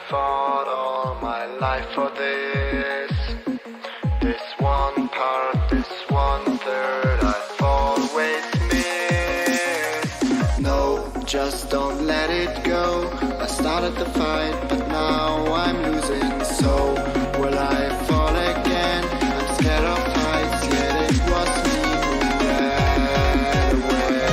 fought all my life for this. This one part, this 1/3 I've always missed. No, just don't let it go. I started the fight, but now I'm losing. So will I fall again? I'm scared of heights, yet it was me who ran away.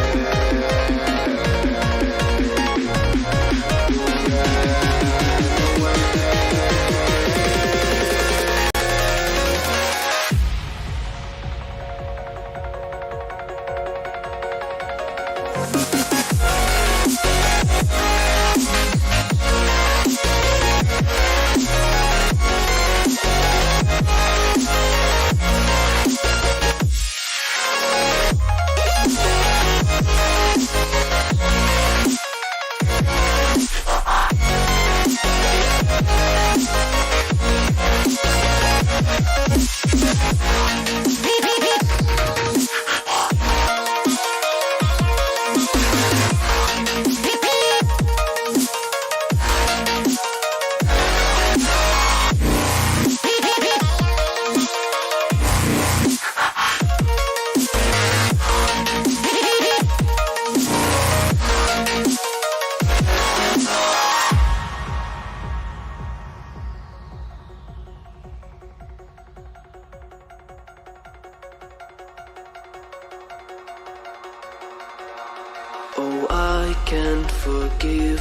Oh, I can't forget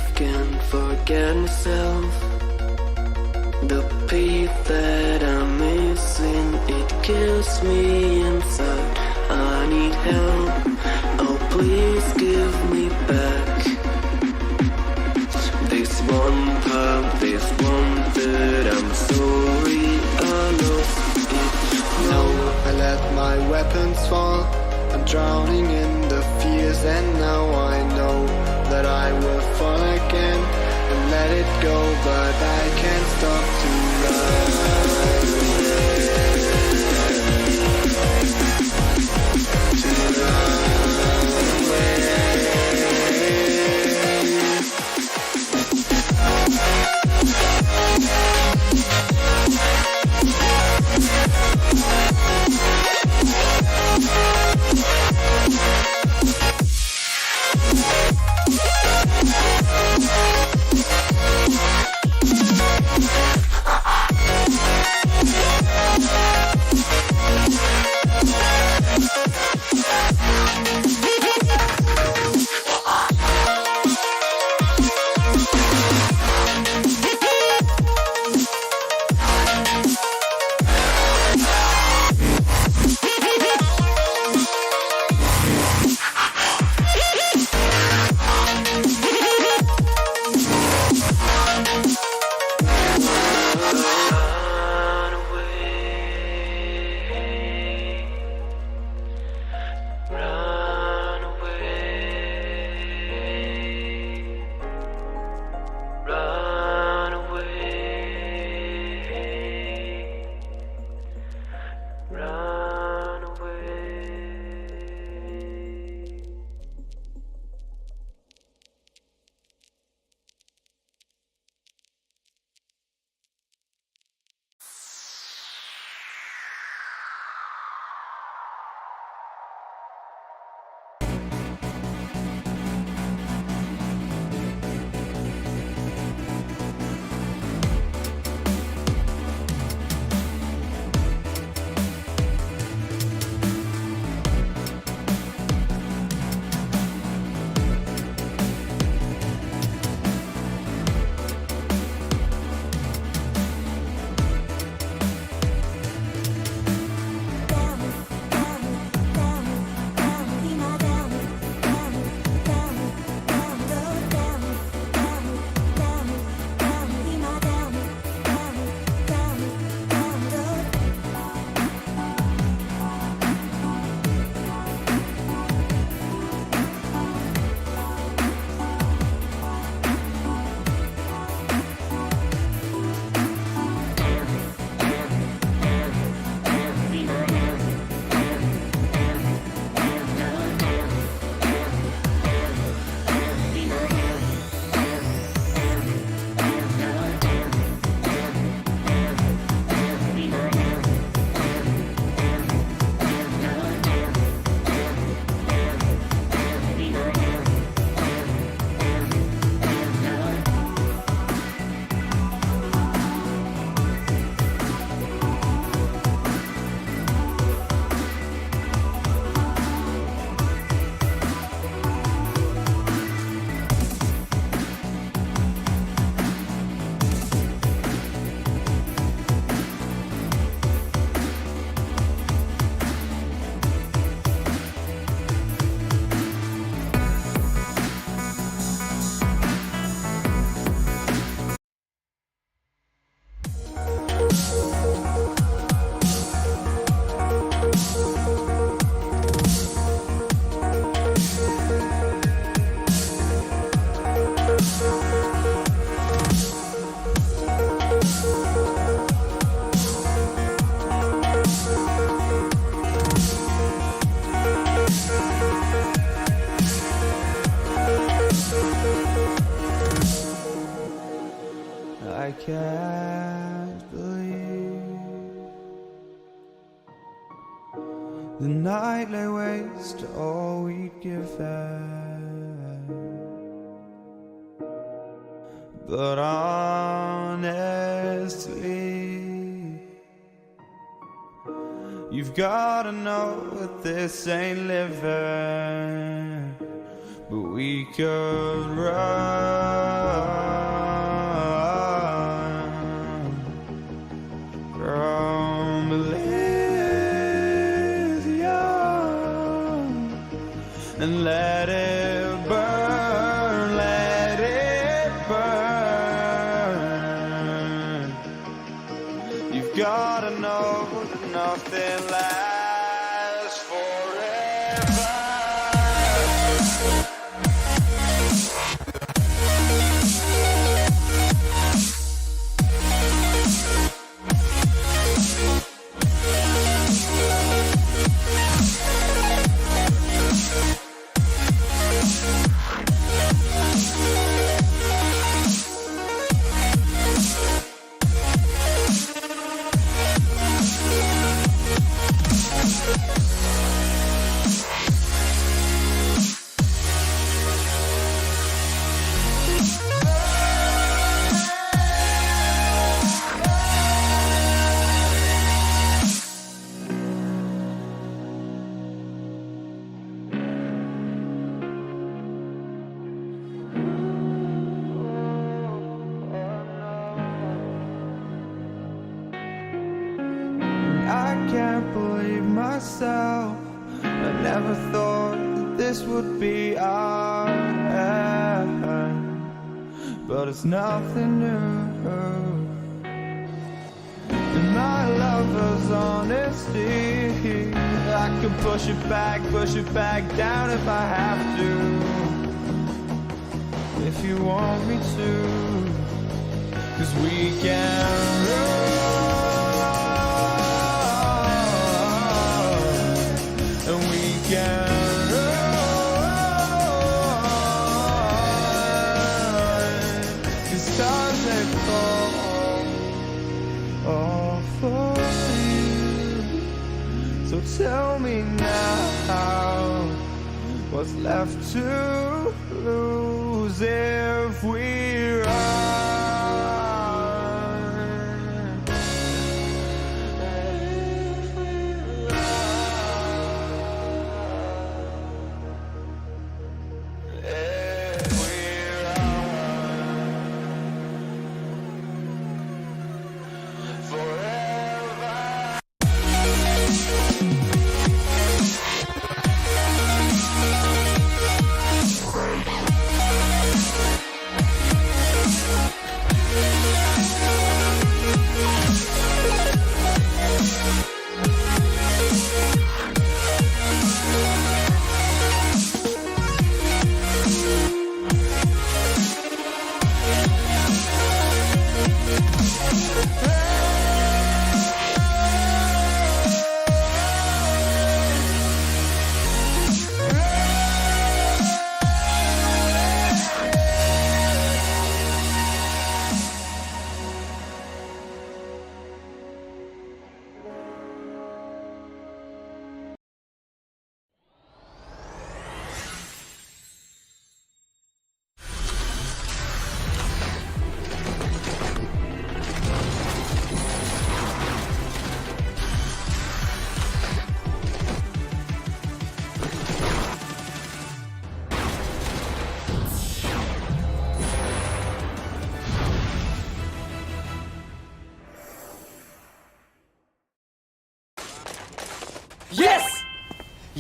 myself. The peace that I'm missing, it kills me inside. I need help, oh please give me back. This one part, this 1/3, I'm sorry I lost it. No, I let my weapons fall. I'm drowning in the fears, and now I know that I will fall again and let it go, but I can't stop to run away. To run away. can't believe the night lay waste to all we'd given. But honestly, you've gotta know that this ain't living, but we could run from Elysium and let it burn, let it burn. You've gotta know that nothing lasts forever. I can't believe myself. I never thought that this would be our end, but it's nothing new. And my lover's honesty, I could push it back down if I have to. If you want me to, 'cause we can run. Tell me now, what's left to lose if we run? If we run forever.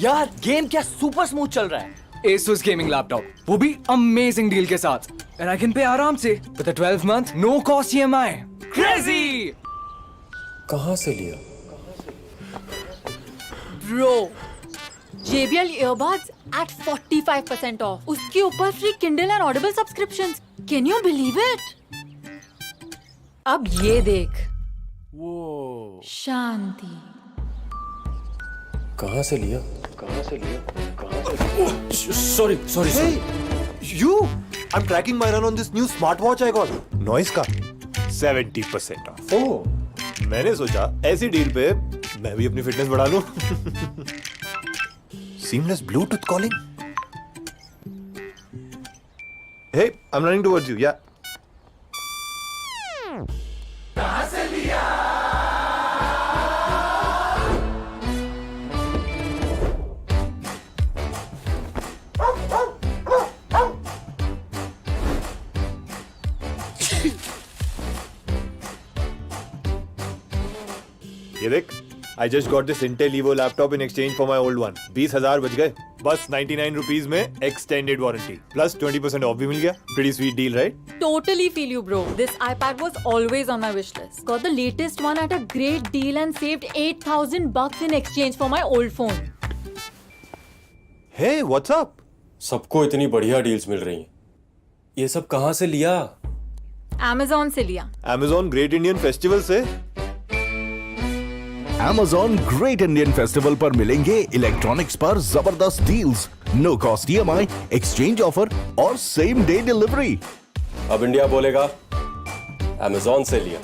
यार game क्या super smooth चल रहा है। Asus gaming laptop, वो भी amazing deal के साथ, and I can pay आराम से with a 12-month no cost EMI. Crazy! कहाँ से लिया? Bro, JBL earbuds at 45% off. उसके ऊपर free Kindle and Audible subscriptions. Can you believe it? अब ये देख। Whoa. शांति। कहाँ से लिया? Sorry. Hey, you! I'm tracking my run on this new smartwatch I got. Noise का. 70% ऑफ। ओह, मैंने सोचा ऐसी डील पे मैं भी अपनी फिटनेस बढ़ा लूं। Seamless Bluetooth calling. Hey, I'm running towards you. Yeah. ये देख, I just got this Intel Evo laptop in exchange for my old one. 20,000 बच गए, बस 99 rupees में extended warranty. Plus 20% off भी मिल गया. Pretty sweet deal, right? Totally feel you, bro. This iPad was always on my wish list. Got the latest one at a great deal and saved $8,000 in exchange for my old phone. Hey, what's up? सबको इतनी बढ़िया deals मिल रही हैं। ये सब कहाँ से लिया? Amazon से लिया. Amazon Great Indian Festival से Amazon Great Indian Festival पर मिलेंगे इलेक्ट्रॉनिक्स पर जबरदस्त deals, no cost EMI, exchange offer और सेम डे डिलीवरी। अब इंडिया बोलेगा Amazon से लिया।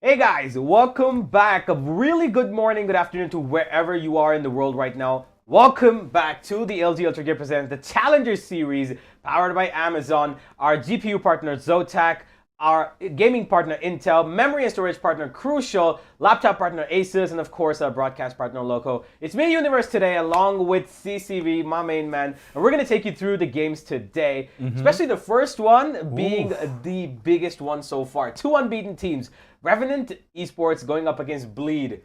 Hey guys, welcome back. A really good morning, good afternoon to wherever you are in the world right now. Welcome back to the LG Ultragear presents the Challenger Series powered by Amazon. Our GPU partner Zotac our gaming partner Intel, memory and storage partner Crucial, laptop partner Asus, and of course our broadcast partner Loco. It's me, Universe, today, along with CCV, my main man, and we're going to take you through the games today, especially the first one being the biggest one so far. 2 unbeaten teams, Revenant Esports going up against Bleed.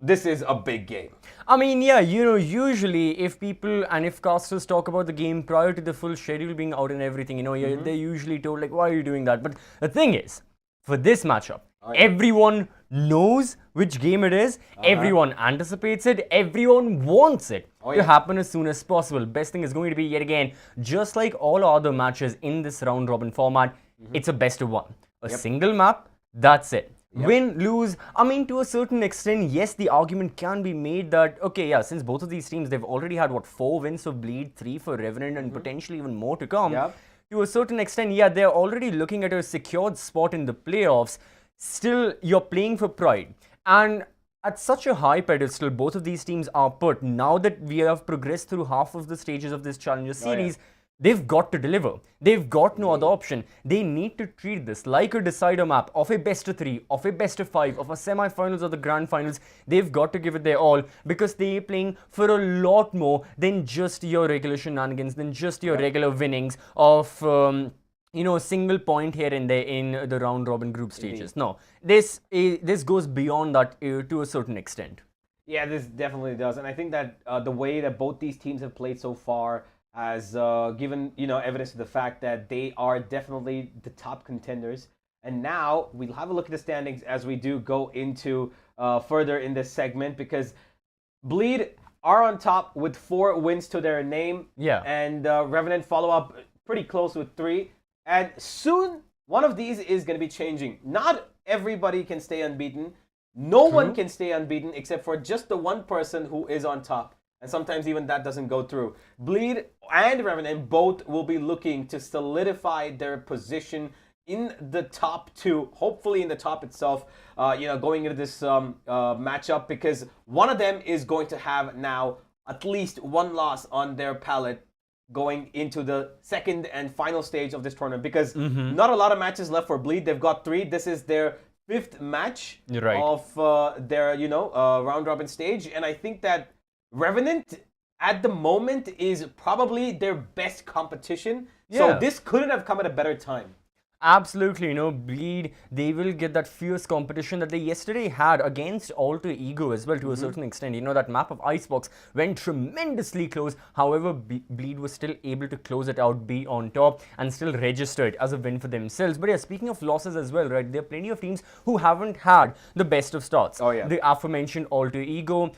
This is a big game. I mean, yeah, usually if people and if casters talk about the game prior to the full schedule being out and everything, they're usually told, like, why are you doing that? But the thing is, for this matchup, everyone knows which game it is, everyone anticipates it, everyone wants it to happen as soon as possible. Best thing is going to be, yet again, just like all other matches in this round robin format, it's a best of one. A single map, that's it. Win, lose, I mean, to a certain extent, yes, the argument can be made that, okay, yeah, since both of these teams, they've already had, 4 wins for Bleed, 3 for Revenant, and potentially even more to come. To a certain extent, yeah, they're already looking at a secured spot in the playoffs. Still, you're playing for pride. And at such a high pedestal, both of these teams are put. Now that we have progressed through half of the stages of this Challenger Series, they've got to deliver. They've got no other option. They need to treat this like a decider map of a best of 3, of a best of 5, of a semi-finals or the grand finals. They've got to give it their all because they're playing for a lot more than just your regular shenanigans, than just your regular winnings of single point here and there in the round robin group stages. No, this goes beyond that to a certain extent. Yeah, this definitely does. And I think that the way that both these teams have played so far has given evidence to the fact that they are definitely the top contenders. And now we'll have a look at the standings as we do go into further in this segment, because Bleed are on top with 4 wins to their name. Yeah. And Revenant follow up pretty close with 3. And soon one of these is going to be changing. Not everybody can stay unbeaten. No one can stay unbeaten except for just the one person who is on top. And sometimes even that doesn't go through. Bleed and Revenant both will be looking to solidify their position in the top 2, hopefully in the top itself, going into this matchup, because one of them is going to have now at least 1 loss on their palette going into the second and final stage of this tournament, because not a lot of matches left for Bleed. They've got 3. This is their 5th match of their round robin stage, and I think that Revenant at the moment is probably their best competition. So this couldn't have come at a better time. Absolutely, Bleed, they will get that fierce competition that they yesterday had against Alter Ego as well, to a certain extent. That map of Icebox went tremendously close. However, Bleed was still able to close it out, be on top, and still register it as a win for themselves. But yeah, speaking of losses as well, right, there are plenty of teams who haven't had the best of starts. The aforementioned Alter Ego,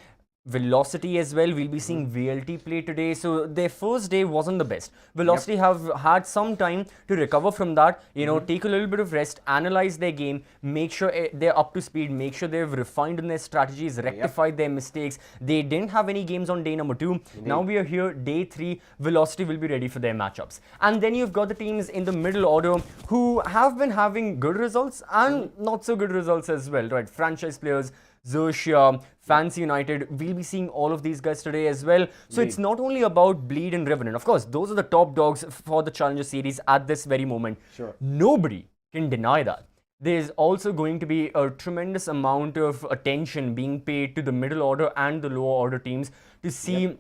Velocity as well. We'll be seeing VLT play today. So their first day wasn't the best. Velocity have had some time to recover from that, take a little bit of rest, analyze their game, make sure they're up to speed, make sure they've refined on their strategies, rectified their mistakes. They didn't have any games on day number 2. Now we are here, day 3. Velocity will be ready for their matchups. And then you've got the teams in the middle order who have been having good results and not so good results as well, right? Franchise players, Xerxia, Fancy United, we'll be seeing all of these guys today as well. So it's not only about Bleed and Revenant. Of course, those are the top dogs for the Challenger Series at this very moment. Nobody can deny that. There's also going to be a tremendous amount of attention being paid to the middle order and the lower order teams to see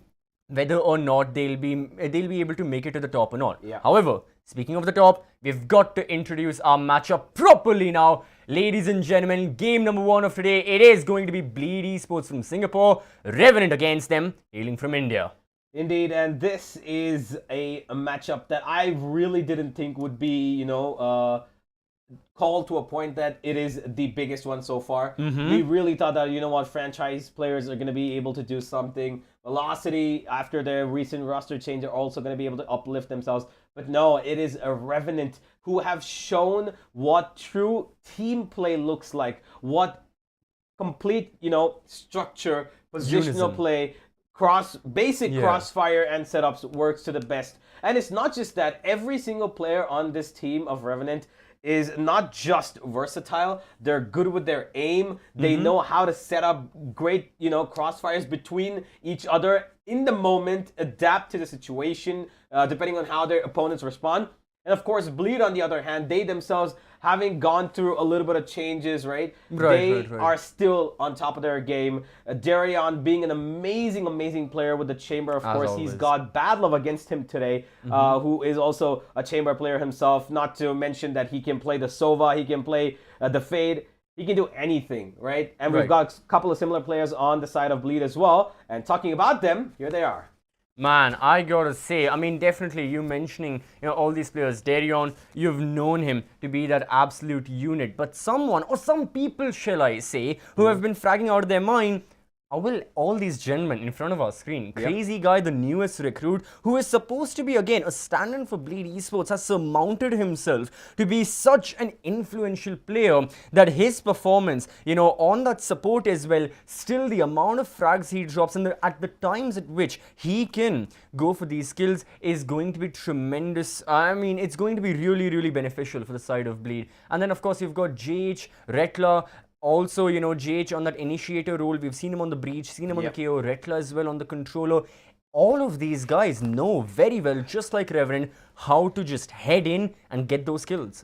whether or not they'll be able to make it to the top or not. However, speaking of the top, we've got to introduce our matchup properly now. Ladies and gentlemen, game number 1 of today, it is going to be Bleed Esports from Singapore, Revenant against them, hailing from India. Indeed, and this is a matchup that I really didn't think would be, called to a point that it is the biggest one so far. We really thought that, franchise players are going to be able to do something. Velocity, after their recent roster change, are also going to be able to uplift themselves. But no, it is a Revenant who have shown what true team play looks like, what complete, structure, positional play, crossfire and setups works to the best. And it's not just that. Every single player on this team of Revenant is not just versatile, they're good with their aim. They know how to set up great, crossfires between each other in the moment, adapt to the situation, depending on how their opponents respond. And of course, Bleed, on the other hand, they themselves, having gone through a little bit of changes, right? They are still on top of their game. Darion being an amazing player with the Chamber, of course. Always. He's got Bad Love against him today, who is also a Chamber player himself. Not to mention that he can play the Sova, he can play the Fade. He can do anything, right? And we've got a couple of similar players on the side of Bleed as well. And talking about them, here they are. Man, I gotta say, I mean, definitely you mentioning, all these players, Darion, you've known him to be that absolute unit. But someone, or some people, shall I say, who have been fragging out of their mind, will all these gentlemen in front of our screen. Crazy Guy, the newest recruit, who is supposed to be, again, a stand-in for Bleed Esports, has surmounted himself to be such an influential player that his performance, on that support as well, still the amount of frags he drops and at the times at which he can go for these kills is going to be tremendous. I mean, it's going to be really beneficial for the side of Bleed. And then, of course, you've got JH, Retla, also, JH on that initiator role. We've seen him on the breach, seen him on the KO, Retla as well on the controller. All of these guys know very well, just like Revenant, how to just head in and get those kills.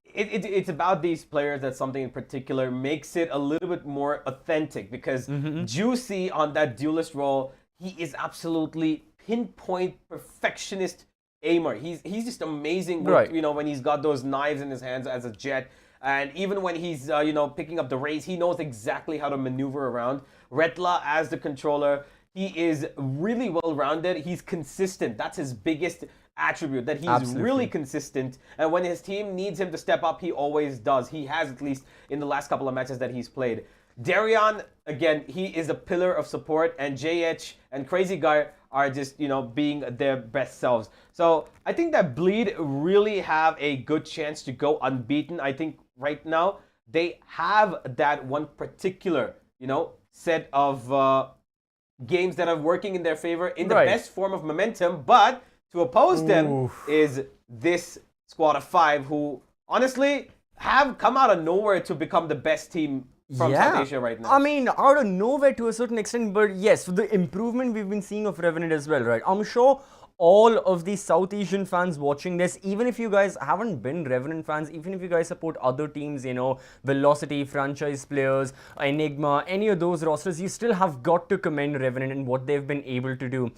It's about these players that something in particular makes it a little bit more authentic, because Juicy on that duelist role, he is absolutely pinpoint perfectionist aimer. He's just amazing with, when he's got those knives in his hands as a Jet. And even when he's, picking up the raise, he knows exactly how to maneuver around. Retla as the controller, he is really well-rounded. He's consistent. That's his biggest attribute, that he's really consistent. And when his team needs him to step up, he always does. He has, at least in the last couple of matches that he's played. Darion, again, he is a pillar of support. And JH and Crazy Guy are just, being their best selves. So I think that Bleed really have a good chance to go unbeaten. I think right now they have that one particular, set of games that are working in their favor in the best form of momentum. But to oppose them is this squad of 5 who honestly have come out of nowhere to become the best team from South Asia right now. I mean, out of nowhere to a certain extent, but yes, the improvement we've been seeing of Revenant as well, right? I'm sure all of the South Asian fans watching this, even if you guys haven't been Revenant fans, even if you guys support other teams, Velocity, franchise players, Enigma, any of those rosters, you still have got to commend Revenant and what they've been able to do,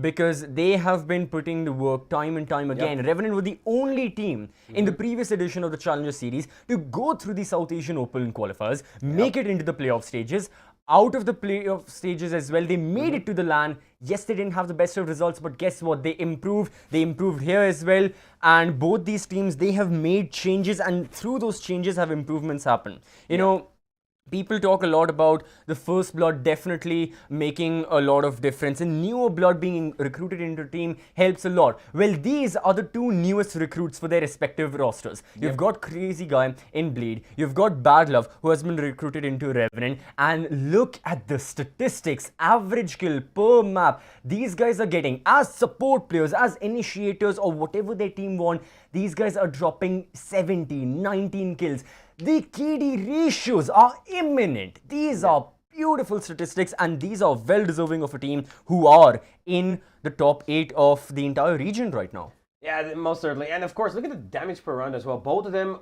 because they have been putting the work time and time again. Revenant were the only team in the previous edition of the Challenger Series to go through the South Asian Open qualifiers, make it into the playoff stages. Out of the playoff stages as well, they made it to the LAN. Yes, they didn't have the best of results, but guess what? They improved. They improved here as well. And both these teams, they have made changes, and through those changes have improvements happen. People talk a lot about the first blood definitely making a lot of difference, and newer blood being recruited into a team helps a lot. Well, these are the two newest recruits for their respective rosters. You've got Crazy Guy in Bleed, you've got Bad Love who has been recruited into Revenant, and look at the statistics, average kill per map. These guys are getting, as support players, as initiators, or whatever their team want, these guys are dropping 17, 19 kills. The KD ratios are imminent. These are beautiful statistics, and these are well deserving of a team who are in the top 8 of the entire region right now. Yeah, most certainly. And of course, look at the damage per round as well. Both of them,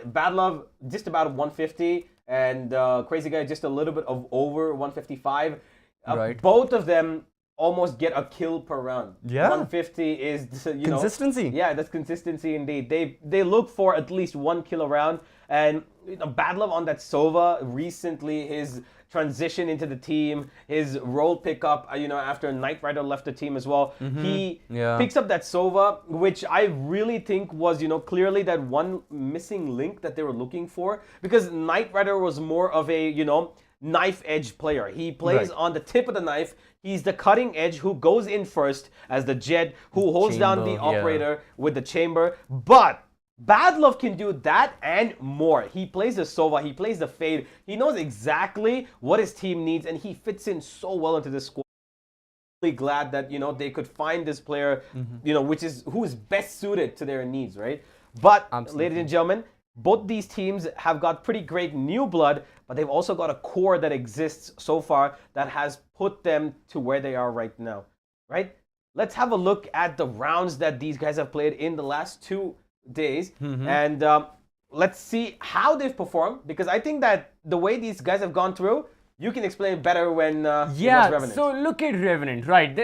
Bad Love just about 150, and Crazy Guy just a little bit of over 155. Both of them almost get a kill per round. 150 is consistency. Yeah, that's consistency indeed. They look for at least 1 kill a round. And Bad Love on that Sova recently, his transition into the team, his role pickup, after Knight Rider left the team as well. He picks up that Sova, which I really think was, clearly that one missing link that they were looking for, because Knight Rider was more of a, knife edge player. He plays on the tip of the knife. He's the cutting edge who goes in first as the Jet, who holds down the operator with the chamber. But Bad Love can do that and more. He plays the Sova, he plays the Fade. He knows exactly what his team needs, and he fits in so well into this squad. Really glad that they could find this player, who is best suited to their needs, right? But ladies and gentlemen, both these teams have got pretty great new blood, but they've also got a core that exists so far that has put them to where they are right now, right? let's have a look at the rounds that these guys have played in the last 2 days. And let's see how they've performed, because I think that the way these guys have gone through, you can explain better when it was Revenant. So look at Revenant, right?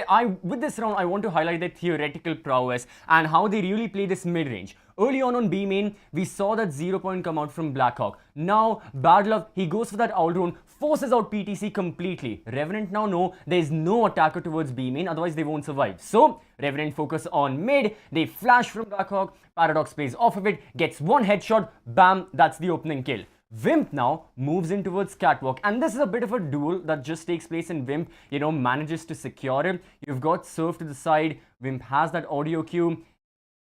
With this round, I want to highlight their theoretical prowess and how they really play this mid-range. Early on B main, we saw that 0 point come out from Blackhawk. Now, Bad Love, he goes for that all-round, forces out PTC completely. Revenant now know there is no attacker towards B main, otherwise they won't survive. So, Revenant focus on mid, they flash from Blackhawk, Paradox plays off of it, gets one headshot, bam, that's the opening kill. Wimp now moves in towards Catwalk, and this is a bit of a duel that just takes place in Wimp, manages to secure him. You've got Surf to the side, Wimp has that audio cue.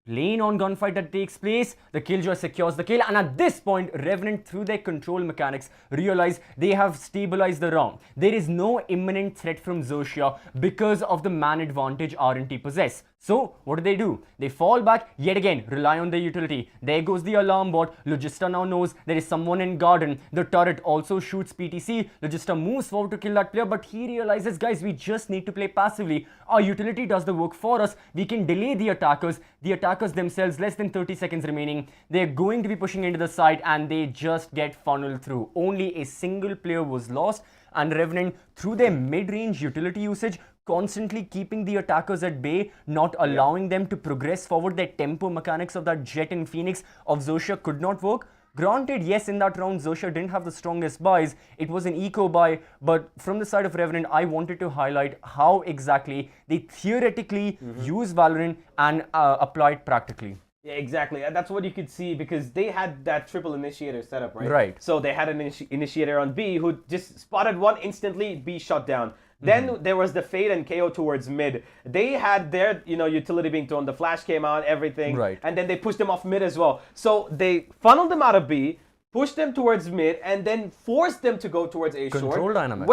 Lane on gunfight that takes place, the Killjoy secures the kill, and at this point, Revenant, through their control mechanics, realize they have stabilized the round. There is no imminent threat from Xerxia because of the man advantage RNT possess. So, what do? They fall back, yet again, rely on their utility. There goes the alarm bot. Logista now knows there is someone in garden. The turret also shoots PTC. Logista moves forward to kill that player, but he realizes, guys, we just need to play passively. Our utility does the work for us. We can delay the attackers. The attackers themselves, less than 30 seconds remaining. They're going to be pushing into the side, and they just get funneled through. Only a single player was lost, and Revenant, through their mid-range utility usage, constantly keeping the attackers at bay, not allowing them to progress forward. Their tempo mechanics of that Jet and Phoenix of Xerxia could not work. Granted, yes, in that round, Xerxia didn't have the strongest buys. It was an eco buy, but from the side of Revenant, I wanted to highlight how exactly they theoretically use Valorant and apply it practically. Yeah, exactly. And that's what you could see, because they had that triple initiator setup, right? Right. So they had an initiator on B who just spotted one instantly, B shut down. Then there was the fade and KO towards mid. They had their, utility being thrown. The flash came out, everything. Right. And then they pushed them off mid as well. So they funneled them out of B, pushed them towards mid, and then forced them to go towards A short. Control dynamics.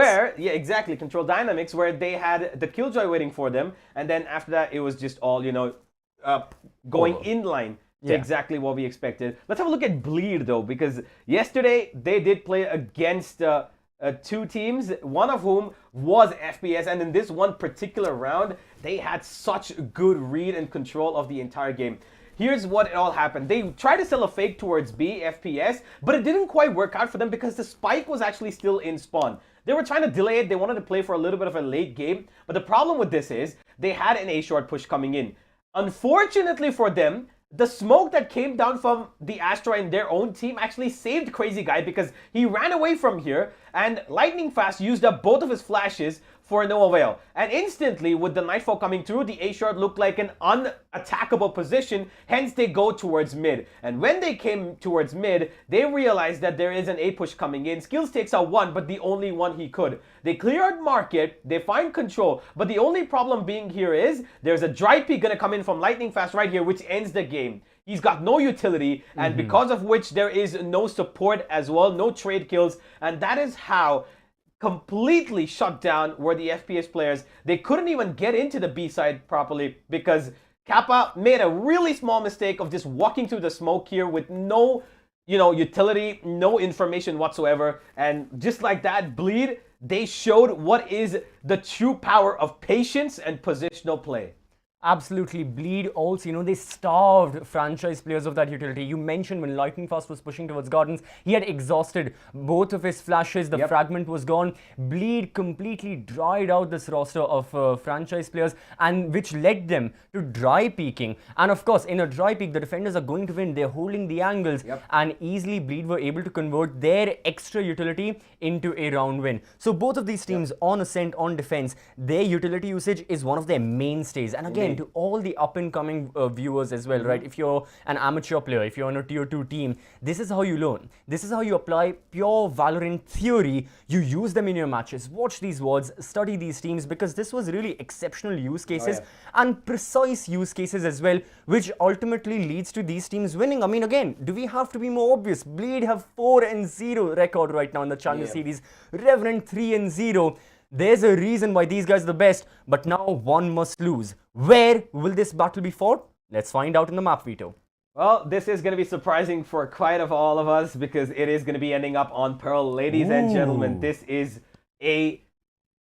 Control dynamics, where they had the Killjoy waiting for them. And then after that, it was just all, going inline to exactly what we expected. Let's have a look at Bleed, though, because yesterday they did play against 2 teams, one of whom was FPS, and in this one particular round, they had such good read and control of the entire game. Here's what it all happened. They tried to sell a fake towards B, FPS, but it didn't quite work out for them because the spike was actually still in spawn. They were trying to delay it. They wanted to play for a little bit of a late game, but the problem with this is they had an A short push coming in. Unfortunately for them, the smoke that came down from the Astra in their own team actually saved Crazy Guy, because he ran away from here and Lightning Fast used up both of his flashes for no avail. And instantly, with the Nightfall coming through, the A-Short looked like an unattackable position, hence they go towards mid. And when they came towards mid, they realized that there is an A-push coming in. Skills takes out one, but the only one he could. They cleared market, they find control, but the only problem being here is there's a dry peek gonna come in from Lightning Fast right here, which ends the game. He's got no utility, and because of which there is no support as well, no trade kills, and that is how completely shut down were the FPS players. They couldn't even get into the B side properly because Kappa made a really small mistake of just walking through the smoke here with no, utility, no information whatsoever. And just like that, Bleed, they showed what is the true power of patience and positional play. Absolutely. Bleed also, they starved franchise players of that utility. You mentioned when Lightning Fast was pushing towards Gardens, he had exhausted both of his flashes. The fragment was gone. Bleed completely dried out this roster of franchise players, and which led them to dry peaking. And of course, in a dry peak, the defenders are going to win. They're holding the angles, and easily Bleed were able to convert their extra utility into a round win. So both of these teams on Ascent, on defense, their utility usage is one of their mainstays. And again, to all the up-and-coming viewers as well, right? If you're an amateur player, if you're on a tier 2 team, this is how you learn. This is how you apply pure Valorant theory. You use them in your matches. Watch these words, study these teams, because this was really exceptional use cases and precise use cases as well, which ultimately leads to these teams winning. I mean, again, do we have to be more obvious? Bleed have 4-0 record right now in the Challenger Series. Revenant 3-0. There's a reason why these guys are the best, but now one must lose. Where will this battle be fought? Let's find out in the map veto. Well, this is going to be surprising for quite of all of us, because it is going to be ending up on Pearl. Ladies and gentlemen, this is a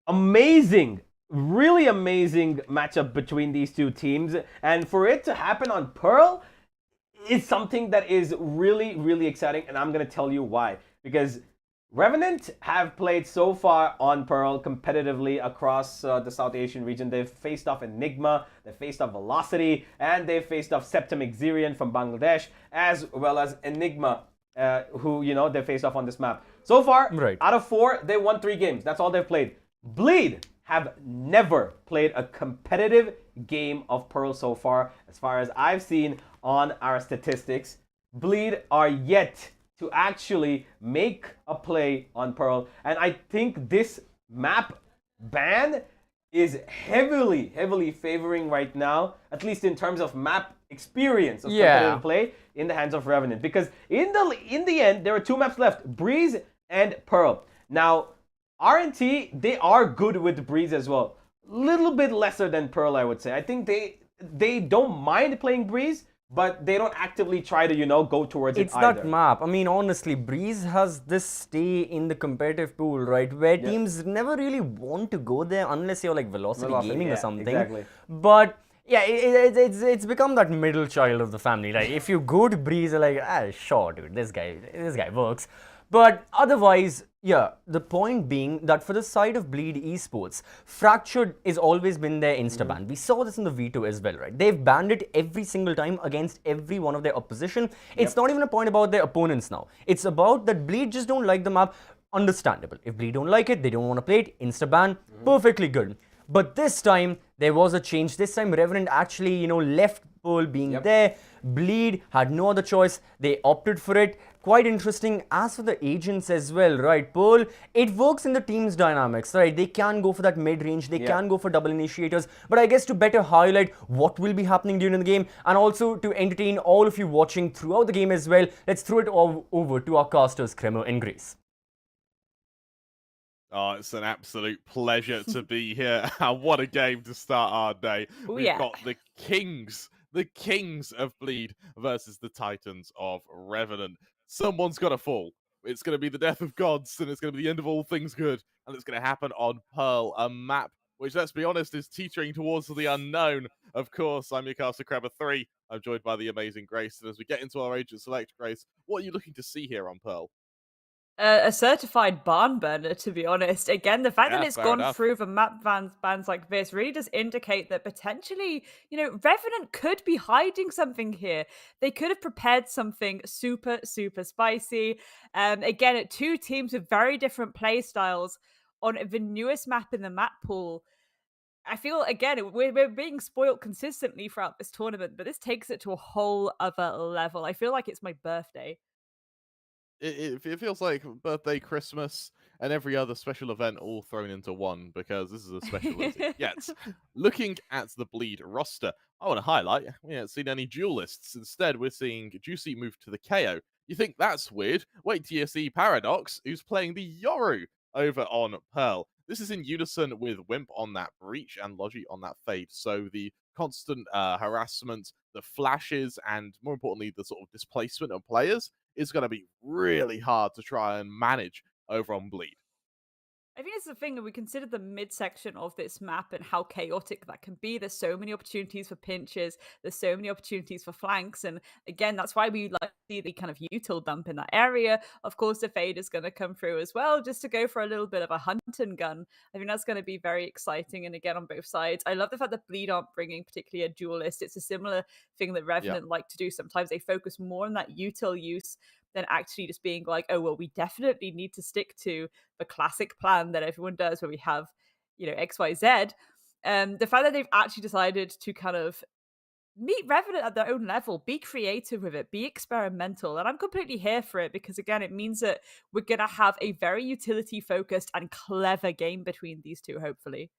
amazing really amazing matchup between these two teams. And for it to happen on Pearl is something that is really, really exciting. And I'm going to tell you why. Because Revenant have played so far on Pearl competitively across the South Asian region. They've faced off Enigma, they've faced off Velocity, and they've faced off Septum Xerxia from Bangladesh, as well as Enigma, who, you know, they faced off on this map. So far, out of 4, they won 3 games. That's all they've played. Bleed have never played a competitive game of Pearl so far as I've seen on our statistics. Bleed are yet to actually make a play on Pearl. And I think this map ban is heavily favoring right now, at least in terms of map experience of competitive play, in the hands of Revenant. Because in the end, there are 2 maps left, Breeze and Pearl. Now, R&T, they are good with Breeze as well. Little bit lesser than Pearl, I would say. I think they don't mind playing Breeze, but they don't actively try to, you know, go towards it either. It's that map. I mean, honestly, Breeze has this stay in the competitive pool, right? Where teams never really want to go there unless you're like Velocity Gaming or something. Exactly. But yeah, it's become that middle child of the family. Like, if you go to Breeze, you're like, sure, dude, this guy works. But otherwise, yeah, the point being that for the side of Bleed Esports, Fractured has always been their insta-ban. We saw this in the V2 as well, right? They've banned it every single time against every one of their opposition. It's not even a point about their opponents now. It's about that Bleed just don't like the map. Understandable. If Bleed don't like it, they don't want to play it, insta-ban, perfectly good. But this time, there was a change. This time, Revenant actually, you know, left Pearl being there. Bleed had no other choice. They opted for it. Quite interesting. As for the agents as well, right? Pearl, it works in the team's dynamics, right? They can go for that mid-range. They can go for double initiators. But I guess to better highlight what will be happening during the game and also to entertain all of you watching throughout the game as well, let's throw it all over to our casters, Kremer and Grace. Oh, it's an absolute pleasure to be here. What a game to start our day. We've got the kings of Bleed versus the titans of Revenant. Someone's got to fall. It's going to be the death of gods, and it's going to be the end of all things good, and it's going to happen on Pearl, a map which, let's be honest, is teetering towards the unknown. Of course, I'm your caster, Crabber 3. I'm joined by the amazing Grace, and as we get into our agent select, Grace, what are you looking to see here on Pearl? A certified barn burner, to be honest. Again, the fact that it's gone enough. through the map bans like this really does indicate that potentially, you know, Revenant could be hiding something here. They could have prepared something super spicy. Again, 2 teams with very different play styles on the newest map in the map pool. I feel, again, we're being spoiled consistently throughout this tournament, but this takes it to a whole other level. I feel like it's my birthday. It feels like birthday, Christmas, and every other special event all thrown into one, because this is a specialty. Yet, looking at the Bleed roster, I want to highlight, we haven't seen any duelists. Instead, we're seeing Juicy move to the KO. You think that's weird? Wait till you see Paradox, who's playing the Yoru over on Pearl. This is in unison with Wimp on that Breach and Logi on that Fade. So the constant harassment, the flashes, and more importantly, the sort of displacement of players is going to be really hard to try and manage over on Bleed. I think it's the thing that we consider the midsection of this map and how chaotic that can be. There's so many opportunities for pinches. There's so many opportunities for flanks. And again, that's why we like to see the kind of util dump in that area. Of course, the Fade is going to come through as well, just to go for a little bit of a hunt and gun. I think that's going to be very exciting. And again, on both sides, I love the fact that Bleed aren't bringing particularly a duelist. It's a similar thing that Revenant like to do. Sometimes they focus more on that util use than actually just being like, oh, well, we definitely need to stick to the classic plan that everyone does where we have, you know, XYZ. The fact that they've actually decided to kind of meet Revenant at their own level, be creative with it, be experimental. And I'm completely here for it because, again, it means that we're going to have a very utility-focused and clever game between these two, hopefully.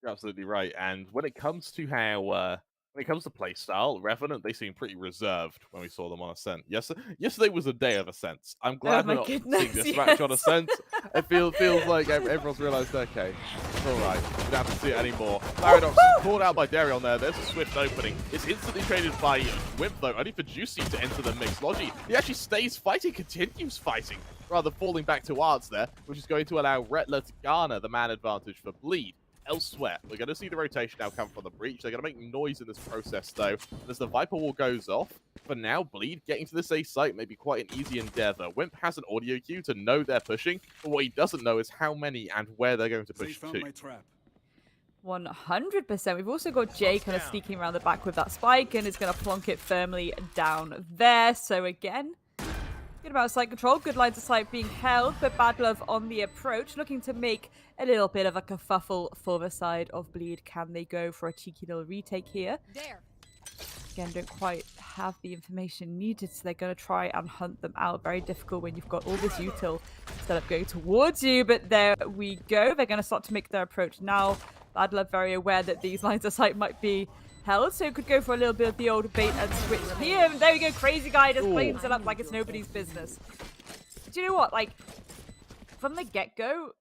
You're absolutely right. And when it comes to how When it comes to playstyle, Revenant, they seem pretty reserved when we saw them on Ascent. Yesterday was a day of Ascents. I'm glad we're my not goodness, seeing this match on yes. Ascent. It feels like everyone's realized, okay, it's all right. We don't have to see it anymore. Paradox called out by Darion there. There's a swift opening. It's instantly traded by Wimp, though, only for Juicy to enter the mix. Logi, he actually stays fighting, continues fighting, rather falling back to Arts there, which is going to allow Retler to garner the man advantage for Bleed. Elsewhere, we're going to see the rotation now come from the breach. They're going to make noise in this process, though. And as the Viper Wall goes off, for now, Bleed getting to this A site may be quite an easy endeavor. Wimp has an audio cue to know they're pushing, but what he doesn't know is how many and where they're going to push to. 100%. We've also got Jay kind of sneaking around the back with that spike and is going to plonk it firmly down there. So again, good amount of site control, good lines of sight being held, but Bad Love on the approach, looking to make a little bit of a kerfuffle for the side of Bleed. Can they go for a cheeky little retake here? Again, don't quite have the information needed, so they're going to try and hunt them out. Very difficult when you've got all this util set up going towards you, but there we go. They're going to start to make their approach now. Bad Love very aware that these lines of sight might be held, so could go for a little bit of the old bait and switch here. And there we go, Crazy Guy just planes it up like it's nobody's business. Do you know what? Like, from the get-go,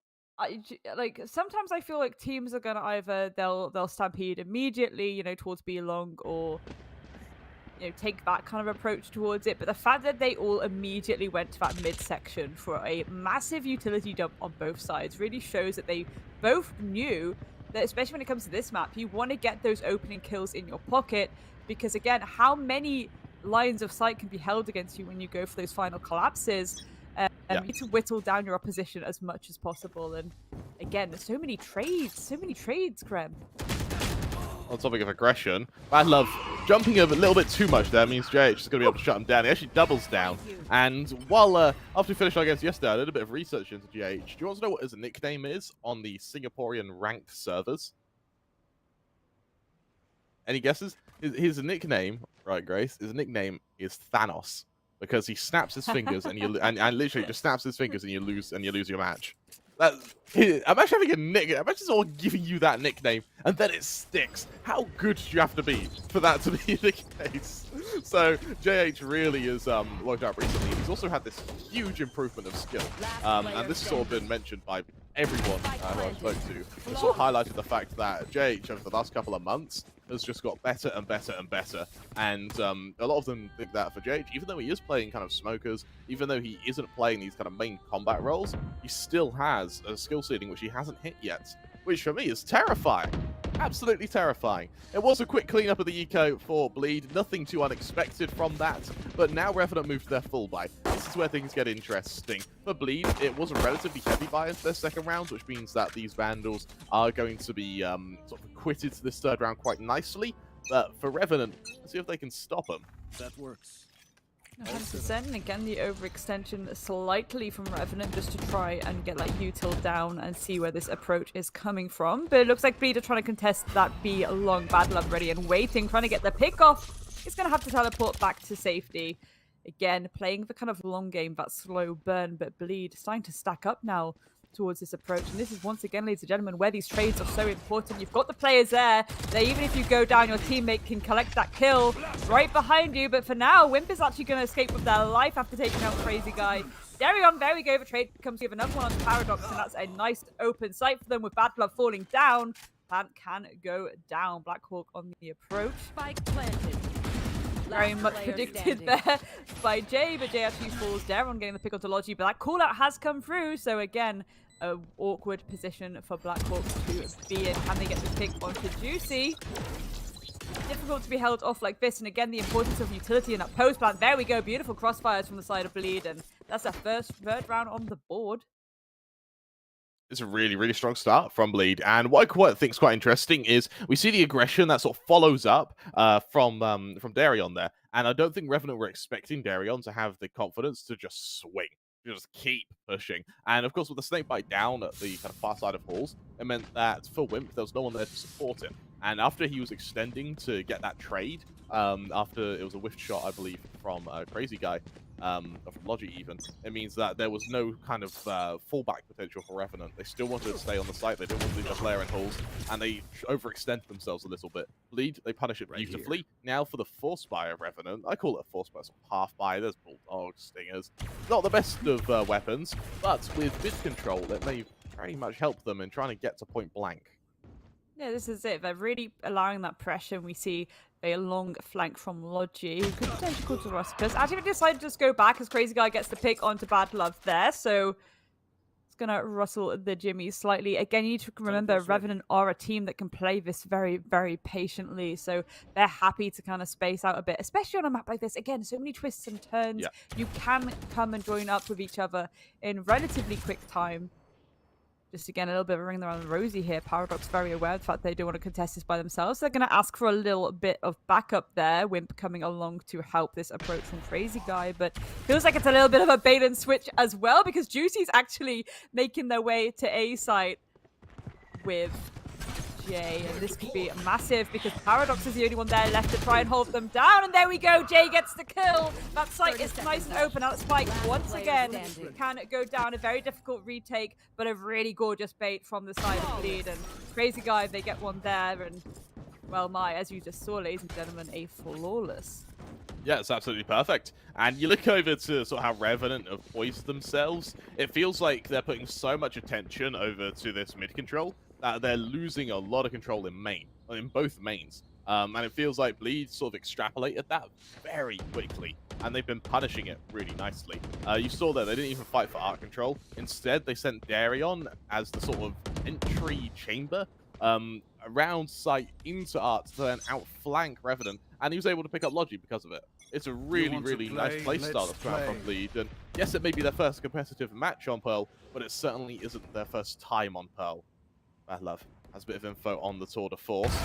sometimes I feel like teams are gonna either they'll stampede immediately, you know, towards B long, or take that kind of approach towards it. But the fact that they all immediately went to that midsection for a massive utility dump on both sides really shows that they both knew that, especially when it comes to this map, you want to get those opening kills in your pocket, because again, how many lines of sight can be held against you when you go for those final collapses? You need to whittle down your opposition as much as possible. And again, there's so many trades, Krem. On topic of aggression, Bad Love jumping a little bit too much there means JH is going to be able to shut him down. He actually doubles down. And while after we finished our games yesterday, I did a bit of research into JH. Do you want to know what his nickname is on the Singaporean ranked servers? Any guesses? His nickname, right, Grace? His nickname is Thanos, because he snaps his fingers and literally just snaps his fingers and you lose your match. Imagine having a nickname. Imagine someone giving you that nickname and then it sticks. How good do you have to be for that to be the case? So JH really is worked out recently. He's also had this huge improvement of skill, and this has sort of been mentioned by everyone who I spoke to. It sort of highlighted the fact that JH over the last couple of months has just got better and better and better. And a lot of them think that for JH, even though he is playing kind of smokers, even though he isn't playing these kind of main combat roles, he still has a skill ceiling which he hasn't hit yet, which for me is terrifying. Absolutely terrifying. It was a quick cleanup of the eco for Bleed, nothing too unexpected from that, but now Revenant moved to their full buy. This is where things get interesting. For Bleed, it was a relatively heavy buy into their second round, which means that these Vandals are going to be sort of acquitted to this third round quite nicely. But for Revenant, let's see if they can stop them. That works. 100%, and again the overextension slightly from Revenant just to try and get like util down and see where this approach is coming from. But it looks like Bleed are trying to contest that B long. Bad Love ready and waiting, trying to get the pick off. It's going to have to teleport back to safety. Again, playing the kind of long game, that slow burn, but Bleed starting to stack up now towards this approach. And this is once again, ladies and gentlemen, where these trades are so important. You've got the players there that even if you go down, your teammate can collect that kill right behind you. But for now, Wimp is actually going to escape with their life after taking out Crazy Guy. Darion, there we go. The trade comes to give another one on Paradox, and that's a nice open sight for them with Bad Love falling down. Plant can go down. Blackhawk on the approach. Spike planted. Very much predicted there by Jay, but Jay actually falls down, getting the pick onto Logi, but that call out has come through, so again, an awkward position for Blackhawks to be in. Can they get the pick onto Juicy? Difficult to be held off like this, and again, the importance of utility in that post plant. There we go, beautiful crossfires from the side of Bleed, and that's our third round on the board. It's a really, really strong start from Bleed. And what I think is quite interesting is we see the aggression that sort of follows up from Darion there. And I don't think Revenant were expecting Darion to have the confidence to just swing, to just keep pushing. And of course, with the snakebite down at the kind of far side of halls, it meant that for Wimp, there was no one there to support him. And after he was extending to get that trade, after it was a whiff shot, I believe, from Crazy Guy, or from Logi even, it means that there was no kind of fallback potential for Revenant. They still wanted to stay on the site, they didn't want to leave their player in halls, and they overextended themselves a little bit. Bleed, they punish it beautifully. Now for the force buy of Revenant, I call it a force buy, sort of half buy. There's bulldogs, stingers. Not the best of weapons, but with mid control, it may pretty much help them in trying to get to point blank. Yeah, this is it. They're really allowing that pressure. We see a long flank from Logi, who could potentially call to Rusticus. Actually, we decided to just go back as Crazy Guy gets the pick onto Bad Love there. So it's going to rustle the Jimmy slightly. Again, you need to remember Revenant are a team that can play this very, very patiently. So they're happy to kind of space out a bit, especially on a map like this. Again, so many twists and turns. Yeah. You can come and join up with each other in relatively quick time. Just again, a little bit of a ring around the rosy here. Paradox very aware of the fact they don't want to contest this by themselves. They're going to ask for a little bit of backup there. Wimp coming along to help this approach from Crazy Guy, but feels like it's a little bit of a bait and switch as well, because Juicy's actually making their way to A site with Jay, and this could be massive because Paradox is the only one there left to try and hold them down, and there we go. Jay gets the kill. That site is nice and open. Now Spike once again can go down. A very difficult retake, but a really gorgeous bait from the side of Bleed, and Crazy Guy, they get one there, and well, as you just saw, ladies and gentlemen, a flawless. Yeah, it's absolutely perfect. And you look over to sort of how Revenant have poised themselves. It feels like they're putting so much attention over to this mid control that they're losing a lot of control in both mains. And it feels like Bleed sort of extrapolated that very quickly, and they've been punishing it really nicely. You saw there, they didn't even fight for art control. Instead, they sent Darion as the sort of entry chamber around site into art to then outflank Revenant, and he was able to pick up Logi because of it. It's a really, really nice playstyle that's come out from Bleed, and yes, it may be their first competitive match on Pearl, but it certainly isn't their first time on Pearl. Bad Love has a bit of info on the tour de force.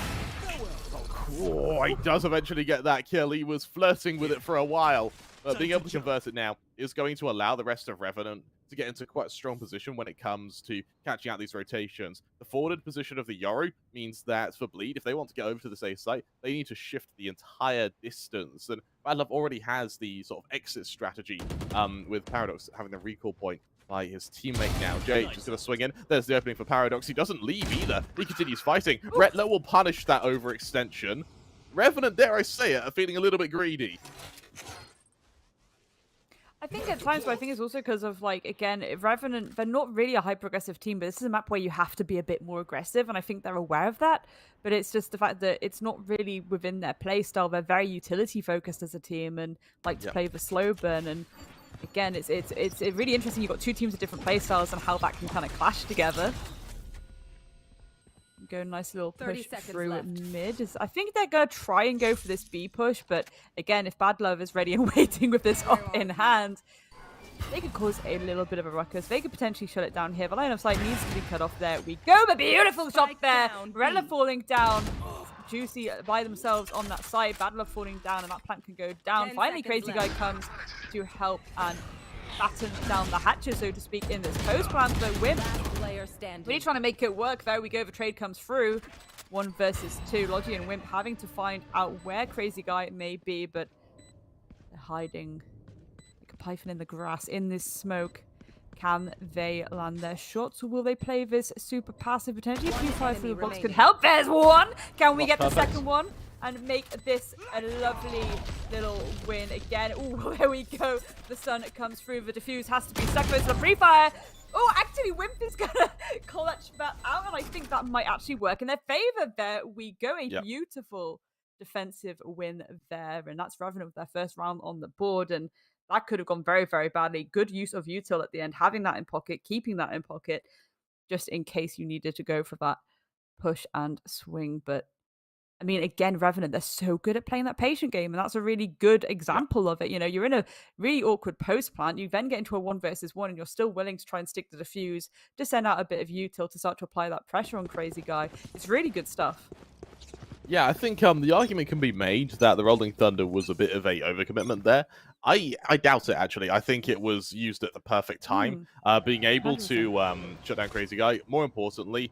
Oh, he does eventually get that kill. He was flirting with it for a while, but being able to convert it now is going to allow the rest of Revenant to get into quite a strong position when it comes to catching out these rotations. The forwarded position of the Yoru means that for Bleed, if they want to get over to this A site, they need to shift the entire distance. And Bad Love already has the sort of exit strategy with Paradox having the recall point by his teammate now. Jay just going to swing in. There's the opening for Paradox. He doesn't leave either. He continues fighting. Retler will punish that overextension. Revenant, dare I say it, are feeling a little bit greedy. I think at times, but I think it's also because of, like, again, Revenant, they're not really a hyper-aggressive team, but this is a map where you have to be a bit more aggressive, and I think they're aware of that. But it's just the fact that it's not really within their play style. They're very utility-focused as a team and like to play the slow burn. And again, it's really interesting. You've got two teams with different play styles and how that can kind of clash together. Go nice little push through at mid. I think they're going to try and go for this B push, but again, if Bad Love is ready and waiting with this op in hand, they could cause a little bit of a ruckus. They could potentially shut it down here. The line of sight needs to be cut off. There we go. The beautiful shot there. Rella falling down. Juicy by themselves on that side. Bad Love falling down, and that plant can go down. Finally, Crazy Guy comes to help and batten down the hatches, so to speak, in this post plan. But Wimp really trying to make it work. There we go. The trade comes through. 1 versus 2. Logi and Wimp having to find out where Crazy Guy may be, but they're hiding like a python in the grass in this smoke. Can they land their shots, or will they play this super passive? Potentially a Q5 through the box could help. There's one! Can we get the second one and make this a lovely little win again? Oh, there we go. The sun comes through. The defuse has to be stuck with the pre-fire. Oh, actually, Wimp is going to clutch that out, and I think that might actually work in their favor. There we go. A beautiful defensive win there, and that's Revenant with their first round on the board, and that could have gone very, very badly. Good use of util at the end, having that in pocket, keeping that in pocket, just in case you needed to go for that push and swing. But I mean, again, Revenant, they're so good at playing that patient game, and that's a really good example of it. You know, you're in a really awkward post plant, you then get into a 1 versus 1, and you're still willing to try and stick the defuse to send out a bit of util to start to apply that pressure on Crazy Guy. It's really good stuff. Yeah, I think the argument can be made that the Rolling Thunder was a bit of a overcommitment there. I doubt it, actually. I think it was used at the perfect time, being able to shut down Crazy Guy. More importantly,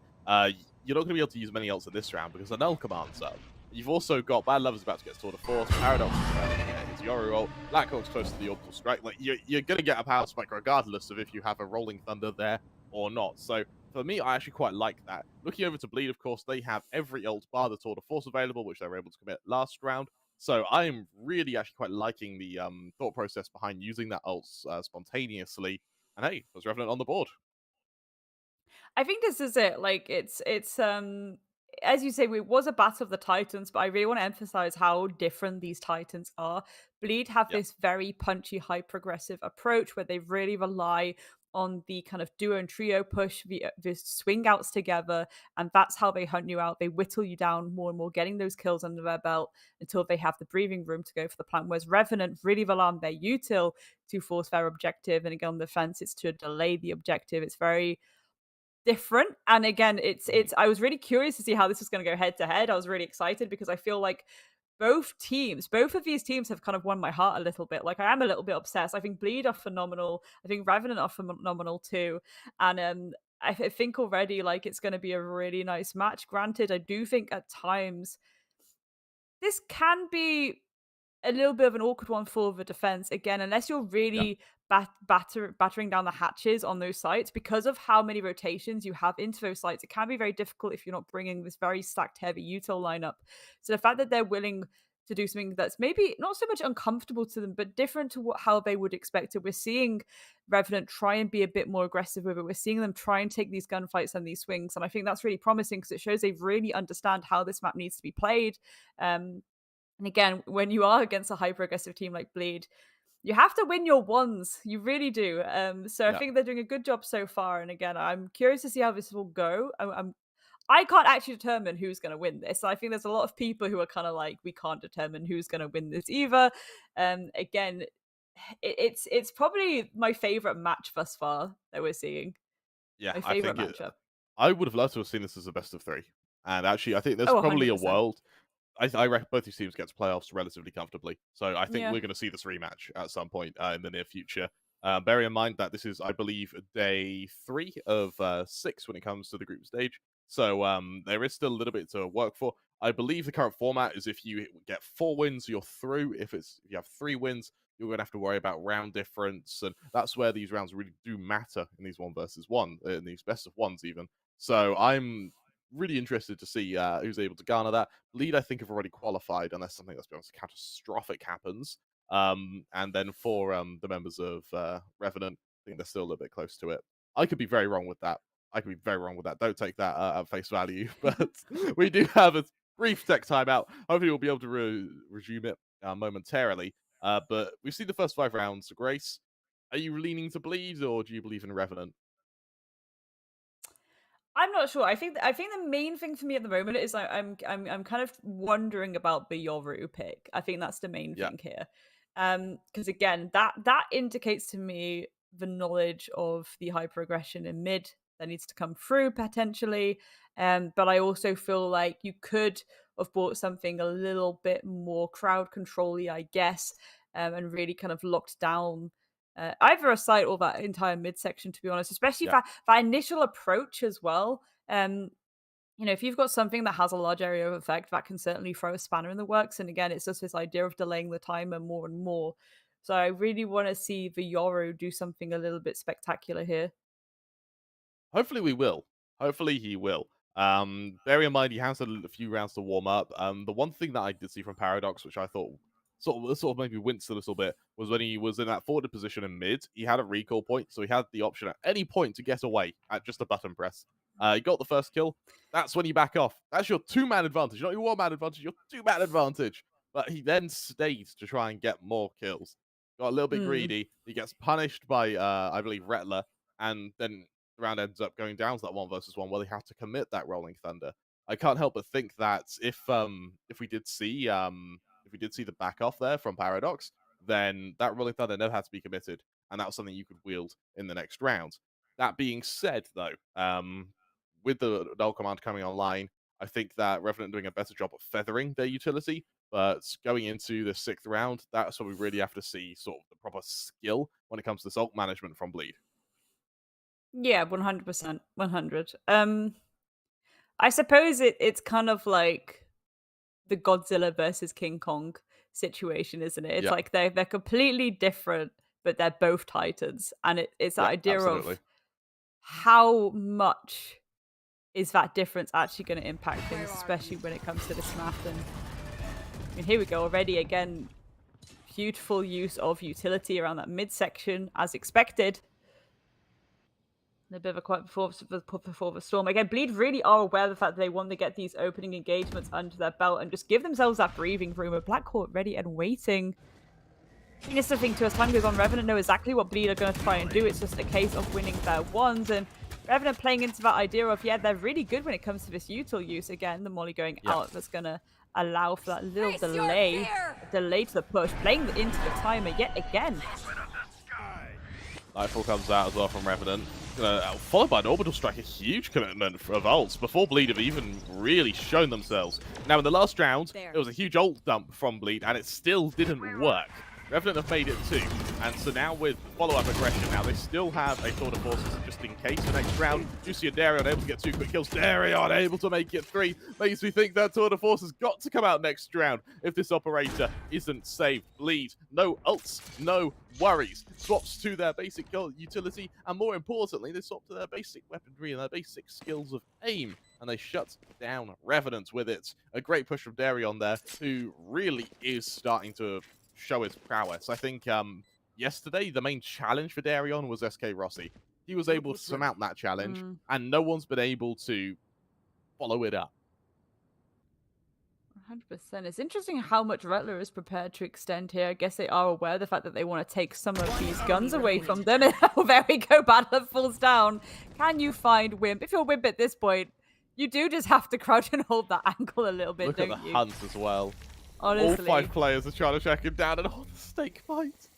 you're not going to be able to use many ults in this round because the null command's up. You've also got Bad Lovers about to get Tour de Force, Paradox his Yoru ult, Blackhawk's close to the Orbital Strike. Like, you're going to get a power spike regardless of if you have a Rolling Thunder there or not. So for me, I actually quite like that. Looking over to Bleed, of course, they have every ult bar the Tour de Force available, which they were able to commit last round. So I'm really actually quite liking the thought process behind using that ult spontaneously. And hey, there's Revenant on the board. I think this is it. Like it's as you say, it was a battle of the titans, but I really want to emphasize how different these titans are. Bleed have Yeah. this very punchy, high progressive approach where they really rely on the kind of duo and trio push, the swing outs together, and that's how they hunt you out. They whittle you down more and more, getting those kills under their belt until they have the breathing room to go for the plant. Whereas Revenant really rely on their util to force their objective, and again on the defense, it's to delay the objective. It's very different. And again, it's I was really curious to see how this was going to go head to head. I was really excited because I feel like both of these teams have kind of won my heart a little bit. Like I am a little bit obsessed. I think Bleed are phenomenal. I think Revenant are phenomenal too. And I think already like it's going to be a really nice match. Granted, I do think at times this can be a little bit of an awkward one for the defense again, unless you're really battering down the hatches on those sites because of how many rotations you have into those sites. It can be very difficult if you're not bringing this very stacked heavy util lineup. So the fact that they're willing to do something that's maybe not so much uncomfortable to them, but different to how they would expect it. We're seeing Revenant try and be a bit more aggressive with it. We're seeing them try and take these gunfights and these swings, and I think that's really promising because it shows they really understand how this map needs to be played. And again, when you are against a hyper aggressive team like Bleed, you have to win your ones. You really do. So I think they're doing a good job so far. And again, I'm curious to see how this will go. I can't actually determine who's going to win this. I think there's a lot of people who are kind of like, we can't determine who's going to win this either. Again, it's probably my favorite match thus far that we're seeing. Yeah, My favorite matchup. I would have loved to have seen this as a best of 3. And actually, I think there's Oh, probably a 100%. world. I reckon both these teams get to playoffs relatively comfortably. So I think Yeah. we're going to see this rematch at some point in the near future. Bearing in mind that this is, I believe, day 3 of 6 when it comes to the group stage. So there is still a little bit to work for. I believe the current format is if you get 4 wins, you're through. If you have 3 wins, you're going to have to worry about round difference. And that's where these rounds really do matter in these 1 versus 1, in these best of 1s even. So I'm really interested to see who's able to garner that. Lead, I think, have already qualified unless something that's catastrophic happens. And then for the members of Revenant, I think they're still a little bit close to it. I could be very wrong with that. Don't take that at face value. But we do have a brief tech timeout. Hopefully, we'll be able to resume it momentarily. But we've seen the first 5 rounds. Grace, are you leaning to Bleed or do you believe in Revenant? I'm not sure. I think the main thing for me at the moment is I'm kind of wondering about the Yoru pick. I think that's the main thing here. Because again, that indicates to me the knowledge of the hyper-aggression in mid that needs to come through potentially. But I also feel like you could have bought something a little bit more crowd control-y, I guess, and really kind of locked down either a site or that entire midsection, to be honest, especially that initial approach as well. If you've got something that has a large area of effect, that can certainly throw a spanner in the works. And again, it's just this idea of delaying the timer more and more. So I really want to see the Yoru do something a little bit spectacular here. Hopefully we will. Hopefully he will. Bear in mind he has a few rounds to warm up. The one thing that I did see from Paradox, which I thought sort of made me wince a little bit, was when he was in that forwarded position in mid, he had a recall point, so he had the option at any point to get away at just a button press. He got the first kill. That's when you back off. That's your 2-man advantage, not your 1-man advantage, your 2-man advantage. But he then stayed to try and get more kills. Got a little bit greedy. He gets punished by, I believe, Rettler, and then the round ends up going down to that 1 versus 1 where they have to commit that Rolling Thunder. I can't help but think that if we did see the back off there from Paradox, then that Rolling Thunder never had to be committed, and that was something you could wield in the next round. That being said, though, with the null command coming online, I think that Revenant are doing a better job of feathering their utility. But going into the 6th round, that's what we really have to see sort of the proper skill when it comes to ult management from Bleed. Yeah, 100%. 100. I suppose it's kind of like the Godzilla versus King Kong situation, isn't it? It's Yeah. like they're completely different, but they're both titans, and it's the Yeah, idea absolutely. of how much is that difference actually going to impact things, especially when it comes to this map. And here we go already again. Beautiful use of utility around that midsection, as expected. A bit of a quiet before the storm. Again, Bleed really are aware of the fact that they want to get these opening engagements under their belt and just give themselves that breathing room. With Black Court ready and waiting. I think it's the thing too, as time goes on, Revenant know exactly what Bleed are going to try and do. It's just a case of winning their ones, and Revenant playing into that idea of, yeah, they're really good when it comes to this util use. Again, the molly going out, that's going to allow for that little delay to the push, playing into the timer yet again. Nightfall comes out as well from Revenant. Followed by an orbital strike, a huge commitment for ults before Bleed have even really shown themselves. Now, in the last round, there was a huge ult dump from Bleed, and it still didn't work. Revenant have made it too, and so now with follow-up aggression, now they still have a tour de force just in case the next round. Juicy and Darion able to get 2 quick kills. Darion able to make it 3. Makes me think that tour de force has got to come out next round if this operator isn't saved. Bleed, no ults, no worries. Swaps to their basic utility, and more importantly, they swap to their basic weaponry and their basic skills of aim, and they shut down Revenant with it. A great push from Darion there, who really is starting to show his prowess. I think yesterday the main challenge for Darion was SK Rossi. He was able to surmount that challenge, and no one's been able to follow it up. 100%. It's interesting how much Rattler is prepared to extend here. I guess they are aware of the fact that they want to take some of these guns away from them. And there we go, Battler falls down. Can you find Wimp? If you're Wimp at this point, you do just have to crouch and hold that ankle a little bit, Look don't at the you? hunt as well. Honestly. All 5 players are trying to track him down, and the stake fight.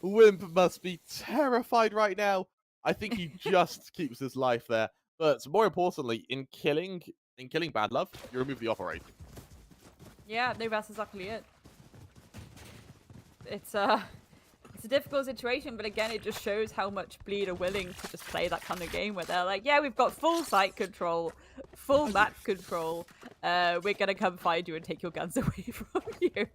Wimp must be terrified right now. I think he just keeps his life there. But more importantly, in killing Bad Love, you remove the operator. Yeah, no, that's exactly it. It's a difficult situation, but again, it just shows how much Bleed are willing to just play that kind of game where they're like, yeah, we've got full site control, full map control. We're going to come find you and take your guns away from you.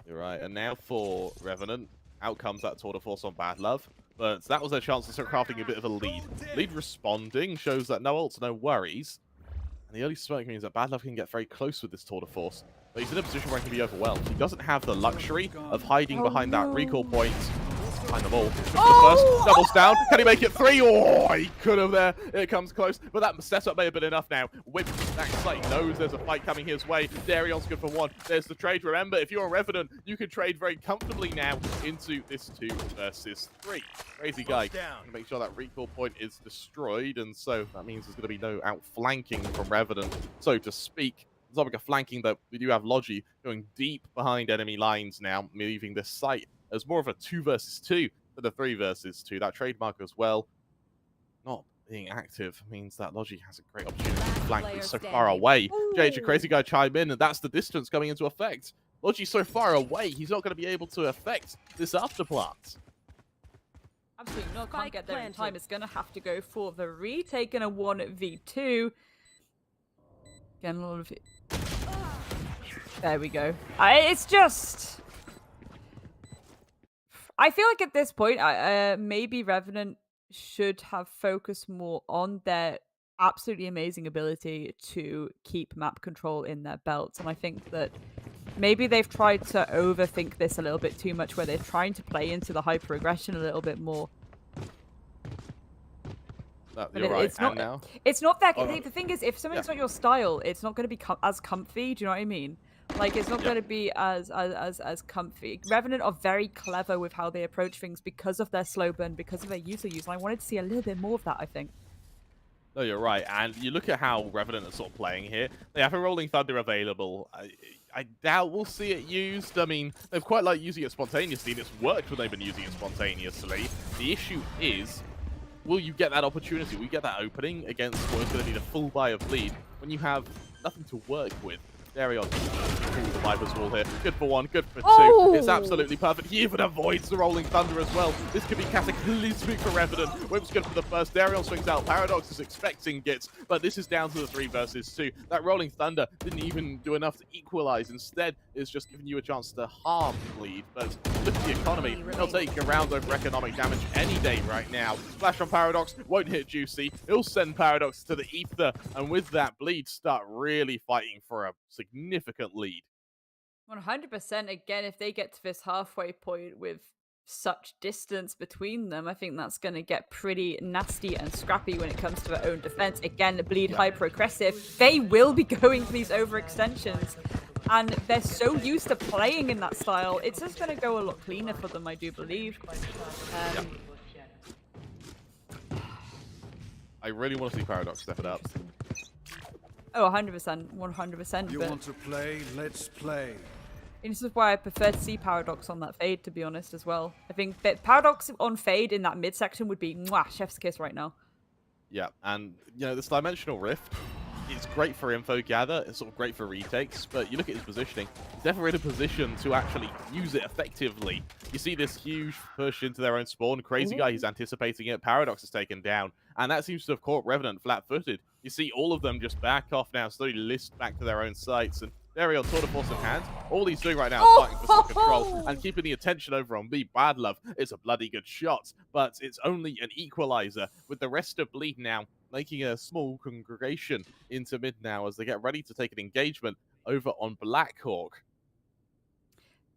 You're right. And now for Revenant, out comes that tour de force on Bad Love. But that was their chance to start crafting a bit of a lead. Lead responding shows that no ults, no worries. And the early smoke means that Bad Love can get very close with this tour de force. But he's in a position where he can be overwhelmed. He doesn't have the luxury of hiding behind that recall point. Behind them all. First, doubles down. Can he make it 3? Oh, he could have there. It comes close. But that setup may have been enough now. Wimp back site knows there's a fight coming his way. Darion's good for 1. There's the trade. Remember, if you're a Revenant, you can trade very comfortably now into this 2 versus 3. Crazy guy. Make sure that recall point is destroyed. And so that means there's going to be no outflanking from Revenant, so to speak. The topic of flanking, though, we do have Logi going deep behind enemy lines now, leaving this site as more of a 2 versus 2 than a 3 versus 2. That trademark as well, not being active, means that Logi has a great opportunity to flank. He's so far away. JH, Crazy Guy chime in, and that's the distance coming into effect. Logi's so far away, he's not going to be able to affect this afterplant. Absolutely not. Can't get there in time. It's going to have to go for the retake in a 1v2. Again, a lot of it. There we go. It's just... I feel like at this point, maybe Revenant should have focused more on their absolutely amazing ability to keep map control in their belts. And I think that maybe they've tried to overthink this a little bit too much, where they're trying to play into the hyper aggression a little bit more. You're right. It's not that. The thing is, if something's not your style, it's not going to be as comfy. Do you know what I mean? Like, it's not going to be as comfy. Revenant are very clever with how they approach things because of their slow burn, because of their user use. And I wanted to see a little bit more of that, I think. No, you're right. And you look at how Revenant are sort of playing here. They have a Rolling Thunder available. I doubt we'll see it used. I mean, they've quite liked using it spontaneously, and it's worked when they've been using it spontaneously. The issue is, will you get that opportunity? Will you get that opening against what is going to be the full buy of Bleed when you have nothing to work with? Darion through the Viper's wall here. Good for one, good for two. Oh! It's absolutely perfect. He even avoids the Rolling Thunder as well. This could be cataclysmic for Revenant. Whip's good for the first. Darion swings out. Paradox is expecting it, but this is down to the 3 versus 2. That Rolling Thunder didn't even do enough to equalize. Instead, it's just giving you a chance to harm Bleed. But look at the economy. They'll take a round over economic damage any day right now. Flash on Paradox won't hit Juicy. He'll send Paradox to the ether, and with that, Bleed start really fighting for a significant lead. 100% again, if they get to this halfway point with such distance between them, I think that's going to get pretty nasty and scrappy when it comes to their own defense. Again, Bleed hyper aggressive. They will be going for these overextensions, and they're so used to playing in that style. It's just going to go a lot cleaner for them, I do believe. I really want to see Paradox step it up. Oh, 100%, 100%. You want to play? Let's play. And this is why I prefer to see Paradox on that fade, to be honest, as well. I think that Paradox on fade in that midsection would be mwah, chef's kiss right now. Yeah, and you know, this Dimensional Rift, it's great for info gather, it's sort of great for retakes, but you look at his positioning, he's never in a position to actually use it effectively. You see this huge push into their own spawn, Crazy Guy, he's anticipating it, Paradox is taken down, and that seems to have caught Revenant flat-footed. You see all of them just back off now, slowly list back to their own sites, and Darion tour de force in hand. All he's doing right now is fighting for some control and keeping the attention over on B. Bad Love. It's a bloody good shot, but it's only an equalizer, with the rest of Bleed now making a small congregation into mid now as they get ready to take an engagement over on Blackhawk.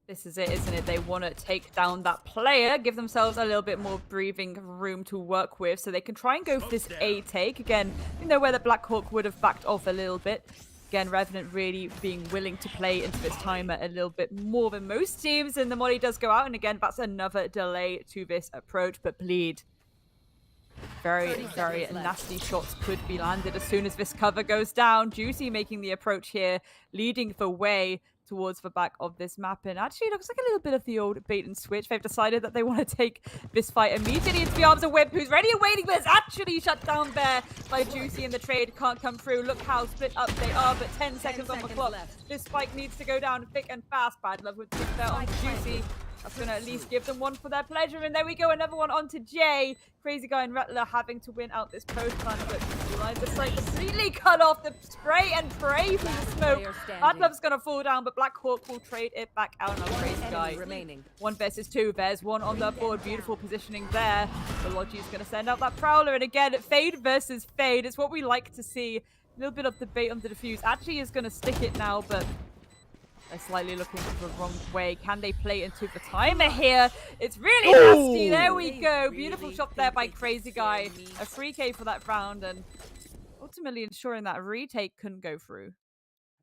This is it, isn't it? They want to take down that player, give themselves a little bit more breathing room to work with, so they can try and go for this A take. Again, you know where the Blackhawk would have backed off a little bit. Again, Revenant really being willing to play into this timer a little bit more than most teams, and the molly does go out, and again, that's another delay to this approach, but Bleed. Very, very nasty shots could be landed as soon as this cover goes down. Juicy making the approach here, leading the way towards the back of this map, and actually looks like a little bit of the old bait and switch. They've decided that they want to take this fight immediately into the arms of Whip, who's ready and waiting, but it's actually shut down there by Juicy, and the trade can't come through. Look how split up they are, but 10 seconds on the clock. This spike needs to go down thick and fast. Bad Love with pick there on Juicy. That's going to at least give them one for their pleasure. And there we go, another one onto Jay. Crazy Guy and Rattler having to win out this post plan, but lines are like completely cut off. The spray and pray for the smoke. Bad Love's going to fall down, but Blackhawk will trade it back out on Crazy Guy. 1 versus 2. There's one on the board. Beautiful positioning there. The Logi's going to send out that Prowler. And again, fade versus fade. It's what we like to see. A little bit of debate on the defuse. Actually is going to stick it now, but they're slightly looking the wrong way. Can they play into the timer here? It's really nasty. There we go. Beautiful shot there by Crazy Guy. A free K for that round, and ultimately ensuring that a retake couldn't go through.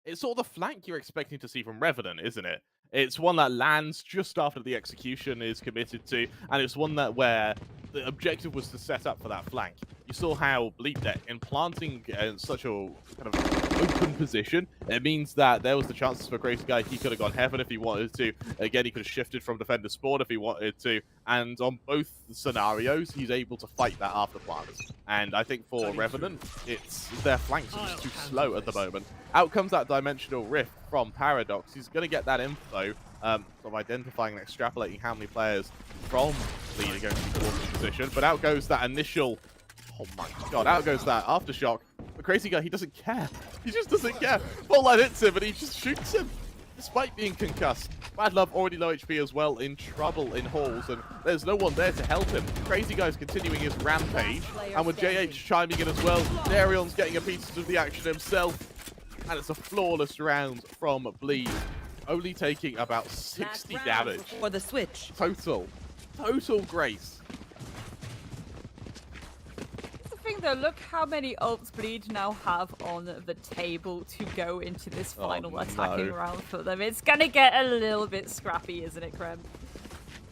It's sort of the flank you're expecting to see from Revenant, isn't it? It's one that lands just after the execution is committed to, and it's one that where the objective was to set up for that flank. You saw how Bleed there, in planting in such a kind of open position, it means that there was the chances for Crazy Guy. He could have gone heaven if he wanted to. Again, he could have shifted from defender spawn if he wanted to. And on both scenarios, he's able to fight that after plant. And I think for Revenant, it's their flanks are just too slow at the moment. Out comes that Dimensional Rift from Paradox. He's going to get that info, sort of identifying and extrapolating how many players from Bleed are going to be towards the position. But out goes that initial... Oh my god, out goes that Aftershock. The Crazy Guy, he doesn't care. He just doesn't care. Full line hits him, and he just shoots him, despite being concussed. Bad Love, already low HP as well, in trouble in halls, and there's no one there to help him. Crazy Guy's continuing his rampage, and with JH chiming in as well, Darion's getting a piece of the action himself, and it's a flawless round from Bleed, only taking about 60 damage. For the switch. Total grace. Though, look how many ults Bleed now have on the table to go into this final attacking round for them. It's gonna get a little bit scrappy, isn't it, Krem?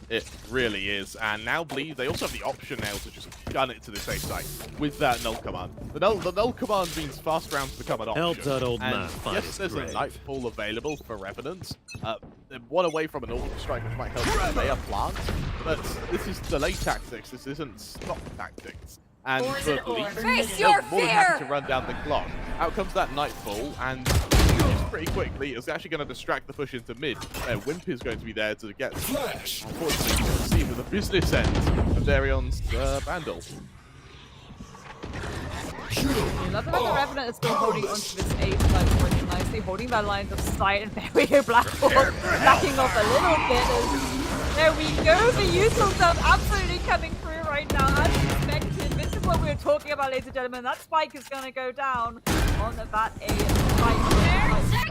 It really is, and now Bleed, they also have the option now to just gun it to the safe side with that null command. The null command means fast rounds become an option. Help that old man and fight yes, there's a Nightfall available for Revenant. They're one away from an Orbital Strike, which might help delay a plant, but this is delay tactics, this isn't stop tactics. And for Bleed, Face they're your more than happy fear! to run down the clock. Out comes that Nightfall, and this pretty quickly. It's actually going to distract the push into mid. Wimp is going to be there to get, unfortunately, you can see with the business end of Darion's Vandal. I love the fact that Revenant is still holding onto this A side really nicely, holding that lines of sight, and there we go, Blackboard backing off a little bit. There we go, the useful stuff absolutely coming through right now, as expected. This is what we were talking about, ladies and gentlemen. That spike is going to go down on that A side.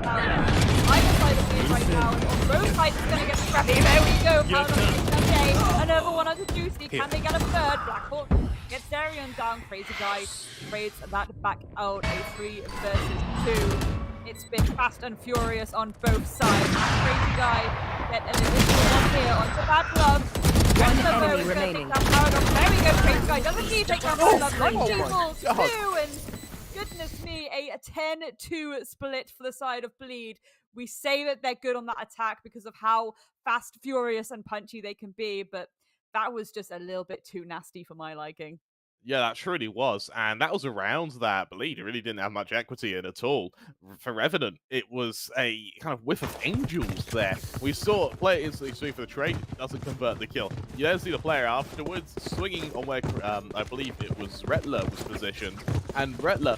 Either side of me right now, and on both sides it's going to get scrappy. There we go, another one onto Juicy. Can they get a third? Blackboard gets Darion down. Crazy Guy trades that back out. A 3 versus 2. It's been fast and furious on both sides. Crazy Guy get an additional one here onto Bad Love. One enemy remaining. There we go. Crazy Guy doesn't need to take down Bad Love. Not two, and goodness me, a 10-2 split for the side of Bleed. We say that they're good on that attack because of how fast, furious, and punchy they can be, but that was just a little bit too nasty for my liking. Yeah, that truly was. And that was a round that Bleed really didn't have much equity in at all. For Revenant, it was a kind of whiff of angels there. We saw player instantly swing for the trade, doesn't convert the kill. You then see the player afterwards swinging on where I believe it was Retler was positioned. And Retler,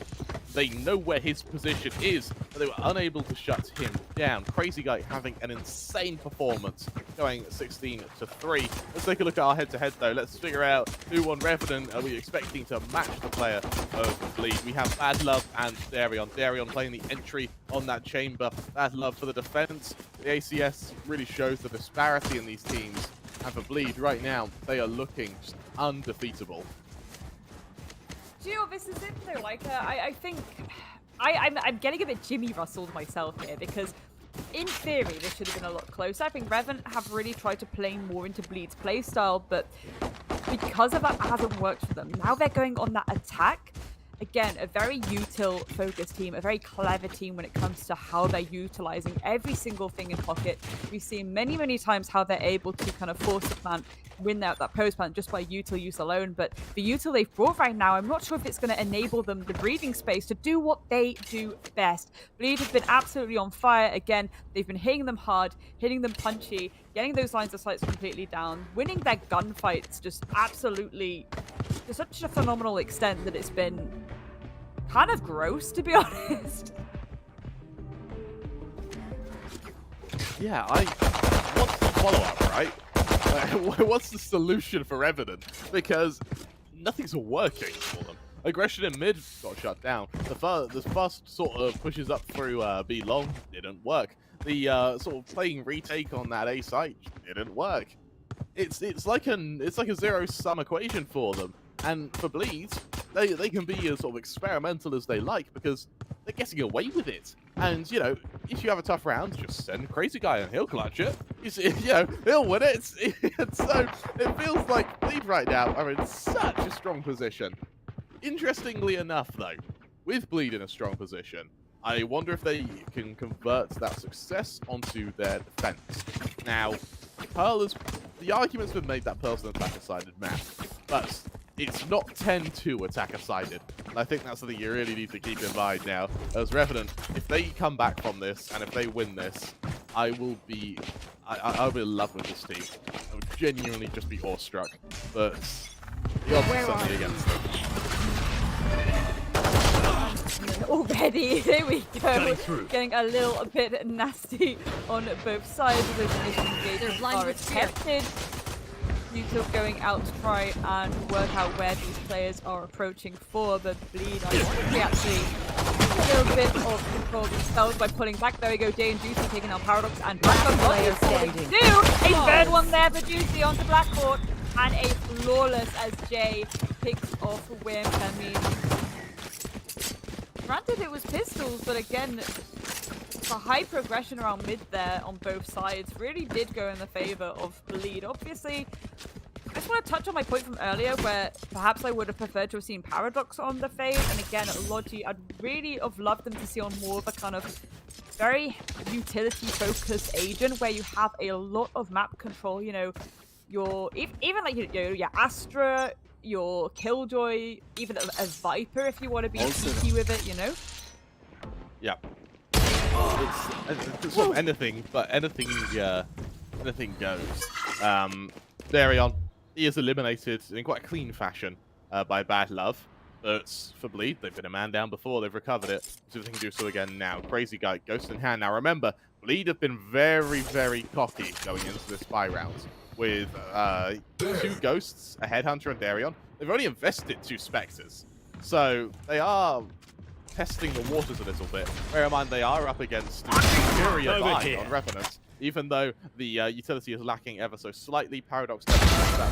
they know where his position is, but they were unable to shut him down. Crazy Guy having an insane performance, going 16-3. Let's take a look at our head-to-head, though. Let's figure out who won Revenant. Are we expecting to match the player of Bleed? We have Bad Love and Darion. Darion playing the entry on that chamber. Bad Love for the defense. The ACS really shows the disparity in these teams. And for Bleed, right now, they are looking just undefeatable. Do you know, this is it though, like, I think I'm getting a bit Jimmy Russelled myself here, because in theory this should have been a lot closer. I think Revenant have really tried to play more into Bleed's playstyle, but because of that, it hasn't worked for them. Now they're going on that attack. Again, a very util-focused team, a very clever team when it comes to how they're utilizing every single thing in pocket. We've seen many, many times how they're able to kind of force the plant, win that post plant just by util use alone. But the util they've brought right now, I'm not sure if it's going to enable them the breathing space to do what they do best. Bleed has been absolutely on fire. Again, they've been hitting them hard, hitting them punchy, getting those lines of sight completely down, winning their gunfights just absolutely to such a phenomenal extent that it's been kind of gross, to be honest. Yeah, what's the follow-up, right? What's the solution for Revenant? Because nothing's working for them. Aggression in mid got shut down. The fast sort of pushes up through B long didn't work. The sort of playing retake on that A site didn't work. It's like a zero-sum equation for them. And for Bleed, they can be as sort of experimental as they like because they're getting away with it. And, you know, if you have a tough round, just send Crazy Guy and he'll clutch it. You know, he'll win it. So it feels like Bleed right now are in such a strong position. Interestingly enough, though, with Bleed in a strong position, I wonder if they can convert that success onto their defense. Now, the argument's been made that Pearl's an attacker-sided map, but it's not 10-2 attacker-sided. And I think that's something you really need to keep in mind now. As Revenant, if they come back from this, and if they win this, I will be in love with this team. I would genuinely just be awestruck. But the odds are certainly against them. Already, here we go. Getting a little bit nasty on both sides of those initial engagements are attempted. Util going out to try and work out where these players are approaching for the Bleed. Ironically, actually, a little bit of control themselves by pulling back. There we go, Jay and Juicy taking out Paradox and Blackboard. A third one there for Juicy onto Blackboard, and a flawless as Jay picks off Wimp. I mean, granted it was pistols, but again, the high progression around mid there on both sides really did go in the favor of Bleed. Obviously, I just want to touch on my point from earlier where perhaps I would have preferred to have seen Paradox on the phase. And again, Logi, I'd really have loved them to see on more of a kind of very utility-focused agent where you have a lot of map control. You know, even like your Astra, your Killjoy, even a Viper if you want to be cheeky with it, you know? Yeah. it's sort of anything, but anything goes. Darion, he is eliminated in quite a clean fashion by Bad Love. But for Bleed, they've been a man down before, they've recovered it. See if they can do so again now. Crazy Guy, Ghost in hand. Now remember, Bleed have been very, very cocky going into this spy round. With 2 Ghosts, a Headhunter, and Darion. They've only invested 2 Spectres. So they are testing the waters a little bit. Bear in mind, they are up against Xerxia and Bleed on Revenant. Even though the utility is lacking ever so slightly, Paradox does that.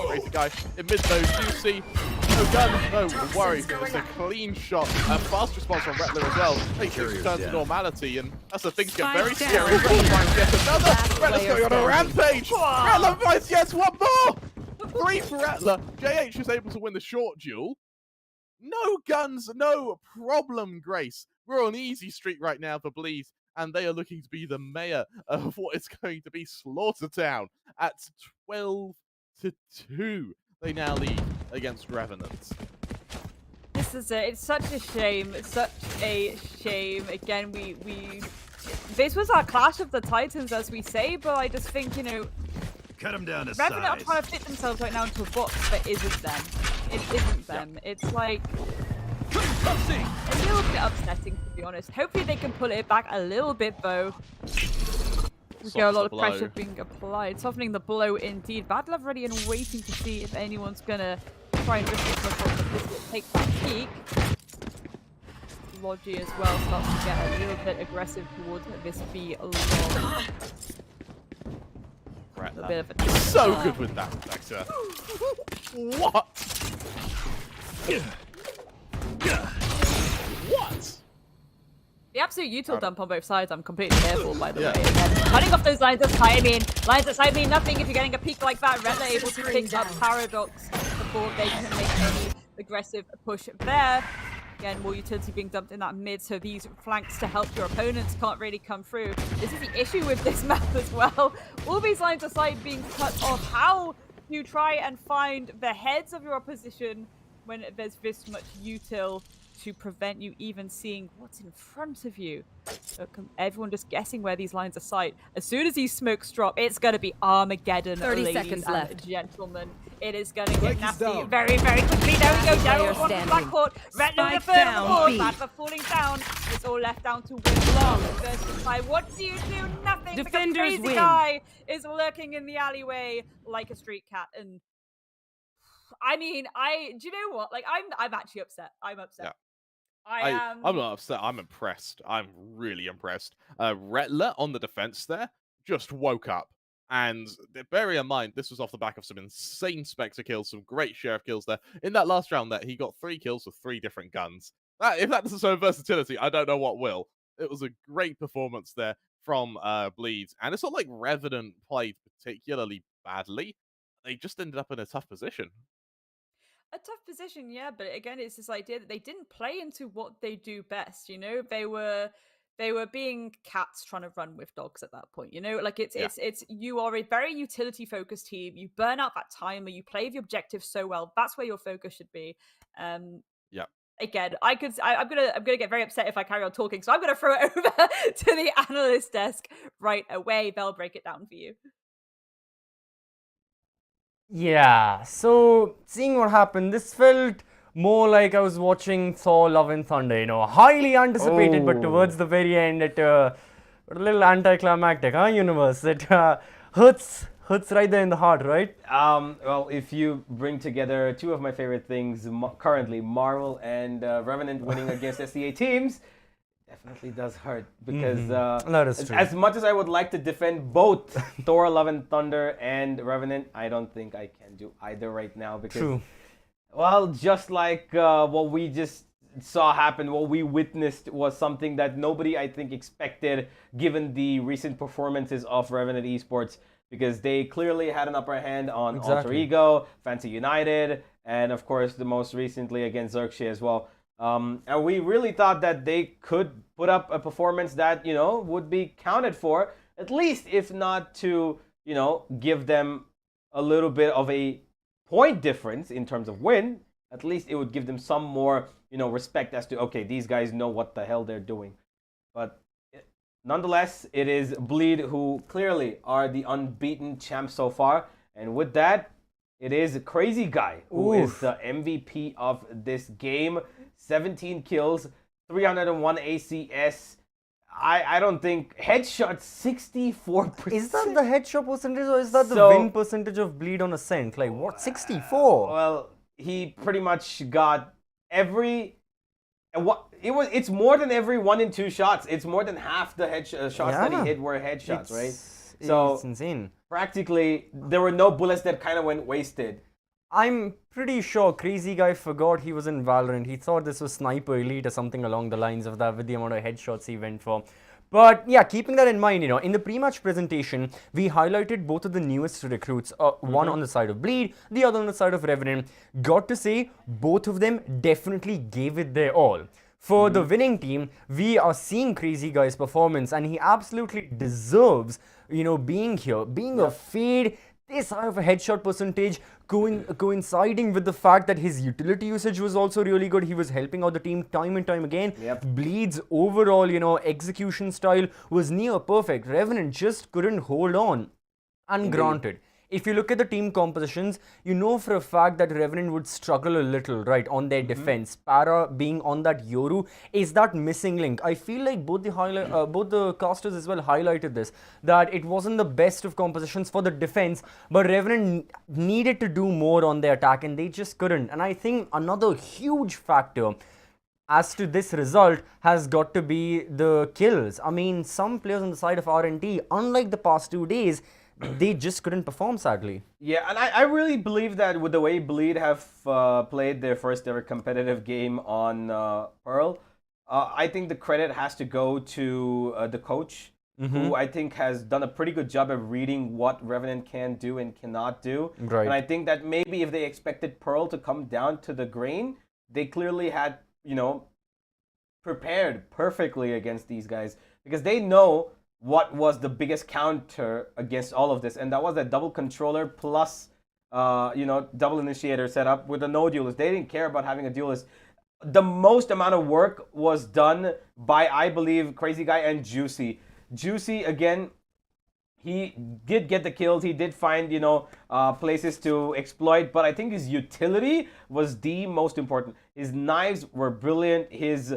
Crazy Guy in mid though, Juicy. No gun, no worry. It's a clean shot. A fast response from Rettler as well. They return to normality, and that's the things get very scary. Rettler finds yet another. Rettler's going on a rampage. Rettler finds yet one more. 3 for Rettler. JH is able to win the short duel. No guns, no problem, Grace. We're on easy street right now for Bleed, and they are looking to be the mayor of what is going to be Slaughtertown at 12-2. They now lead against Revenant. This is it. It's such a shame. It's such a shame. Again, this was our clash of the titans, as we say, but I just think, cut them down to Revenant are size. trying to fit themselves right now into a box that isn't them. It isn't them. It's like a little bit upsetting, to be honest. Hopefully they can pull it back a little bit, though. We get a lot of pressure being applied. Softening the blow, indeed. Bad Love ready and waiting to see if anyone's gonna try and risk this one. This will take that peak. Logi as well starts to get a little bit aggressive towards this B long. Right, A bit of a so good with that, Vector. What? What? The absolute util dump on both sides, I'm completely here for, by the way. And cutting off those lines of sight, lines of sight mean nothing if you're getting a peak like that. Rettler able to pick up Paradox before they can make any aggressive push there. Again, more utility being dumped in that mid, so these flanks to help your opponents can't really come through. This is the issue with this map as well. All these lines of sight being cut off. How do you try and find the heads of your opposition when there's this much util to prevent you even seeing what's in front of you? So everyone just guessing where these lines of sight. As soon as these smokes drop, it's going to be Armageddon, 30 ladies seconds and left. gentlemen. It is going to get nasty very, very quickly. There we go. Daryl on the backcourt. Rettler with the third on the board. Bad falling down. It's all left down to Long versus 5. What do you do? Nothing. Defenders because Crazy win. Guy is lurking in the alleyway like a street cat. And I mean, do you know what? Like, I'm actually upset. I'm upset. Yeah. I'm not upset. I'm impressed. I'm really impressed. Rettler on the defense there just woke up. And bear in mind, this was off the back of some insane Spectre kills, some great Sheriff kills there. In that last round there, he got 3 kills with 3 different guns. If that doesn't show versatility, I don't know what will. It was a great performance there from Bleed. And it's not like Revenant played particularly badly. They just ended up in a tough position. a tough position, yeah, but again, it's this idea that they didn't play into what they do best. They were being cats trying to run with dogs at that point. Like it's you are a very utility focused team. You burn out that timer. You play the objective so well. That's where your focus should be. Yeah. Again, I'm gonna get very upset if I carry on talking, so I'm gonna throw it over to the analyst desk right away. They'll break it down for you. Yeah, so seeing what happened, this felt more like I was watching Thor: Love and Thunder, highly anticipated, but towards the very end, it a little anticlimactic, universe? It hurts right there in the heart, right? Well, if you bring together two of my favorite things currently, Marvel and Revenant winning against SCA teams, definitely does hurt because that is true. as much as I would like to defend both Thor: Love and Thunder and Revenant, I don't think I can do either right now because, True. well, just like what we just saw happen, what we witnessed was something that nobody, I think, expected given the recent performances of Revenant Esports, because they clearly had an upper hand on Alter Ego, Fancy United, and of course the most recently against Xerxia as well. And we really thought that they could put up a performance that, would be counted for, at least if not to, give them a little bit of a point difference in terms of win. At least it would give them some more, respect as to, okay, these guys know what the hell they're doing. But nonetheless, it is Bleed who clearly are the unbeaten champs so far. And with that, it is Crazy Guy who is the MVP of this game. 17 kills, 301 ACS. I don't think headshot 64%. Is that the headshot percentage or is that the win percentage of Bleed on Ascent? Like what, 64? Well, he pretty much got every. It's more than every 1 in 2 shots. It's more than half the shots that he hit were headshots, right? So it's insane. Practically, there were no bullets that kind of went wasted. I'm pretty sure Crazy Guy forgot he was in Valorant. He thought this was Sniper Elite or something along the lines of that with the amount of headshots he went for. But yeah, keeping that in mind, in the pre-match presentation, we highlighted both of the newest recruits, one on the side of Bleed, the other on the side of Revenant. Got to say, both of them definitely gave it their all. For the winning team, we are seeing Crazy Guy's performance and he absolutely deserves, being here, being a fade, this high of a headshot percentage, coinciding with the fact that his utility usage was also really good. He was helping out the team time and time again. Bleed's overall, execution style was near perfect. Revenant just couldn't hold on. And granted, if you look at the team compositions, you know for a fact that Revenant would struggle a little, right, on their defense. Para being on that Yoru is that missing link. I feel like both the casters as well highlighted this, that it wasn't the best of compositions for the defense, but Revenant needed to do more on their attack and they just couldn't. And I think another huge factor as to this result has got to be the kills. I mean, some players on the side of R&D, unlike the past 2 days, they just couldn't perform, sadly. Yeah, and I really believe that with the way Bleed have played their first ever competitive game on Pearl, I think the credit has to go to the coach, who I think has done a pretty good job of reading what Revenant can do and cannot do. Right. And I think that maybe if they expected Pearl to come down to the grain, they clearly had, prepared perfectly against these guys because they know what was the biggest counter against all of this, and that was that double controller plus, double initiator setup with a no duelist. They didn't care about having a duelist. The most amount of work was done by, I believe, Crazy Guy and Juicy. Juicy, again, he did get the kills. He did find, places to exploit, but I think his utility was the most important. His knives were brilliant. His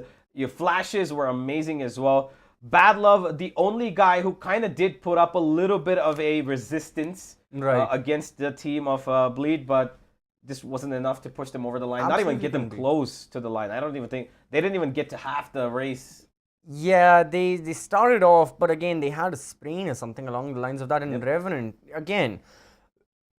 flashes were amazing as well. Bad Love, the only guy who kind of did put up a little bit of a resistance against the team of Bleed, but this wasn't enough to push them over the line. Absolutely. Not even get them close to the line. I don't even think they didn't even get to half the race. Yeah, they started off, but again, they had a sprain or something along the lines of that. And Revenant, again,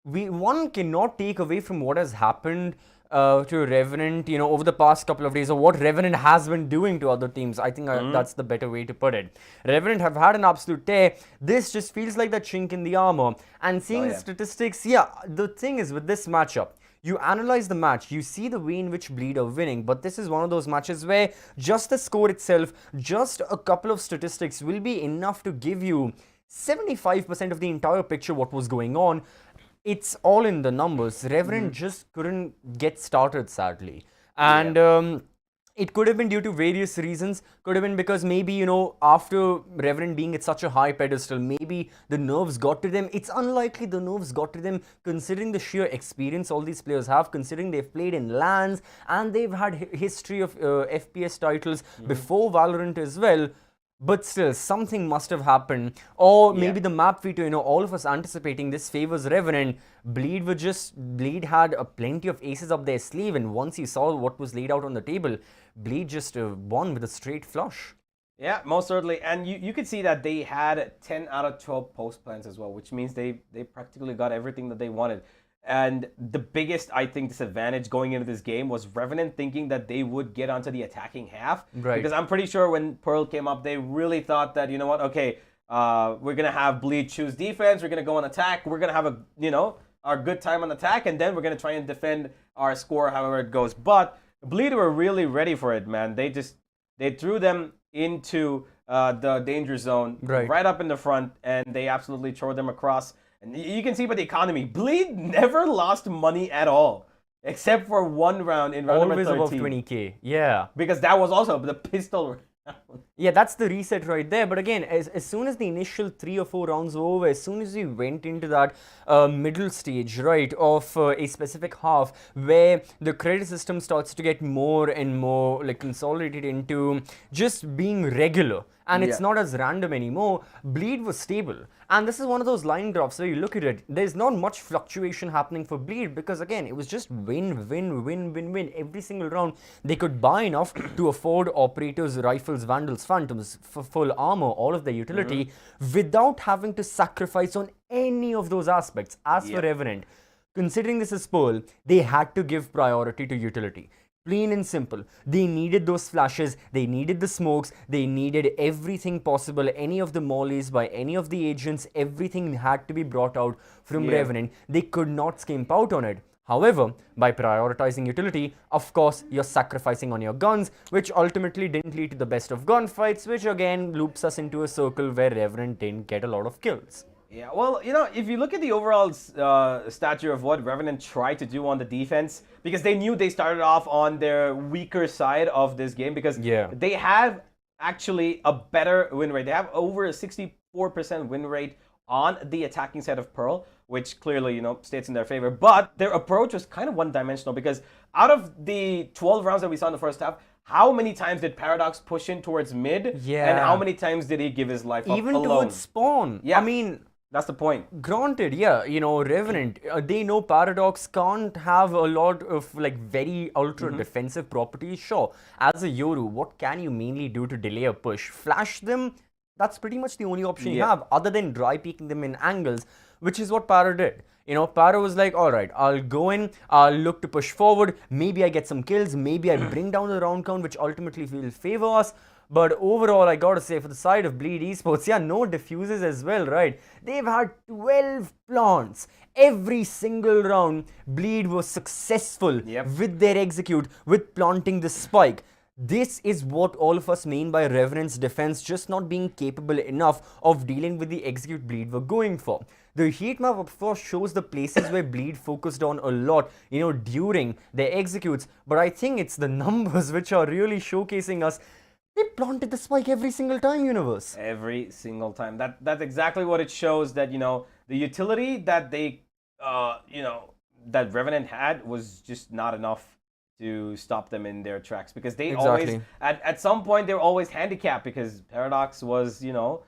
one cannot take away from what has happened to Revenant, over the past couple of days, or what Revenant has been doing to other teams. I think that's the better way to put it. Revenant have had an absolute tear. This just feels like that chink in the armor. And seeing the statistics, the thing is with this matchup, you analyze the match, you see the way in which Bleed are winning, but this is one of those matches where just the score itself, just a couple of statistics will be enough to give you 75% of the entire picture what was going on. It's all in the numbers. Revenant just couldn't get started, sadly. And it could have been due to various reasons. Could have been because maybe, after Revenant being at such a high pedestal, maybe the nerves got to them. It's unlikely the nerves got to them considering the sheer experience all these players have, considering they've played in LANs and they've had history of FPS titles before Valorant as well. But still, something must have happened. Or maybe the map feature, all of us anticipating this favors Revenant. Bleed had plenty of aces up their sleeve, and once he saw what was laid out on the table, Bleed just won with a straight flush. Yeah, most certainly. And you could see that they had 10 out of 12 post plans as well, which means they practically got everything that they wanted. And the biggest, I think, disadvantage going into this game was Revenant thinking that they would get onto the attacking half. Right. Because I'm pretty sure when Pearl came up, they really thought that, okay, we're going to have Bleed choose defense, we're going to go on attack, we're going to have our good time on attack, and then we're going to try and defend our score however it goes. But Bleed were really ready for it, man. They threw them into the danger zone right up in the front, and they absolutely tore them across. And you can see by the economy, Bleed never lost money at all, except for one round in round Always number 13. above 20k, yeah. Because that was also the pistol Yeah, that's the reset right there. But again, as soon as the initial 3 or 4 rounds were over, as soon as we went into that middle stage, right, of a specific half where the credit system starts to get more and more like consolidated into just being regular. And it's not as random anymore. Bleed was stable. And this is one of those line graphs where you look at it, there's not much fluctuation happening for Bleed because again, it was just win. Every single round, they could buy enough to afford operators, rifles, vandals, phantoms, for full armor, all of their utility, without having to sacrifice on any of those aspects. As for Revenant, considering this is Pearl, they had to give priority to utility. Plain and simple. They needed those flashes, they needed the smokes, they needed everything possible, any of the mollies by any of the agents, everything had to be brought out from Revenant. They could not skimp out on it. However, by prioritizing utility, of course, you're sacrificing on your guns, which ultimately didn't lead to the best of gunfights, which again loops us into a circle where Revenant didn't get a lot of kills. Yeah, well, you know, if you look at the overall stature of what Revenant tried to do on the defense, because they knew they started off on their weaker side of this game, because they have actually a better win rate. They have over a 64% win rate on the attacking side of Pearl, which clearly, you know, states in their favor. But their approach was kind of one-dimensional, because out of the 12 rounds that we saw in the first half, how many times did Paradox push in towards mid? And how many times did he give his life up even alone? towards spawn. I mean, that's the point. Granted, you know, Revenant, they know Paradox can't have a lot of like very ultra defensive properties. Sure, as a Yoru, what can you mainly do to delay a push? Flash them? That's pretty much the only option you have, other than dry peeking them in angles, which is what Para did. You know, Para was like, all right, I'll go in, I'll look to push forward, maybe I get some kills, maybe I bring down the round count, which ultimately will favor us. But overall, I gotta say, for the side of Bleed Esports, no diffuses as well, right? They've had 12 plants. Every single round, Bleed was successful with their execute, with planting the spike. This is what all of us mean by Revenant's defense just not being capable enough of dealing with the execute Bleed were going for. The heat map, of course, shows the places where Bleed focused on a lot, you know, during their executes. But I think it's the numbers which are really showcasing us. They planted the spike every single time, Universe. Every single time. That's exactly what it shows, that, you know, the utility that they, you know, that Revenant had was just not enough to stop them in their tracks, because they always, at some point, they were always handicapped, because Paradox was, you know,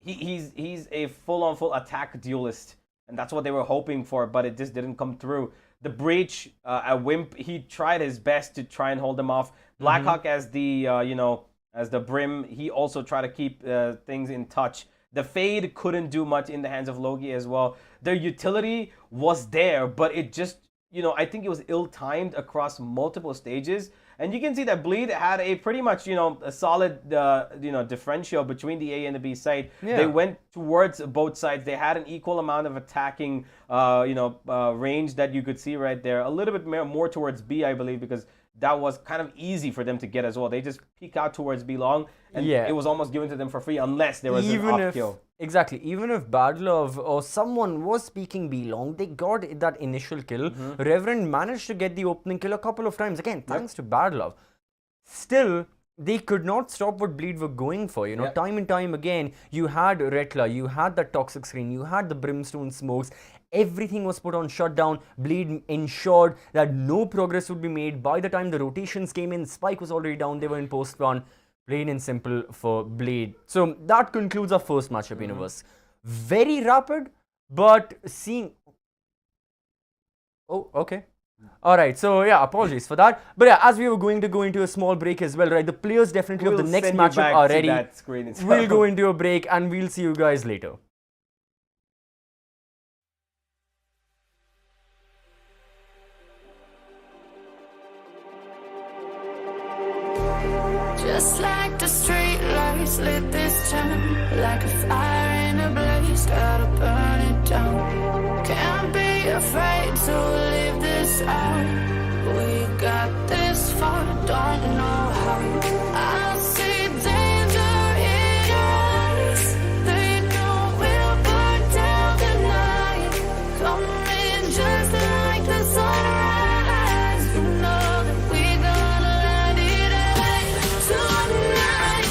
he's a full attack duelist, and that's what they were hoping for, but it just didn't come through. The Breach, a Wimp, he tried his best to try and hold them off. Blackhawk as the, you know, as the Brim, he also tried to keep things in touch. The Fade couldn't do much in the hands of Loki as well. Their utility was there, but it just, you know, I think it was ill-timed across multiple stages. And you can see that Bleed had a pretty much, you know, a solid, you know, differential between the A and the B side. They went towards both sides. They had an equal amount of attacking, you know, range that you could see right there. A little bit more towards B, I believe, because that was kind of easy for them to get as well. They just peek out towards B long, and it was almost given to them for free, unless there was an off kill. Exactly. Even if Badlove or someone was speaking B long, they got that initial kill. Revenant managed to get the opening kill a couple of times. Again, thanks to Badlove. Still, they could not stop what Bleed were going for. You know, time and time again, you had Retla, you had that toxic screen, you had the brimstone smokes. Everything was put on shutdown. Bleed ensured that no progress would be made. By the time the rotations came in, Spike was already down. They were in post-spawn. Plain and simple for Bleed. So that concludes our first matchup, Universe. Very rapid, but seeing... Oh, okay. Alright, so yeah, apologies for that. But yeah, as we were going to go into a small break as well, right? The players definitely of the next matchup are ready. We'll go into a break and we'll see you guys later. Just like the street lights lit this town, like a fire in a blaze, gotta burn it down. Can't be afraid to leave this out. We got this far, don't know how. I see danger in your eyes. They know we'll burn down tonight. Coming just like the sunrise. You know that we gonna light it up tonight.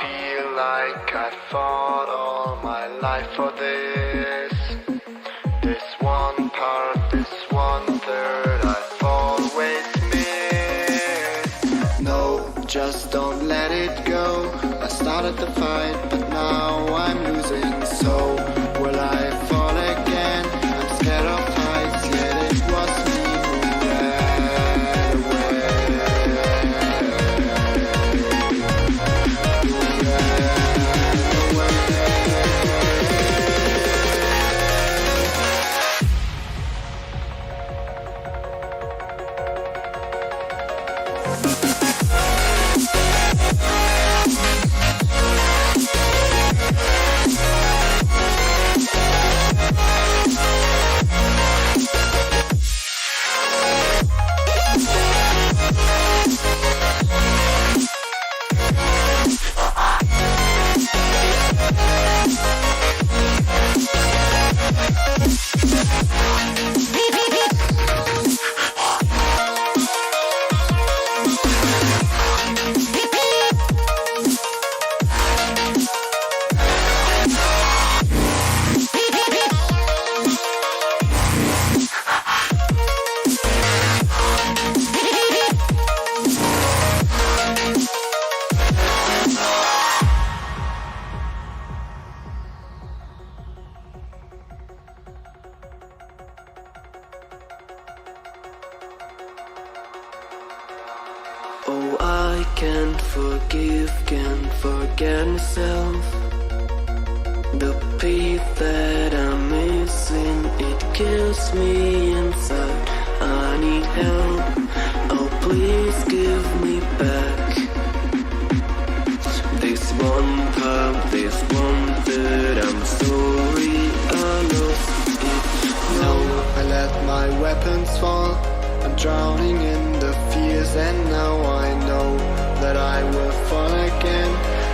feel like I fought all my life for this. This one part, this 1/3 I've always missed. No, just don't let it go. I started the fight, but now I'm losing. So will I fall again? I'm scared of heights, yet it was me who ran away. Oh, I can't forget myself. The peace that I'm missing, it kills me inside. I need help. Oh, please give me back this one part, this 1/3. I'm sorry I lost it. No, I let my weapons fall. I'm drowning in the fears, and now I know that I will fall again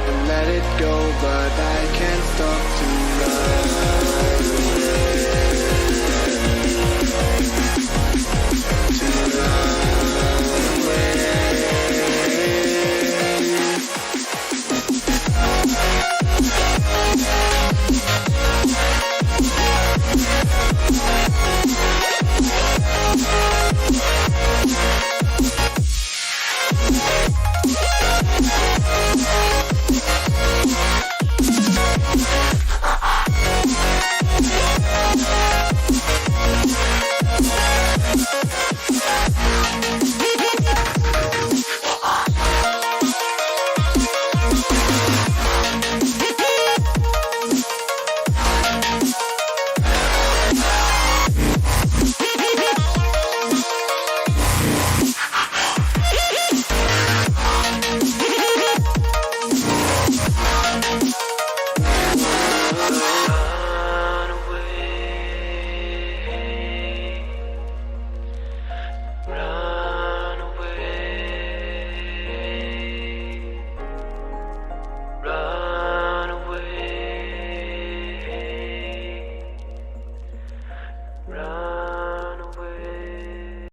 and let it go, but I can't stop to run away. To run away.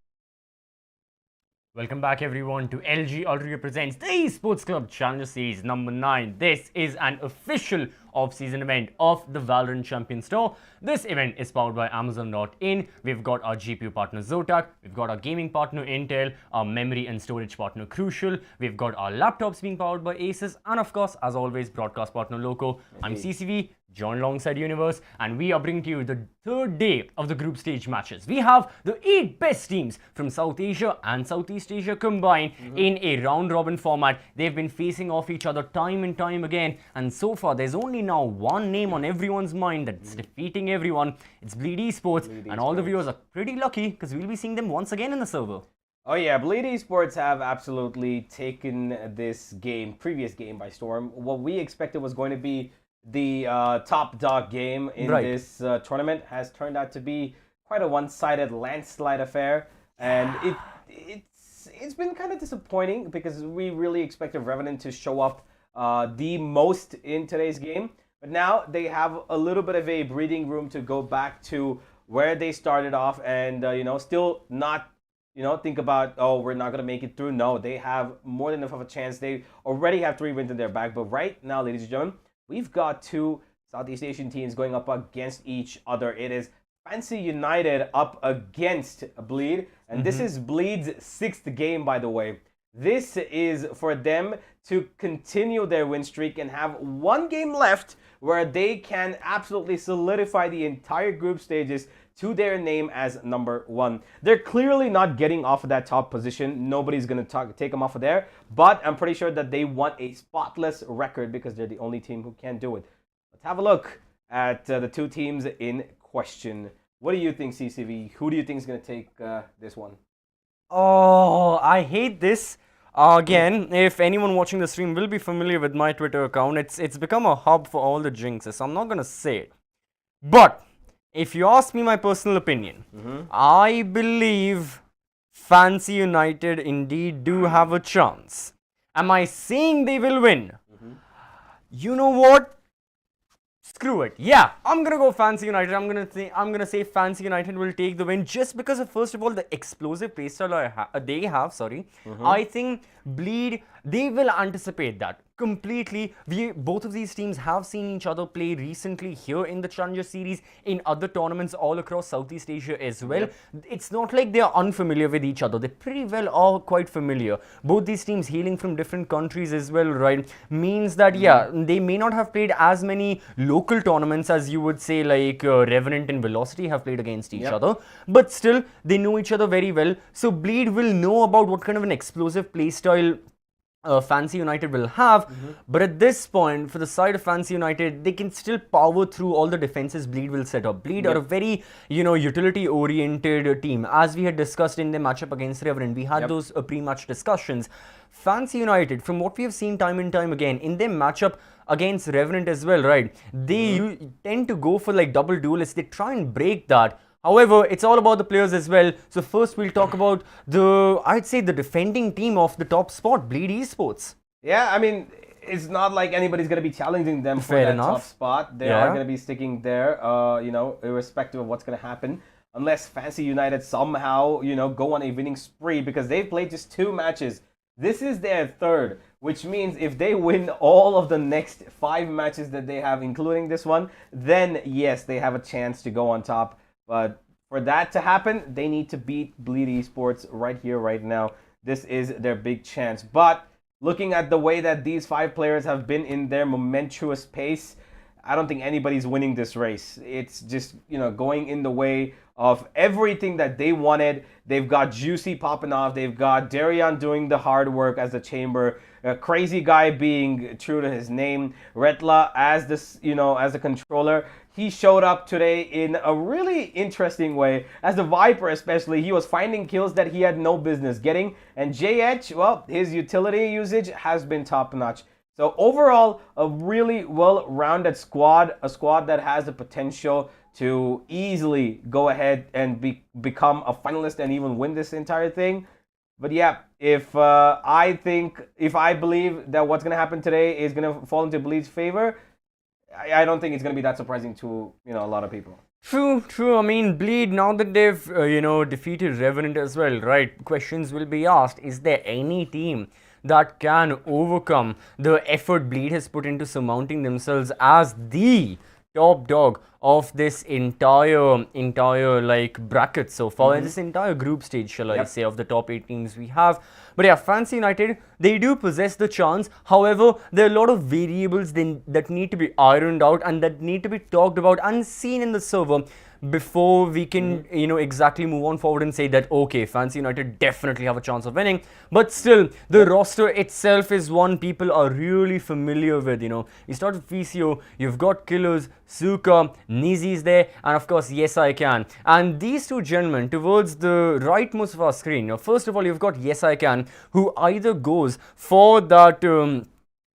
Welcome back everyone to LG Ultragear presents the Esports Club Challenger Series number 9. This is an official off-season event of the Valorant Champions Tour. This event is powered by Amazon.in. We've got our GPU partner Zotac, we've got our gaming partner Intel, our memory and storage partner Crucial, we've got our laptops being powered by Asus, and of course, as always, broadcast partner Loco. I'm CCV, joined alongside Universe, and we are bringing to you the third day of the group stage matches. We have the 8 best teams from South Asia and Southeast Asia combined in a round-robin format. They've been facing off each other time and time again, and so far there's only now one name on everyone's mind that's defeating everyone. It's Bleed Esports, and all the viewers are pretty lucky because we'll be seeing them once again in the server. Oh yeah, Bleed Esports have absolutely taken this previous game by storm. What we expected was going to be the top dog game in this tournament has turned out to be quite a one-sided landslide affair, and it's been kind of disappointing because we really expected Revenant to show up the most in today's game, but now they have a little bit of a breathing room to go back to where they started off, and still not think about, oh, we're not going to make it through. No, they have more than enough of a chance. They already have 3 wins in their bag. But right now, ladies and gentlemen, we've got 2 Southeast Asian teams going up against each other. It is Fancy United up against Bleed. And this is Bleed's 6th game, by the way. This is for them to continue their win streak and have 1 game left where they can absolutely solidify the entire group stages to their name as number 1. They're clearly not getting off of that top position. Nobody's going to take them off of there. But I'm pretty sure that they want a spotless record because they're the only team who can do it. Let's have a look at the 2 teams in question. What do you think, CCV? Who do you think is going to take this one? Oh, I hate this. Again, if anyone watching the stream will be familiar with my Twitter account, it's become a hub for all the jinxes. So I'm not going to say it. But if you ask me my personal opinion, I believe Fancy United indeed do have a chance. Am I saying they will win? You know what? Screw it. Yeah, I'm gonna go Fancy United. I'm gonna say Fancy United will take the win just because of, first of all, the explosive playstyle they have. I think Bleed, they will anticipate that completely. Both of these teams have seen each other play recently here in the Challenger Series, in other tournaments all across Southeast Asia as well. It's not like they are unfamiliar with each other. They pretty well are quite familiar. Both these teams hailing from different countries as well, right? Means that, yeah, they may not have played as many local tournaments as you would say like Revenant and Velocity have played against each other. But still, they know each other very well. So Bleed will know about what kind of an explosive playstyle Fancy United will have, but at this point, for the side of Fancy United, they can still power through all the defenses Bleed will set up. Bleed are a very, utility-oriented team. As we had discussed in the matchup against Revenant, we had those pre-match discussions. Fancy United, from what we have seen time and time again, in their matchup against Revenant as well, right, they tend to go for like double duelists. They try and break that. However, it's all about the players as well. So first we'll talk about I'd say the defending team of the top spot, Bleed Esports. Yeah, I mean, it's not like anybody's going to be challenging them for that top spot. They are going to be sticking there, irrespective of what's going to happen. Unless Fancy United somehow, go on a winning spree because they've played just 2 matches. This is their 3rd, which means if they win all of the next 5 matches that they have, including this one, then yes, they have a chance to go on top. But for that to happen, they need to beat Bleed Esports right here, right now. This is their big chance. But looking at the way that these 5 players have been in their momentous pace, I don't think anybody's winning this race. It's just, going in the way of everything that they wanted. They've got Juicy popping off. They've got Darian doing the hard work as the chamber. Crazy Guy being true to his name. Retla as this, as the controller. He showed up today in a really interesting way. As the Viper especially, he was finding kills that he had no business getting. And JH, well, his utility usage has been top notch. So overall, a really well-rounded squad. A squad that has the potential to easily go ahead and become a finalist and even win this entire thing. But yeah, if I believe that what's going to happen today is going to fall into Bleed's favor, I don't think it's going to be that surprising to, a lot of people. True. I mean, Bleed, now that they've, defeated Revenant as well, right? Questions will be asked. Is there any team that can overcome the effort Bleed has put into surmounting themselves as the top dog of this entire like bracket so far, this entire group stage, shall I say, of the top 8 teams we have. But yeah, Fancy United, they do possess the chance. However, there are a lot of variables that need to be ironed out and that need to be talked about and seen in the server before we can, exactly move on forward and say that, okay, Fancy United definitely have a chance of winning. But still, the roster itself is one people are really familiar with, You start with VCO, you've got Killers, Suka, Nizi's there, and of course, Yes I Can. And these 2 gentlemen towards the rightmost of our screen, first of all, you've got Yes I Can, who either goes for that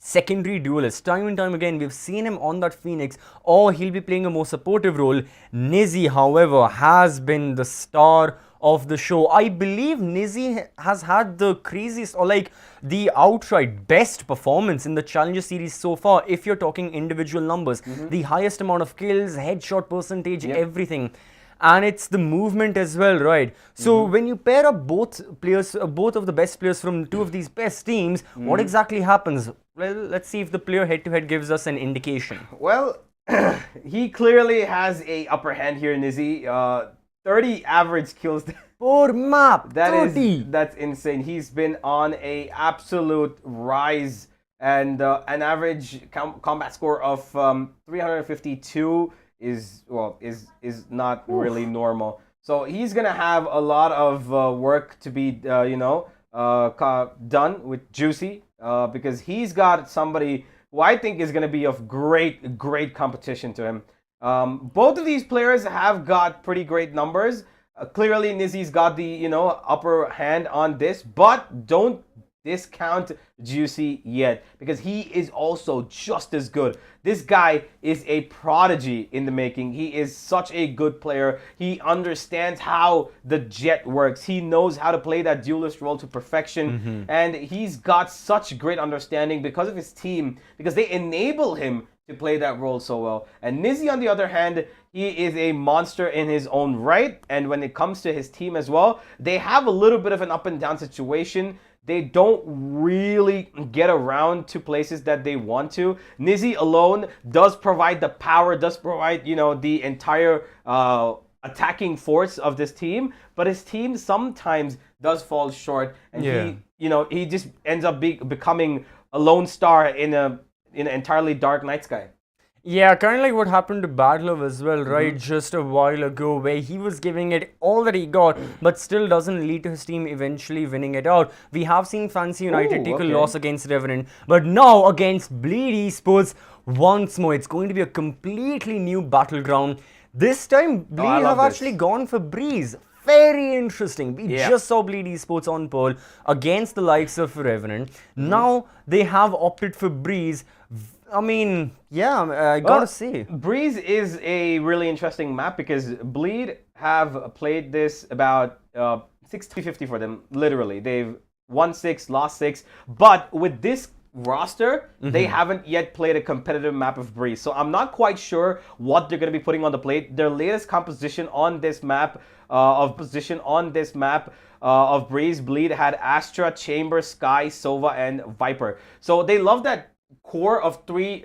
secondary duelist. Time and time again, we've seen him on that Phoenix, or he'll be playing a more supportive role. Nizi, however, has been the star of the show. I believe Nizi has had the craziest or like the outright best performance in the Challenger Series so far, if you're talking individual numbers. The highest amount of kills, headshot percentage, everything. and it's the movement as well, right? So when you pair up both players, both of the best players from two of these best teams, what exactly happens? Well, let's see if the player head-to-head gives us an indication. Well, he clearly has a upper hand here, Nizzy. 30 average kills. Poor map, That's insane. He's been on a absolute rise, and an average combat score of 352 is not really normal. So he's gonna have a lot of work to be done with Juicy, because he's got somebody who I think is gonna be of great competition to him. Both of these players have got pretty great numbers. Clearly, Nizzy's got the upper hand on this, but don't discount Juicy yet, because he is also just as good. This guy is a prodigy in the making. He is such a good player. He understands how the jet works. He knows how to play that duelist role to perfection, and he's got such great understanding because of his team, because they enable him to play that role so well. And Nizzy, on the other hand, he is a monster in his own right, and when it comes to his team as well, they have a little bit of an up and down situation. They don't really get around to places that they want to. Nizzy alone does provide the power, does provide, the entire attacking force of this team, but his team sometimes does fall short, and he just ends up becoming a lone star in an entirely dark night sky. Yeah, kind of like what happened to Badlov as well, right? Just a while ago, where he was giving it all that he got, but still doesn't lead to his team eventually winning it out. We have seen Fancy United take a loss against Revenant, but now against Bleed Esports once more. It's going to be a completely new battleground. This time, Bleed have actually gone for Breeze. Very interesting. We just saw Bleed Esports on pole against the likes of Revenant. Now they have opted for Breeze. I mean, I gotta say. Breeze is a really interesting map, because Bleed have played this about 60-50 for them, literally. They've won 6, lost 6, but with this roster, they haven't yet played a competitive map of Breeze. So I'm not quite sure what they're going to be putting on the plate. Their latest composition on this map, of Breeze, Bleed had Astra, Chamber, Sky, Sova, and Viper. So they love that core of 3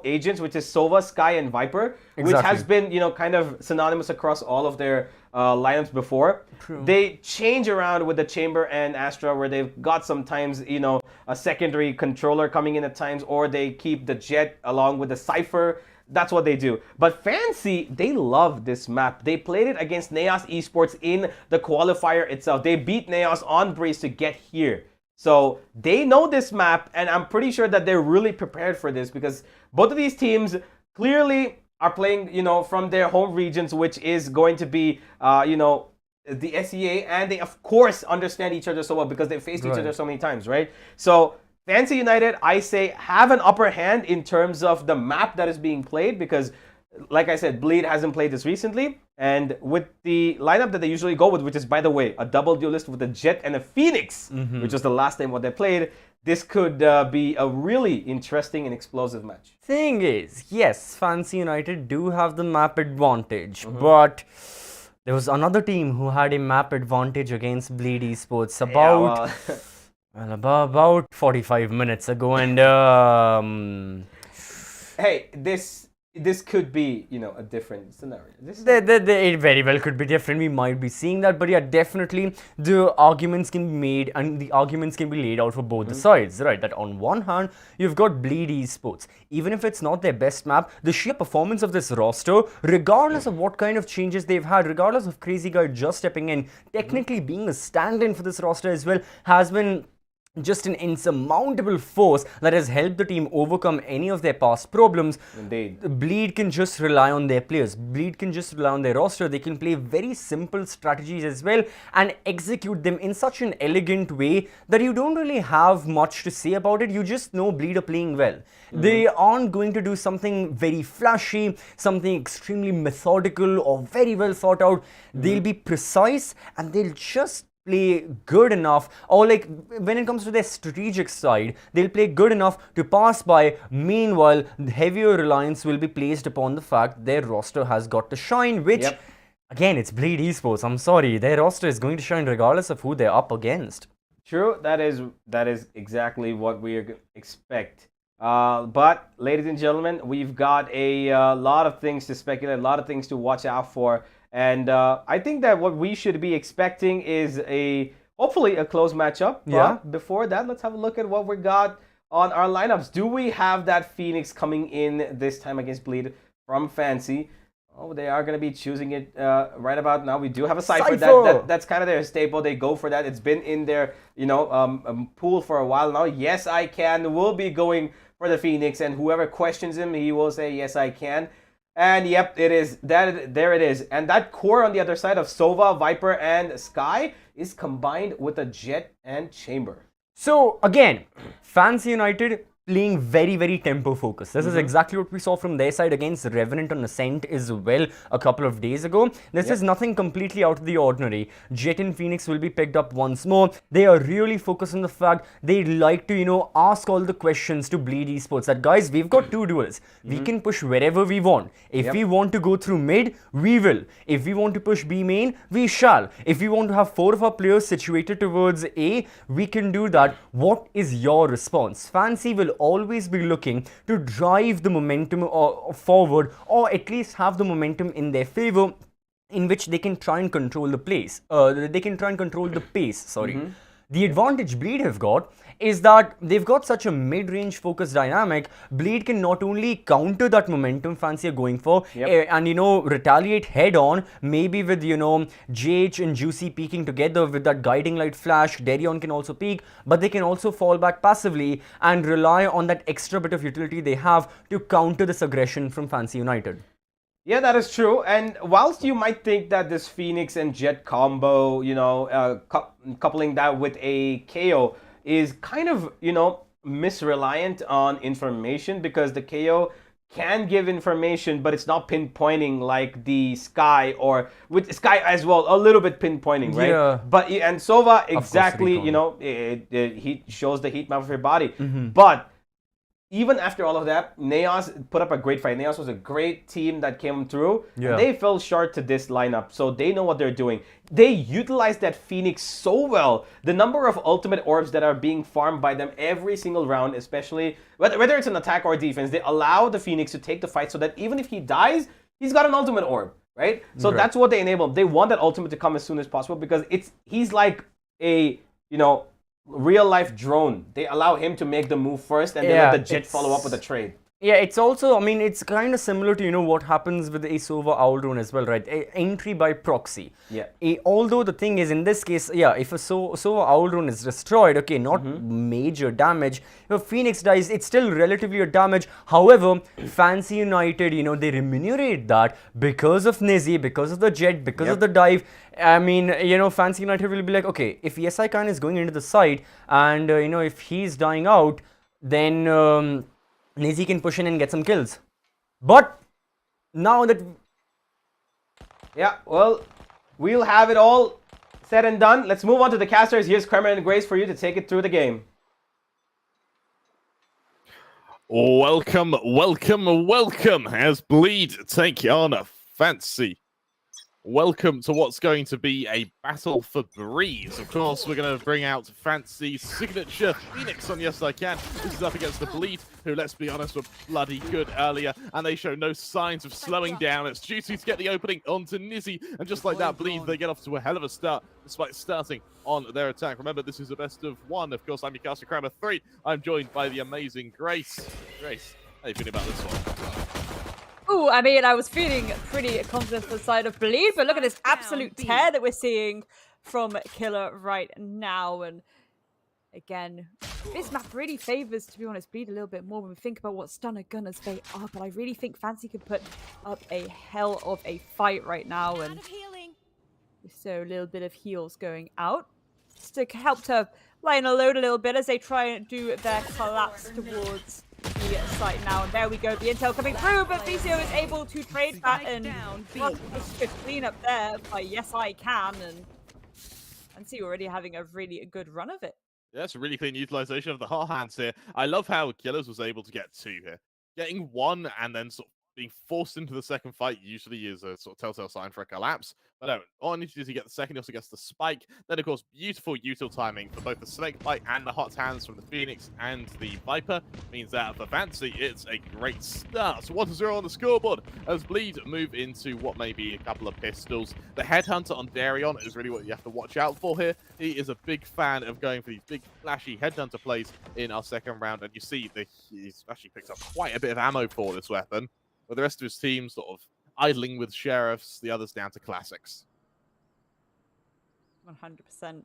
agents, which is Sova, Sky, and Viper, which has been kind of synonymous across all of their lineups before. They change around with the Chamber and Astra, where they've got sometimes a secondary controller coming in at times, or they keep the Jet along with the Cypher. That's what they do. But Fancy, they love this map. They played it against Neos Esports in the qualifier itself. They beat Neos on Breeze to get here. So they know this map, and I'm pretty sure that they're really prepared for this, because both of these teams clearly are playing, from their home regions, which is going to be, the SEA, and they of course understand each other so well because they've faced each other so many times, right? So Fancy United, I say, have an upper hand in terms of the map that is being played, because like I said, Bleed hasn't played this recently, and with the lineup that they usually go with, which is, by the way, a double duelist with a Jet and a Phoenix, which was the last time what they played, this could be a really interesting and explosive match. Thing is, yes, Fancy United do have the map advantage, but there was another team who had a map advantage against Bleed Esports about 45 minutes ago, and hey, this could be, a different scenario. It very well could be different. We might be seeing that, but yeah, definitely the arguments can be made, and the arguments can be laid out for both the sides, right? That on one hand, you've got Bleed Esports. Even if it's not their best map, the sheer performance of this roster, regardless of what kind of changes they've had, regardless of Crazy Guy just stepping in, technically being a stand-in for this roster as well, has been just an insurmountable force that has helped the team overcome any of their past problems. Indeed. Bleed can just rely on their players. Bleed can just rely on their roster. They can play very simple strategies as well and execute them in such an elegant way that you don't really have much to say about it. You just know Bleed are playing well. They aren't going to do something very flashy, something extremely methodical or very well thought out. They'll be precise, and they'll just play good enough, or like when it comes to their strategic side, they'll play good enough to pass by. Meanwhile, the heavier reliance will be placed upon the fact their roster has got to shine, which Again, it's Bleed Esports. I'm sorry, their roster is going to shine regardless of who they're up against. True, that is exactly what we expect. But ladies and gentlemen, we've got a lot of things to speculate, a lot of things to watch out for, and I think that what we should be expecting is hopefully a close matchup. Yeah. But before that, let's have a look at what we got on our lineups. Do we have that Phoenix coming in this time against Bleed from Fancy? Oh, they are going to be choosing it right about now. We do have a Cypher. That's kind of their staple. They go for that. It's been in their pool for a while now. Yes, I can will be going for the Phoenix, and whoever questions him, he will say, yes, I can. And yep, it is. There it is. And that core on the other side of Sova, Viper, and Sky is combined with a Jet and Chamber. So again, Fancy United playing very, very tempo focused. This is exactly what we saw from their side against Revenant on Ascent as well a couple of days ago. This is nothing completely out of the ordinary. Jet and Phoenix will be picked up once more. They are really focused on the fact they like to, ask all the questions to Bleed Esports that, guys, we've got two duels. We can push wherever we want. If we want to go through mid, we will. If we want to push B main, we shall. If we want to have 4 of our players situated towards A, we can do that. What is your response? Fancy will always be looking to drive the momentum forward, or at least have the momentum in their favor, in which they can try and control the pace. The advantage Bleed have got is that they've got such a mid-range focused dynamic. Bleed can not only counter that momentum Fancy are going for, and retaliate head on, maybe with JH and Juicy peeking together with that guiding light flash. Darion can also peek, but they can also fall back passively and rely on that extra bit of utility they have to counter this aggression from Fancy United. Yeah, that is true. And whilst you might think that this Phoenix and Jet combo, coupling that with a KO is kind of, misreliant on information, because the KO can give information, but it's not pinpointing like the Sky, or with Sky as well, a little bit pinpointing, right? Yeah. But and Sova exactly, he shows the heat map of your body. But even after all of that, Neos put up a great fight. Neos was a great team that came through. And they fell short to this lineup, so they know what they're doing. They utilize that Phoenix so well. The number of ultimate orbs that are being farmed by them every single round, especially whether it's an attack or defense, they allow the Phoenix to take the fight so that even if he dies, he's got an ultimate orb, right? So that's what they enable. They want that ultimate to come as soon as possible, because he's like a, real life drone. They allow him to make the move first, and they let the Jet follow up with a trade. Yeah, it's also, it's kind of similar to, what happens with a Sova Owl drone as well, right? Entry by proxy. Yeah. Although the thing is, in this case, if a Sova Owl drone is destroyed, okay, not major damage. If Phoenix dies, it's still relatively a damage. However, Fancy United, they remunerate that because of Nizzy, because of the Jet, because of the dive. Fancy United will be like, okay, if SI Khan is going into the site, and, if he's dying out, then Nizzy can push in and get some kills. But now that... Yeah, well, we'll have it all said and done. Let's move on to the casters. Here's Kremer and Grace for you to take it through the game. Welcome as Bleed take on Fancy. Welcome to what's going to be a battle for Breeze. Of course, we're going to bring out Fancy's signature Phoenix on Yes I Can. This is up against the Bleed, who, let's be honest, were bloody good earlier, and they show no signs of slowing down. It's Juicy to get the opening onto Nizzy, and just like that, Bleed, they get off to a hell of a start, despite starting on their attack. Remember, this is a best of 1. Of course, I'm your caster, Kramer 3. I'm joined by the amazing Grace. Grace, how are you feeling about this one? Ooh, I was feeling pretty confident for the side of Bleed, but look at this absolute tear that we're seeing from Killer right now. And again, this map really favors, to be honest, Bleed a little bit more when we think about what Stunner Gunners they are. But I really think Fancy could put up a hell of a fight right now. And so a little bit of heals going out just to help to lighten a load a little bit as they try and do their collapse towards the site now. And there we go, the intel coming through, but VCO is able to trade that, and just clean up there by Yes I Can, and see already having a really good run of it. Yeah, that's a really clean utilization of the hot hands here. I love how Killers was able to get 2 here. Getting 1 and then sort of being forced into the second fight usually is a sort of telltale sign for a collapse. But no, not only does he get the second, he also gets the spike. Then, of course, beautiful util timing for both the snake bite and the hot hands from the Phoenix and the Viper. Means that for Fancy, it's a great start. 1-0 on the scoreboard as Bleed move into what may be a couple of pistols. The Headhunter on Darion is really what you have to watch out for here. He is a big fan of going for these big, flashy Headhunter plays in our second round. And you see that he's actually picked up quite a bit of ammo for this weapon, with the rest of his team sort of idling with sheriffs, the others down to classics. 100%.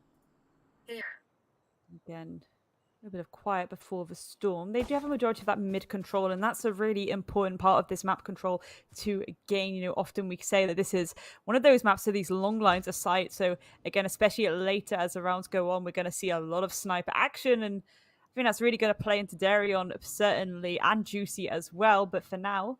Again, a little bit of quiet before the storm. They do have a majority of that mid control, and that's a really important part of this map control to gain. You know, often we say that this is one of those maps with these long lines of sight. So again, especially later as the rounds go on, we're going to see a lot of sniper action, and I think that's really going to play into Darion certainly, and Juicy as well. But for now,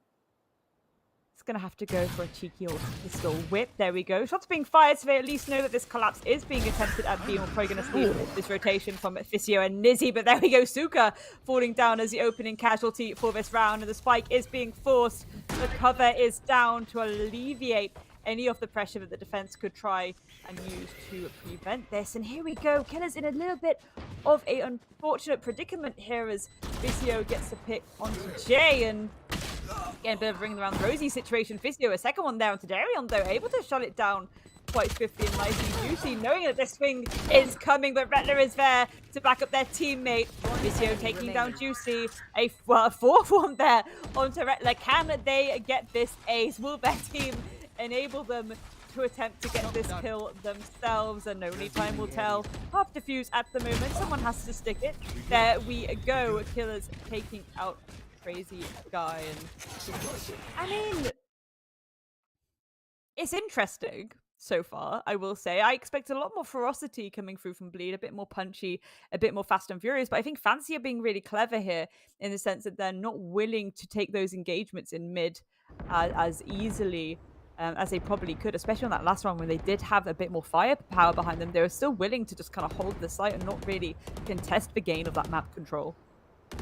it's going to have to go for a cheeky old pistol whip. There we go. Shots being fired, so they at least know that this collapse is being attempted at B. We're probably going to see this rotation from Physio and Nizzy. But there we go. Suka falling down as the opening casualty for this round. And the spike is being forced. The cover is down to alleviate any of the pressure that the defense could try and use to prevent this. And here we go. Killer's in a little bit of a unfortunate predicament here as Physio gets to pick onto Jay, and again, a bit of ring around the rosy situation. Physio, a second one there onto Darion, though, able to shut it down quite swiftly and nicely. Juicy, knowing that this swing is coming, but Rettler is there to back up their teammate. Physio taking down Juicy. A fourth one there onto Rettler. Can they get this ace? Will their team enable them to attempt to get this kill themselves? And only time will tell. Half defuse at the moment. Someone has to stick it. There we go. Killers taking out crazy guy. And I mean, it's interesting so far, I will say. I expect a lot more ferocity coming through from Bleed, a bit more punchy, a bit more fast and furious, but I think Fancy are being really clever here in the sense that they're not willing to take those engagements in mid as easily as they probably could, especially on that last round when they did have a bit more firepower behind them. They were still willing to just kind of hold the site and not really contest the gain of that map control.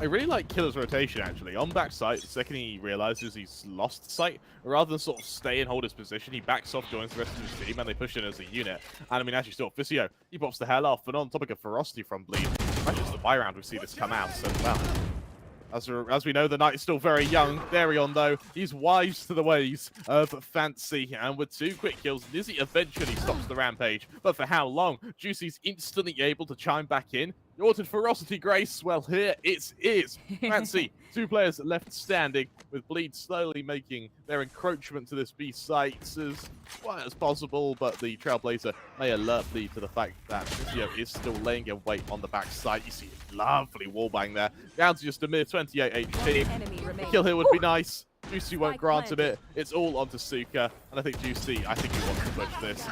I really like Killer's rotation, actually. On back site, the second he realizes he's lost sight, rather than sort of stay and hold his position, he backs off, joins the rest of his team, and they push in as a unit. And I mean, as you saw, Physio, he pops the hell off, but on topic of ferocity from Bleed, that's just the buy round we see this come out. So, well, as we know, the knight is still very young. Darion, though, he's wise to the ways of Fancy. And with 2 quick kills, Nizzy eventually stops the rampage. But for how long? Juicy's instantly able to chime back in. You wanted ferocity, Grace? Well, here it is. Fancy, 2 players left standing, with Bleed slowly making their encroachment to this B site as quiet as possible, but the Trailblazer may alert Bleed to the fact that Physio is still laying in wait on the back side. You see a lovely wallbang there, down to just a mere 28 HP. A kill here would be nice. Juicy won't grant him it. It's all onto Suka, and I think Juicy, he wants to push this.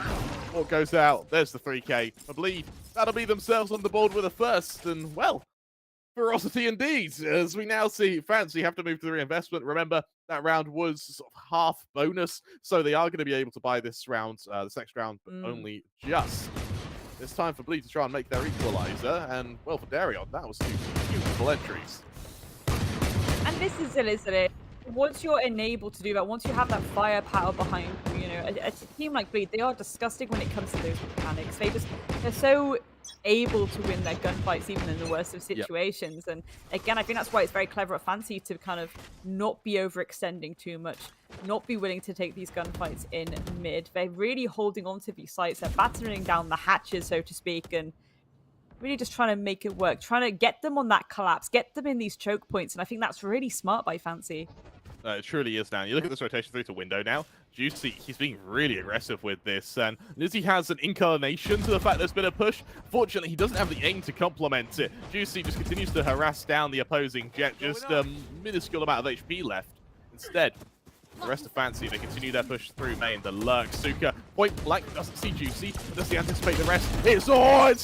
What goes out? There's the 3K. I believe that'll be themselves on the board with a first, and well, ferocity indeed, as we now see Fancy have to move to the reinvestment. Remember, that round was sort of half bonus, so they are going to be able to buy this round, this next round, but only just. It's time for Bleed to try and make their equalizer, and well, for Darion, that was 2 beautiful entries. And this is it, isn't it? Once you're enabled to do that, once you have that firepower behind you, you know, a team like Bleed, they are disgusting when it comes to those mechanics. They're so able to win their gunfights even in the worst of situations. Yep. And again, I think that's why it's very clever at Fancy to kind of not be overextending too much, not be willing to take these gunfights in mid. They're really holding on to these sites. They're battering down the hatches, so to speak, and really just trying to make it work, trying to get them on that collapse, get them in these choke points. And I think that's really smart by Fancy. It truly is now. You look at this rotation through to window now. Juicy, he's being really aggressive with this. And Nizzy has an inclination to the fact there's been a push. Fortunately, he doesn't have the aim to complement it. Juicy just continues to harass down the opposing jet. Just a minuscule amount of HP left. Instead, the rest of Fancy, they continue their push through main. The lurk, Suka, point blank, doesn't see Juicy. Does he anticipate the rest? It's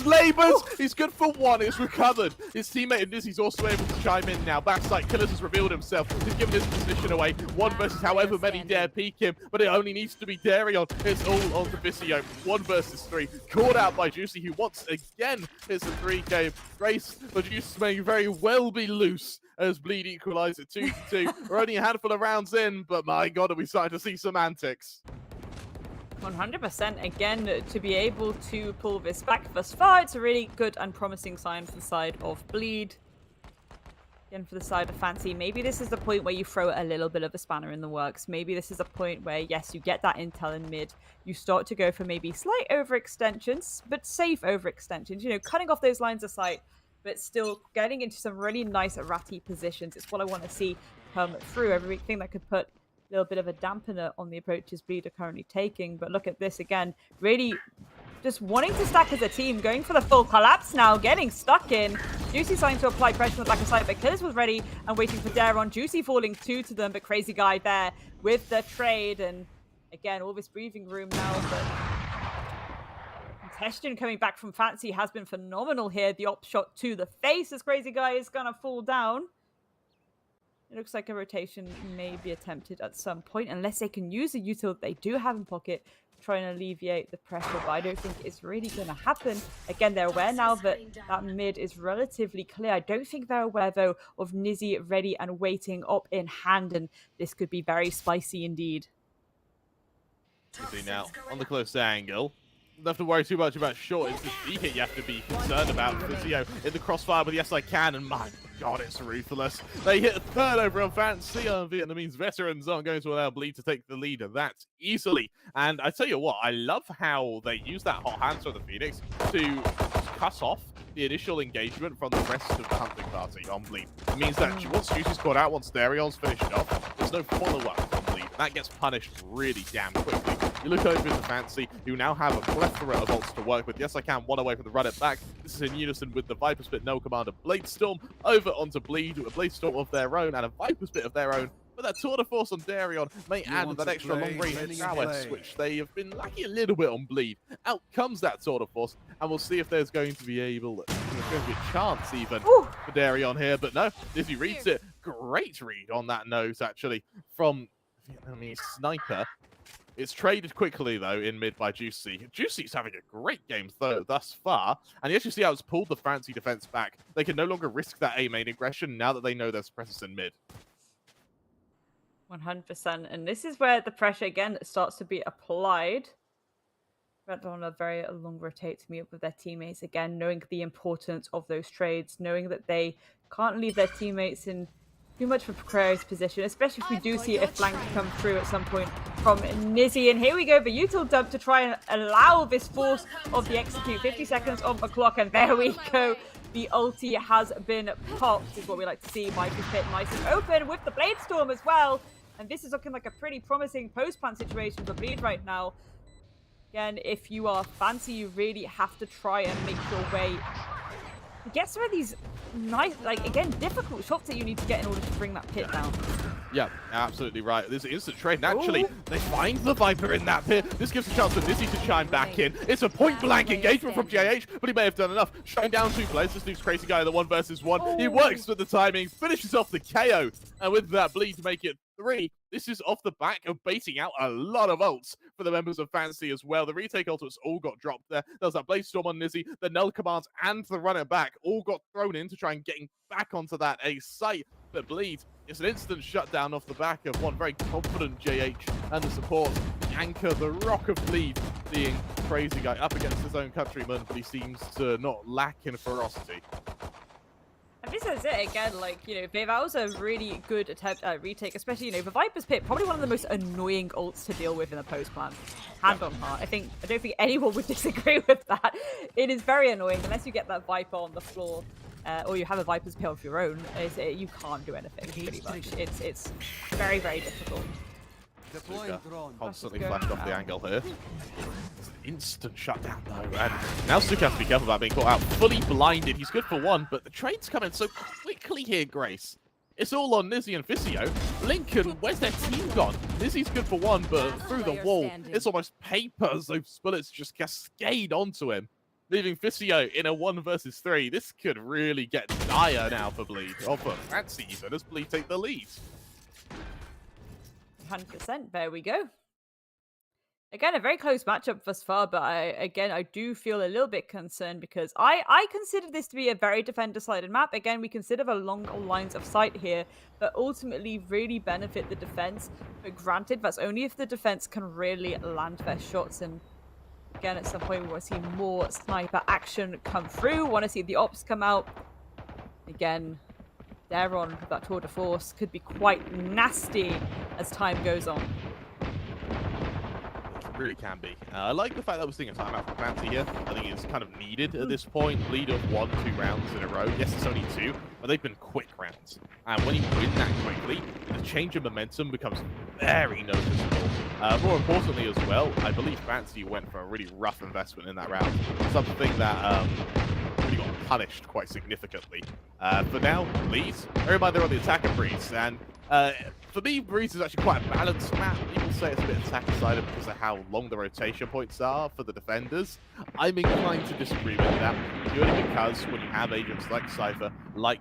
Labors! He's good for 1, it's recovered. His teammate Nizzy's also able to chime in now. Backside, Killers has revealed himself. He's given his position away. 1 versus however many dare peek him, but it only needs to be Darion. It's all on to Physio. 1 versus 3. Caught out by Juicy, who once again hits a 3K. Grace, but Juicy may very well be loose as Bleed equalise at 2-2. We're only a handful of rounds in, but my God, are we starting to see some antics. 100%. Again, to be able to pull this back thus far, it's a really good and promising sign for the side of Bleed. Again, for the side of Fancy, maybe this is the point where you throw a little bit of a spanner in the works. Maybe this is a point where, yes, you get that intel in mid. You start to go for maybe slight overextensions, but safe overextensions. You know, cutting off those lines of sight, but still getting into some really nice ratty positions. It's what I want to see come through. Everything that could put a little bit of a dampener on the approaches Bleed are currently taking. But look at this again, really just wanting to stack as a team, going for the full collapse now, getting stuck in. Juicy starting to apply pressure on the back of side, but Killers was ready and waiting for Daron. Juicy falling two to them, but Crazy Guy there with the trade. And again, all this breathing room now, but congestion coming back from Fancy has been phenomenal here. The op shot to the face as Crazy Guy is gonna fall down. It looks like a rotation may be attempted at some point, unless they can use a util that they do have in pocket, trying to alleviate the pressure, but I don't think it's really going to happen. Again, they're aware now that that mid is relatively clear. I don't think they're aware, though, of Nizzy ready and waiting up in hand, and this could be very spicy indeed. See now, on the close angle. Don't have to worry too much about short. It's the B hit you have to be concerned about. Physio in the crossfire with Yes I Can, and my God, it's ruthless. They hit a third over on Fancy. Vietnamese veterans aren't going to allow Bleed to take the lead that easily. And I tell you what, I love how they use that hot hands for the Phoenix to cut off the initial engagement from the rest of the hunting party on Bleed. It means that once Juicy's caught out, once Darion's finished off, there's no follow-up from Bleed. That gets punished really damn quickly. You look over into Fancy, you now have a plethora of ults to work with. Yes, I Can, one away from the run it back. This is in unison with the Viper Spit, no commander, Bladestorm over onto Bleed, with a Bladestorm of their own and a Viper Spit of their own. But that Tour de Force on Darion may add that extra long-range prowess, which they have been lacking a little bit on Bleed. Out comes that Tour de Force, and we'll see if there's going to be a chance even for Darion here. But no, Dizzy reads it. Great read on that nose, actually, from Vietnamese Sniper. It's traded quickly, though, in mid by Juicy. Juicy's having a great game, though, thus far. And you see how it's pulled the Fancy defense back. They can no longer risk that A-main aggression now that they know there's presence in mid. 100%. And this is where the pressure, again, starts to be applied. Red on a very long rotate to meet up with their teammates. Again, knowing the importance of those trades, knowing that they can't leave their teammates in too much of a precarious position, especially if we do see a flank come through at some point from Nizzy. And here we go, the util dump to try and allow this force of the execute. 50 seconds on the clock, and there we go. The ulti has been popped, is what we like to see. Viper's Pit nice and open with the Bladestorm as well. And this is looking like a pretty promising post-plant situation for Bleed right now. Again, if you are Fancy, you really have to try and make your way. Get some of these nice, like, again, difficult shots that you need to get in order to bring that pit down. Yeah, absolutely right. There's an instant trade, and actually, they find the Viper in that pit. This gives a chance for Nizzy to chime back in. It's a point-blank engagement from JH, but he may have done enough. Shutting down two players. This dude's Crazy Guy in the 1 versus 1. He works with the timing, finishes off the KO, and with that Bleed to make it 3. This is off the back of baiting out a lot of ults for the members of Fancy as well. The retake ultimates all got dropped there. There was that Bladestorm on Nizzy, the null commands and the runner back all got thrown in to try and getting back onto that ace site. But Bleed, it's an instant shutdown off the back of one very confident JH and the support. The anchor, the rock of Bleed, being Crazy Guy up against his own countryman, but he seems to not lack in ferocity. And this is it again, like, you know, that was a really good attempt at retake, especially, you know, the Viper's Pit, probably one of the most annoying ults to deal with in the post-plan. Hand on heart. I don't think anyone would disagree with that. It is very annoying, unless you get that Viper on the floor, or you have a Viper's Pit of your own, you can't do anything, pretty much. It's very, very difficult. Suka constantly flashed off the angle here. It's an instant shutdown though, and now Suka has to be careful about being caught out. Fully blinded, he's good for 1, but the trade's coming so quickly here, Grace. It's all on Nizzy and Physio. Lincoln, where's their team gone? Nizzy's good for 1, but through the wall, it's almost paper as those bullets just cascade onto him, leaving Physio in a 1 versus 3. This could really get dire now for Bleed, or for Fancy even, as Bleed take the lead. 100%. There we go. Again, a very close matchup thus far, but I do feel a little bit concerned because I consider this to be a very defender-sided map. Again, we consider the long lines of sight here, but ultimately really benefit the defense. But granted, that's only if the defense can really land their shots. And again, at some point, we want to see more sniper action come through. Want to see the ops come out. Again, Daron with that tour de force could be quite nasty as time goes on. Really can be. I like the fact that we're seeing a timeout from Fancy here. I think it's kind of needed at this point. Lead of 1-2 rounds in a row. Yes, it's only 2, but they've been quick rounds. And when you win that quickly, the change of momentum becomes very noticeable. More importantly as well, I believe Fancy went for a really rough investment in that round. Something that really got punished quite significantly. For now, Bleed, everybody they're on the attacker Breeze, and for me, Breeze is actually quite a balanced map. People say it's a bit attacker-sided because of how long the rotation points are for the defenders. I'm inclined to disagree with that, purely because when you have agents like Cypher, like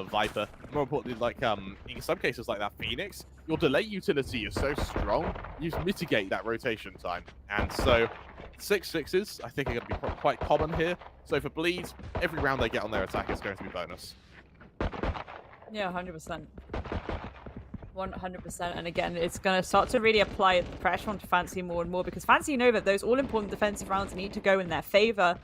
Viper, more importantly, like in some cases like that Phoenix, your delay utility is so strong, you mitigate that rotation time. And so 6-6s, I think, are going to be quite common here. So for Bleed, every round they get on their attack is going to be bonus. Yeah, 100%. 100%, and again, it's going to start to really apply the pressure onto Fancy more and more because Fancy know that those all-important defensive rounds need to go in their favor.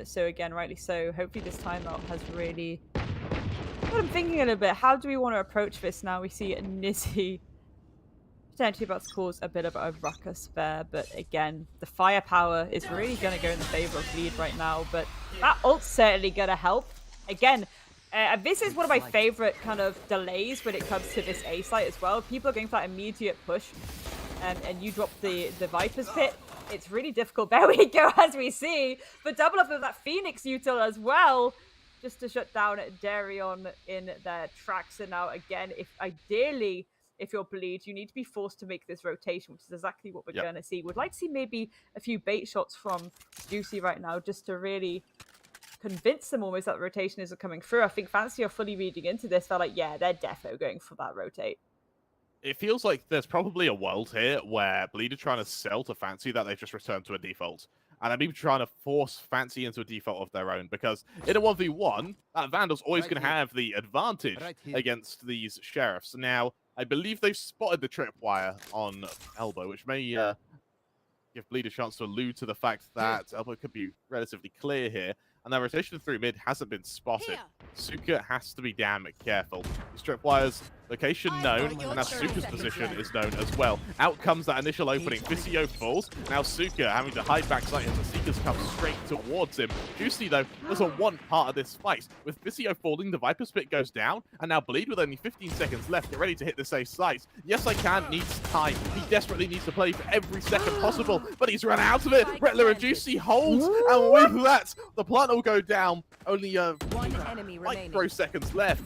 So again, rightly so. Hopefully this timeout has really got him thinking a little bit. How do we want to approach this now? We see Nizzy potentially about to cause a bit of a ruckus there, but again, the firepower is really going to go in the favor of Bleed right now, but that ult's certainly going to help. Again, this is one of my favorite kind of delays when it comes to this A site as well. People are going for that immediate push, and you drop the Viper's Pit. It's really difficult. There we go, as we see. But double up with that Phoenix util as well, just to shut down Darion in their tracks. And now, again, ideally, if you're Bleed, you need to be forced to make this rotation, which is exactly what we're going to see. Would like to see maybe a few bait shots from Juicy right now, just to really convince them almost that the rotation isn't coming through. I think Fancy are fully reading into this. They're like, yeah, they're defo going for that rotate. It feels like there's probably a world here where Bleed are trying to sell to Fancy that they've just returned to a default. And I'm even trying to force Fancy into a default of their own, because in a 1v1, Vandal's always going to have the advantage against these Sheriffs. Now, I believe they've spotted the tripwire on Elbow, which may give Bleed a chance to allude to the fact that Elbow could be relatively clear here. And their rotation through mid hasn't been spotted. Suka has to be damn careful. The tripwire's location known, and now Suka's position is known as well. Out comes that initial opening. Visio falls. Now Suka having to hide backside as the Seekers come straight towards him. Juicy, though, doesn't want part of this fight. With Visio falling, the Viper's Pit goes down, and now Bleed with only 15 seconds left. Get ready to hit the safe site. Yes, I Can needs time. He desperately needs to play for every second possible, but he's run out of it. Rettler and Juicy holds, and with that, the plant will go down. Only microseconds left.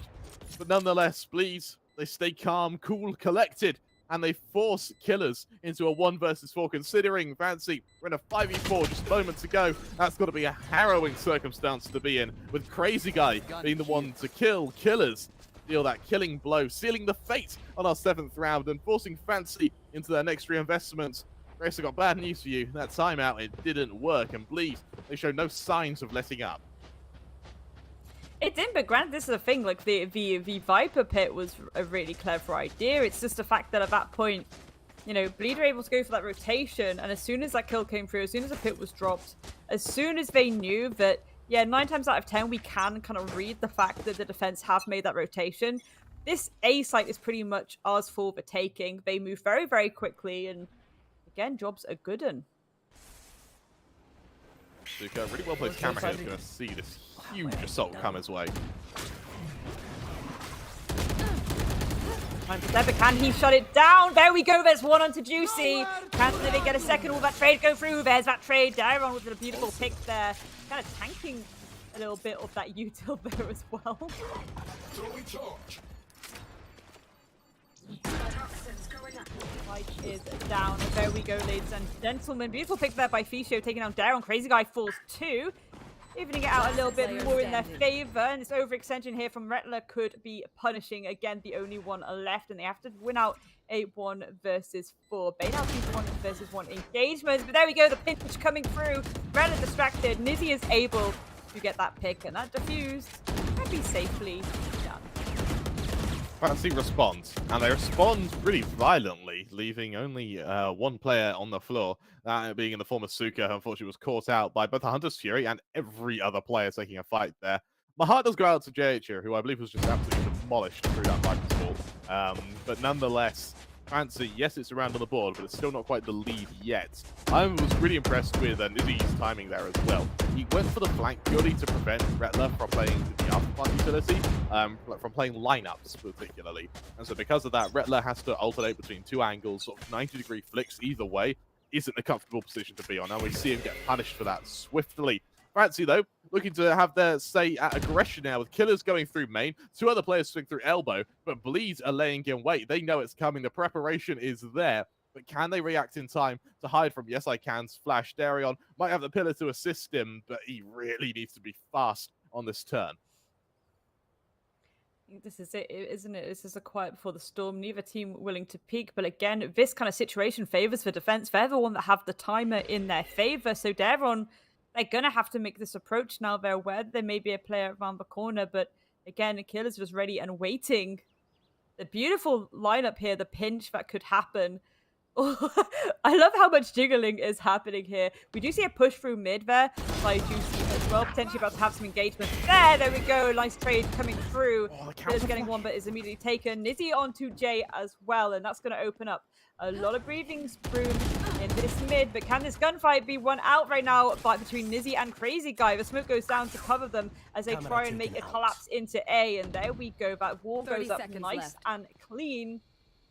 But nonetheless, Bleed, they stay calm, cool, collected, and they force Killers into a 1 versus 4, considering Fancy we're in a 5v4 just moments ago. That's got to be a harrowing circumstance to be in, with Crazy Guy being the one to kill Killers, deal that killing blow, sealing the fate on our 7th round and forcing Fancy into their next reinvestment. Grace, I got bad news for you. That timeout, it didn't work, and Bleed, they show no signs of letting up. It didn't, but granted, this is the thing, like, the Viper Pit was a really clever idea. It's just the fact that at that point, you know, Bleed were able to go for that rotation, and as soon as that kill came through, as soon as the pit was dropped, as soon as they knew that, yeah, 9 times out of 10, we can kind of read the fact that the defense have made that rotation. This A site is pretty much ours for the taking. They move very, very quickly, and again, job's a good one. Suka, really well placed camera here is going to see this huge assault come his way. Never can he shut it down? There we go. There's one onto Juicy. Can they get a second? Will that trade go through? There's that trade. Dairon with a beautiful pick there. Kind of tanking a little bit of that util there as well. Light is down. There we go, ladies and gentlemen. Beautiful pick there by Ficio, taking down Dairon. Crazy Guy falls too. evening it out a little bit more in their favor, and this overextension here from Rettler could be punishing again the only one left, and they have to win out a 1 versus 4. Bane out these 1 versus 1 engagements, but there we go, the pinch coming through. Rettler distracted. Nizzy is able to get that pick, and that defused can be safely done. Fancy responds, and they respond really violently, leaving only one player on the floor, that being in the form of Suka, who unfortunately was caught out by both the Hunter's Fury and every other player taking a fight there. My heart does go out to Xerxia, who I believe was just absolutely demolished through that Viper's ball. But nonetheless, Fancy, yes, it's around on the board, but it's still not quite the lead yet. I was really impressed with Nizzy's timing there as well. He went for the flank purely to prevent Rettler from playing the afterplant utility, from playing lineups particularly. And so because of that, Rettler has to alternate between 2 angles, sort of 90-degree flicks either way. Isn't a comfortable position to be on, and we see him get punished for that swiftly. Fancy, though, looking to have their say at aggression now, with Killers going through main, 2 other players swing through elbow, but Bleeds are laying in wait. They know it's coming. The preparation is there, but can they react in time to hide from Yes I Can's flash? Darion might have the pillar to assist him, but he really needs to be fast on this turn. This is it, isn't it? This is a quiet before the storm. Neither team willing to peek, but again, this kind of situation favors for defense. They're the one that have the timer in their favor, so Darion, they're going to have to make this approach now. They're aware that there may be a player around the corner, but again, the Killer's just ready and waiting. The beautiful lineup here, the pinch that could happen. I love how much jiggling is happening here. We do see a push through mid there by Juicy as well, potentially about to have some engagement. There we go. Nice trade coming through. Killer's getting one, but is immediately taken. Nizzy onto Jay as well, and that's going to open up a lot of breathing room in this mid. But can this gunfight be won out right now between Nizzy and Crazy Guy? The smoke goes down to cover them as they try and make a collapse into A, and there we go. That wall goes up nice and clean.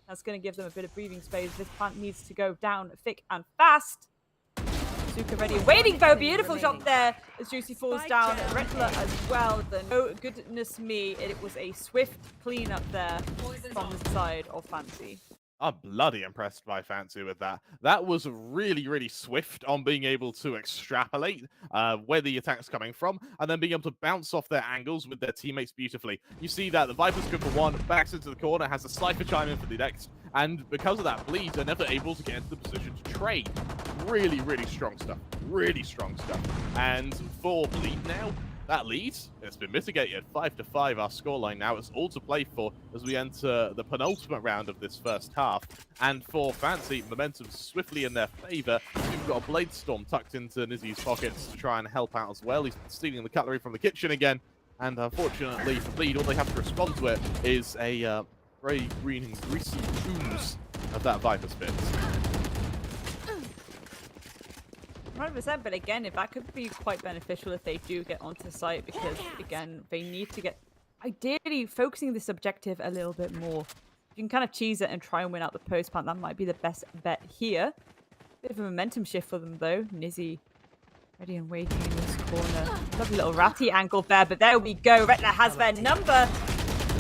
That's going to give them a bit of breathing space. This plant needs to go down thick and fast. Suka ready, waiting for a beautiful shot there as Juicy falls down. Rettler as well. Then, oh goodness me, it was a swift cleanup there from the side of Fancy. I'm bloody impressed by Fancy with that. That was really, really swift on being able to extrapolate where the attack's coming from, and then being able to bounce off their angles with their teammates beautifully. You see that the Viper's good for one, backs into the corner, has a Cypher chime in for the next, and because of that, Bleeds are never able to get into the position to trade. Really, really strong stuff. Really strong stuff. And for Bleed now, that lead, it's been mitigated. 5-5, our scoreline now. It's all to play for as we enter the penultimate round of this first half. And for Fancy, momentum swiftly in their favor. We've got a Blade Storm tucked into Nizzy's pockets to try and help out as well. He's stealing the cutlery from the kitchen again. And unfortunately for Bleed, all they have to respond to it is a very green and greasy ooze of that Viper Spit. 100%, but again, if that could be quite beneficial if they do get onto the site, because again, they need to get, ideally, focusing this objective a little bit more. You can kind of cheese it and try and win out the post plant. That might be the best bet here. Bit of a momentum shift for them though. Nizzy ready and waiting in this corner. Lovely little ratty angle there, but there we go. Rettler has their number.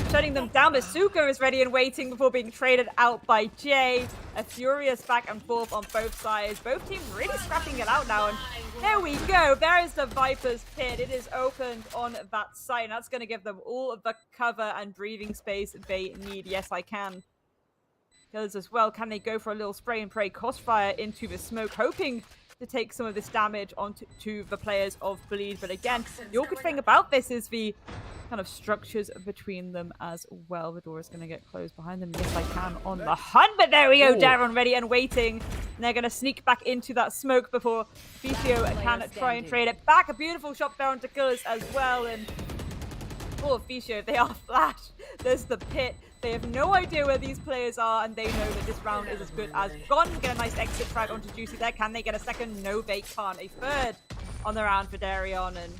Shutting them down, but Suka is ready and waiting before being traded out by Jay. A furious back and forth on both sides. Both teams really scrapping it out now, and there we go. There is the Viper's pit. It is opened on that side, and that's going to give them all of the cover and breathing space they need. Yes, I can. Killers as well. Can they go for a little spray and pray crossfire into the smoke, hoping to take some of this damage onto the players of Bleed? But again, the awkward thing about this is the kind of structures between them as well. The door is going to get closed behind them. Yes, I can on the hunt, but there we go. Darion ready and waiting. And they're going to sneak back into that smoke before Vicio can try and trade it back. A beautiful shot there onto Killers as well. And poor Vicio, they are flashed. There's the pit. They have no idea where these players are, and they know that this round is as good as gone. Get a nice exit frag onto Juicy there. Can they get a second? No, they can't. A third on the round for Darion, and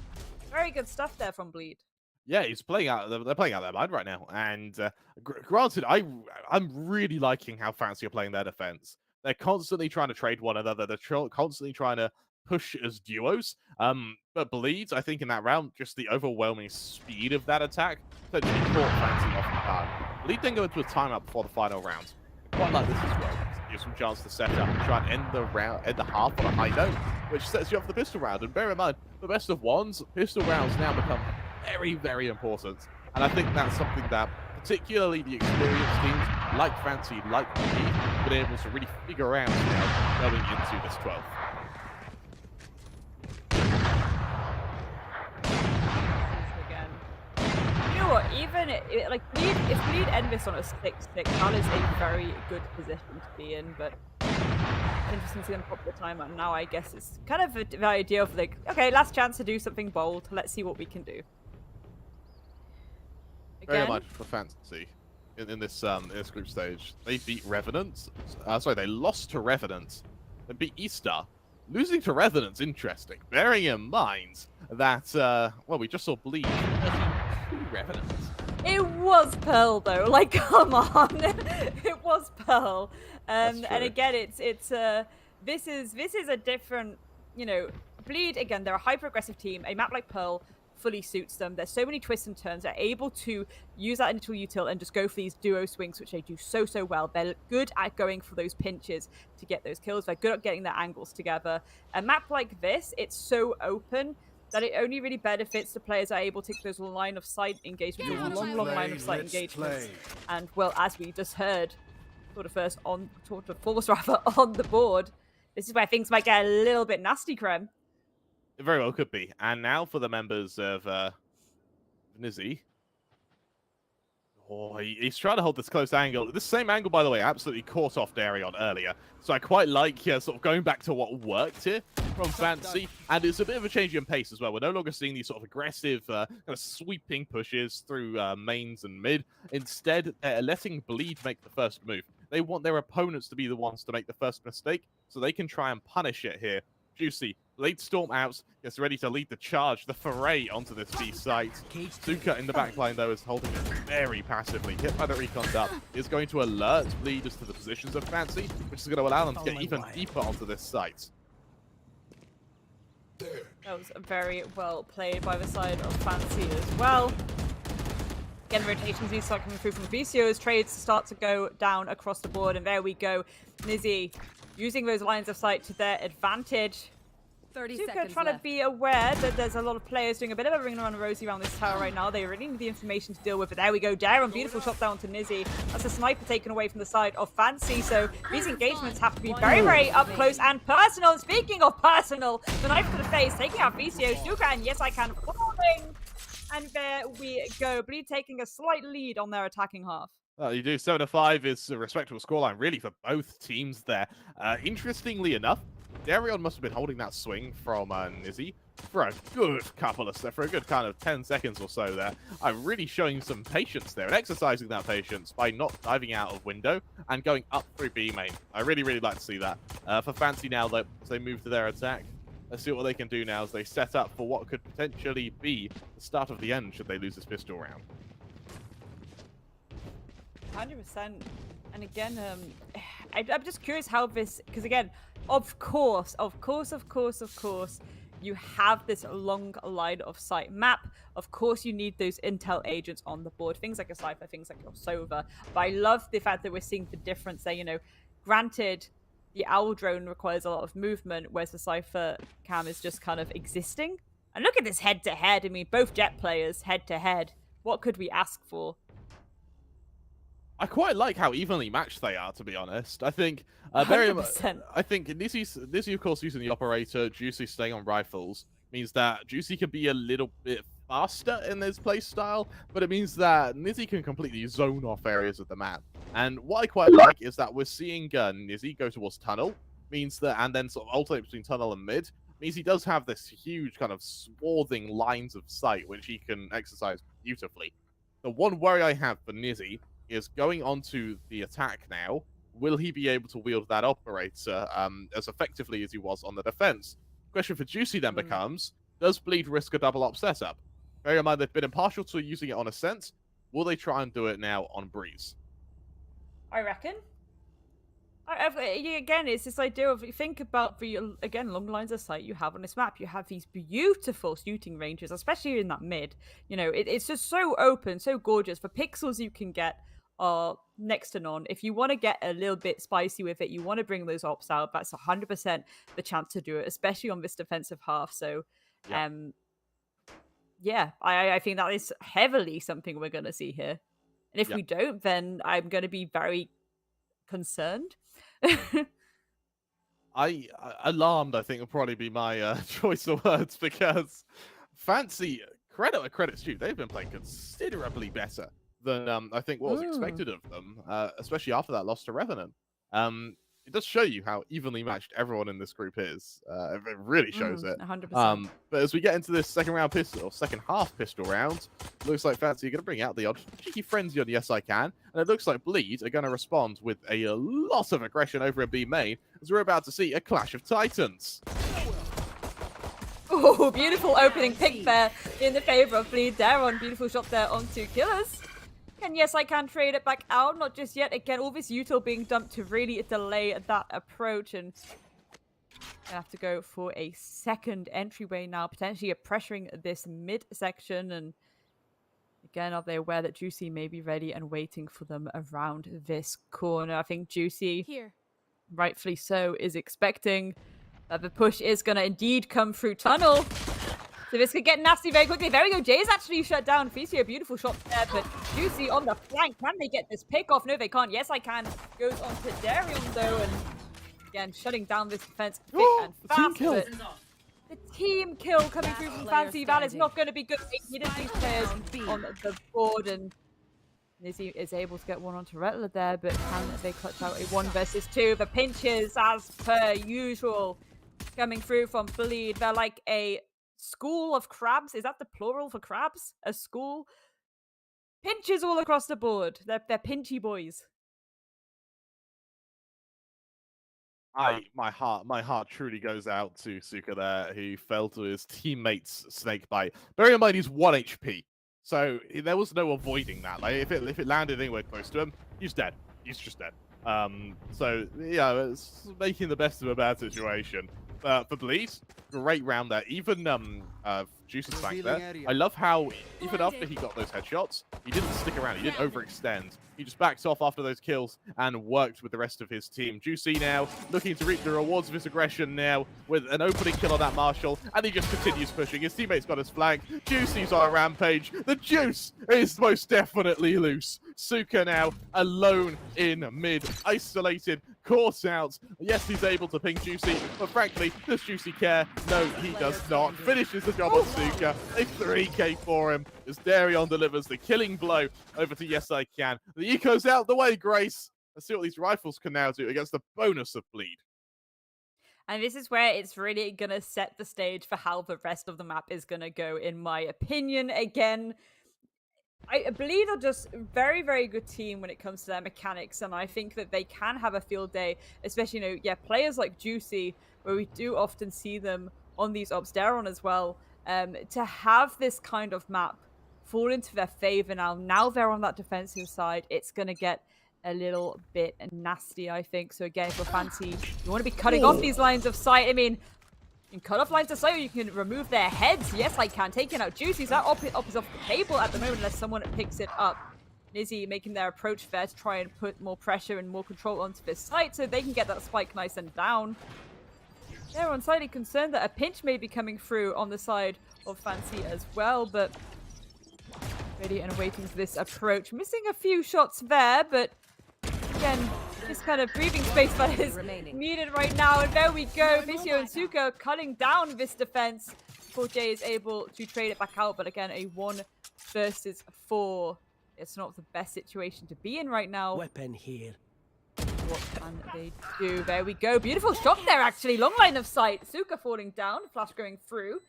very good stuff there from Bleed. Yeah, he's playing out. They're playing out their mind right now. And granted, I'm really liking how Fancy are playing their defense. They're constantly trying to trade one another. They're constantly trying to push as duos. But Bleeds, I think in that round, just the overwhelming speed of that attack essentially caught Fancy off guard. Bleed then go into a timeout before the final round. Quite like this as well. Gives some chance to set up and try and end the half on a high note, which sets you up for the pistol round. And bear in mind, the best of ones, pistol rounds now become very, very important. And I think that's something that particularly the experienced teams like Fancy, like me, have been able to really figure out now going into this 12th. You know what? Even if Bleed end this on a 6-6, that is a very good position to be in. But interesting to see them pop the time out now. I guess it's kind of the idea of like, okay, last chance to do something bold. Let's see what we can do. Very much for Fancy in this group stage. They beat Revenant. Sorry, they lost to Revenant. They beat Estar. Losing to Revenant's interesting. Bearing in mind that well, we just saw Bleed Revenant. It was Pearl though. Like, come on, it was Pearl. And again, this is a different, you know, Bleed again. They're a hyper aggressive team. A map like Pearl fully suits them. There's so many twists and turns. They're able to use that initial util and just go for these duo swings, which they do so well. They're good at going for those pinches to get those kills. They're good at getting their angles together. A map like this, it's so open that it only really benefits the players that are able to take those line of sight engagements, those long line of sight engagements. And well, as we just heard, sort of fourth rather on the board, this is where things might get a little bit nasty, Krem. It very well could be. And now for the members of Nizzy. Oh, he's trying to hold this close angle. This same angle, by the way, absolutely caught off Darion earlier. So I quite like sort of going back to what worked here from Fancy. And it's a bit of a change in pace as well. We're no longer seeing these sort of aggressive, kind of sweeping pushes through mains and mid. Instead, they're letting Bleed make the first move. They want their opponents to be the ones to make the first mistake so they can try and punish it here. Juicy, late storm out, gets ready to lead the charge, the foray onto this B site. Zuka in the backline, though, is holding it very passively. Hit by the recon's up, is going to alert Bleed as to the positions of Fancy, which is going to allow them to get even deeper onto this site. That was very well played by the side of Fancy as well. Again, rotations these start coming through from the VCOs. Trades start to go down across the board, and there we go. Nizzy using those lines of sight to their advantage. 30 Zuka seconds trying left. to be aware that there's a lot of players doing a bit of a ring around the rosy around this tower right now. They really need the information to deal with it. There we go. Darren, beautiful shot down to Nizzy. That's a sniper taken away from the side of Fancy. So these engagements have to be very up close and personal. Speaking of personal, the knife to the face, taking out VCO. Zuka and Yes I Can falling. And there we go. Bleed taking a slight lead on their attacking half. You do. 7-5 is a respectable scoreline, really, for both teams there. Interestingly enough, Darion must have been holding that swing from Nizzy for a good for a good kind of 10 seconds or so there. I'm really showing some patience there and exercising that patience by not diving out of window and going up through B main. I really like to see that. For Fancy now, though, as they move to their attack, let's see what they can do now as they set up for what could potentially be the start of the end should they lose this pistol round. 100%. And again, I'm just curious how this, because again, of course, you have this long line of sight map. Of course, you need those intel agents on the board, things like a Cypher, things like your Sova. But I love the fact that we're seeing the difference there. You know, granted, the Owl drone requires a lot of movement, whereas the Cypher cam is just kind of existing. And look at this head-to-head. I mean, both Jet players head-to-head. What could we ask for? I quite like how evenly matched they are, to be honest. I think 100%. I think Nizzy, of course, using the operator, Juicy staying on rifles, means that Juicy can be a little bit faster in his play style, but it means that Nizzy can completely zone off areas of the map. And what I quite like is that we're seeing Nizzy go towards tunnel, means that, and then sort of alternate between tunnel and mid, means he does have this huge kind of swathing lines of sight, which he can exercise beautifully. The one worry I have for Nizzy is going onto the attack now. Will he be able to wield that operator as effectively as he was on the defense? Question for Juicy then becomes, does Bleed risk a double op setup? Bear in mind they've been impartial to using it on Ascent. Will they try and do it now on Breeze? I reckon. Again, it's this idea of, think about the, again, long lines of sight you have on this map. You have these beautiful shooting ranges, especially in that mid. You know, it's just so open, so gorgeous. The pixels you can get are next to none. If you want to get a little bit spicy with it, you want to bring those ops out, that's 100% the chance to do it, especially on this defensive half. So Yeah. Yeah, I think that is heavily something we're going to see here. And if Yeah. we don't, then I'm going to be very concerned. Alarmed, I think, will probably be my choice of words, because Fancy, credit where credit's due, they've been playing considerably better than I think what was expected of them, especially after that loss to Revenant. It does show you how evenly matched everyone in this group is. It really shows it. 100%. But as we get into this second half pistol round, looks like Fancy are going to bring out the odd cheeky frenzy on Yes I Can, and it looks like Bleed are going to respond with a lot of aggression over in B main, as we're about to see a clash of titans. Oh, beautiful opening pick there in the favor of Bleed there on. Beautiful shot there onto Killers. And yes, I can trade it back out. Not just yet. Again, all this util being dumped to really delay that approach. And I have to go for a second entryway now, potentially pressuring this mid section. And again, are they aware that Juicy may be ready and waiting for them around this corner? I think Juicy, rightfully so, is expecting that the push is going to indeed come through tunnel. So this could get nasty very quickly. There we go. Jay's actually shut down. Ficio, a beautiful shot there, but Juicy on the flank. Can they get this pick off? No, they can't. Yes, I can. Goes on to Darion, though, and again, shutting down this defense quick and fast. But the team kill coming through from Fancy, that is not going to be good. They needed these players on the board, and Nizzy is able to get one onto Rattler there, but can they clutch out a 1 versus 2? The pinches, as per usual, coming through from Bleed. They're like a school of crabs. Is that the plural for crabs? A school? Pinches all across the board. They're pinchy boys. My heart truly goes out to Suka there, who fell to his teammate's snake bite. Bearing in mind he's 1 HP, so there was no avoiding that. Like if it landed anywhere close to him, he's dead. He's just dead. So yeah, it's making the best of a bad situation. For Bleed, great round there. Even Juicy's back there. I love how even after he got those headshots, he didn't stick around. He didn't overextend. He just backed off after those kills and worked with the rest of his team. Juicy now looking to reap the rewards of his aggression now with an opening kill on that Marshall, and he just continues pushing. His teammate's got his flank. Juicy's on a rampage. The juice is most definitely loose. Suka now alone in mid, isolated, caught out. Yes, he's able to ping Juicy, but frankly, does Juicy care? No, he does not. Finishes the job on Suka. A 3k for him as Darion delivers the killing blow over to Yes I Can. The eco's out the way, Grace. Let's see what these rifles can now do against the bonus of Bleed. And this is where it's really going to set the stage for how the rest of the map is going to go, in my opinion. Again, I believe they're just a very, very good team when it comes to their mechanics, and I think that they can have a field day, especially, players like Juicy, where we do often see them on these ops, Daron as well, to have this kind of map fall into their favor now. Now they're on that defensive side, it's going to get a little bit nasty, I think. So again, if you're Fancy, you want to be cutting off these lines of sight. I mean, you can cut off lines of sight, or you can remove their heads. Yes, I can. Taking out Juicy's. That op is off the table at the moment unless someone picks it up. Nizzy making their approach there to try and put more pressure and more control onto this site so they can get that spike nice and down. They're on slightly concerned that a pinch may be coming through on the side of Fancy as well, but ready and waiting for this approach. Missing a few shots there, but again, this kind of breathing space that is needed right now. And there we go. Vicio and Suka cutting down this defense before Jay is able to trade it back out. But again, a 1 versus 4. It's not the best situation to be in right now. Weapon here. What can they do? There we go. Beautiful shot there, actually. Long line of sight. Suka falling down. Flash going through.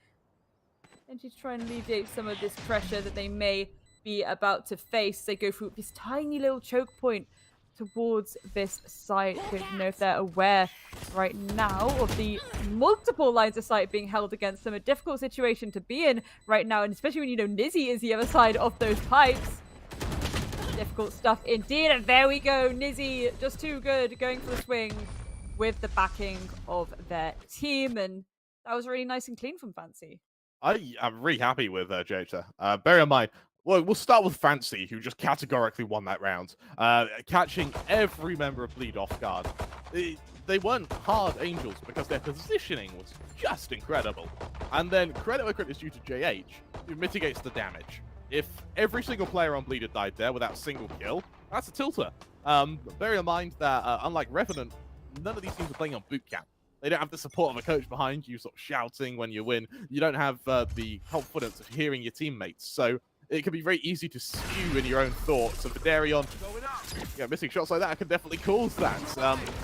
And she's trying to alleviate some of this pressure that they may be about to face. They go through this tiny little choke point towards this site. Don't know if they're aware right now of the multiple lines of sight being held against them. A difficult situation to be in right now, and especially when you know Nizzy is the other side of those pipes. Difficult stuff indeed. And there we go. Nizzy just too good, going for the swing with the backing of their team, and that was really nice and clean from Fancy. I'm really happy with Jota. Bear in mind, well, we'll start with Fancy, who just categorically won that round, catching every member of Bleed off guard. they weren't hard angels because their positioning was just incredible. And then credit where credit is due to JH, who mitigates the damage. If every single player on Bleed had died there without a single kill, that's a tilter. Bear in mind that unlike Revenant, none of these teams are playing on boot camp. They don't have the support of a coach behind you sort of shouting when you win. You don't have the confidence of hearing your teammates. So it can be very easy to skew in your own thoughts. And for Darion, missing shots like that can definitely cause that.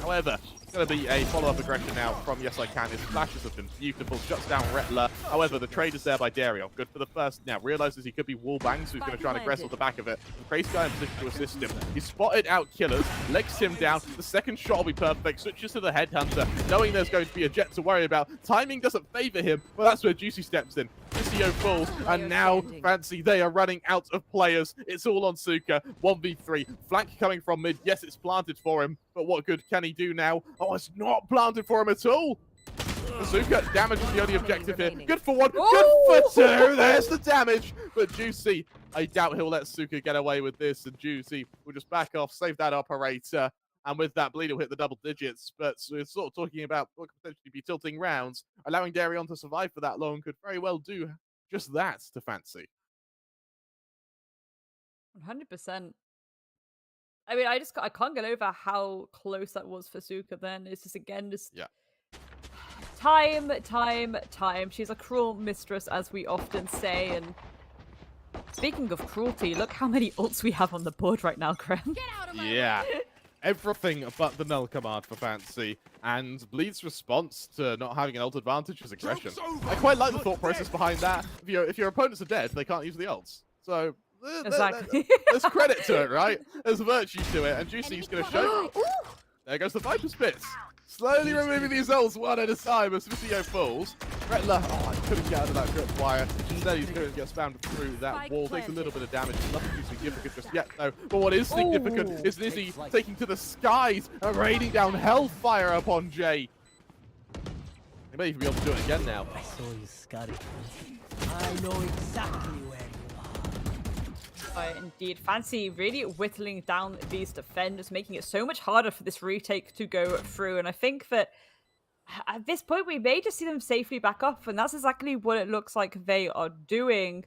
However, it's going to be a follow-up aggression now from Yes I Can. His flashes have been beautiful. Shuts down Rettler. However, the trade is there by Darion. Good for the first. Now, realizes he could be wallbang, so he's going to try and aggress off the back of it. Crazy guy in position to assist him. He spotted out Killers, legs him down. The second shot will be perfect. Switches to the Headhunter, knowing there's going to be a jet to worry about. Timing doesn't favor him, but that's where Juicy steps in. Juicy falls, and now Fancy, they are running out of players. It's all on Suka. 1v3. Flank coming from mid. Yes, it's planted for him, but what good can he do now? Oh, it's not planted for him at all. Suka, damage is the only objective here. Good for one, good for two. There's the damage. But Juicy, I doubt he'll let Suka get away with this. And Juicy will just back off, save that operator. And with that, Bleed will hit the double digits. But we're sort of talking about what could potentially be tilting rounds. Allowing Darion to survive for that long could very well do just that to Fancy. 100%. I mean, I can't get over how close that was for Suka then. It's just, again, time. She's a cruel mistress, as we often say. And speaking of cruelty, look how many ults we have on the board right now, Krem. Yeah. Everything but the null command for Fancy. And Bleed's response to not having an ult advantage is aggression. I quite like the thought process behind that. If your opponents are dead, they can't use the ults. So exactly. There's credit to it, right? There's virtue to it, and Juicy's going to show. There goes the Viper Spits. Slowly removing these ults one at a time as Vizio falls. Rettler, I couldn't get out of that grip wire. Instead, he's going to get spammed through that wall. Takes a little bit of damage. Nothing too significant just yet, though. But what is significant is Nizzy taking to the skies and raining down hellfire upon Jay. He may even be able to do it again now. I saw you, Scotty. I know exactly where you are. Indeed, Fancy really whittling down these defenders, making it so much harder for this retake to go through. And I think that at this point, we may just see them safely back up, and that's exactly what it looks like they are doing.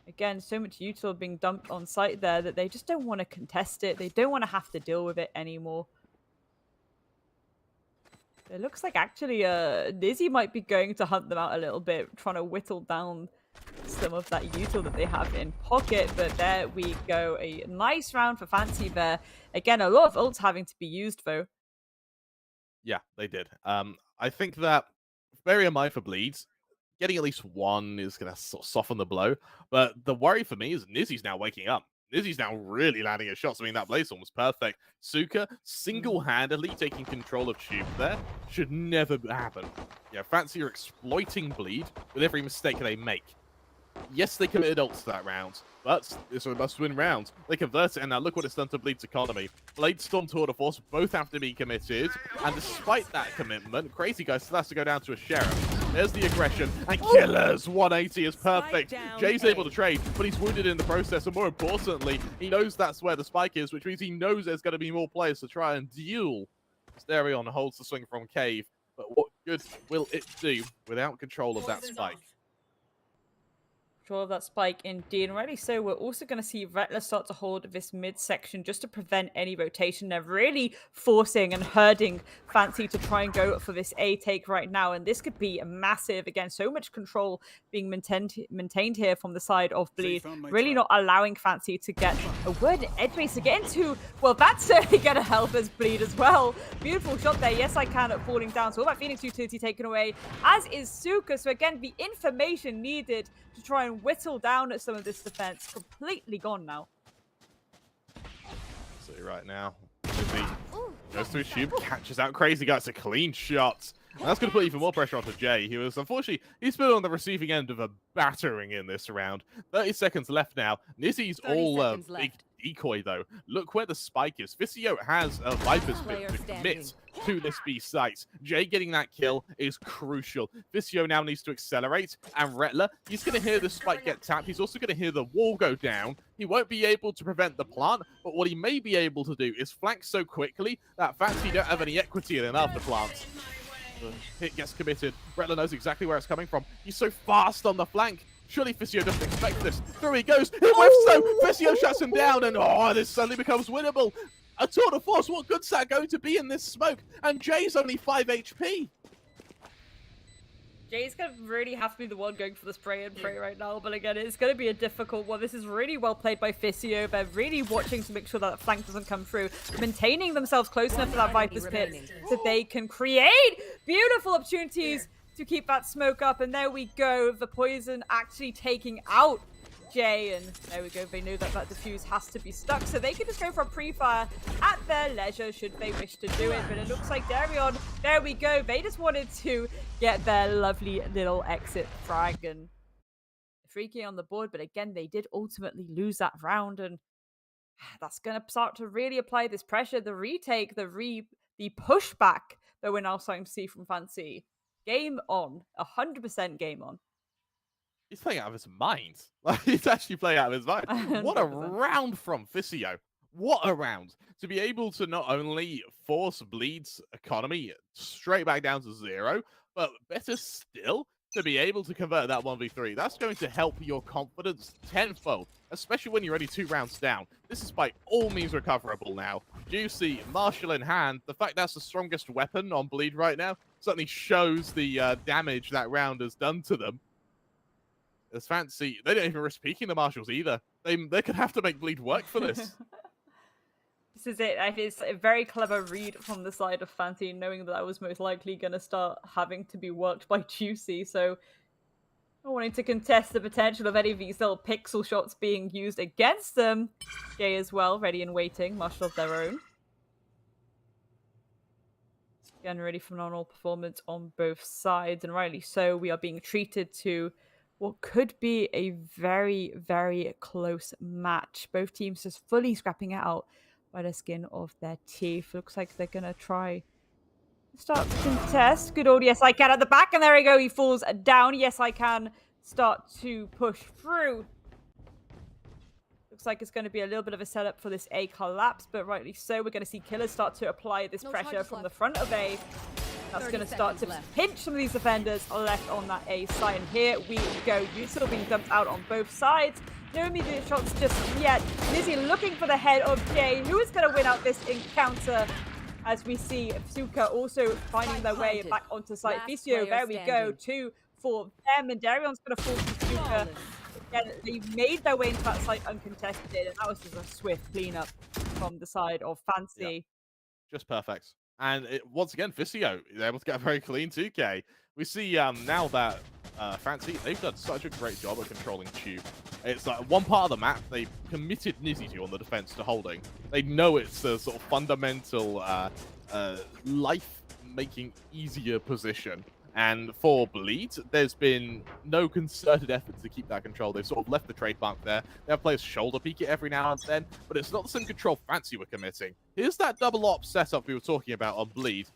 Again, so much util being dumped on site there that they just don't want to contest it. They don't want to have to deal with it anymore. It looks like actually Nizzy might be going to hunt them out a little bit, trying to whittle down some of that util that they have in pocket. But there we go. A nice round for Fancy there. Again, a lot of ults having to be used, though. Yeah, they did. I think that, bear in mind for Bleeds, getting at least one is going to sort of soften the blow. But the worry for me is Nizzy's now waking up. Nizzy's now really landing his shots. I mean, that Blazestorm was perfect. Suka single-handedly taking control of Tube there. Should never happen. Yeah, Fancy are exploiting Bleed with every mistake they make. Yes, they committed ults that round, but it's a must-win round. They convert it, and now look what it's done to Bleed's economy. Bladestorm, Tour de Force both have to be committed, and despite that commitment, Crazy Guy still has to go down to a Sheriff. There's the aggression, and Killers 180 is perfect. Jay's able to trade, but he's wounded in the process, and more importantly, he knows that's where the spike is, which means he knows there's going to be more players to try and deal. Darion holds the swing from Cave, but what good will it do without control of that spike? Control of that spike indeed, and rightly so. We're also going to see Rettler start to hold this midsection just to prevent any rotation. They're really forcing and herding Fancy to try and go for this A take right now, and this could be a massive, again, so much control being maintained here from the side of Bleed, really not allowing Fancy to get a word in edgeways to get into. Well, that's certainly going to help us Bleed as well. Beautiful shot there. Yes, I can, falling down. So all that Phoenix utility taken away, as is Suka. So again, the information needed to try and whittle down at some of this defense completely gone now. See right now, goes through Tube, catches out Crazy Guy. It's a clean shot. And that's going to put even more pressure onto Jay. He was, unfortunately, he's been on the receiving end of a battering in this round. 30 seconds left now. Nizzy's all big decoy, though. Look where the spike is. Vizio has a Viper's Pit to commit to this B site. Jay getting that kill is crucial. Vizio now needs to accelerate, and Rettler, he's going to hear the spike get tapped. He's also going to hear the wall go down. He won't be able to prevent the plant, but what he may be able to do is flank so quickly that Fancy don't have any equity in after plant. The hit gets committed. Rettler knows exactly where it's coming from. He's so fast on the flank. Surely Vizio doesn't expect this. Through he goes. He whiffs though. Vizio shuts him down, and this suddenly becomes winnable. A tour de force. What good's that going to be in this smoke? And Jay's only 5 HP. Jay's going to really have to be the one going for the spray and pray right now, but again, it's going to be a difficult one. This is really well played by Vizio. They're really watching to make sure that flank doesn't come through, maintaining themselves close enough to that Viper's Pit so they can create beautiful opportunities to keep that smoke up. And there we go, the poison actually taking out Jay, and there we go. They know that that defuse has to be stuck, so they can just go for a pre-fire at their leisure should they wish to do it. But it looks like Darion, there we go. They just wanted to get their lovely little exit frag and freaky on the board. But again, they did ultimately lose that round, and that's going to start to really apply this pressure. The retake, the pushback that we're now starting to see from Fancy. Game on, 100% game on. He's playing out of his mind. Like, he's actually playing out of his mind. What a round from Vizio. What a round. To be able to not only force Bleed's economy straight back down to 0, but better still, to be able to convert that 1v3. That's going to help your confidence tenfold, especially when you're already 2 rounds down. This is by all means recoverable now. Juicy, Marshall in hand. The fact that's the strongest weapon on Bleed right now certainly shows the damage that round has done to them. As Fancy, they don't even risk peeking the Marshals either. They could have to make Bleed work for this. This is it. It's a very clever read from the side of Fancy, knowing that I was most likely going to start having to be worked by Juicy. So, not wanting to contest the potential of any of these little pixel shots being used against them. Jay as well, ready and waiting. Marshall of their own. Again, really phenomenal performance on both sides, and rightly so. We are being treated to what could be a very, very close match. Both teams just fully scrapping it out by the skin of their teeth. Looks like they're going to try start to contest. Good old yes I can at the back, and there we go. He falls down. Yes I can start to push through. Looks like it's going to be a little bit of a setup for this A collapse, but rightly so. We're going to see Killers start to apply this pressure from the front of A. That's going to start to pinch some of these defenders left on that A side. And here we go. Util being dumped out on both sides. No immediate shots just yet. Lizzie looking for the head of Jay. Who is going to win out this encounter? As we see Suka also finding their way back onto site. Vizio, there we go. 2 for them. And Darion's going to fall to Suka. Again, they made their way into that site uncontested. And that was just a swift cleanup from the side of Fancy. Yeah. Just perfect. And once again, Vizio is able to get a very clean 2K. We see now that Fancy, they've done such a great job at controlling Tube. It's like one part of the map they committed Nizzy to on the defense to holding. They know it's a sort of fundamental life-making easier position. And for Bleed, there's been no concerted effort to keep that control. They've sort of left the trademark there. They have players shoulder peek it every now and then, but it's not the same control Fancy were committing. Here's that double op setup we were talking about on Bleed.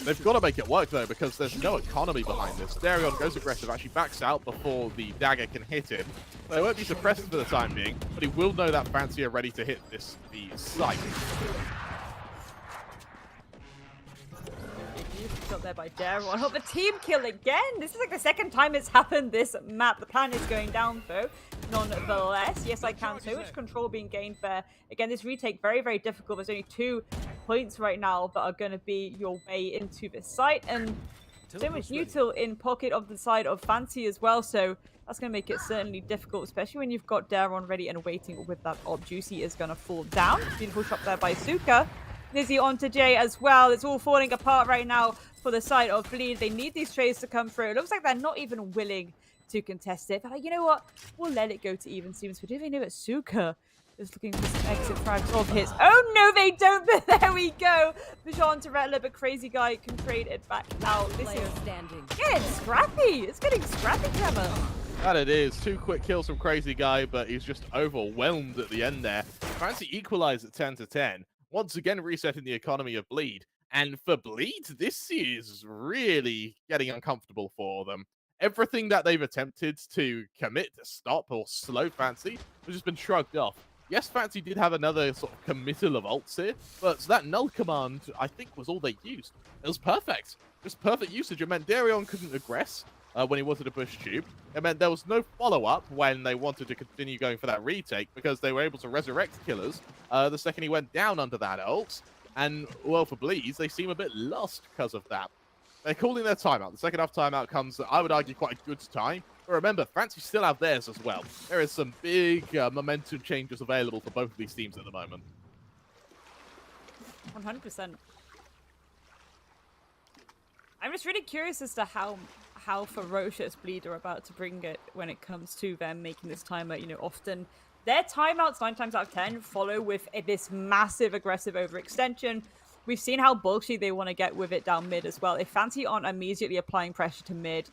They've got to make it work, though, because there's no economy behind this. Darion goes aggressive, actually backs out before the dagger can hit him. They won't be suppressed for the time being, but he will know that Fancy are ready to hit the site. Shot there by Darion. Oh, the team kill again. This is like the second time it's happened this map. The plan is going down, though. Nonetheless, yes, I can. So much control being gained there. Again, this retake very, very difficult. There's only 2 points right now that are going to be your way into this site, and so much util in pocket of the side of Fancy as well. So that's going to make it certainly difficult, especially when you've got Darion ready and waiting with that op. Juicy is going to fall down. Beautiful shot there by Suka. Nizzy onto Jay as well. It's all falling apart right now for the side of Bleed. They need these trades to come through. It looks like they're not even willing to contest it. But like, you know what? We'll let it go to even Stevens. But do they know that Suka is looking for some exit frags of his? Oh, no, they don't. But there we go. Bijan to Rettler, but Crazy Guy can trade it back now. This is getting scrappy. It's getting scrappy, Trevor. That it is. 2 quick kills from Crazy Guy, but he's just overwhelmed at the end there. Fancy equalized at 10-10. Once again resetting the economy of Bleed. And for Bleed, this is really getting uncomfortable for them. Everything that they've attempted to commit, stop, or slow Fancy has just been shrugged off. Yes, Fancy did have another sort of committal of ults here, but that null command, I think, was all they used. It was perfect. Just perfect usage. It meant Darion couldn't aggress when he wanted to push tube. It meant there was no follow-up when they wanted to continue going for that retake because they were able to resurrect killers the second he went down under that ult. And, well, for Bleeds, they seem a bit lost because of that. They're calling their timeout. The second half timeout comes, I would argue, quite a good time. But remember, Fancy still have theirs as well. There is some big momentum changes available for both of these teams at the moment. 100%. I'm just really curious as to how ferocious Bleed are about to bring it when it comes to them making this timeout. You know, often their timeouts 9 times out of 10 follow with this massive aggressive overextension. We've seen how bulky they want to get with it down mid as well. If Fancy aren't immediately applying pressure to mid,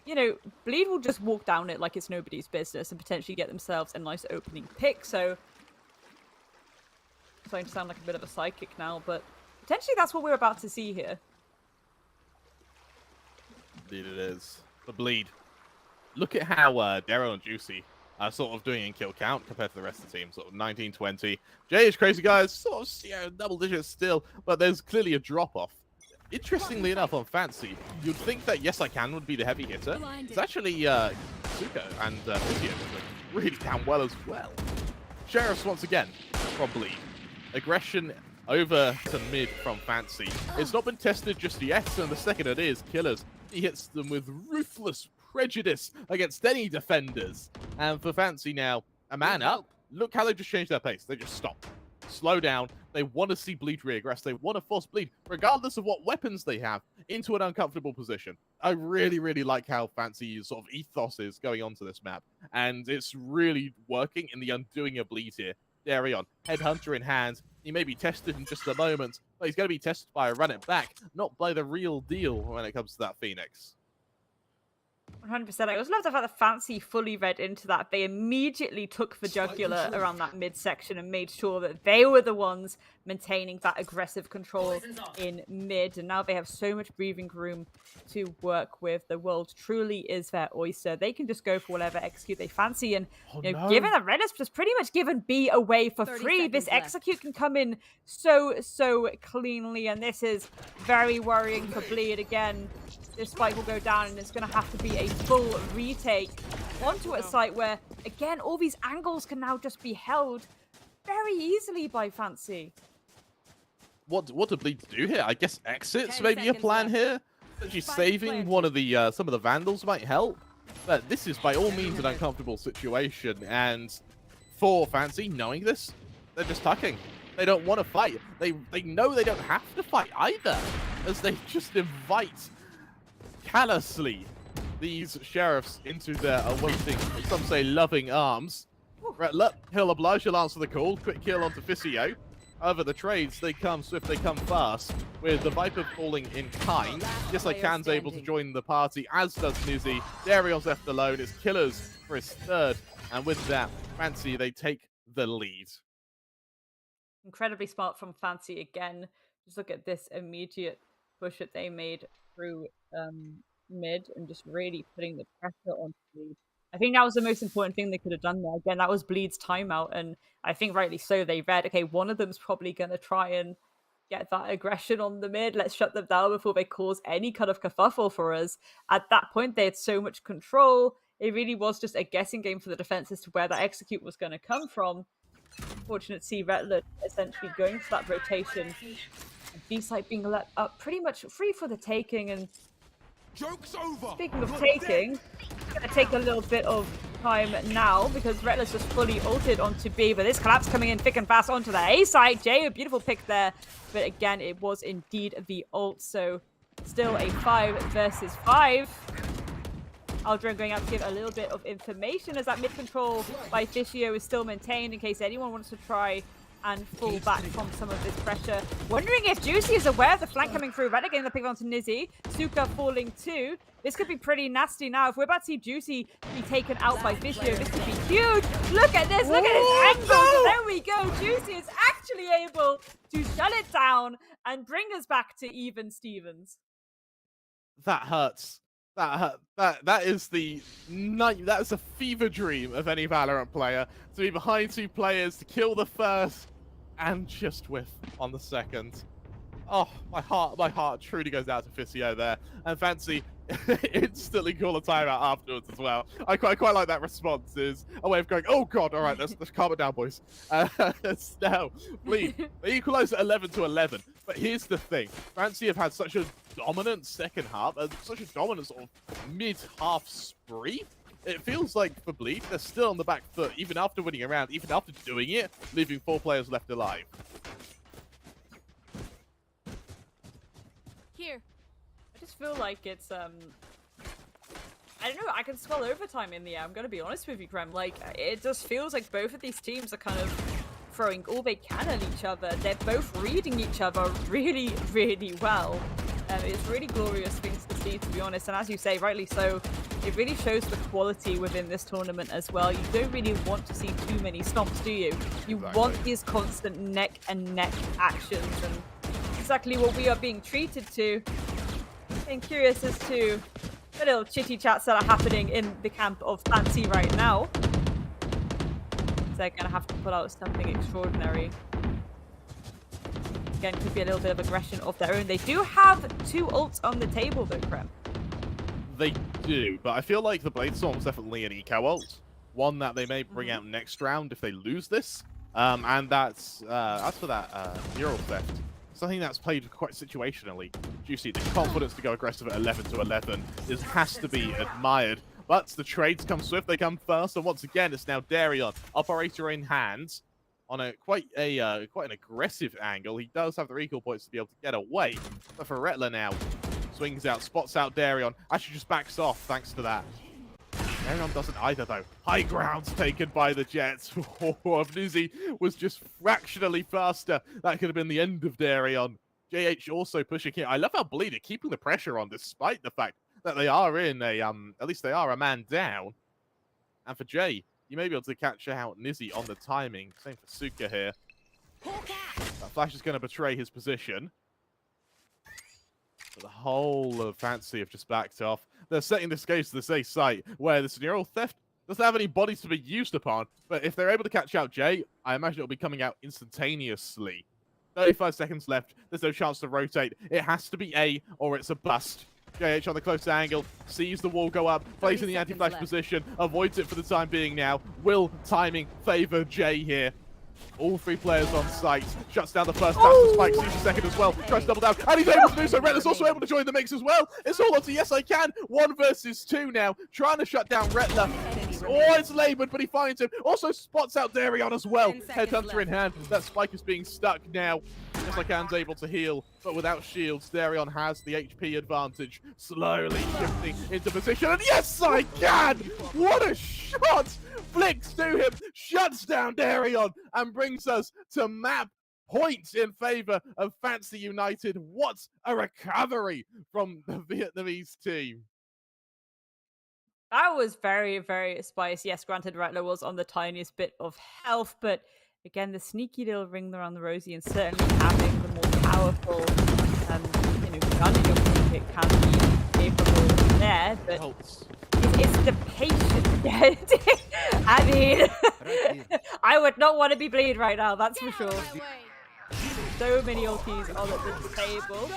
you know, Bleed will just walk down it like it's nobody's business and potentially get themselves a nice opening pick. So, I'm starting to sound like a bit of a psychic now, but potentially that's what we're about to see here. Indeed it is. The Bleed. Look at how Daryl and Juicy are sort of doing in kill count compared to the rest of the team. Sort of 19-20. JH Crazy Guys, sort of, you know, double digits still, but there's clearly a drop-off. Interestingly enough, on Fancy, you'd think that Yes I Can would be the heavy hitter. It's actually Suka and Physio really down well as well. Sheriffs once again from Bleed. Aggression over to mid from Fancy. It's not been tested just yet, and the second it is, Killers, he hits them with ruthless prejudice against any defenders. And for Fancy now, a man up. Look how they just changed their pace. They just stop. Slow down. They want to see Bleed reaggress. They want to force Bleed, regardless of what weapons they have, into an uncomfortable position. I really, really like how Fancy's sort of ethos is going onto this map. And it's really working in the undoing of Bleed here. Darion, Headhunter in hand. He may be tested in just a moment, but he's going to be tested by a run it back, not by the real deal when it comes to that Phoenix. 100%. I also love the fact that Fancy fully read into that. They immediately took the jugular around that midsection and made sure that they were the ones maintaining that aggressive control in mid. And now they have so much breathing room to work with. The world truly is their oyster. They can just go for whatever execute they fancy. And given that Red has just pretty much given B away for free, this execute can come in so cleanly. And this is very worrying for Bleed again. This spike will go down and it's going to have to be a full retake onto a site where, again, all these angles can now just be held very easily by Fancy. What do Bleed do here? I guess exits maybe a plan here. Actually saving one of the some of the Vandals might help. But this is by all means an uncomfortable situation, and for Fancy, knowing this, they're just tucking. They don't want to fight. They know they don't have to fight either, as they just invite callously these sheriffs into their awaiting, some say loving arms. He'll oblige, he'll answer the call. Quick kill onto Physio. However, the trades, they come swift, they come fast. With the Viper falling in kind. Yes, I Can's able to join the party, as does Nizzy. Darion's left alone. It's Killers for his third. And with that, Fancy, they take the lead. Incredibly smart from Fancy again. Just look at this immediate push that they made through mid and just really putting the pressure on Bleed. I think that was the most important thing they could have done there. Again, that was Bleed's timeout, and I think rightly so. They read, okay, one of them's probably going to try and get that aggression on the mid. Let's shut them down before they cause any kind of kerfuffle for us. At that point, they had so much control. It really was just a guessing game for the defense as to where that execute was going to come from. Fortunate to see Revenant essentially going for that rotation. B-side being let up pretty much free for the taking. And speaking of taking, it's going to take a little bit of time now because Rettler's just fully ulted onto B, but this collapse coming in thick and fast onto the A side. Jay, a beautiful pick there, but again, it was indeed the ult, so still a 5 versus 5. Aldrin going out to give a little bit of information as that mid control by Fishio is still maintained in case anyone wants to try and fall back from some of this pressure. Wondering if Juicy is aware of the flank coming through. Revenant getting the pick onto Nizzy. Suka falling too. This could be pretty nasty now. If we're about to see Juicy be taken out by Vishio, this could be huge. Look at this. Look at his angles. There we go. Juicy is actually able to shut it down and bring us back to even Stevens. That hurts. That is the night. That is a fever dream of any Valorant player, to be behind 2 players, to kill the first, and just whiff on the second. Oh, my heart truly goes out to Vishio there, and Fancy instantly call a timeout afterwards as well. I quite like that response. Is a way of going, oh god, all right, let's calm it down, boys. Now, Bleed, they equalize at 11-11. But here's the thing: Fancy have had such a dominant second half and such a dominant sort of mid-half spree. It feels like for Bleed, they're still on the back foot, even after winning a round, even after doing it, leaving 4 players left alive. Here. I just feel like it's I don't know, I can smell overtime in the air, I'm gonna be honest with you, Krem. Like, it just feels like both of these teams are kind of throwing all they can at each other. They're both reading each other really, really well. It's really glorious things to see, to be honest, and as you say, rightly so, it really shows the quality within this tournament as well. You don't really want to see too many stomps, do you? You want these constant neck and neck actions, and exactly what we are being treated to. I'm curious as to the little chitty chats that are happening in the camp of Fancy right now. They're gonna have to pull out something extraordinary. Again, could be a little bit of aggression of their own. They do have 2 ults on the table though, Krem. They do, but I feel like the Bladestorm's definitely an eco ult. One that they may bring out next round if they lose this. And that's as for that mural theft, something that's played quite situationally. Juicy, the confidence to go aggressive at 11-11 has to be admired. But the trades come swift, they come fast, and once again, it's now Darion, operator in hand, on a quite an aggressive angle. He does have the recall points to be able to get away, but for Rettler now, swings out, spots out Darion, actually just backs off thanks to that. Darion doesn't either though. High ground's taken by the Jets. If Nizzy was just fractionally faster, that could have been the end of Darion. JH also pushing here. I love how Bleed are keeping the pressure on despite the fact that they are in a, at least they are a man down. And for Jay, you may be able to catch out Nizzy on the timing. Same for Suka here. That flash is going to betray his position. But the whole of Fancy have just backed off. They're setting this case to the safe site where the Neural Theft doesn't have any bodies to be used upon. But if they're able to catch out Jay, I imagine it'll be coming out instantaneously. 35 seconds left. There's no chance to rotate. It has to be A or it's a bust. JH on the close angle, sees the wall go up, plays in the anti-flash position, avoids it for the time being now. Will timing favor Jay here? All 3 players on site. Shuts down the first pass to Spike, sees the second as well. Tries to double down, and he's able to do so. Rettler's also able to join the mix as well. It's all onto Yes I Can. 1 versus 2 now. Trying to shut down Rettler. Oh, it's labored, but he finds him. Also spots out Darion as well. Headhunter in hand. That Spike is being stuck now. Yes I Can's able to heal, but without shields, Darion has the HP advantage. Slowly shifting into position, and Yes I Can! What a shot! Flicks to him, shuts down Darion, and brings us to map points in favor of Fancy United. What a recovery from the Vietnamese team. That was very, very spicy. Yes, granted, Rettler was on the tiniest bit of health, but again, the sneaky little ring around the rosy, and certainly having the more powerful, gun in your pocket can be capable there. But it's the patience. I mean, I would not want to be Bleed right now. That's for sure. So many ultis on the table.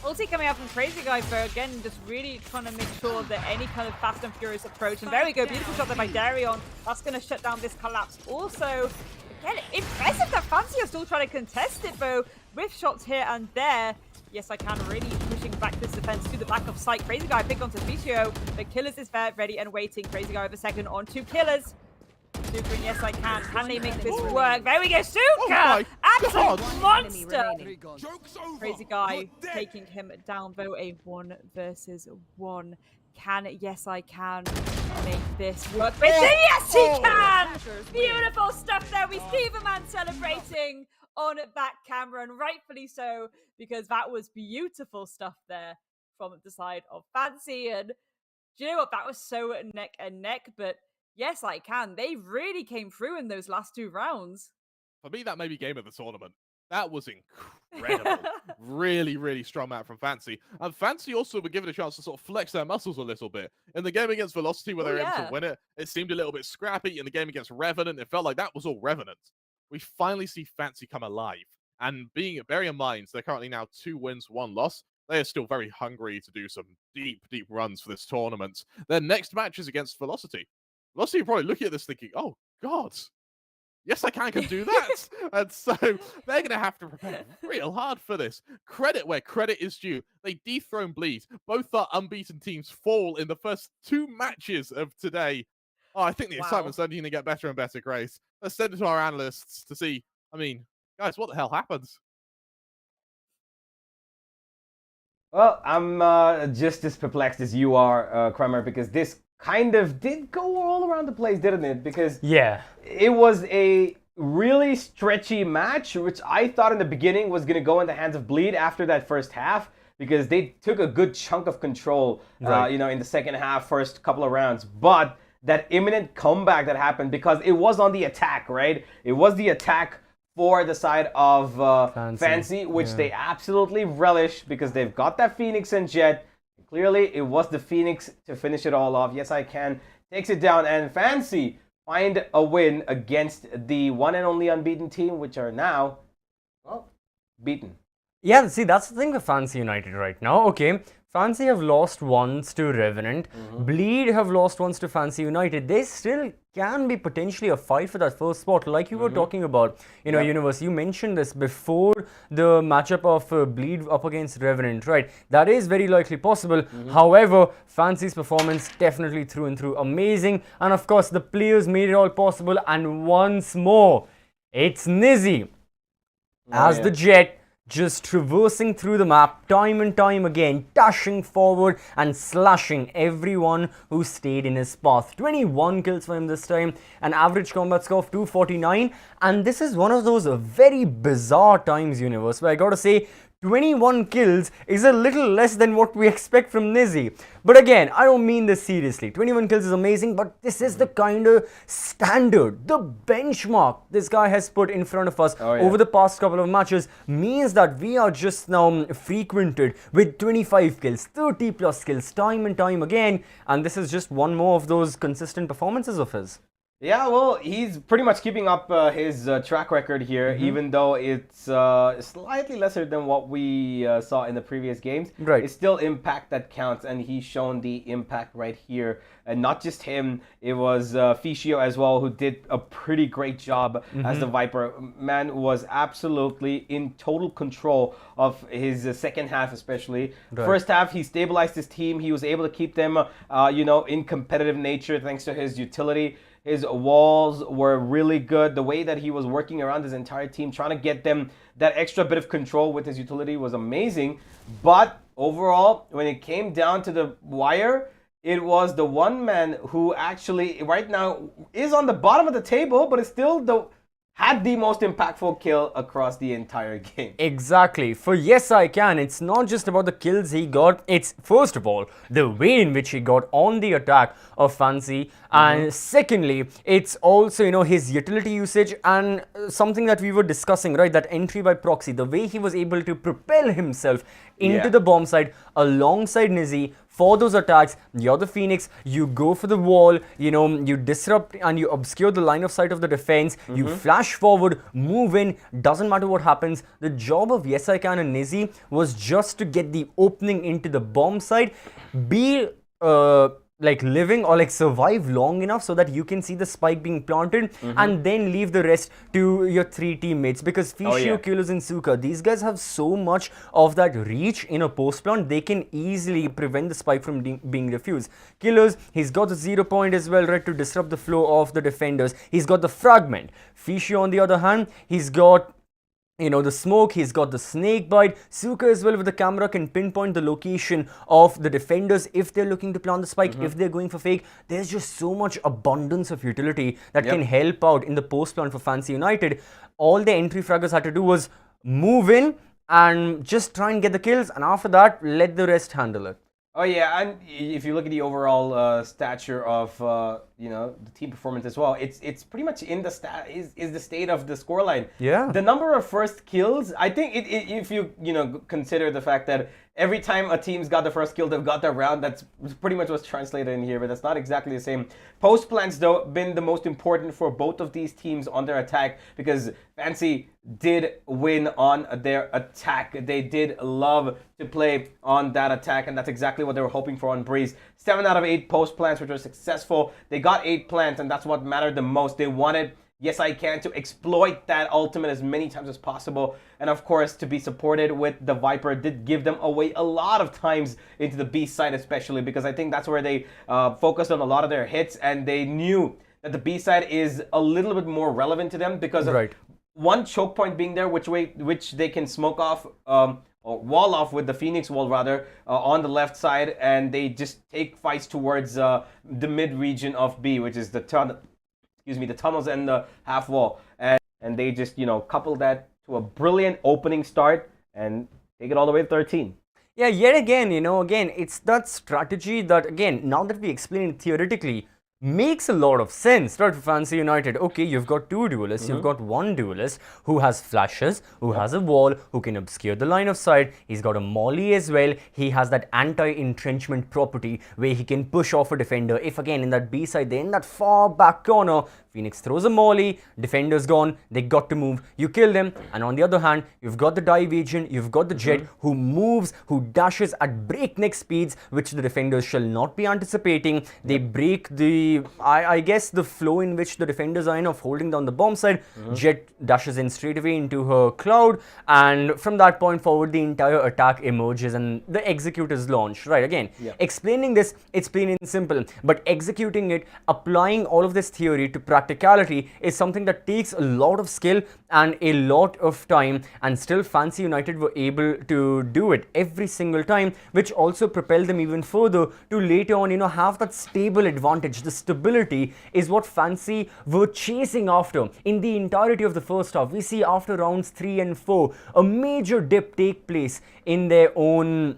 Ulti coming out from Crazy Guy for, again, just really trying to make sure that any kind of fast and furious approach. And there we go, beautiful shot there by Darion. That's going to shut down this collapse. Also, again, impressive that Fancy are still trying to contest it, though, with shots here and there. Yes, I Can really pushing back this defense to the back of sight. Crazy Guy pick onto Vishio, but Killers is there, ready and waiting. Crazy Guy over second on 2 Killers. Suka and Yes I Can. Can they make this work? There we go, Suka! Absolute monster! Crazy Guy taking him down, though, a 1 versus 1. Can Yes I Can make this work? Yes, he can! Beautiful stuff and we see the man celebrating on back camera, and rightfully so, because that was beautiful stuff there from the side of Fancy. And do you know what? That was so neck and neck, but yes, I can. They really came through in those last 2 rounds. For me, that may be game of the tournament. That was incredible. Really, really strong map from Fancy. And Fancy also were given a chance to sort of flex their muscles a little bit. In the game against Velocity, where they were able to win it, it seemed a little bit scrappy. In the game against Revenant, it felt like that was all Revenant. We finally see Fancy come alive. And bearing in mind, they're currently now 2 wins, 1 loss. They are still very hungry to do some deep, deep runs for this tournament. Their next match is against Velocity. Velocity are probably looking at this thinking, oh, God. Yes, I can do that. And so they're going to have to prepare real hard for this. Credit where credit is due. They dethrone Bleed. Both our unbeaten teams fall in the first 2 matches of today. Oh, I think the excitement's only going to get better and better, Grace. Let's send it to our analysts to see. I mean, guys, what the hell happens? Well, I'm just as perplexed as you are, Kramer, because this kind of did go all around the place, didn't it? Because it was a really stretchy match, which I thought in the beginning was going to go in the hands of Bleed after that first half, because they took a good chunk of control, in the second half, first couple of rounds. But that imminent comeback that happened, because it was on the attack, right? It was the attack for the side of Fancy, which they absolutely relish, because they've got that Phoenix and Jet. Clearly, it was the Phoenix to finish it all off. Yes, I can. Takes it down, and Fancy find a win against the one and only unbeaten team, which are now, well, beaten. Yeah, see, that's the thing with Fancy United right now. Okay, Fancy have lost once to Revenant. Bleed have lost once to Fancy United. They still can be potentially a fight for that first spot, like you were talking about. Universe, you mentioned this before the matchup of Bleed up against Revenant, right? That is very likely possible. However, Fancy's performance definitely through and through amazing. And of course, the players made it all possible. And once more, it's Nizzy as the Jet, just traversing through the map time and time again, dashing forward and slashing everyone who stayed in his path. 21 kills for him this time, an average combat score of 249, and this is one of those very bizarre times, Universe, where I gotta say, 21 kills is a little less than what we expect from Nizzy. But again, I don't mean this seriously. 21 kills is amazing, but this is the kind of standard, the benchmark this guy has put in front of us over the past couple of matches means that we are just now frequented with 25 kills, 30 plus kills time and time again. And this is just one more of those consistent performances of his. Yeah, well, he's pretty much keeping up his track record here, even though it's slightly lesser than what we saw in the previous games. Right. It's still impact that counts, and he's shown the impact right here. And not just him, it was Fischio as well, who did a pretty great job as the Viper. Man was absolutely in total control of his second half, especially. First half, he stabilized his team. He was able to keep them, in competitive nature thanks to his utility. His walls were really good. The way that he was working around his entire team, trying to get them that extra bit of control with his utility was amazing. But overall, when it came down to the wire, it was the one man who actually right now is on the bottom of the table, but is still had the most impactful kill across the entire game. Exactly. For Yes I Can, it's not just about the kills he got, it's first of all the way in which he got on the attack of Fancy, and secondly, it's also his utility usage and something that we were discussing, right, that entry by proxy, the way he was able to propel himself into the bomb site alongside Nizzy for those attacks. You're the Phoenix, you go for the wall, you disrupt and you obscure the line of sight of the defense, you flash forward, move in, doesn't matter what happens. The job of Yes I Can and Nizzy was just to get the opening into the bomb site, be living or survive long enough so that you can see the spike being planted and then leave the rest to your 3 teammates, because Fischio, Killers and Suka, these guys have so much of that reach in a post plant, they can easily prevent the spike from being defused. Killers, he's got the 0 point as well, right, to disrupt the flow of the defenders. He's got the fragment. Fischio, on the other hand, he's got the smoke, he's got the snake bite. Suka as well with the camera can pinpoint the location of the defenders if they're looking to plant the spike, if they're going for fake. There's just so much abundance of utility that can help out in the post plan for Fancy United. All the entry fraggers had to do was move in and just try and get the kills, and after that, let the rest handle it. Oh yeah, and if you look at the overall stature of the team performance as well, it's pretty much in the is the state of the scoreline. Yeah. The number of first kills, I think if you consider the fact that every time a team's got the first kill, they've got their round. That's pretty much what's translated in here, but that's not exactly the same. Post plans though been the most important for both of these teams on their attack, because Fancy did win on their attack. They did love to play on that attack, and that's exactly what they were hoping for on Breeze. 7 out of 8 post plants, which were successful. They got 8 plants, and that's what mattered the most. They wanted Yes I Can to exploit that ultimate as many times as possible, and of course to be supported with the Viper did give them away a lot of times into the B side, especially because I think that's where they focused on a lot of their hits, and they knew that the B side is a little bit more relevant to them because of one choke point being there, which they can smoke off or wall off with the Phoenix wall rather on the left side, and they just take fights towards the mid region of B, which is the tunnels and the half wall, and they just couple that to a brilliant opening start and take it all the way to 13. Yeah, yet again, again, it's that strategy that, again, now that we explain it theoretically, makes a lot of sense, right, for Fancy United. Okay, you've got 2 duelists, you've got 1 duelist who has flashes, who has a wall, who can obscure the line of sight. He's got a molly as well. He has that anti-entrenchment property where he can push off a defender. If again in that B side, they're in that far back corner, Phoenix throws a molly, defender's gone, they got to move, you kill them. And on the other hand, you've got the dive agent, you've got the jet who moves, who dashes at breakneck speeds, which the defenders shall not be anticipating. They break the, I guess, the flow in which the defenders are in of holding down the bomb side. Jet dashes in straight away into her cloud, and from that point forward, the entire attack emerges and the execute is launched. Right, again, explaining this, it's plain and simple, but executing it, applying all of this theory to practicality is something that takes a lot of skill and a lot of time, and still Fancy United were able to do it every single time, which also propelled them even further to later on, have that stable advantage. The stability is what Fancy were chasing after in the entirety of the first half. We see after rounds 3 and 4, a major dip take place in their own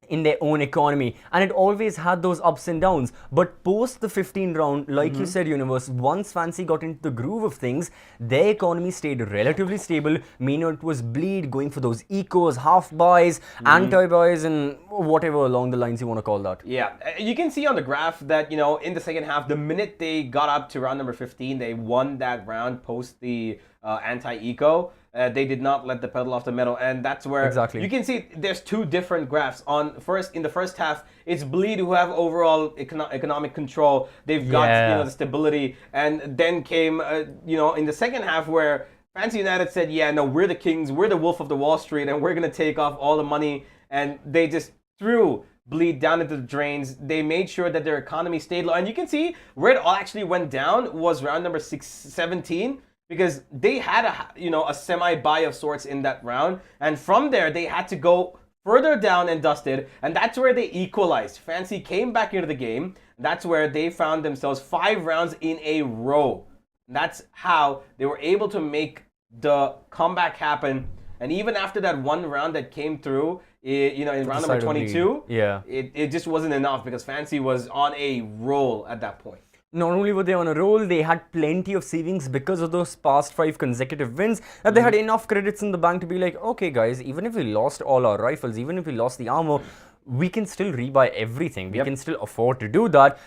economy, and it always had those ups and downs. But post the 15 round, like you said, Universe, once Fancy got into the groove of things, their economy stayed relatively stable. Meanwhile, it was Bleed going for those ecos, half buys, anti-buys, and whatever along the lines you want to call that. Yeah, you can see on the graph that, in the second half, the minute they got up to round number 15, they won that round post the anti-eco. They did not let the pedal off the metal, and that's where you can see there's 2 different graphs. In the first half, it's Bleed who have overall economic control. They've got the stability, and then came in the second half where Fancy United said, yeah, no, we're the kings, we're the wolf of the Wall Street, and we're gonna take off all the money, and they just threw Bleed down into the drains. They made sure that their economy stayed low, and you can see where it all actually went down was round number 17. Because they had a semi-buy of sorts in that round, and from there they had to go further down and dusted, and that's where they equalized. Fancy came back into the game. That's where they found themselves 5 rounds in a row. That's how they were able to make the comeback happen. And even after that one round that came through, in round number 22, it just wasn't enough because Fancy was on a roll at that point. Not only were they on a roll, they had plenty of savings because of those past 5 consecutive wins, that they had enough credits in the bank to be like, okay guys, even if we lost all our rifles, even if we lost the armor, we can still rebuy everything. We can still afford to do that.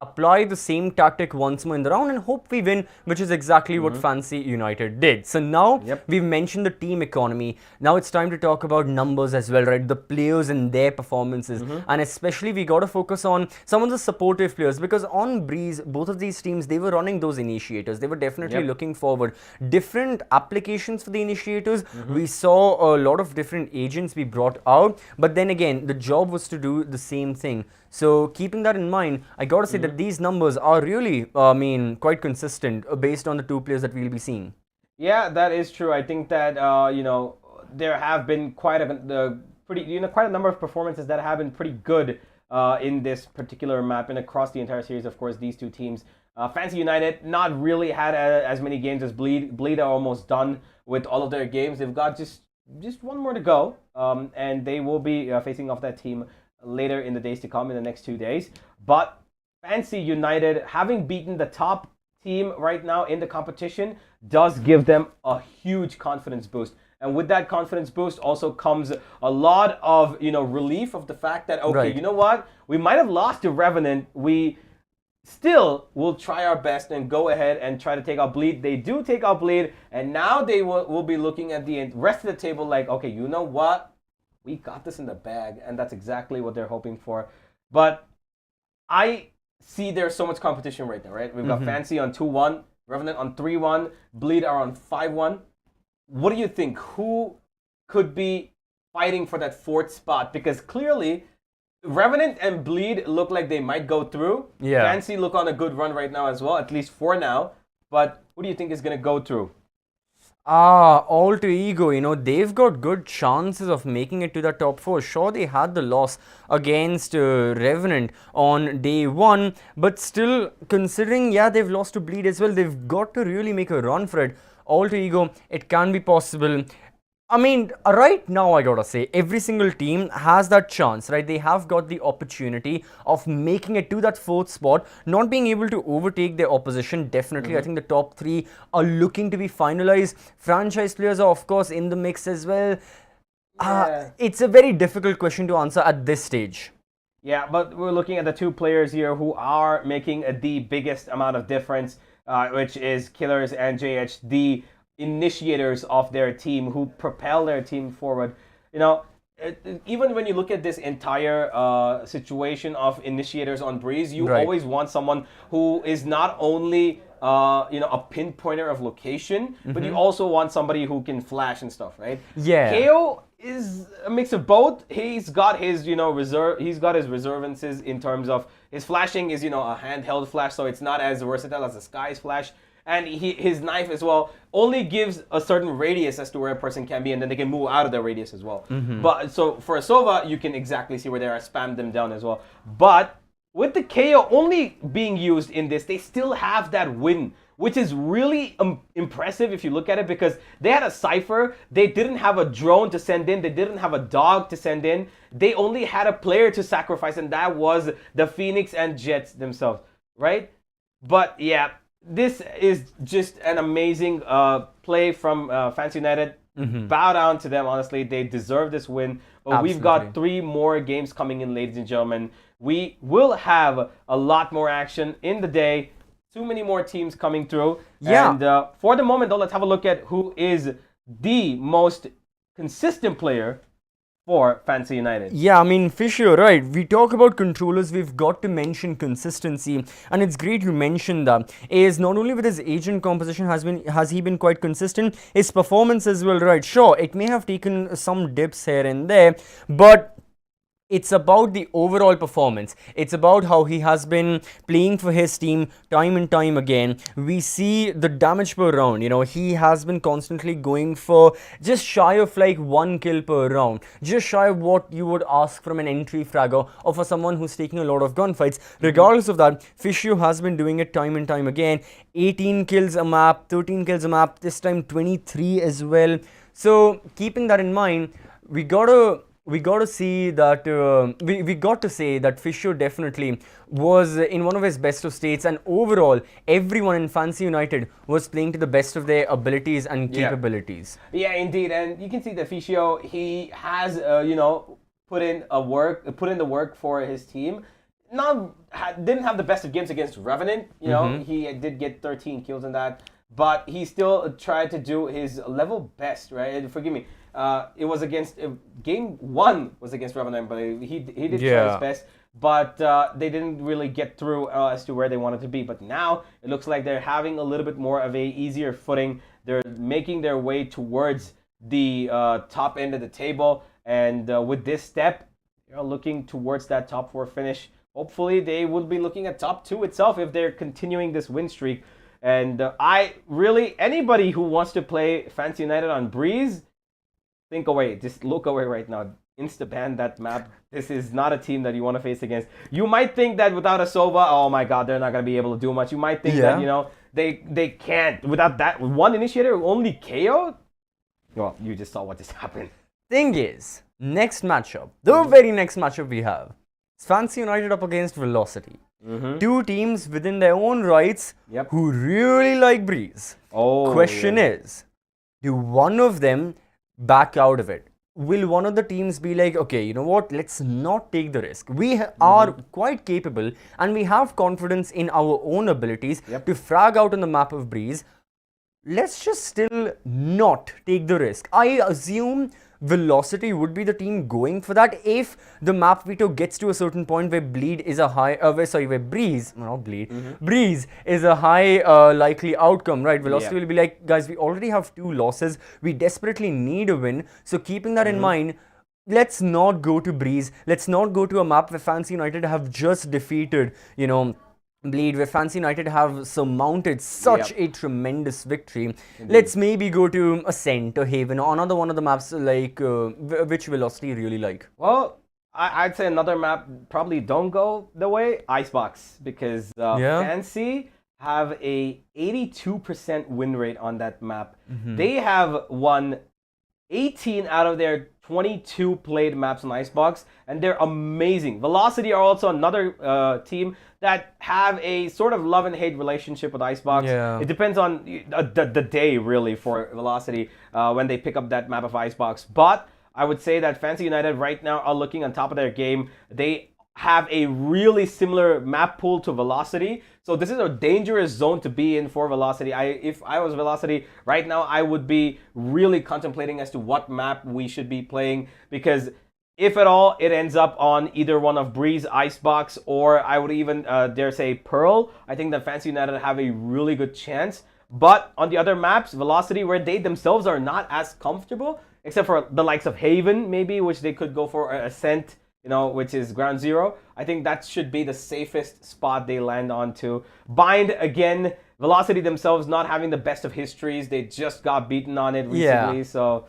Apply the same tactic once more in the round and hope we win, which is exactly what Fancy United did. So now we've mentioned the team economy. Now it's time to talk about numbers as well, right? The players and their performances. And especially we got to focus on some of the supportive players, because on Breeze, both of these teams, they were running those initiators. They were definitely looking forward. Different applications for the initiators. We saw a lot of different agents be brought out, but then again, the job was to do the same thing. So keeping that in mind, I got to say that these numbers are really, quite consistent based on the 2 players that we'll be seeing. Yeah, that is true. I think that there have been quite a number of performances that have been pretty good in this particular map and across the entire series. Of course, these two teams, Fancy United, not really had as many games as Bleed. Bleed are almost done with all of their games. They've got just one more to go, and they will be facing off that team later in the days to come in the next 2 days. But Fancy United, having beaten the top team right now in the competition, does give them a huge confidence boost. And with that confidence boost also comes a lot of relief of the fact that, okay, Right. you know what? We might have lost to Revenant. We still will try our best and go ahead and try to take out Bleed. They do take out Bleed, and now they will be looking at the rest of the table like, okay, you know what? We got this in the bag, and that's exactly what they're hoping for. But I see there's so much competition right now, right? We've got Fancy on 2-1, Revenant on 3-1, Bleed are on 5-1. What do you think? Who could be fighting for that fourth spot? Because clearly, Revenant and Bleed look like they might go through. Yeah. Fancy look on a good run right now as well, at least for now. But who do you think is going to go through? Alter Ego, they've got good chances of making it to the top 4. Sure, they had the loss against Revenant on day 1, but still, considering, they've lost to Bleed as well, they've got to really make a run for it. Alter Ego, it can be possible. I mean, right now, I gotta say, every single team has that chance, right? They have got the opportunity of making it to that 4th spot, not being able to overtake their opposition. Definitely, I think the top 3 are looking to be finalized. Franchise players are, of course, in the mix as well. It's a very difficult question to answer at this stage. Yeah, but we're looking at the 2 players here who are making the biggest amount of difference, which is Killers and JH, the initiators of their team who propel their team forward. Even when you look at this entire situation of initiators on Breeze, you always want someone who is not only a pinpointer of location, but you also want somebody who can flash and stuff, right? Yeah. KO is a mix of both. He's got his reservances in terms of his flashing is a handheld flash, so it's not as versatile as the Sky's flash. And his knife as well only gives a certain radius as to where a person can be, and then they can move out of the radius as well. But so for a Sova, you can exactly see where they are, spam them down as well. But with the KO only being used in this, they still have that win, which is really impressive if you look at it, because they had a Cypher, they didn't have a drone to send in, they didn't have a dog to send in, they only had a player to sacrifice, and that was the Phoenix and Jets themselves, right? But yeah, this is just an amazing play from Fancy United. Bow down to them, honestly. They deserve this win. But we've got 3 more games coming in, ladies and gentlemen. We will have a lot more action in the day. Too many more teams coming through. Yeah. And for the moment, though, let's have a look at who is the most consistent player for Fancy United. Yeah, I mean, Fish, you're right. We talk about controllers, we've got to mention consistency, and it's great you mentioned that. Is not only with his agent composition has he been quite consistent, his performance as well, right? Sure, it may have taken some dips here and there, but it's about the overall performance. It's about how he has been playing for his team time and time again. We see the damage per round. He has been constantly going for just shy of like 1 kill per round. Just shy of what you would ask from an entry fragger or for someone who's taking a lot of gunfights. Regardless of that, Fishu has been doing it time and time again. 18 kills a map, 13 kills a map, this time 23 as well. So keeping that in mind, we got to see that we got to say that Fisher definitely was in one of his best of states, and overall everyone in Fancy United was playing to the best of their abilities and capabilities. Yeah, indeed, and you can see that Fischio, he has put in the work for his team. Didn't have the best of games against Revenant. He did get 13 kills in that, but he still tried to do his level best, right? Forgive me. It was against game 1 was against Revenant, but he did try his best, but they didn't really get through as to where they wanted to be. But now it looks like they're having a little bit more of a easier footing. They're making their way towards the top end of the table, and with this step, they're looking towards that top 4 finish. Hopefully, they will be looking at top 2 itself if they're continuing this win streak. And anybody who wants to play Fancy United on Breeze, think away. Just look away right now. Insta-ban that map. This is not a team that you want to face against. You might think that without a Sova, oh my god, they're not going to be able to do much. You might think that, they can't. Without that one initiator, only KO? Well, you just saw what just happened. Thing is, next matchup, the very next matchup we have, is Fancy United up against Velocity. Two teams within their own rights who really like Breeze. Question is, do one of them back out of it? Will one of the teams be like, okay, you know what, let's not take the risk. We are quite capable and we have confidence in our own abilities to frag out on the map of Breeze. Let's just still not take the risk. I assume Velocity would be the team going for that if the map veto gets to a certain point where Bleed is a high, where Breeze, not Bleed, Breeze is a high likely outcome, right? Velocity will be like, guys, we already have 2 losses. We desperately need a win. So keeping that in mind, let's not go to Breeze. Let's not go to a map where Fancy United have just defeated, Bleed, where Fancy United have surmounted such a tremendous victory. Let's maybe go to Ascent or Haven or another one of the maps like which Velocity really like. Well, I'd say another map probably don't go the way Icebox, because Fancy have a 82% win rate on that map. They have won 18 out of their 22 played maps on Icebox, and they're amazing. Velocity are also another team that have a sort of love and hate relationship with Icebox. It depends on the day, really, for Velocity when they pick up that map of Icebox. But I would say that Fancy United right now are looking on top of their game. They have a really similar map pool to Velocity. So this is a dangerous zone to be in for Velocity. If I was Velocity right now, I would be really contemplating as to what map we should be playing, because if at all it ends up on either one of Breeze, Icebox, or I would even dare say Pearl, I think that Fancy United have a really good chance. But on the other maps, Velocity, where they themselves are not as comfortable, except for the likes of Haven maybe, which they could go for, Ascent, which is ground zero. I think that should be the safest spot they land onto. Bind, again, Velocity themselves not having the best of histories. They just got beaten on it recently. So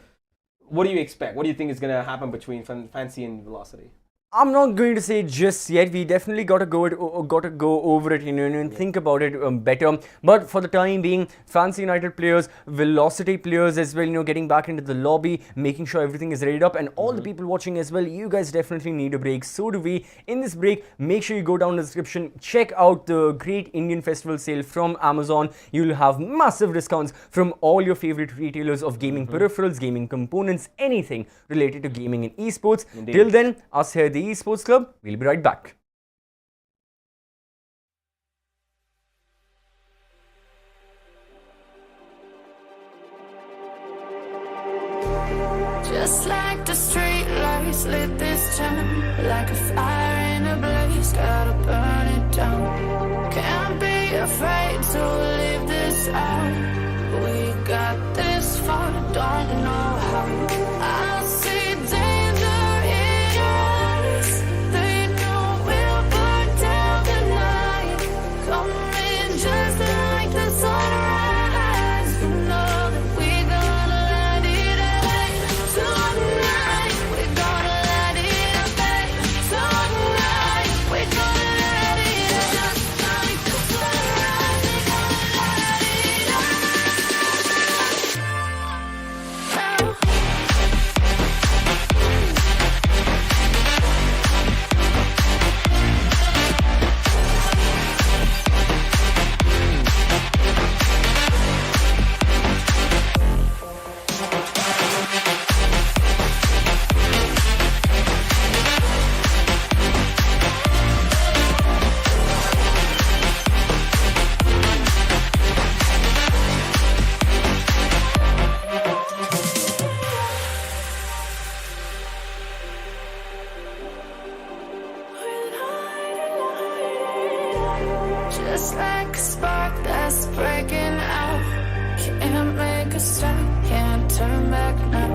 what do you expect? What do you think is going to happen between Fancy and Velocity? I'm not going to say just yet. We definitely got to go over it, and think about it better. But for the time being, Fancy United players, Velocity players as well, getting back into the lobby, making sure everything is readied up, and all the people watching as well, you guys definitely need a break. So do we. In this break, make sure you go down in the description, check out the Great Indian Festival sale from Amazon. You'll have massive discounts from all your favorite retailers of gaming peripherals, gaming components, anything related to gaming and esports. Till then, us here, the Esports Club, we'll be right back. Just like the street lights lit this town, like a fire in a blaze, gotta burn it down. Can't be afraid to leave this out. We got this far, don't know how. I see danger in your eyes. They know we'll burn down the night. Coming just like the sunrise. You know that we gonna light it up tonight. We gonna light it up, babe. Tonight we gonna light it up just like the sunrise. We gonna light it up. Just like a spark that's breaking out. Can't make a stop, can't turn back now.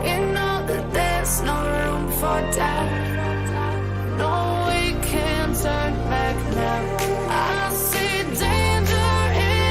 We know that there's no room for doubt. No, we can't turn back now. I see danger in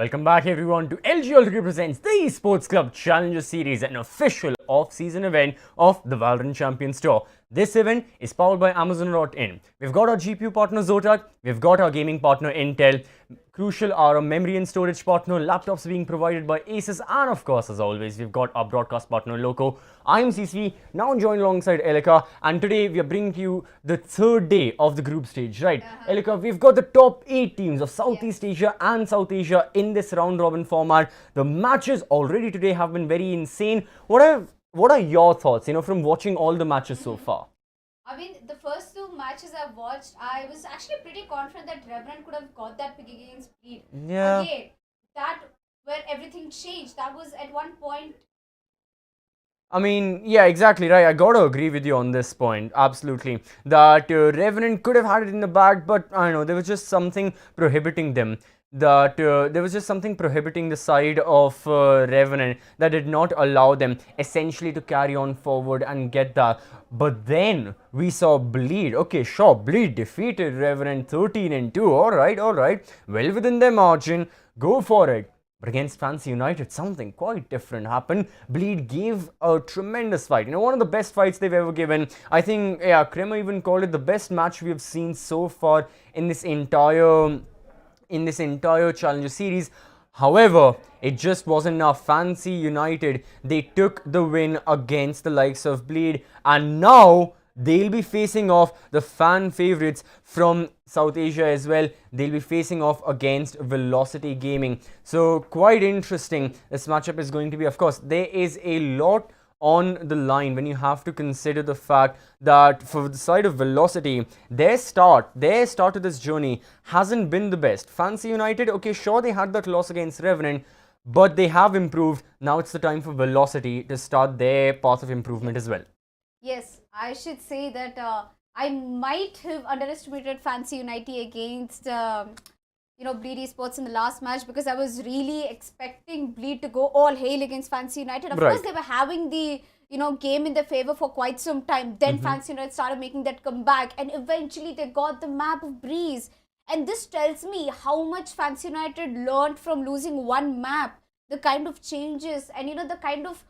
Welcome back everyone to LG Ultragear presents the Esports Club Challenger Series, an official off-season event of the Valorant Champions Tour. This event is powered by Amazon.in. We've got our GPU partner Zotac, we've got our gaming partner Intel, crucial are our memory and storage partner, laptops being provided by Asus, and of course, as always, we've got our broadcast partner Loco. I'm CCV, now joined alongside Elika, and today we are bringing to you the third day of the group stage, right? Elika, we've got the top 8 teams of Southeast Asia and South Asia in this round-robin format. The matches already today have been very insane. What are your thoughts, from watching all the matches so far? I mean, the first 2 matches I've watched, I was actually pretty confident that Revenant could have got that pick against Bleed. Yeah. Again, that where everything changed. That was at one point. I mean, yeah, exactly right. I gotta agree with you on this point. Absolutely. That Revenant could have had it in the bag, but I don't know, there was just something prohibiting them. That there was just something prohibiting the side of Revenant that did not allow them essentially to carry on forward and get that. But then we saw Bleed. Okay, sure, Bleed defeated Revenant 13-2. Alright. Well within their margin. Go for it. But against Fancy United, something quite different happened. Bleed gave a tremendous fight. One of the best fights they've ever given. I think, yeah, Krema even called it the best match we have seen so far in this entire Challenger Series. However, it just wasn't enough. Fancy United, they took the win against the likes of Bleed, and now they'll be facing off the fan favorites from South Asia as well. They'll be facing off against Velocity Gaming. So quite interesting. This matchup is going to be, of course, there is a lot on the line when you have to consider the fact that for the side of Velocity, their start to this journey hasn't been the best. Fancy United, okay, sure, they had that loss against Revenant, but they have improved. Now it's the time for Velocity to start their path of improvement as well. Yes, I should say that I might have underestimated Fancy United against Bleed Esports in the last match, because I was really expecting Bleed to go all hail against Fancy United. Of course, they were having the game in their favor for quite some time. Then Fancy United started making that comeback, and eventually they got the map of Breeze. And this tells me how much Fancy United learned from losing one map, the kind of changes and the kind of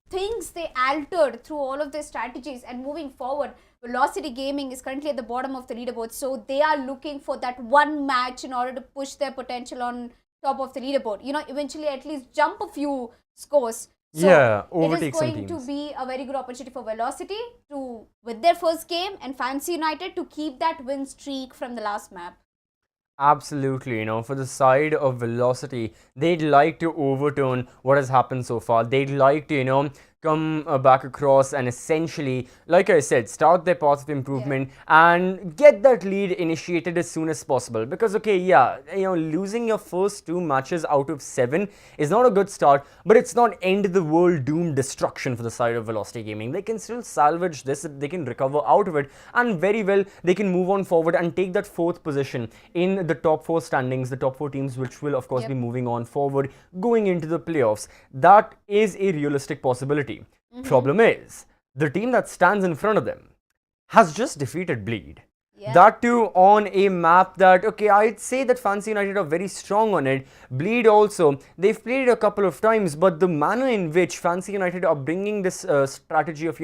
things they altered through all of their strategies. And moving forward, Velocity Gaming is currently at the bottom of the leaderboard, so they are looking for that one match in order to push their potential on top of the leaderboard. Eventually at least jump a few scores. So yeah, it overtake is going to be a very good opportunity for Velocity to win their first game, and Fancy United to keep that win streak from the last map. Absolutely, for the side of Velocity, they'd like to overturn what has happened so far. They'd like to, come back across and essentially, like I said, start their path of improvement and get that lead initiated as soon as possible. Because, okay, yeah, losing your first 2 matches out of 7 is not a good start, but it's not end the world doom destruction for the side of Velocity Gaming. They can still salvage this, they can recover out of it, and very well, they can move on forward and take that 4th position in the top 4 standings, the top 4 teams, which will, of course, be moving on forward, going into the playoffs. That is a realistic possibility. Problem is, the team that stands in front of them has just defeated Bleed. That too on a map that, okay, I'd say that Fancy United are very strong on it. Bleed also, they've played it a couple of times, but the manner in which Fancy United are bringing this strategy of,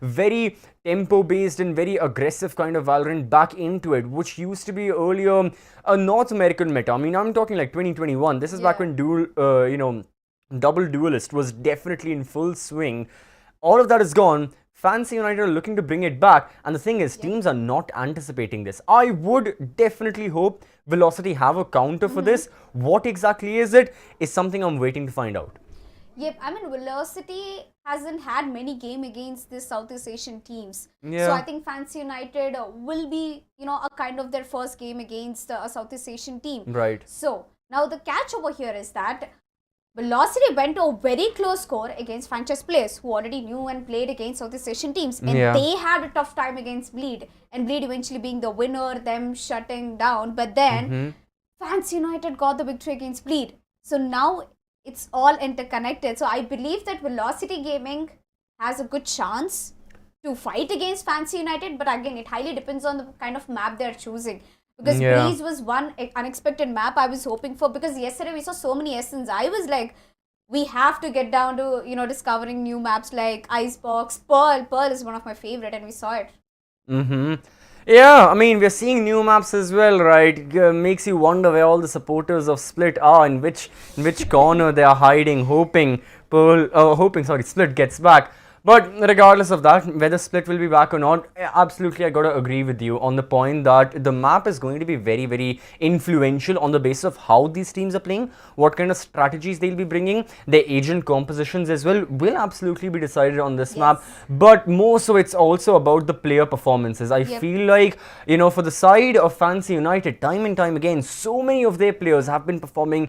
very tempo-based and very aggressive kind of Valorant back into it, which used to be earlier a North American meta. I mean, I'm talking like 2021. This is back when Double Duelist was definitely in full swing. All of that is gone. Fancy United are looking to bring it back, and the thing is, teams are not anticipating this. I would definitely hope Velocity have a counter for this. What exactly is it is something I'm waiting to find out. Yep, I mean, Velocity hasn't had many games against the Southeast Asian teams. Yeah. So I think Fancy United will be, a kind of their first game against a Southeast Asian team. Right. So now the catch over here is that Velocity went to a very close score against franchise players who already knew and played against Southeast Asian teams. And they had a tough time against Bleed. And Bleed eventually being the winner, them shutting down. But then Fancy United got the victory against Bleed. So now it's all interconnected. So I believe that Velocity Gaming has a good chance to fight against Fancy United. But again, it highly depends on the kind of map they're choosing. Because Yeah. Breeze was one unexpected map I was hoping for, because yesterday we saw so many essence. I was like, we have to get down to, discovering new maps like Icebox, Pearl. Pearl is one of my favorite, and we saw it. Yeah, I mean, we're seeing new maps as well, right? Makes you wonder where all the supporters of Split are, in which corner they are hiding, hoping Split gets back. But regardless of that, whether Split will be back or not, absolutely I gotta agree with you on the point that the map is going to be very, very influential on the basis of how these teams are playing, what kind of strategies they'll be bringing, their agent compositions as well will absolutely be decided on this map. But more so, it's also about the player performances. I feel like, for the side of Fancy United, time and time again, so many of their players have been performing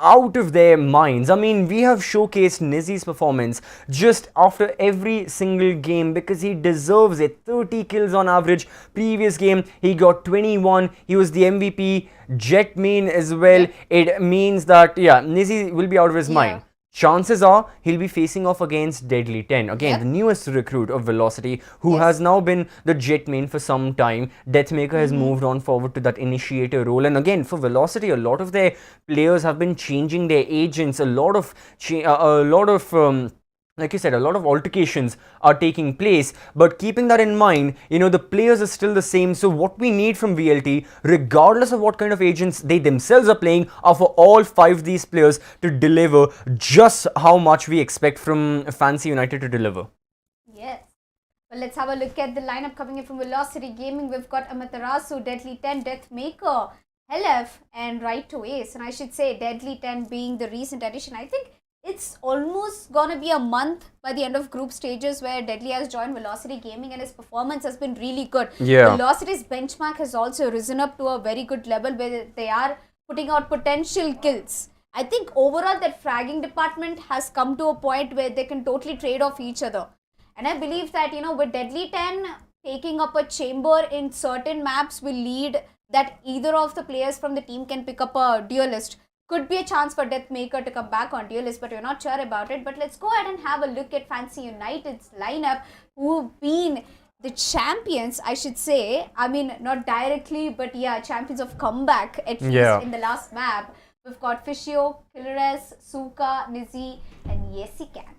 out of their minds. I mean, we have showcased Nizzy's performance just after every single game because he deserves it. 30 kills on average. Previous game, he got 21. He was the MVP. Jet main as well. It means that, Nizzy will be out of his mind. Chances are he'll be facing off against Deadly 10. Again, the newest recruit of Velocity, who has now been the jet main for some time. Deathmaker has moved on forward to that initiator role. And again, for Velocity, a lot of their players have been changing their agents. Like you said, a lot of altercations are taking place, but keeping that in mind, the players are still the same. So what we need from VLT, regardless of what kind of agents they themselves are playing, are for all 5 of these players to deliver just how much we expect from Fancy United to deliver. Yes. Well, let's have a look at the lineup coming in from Velocity Gaming. We've got Amaterasu, Deadly 10, Deathmaker, LF, and Right to Ace. And I should say Deadly 10 being the recent addition. I think it's almost gonna be a month by the end of group stages where Deadly has joined Velocity Gaming, and his performance has been really good. Yeah. Velocity's benchmark has also risen up to a very good level where they are putting out potential kills. I think overall that fragging department has come to a point where they can totally trade off each other. And I believe that, with Deadly 10 taking up a chamber in certain maps will lead that either of the players from the team can pick up a duelist. Could be a chance for Deathmaker to come back on duelist, but we're not sure about it. But let's go ahead and have a look at Fancy United's lineup, who've been the champions, I should say. I mean, not directly, but champions of comeback, at least in the last map. We've got Fishio, Killers, Suka, Nizzy, and Yesican.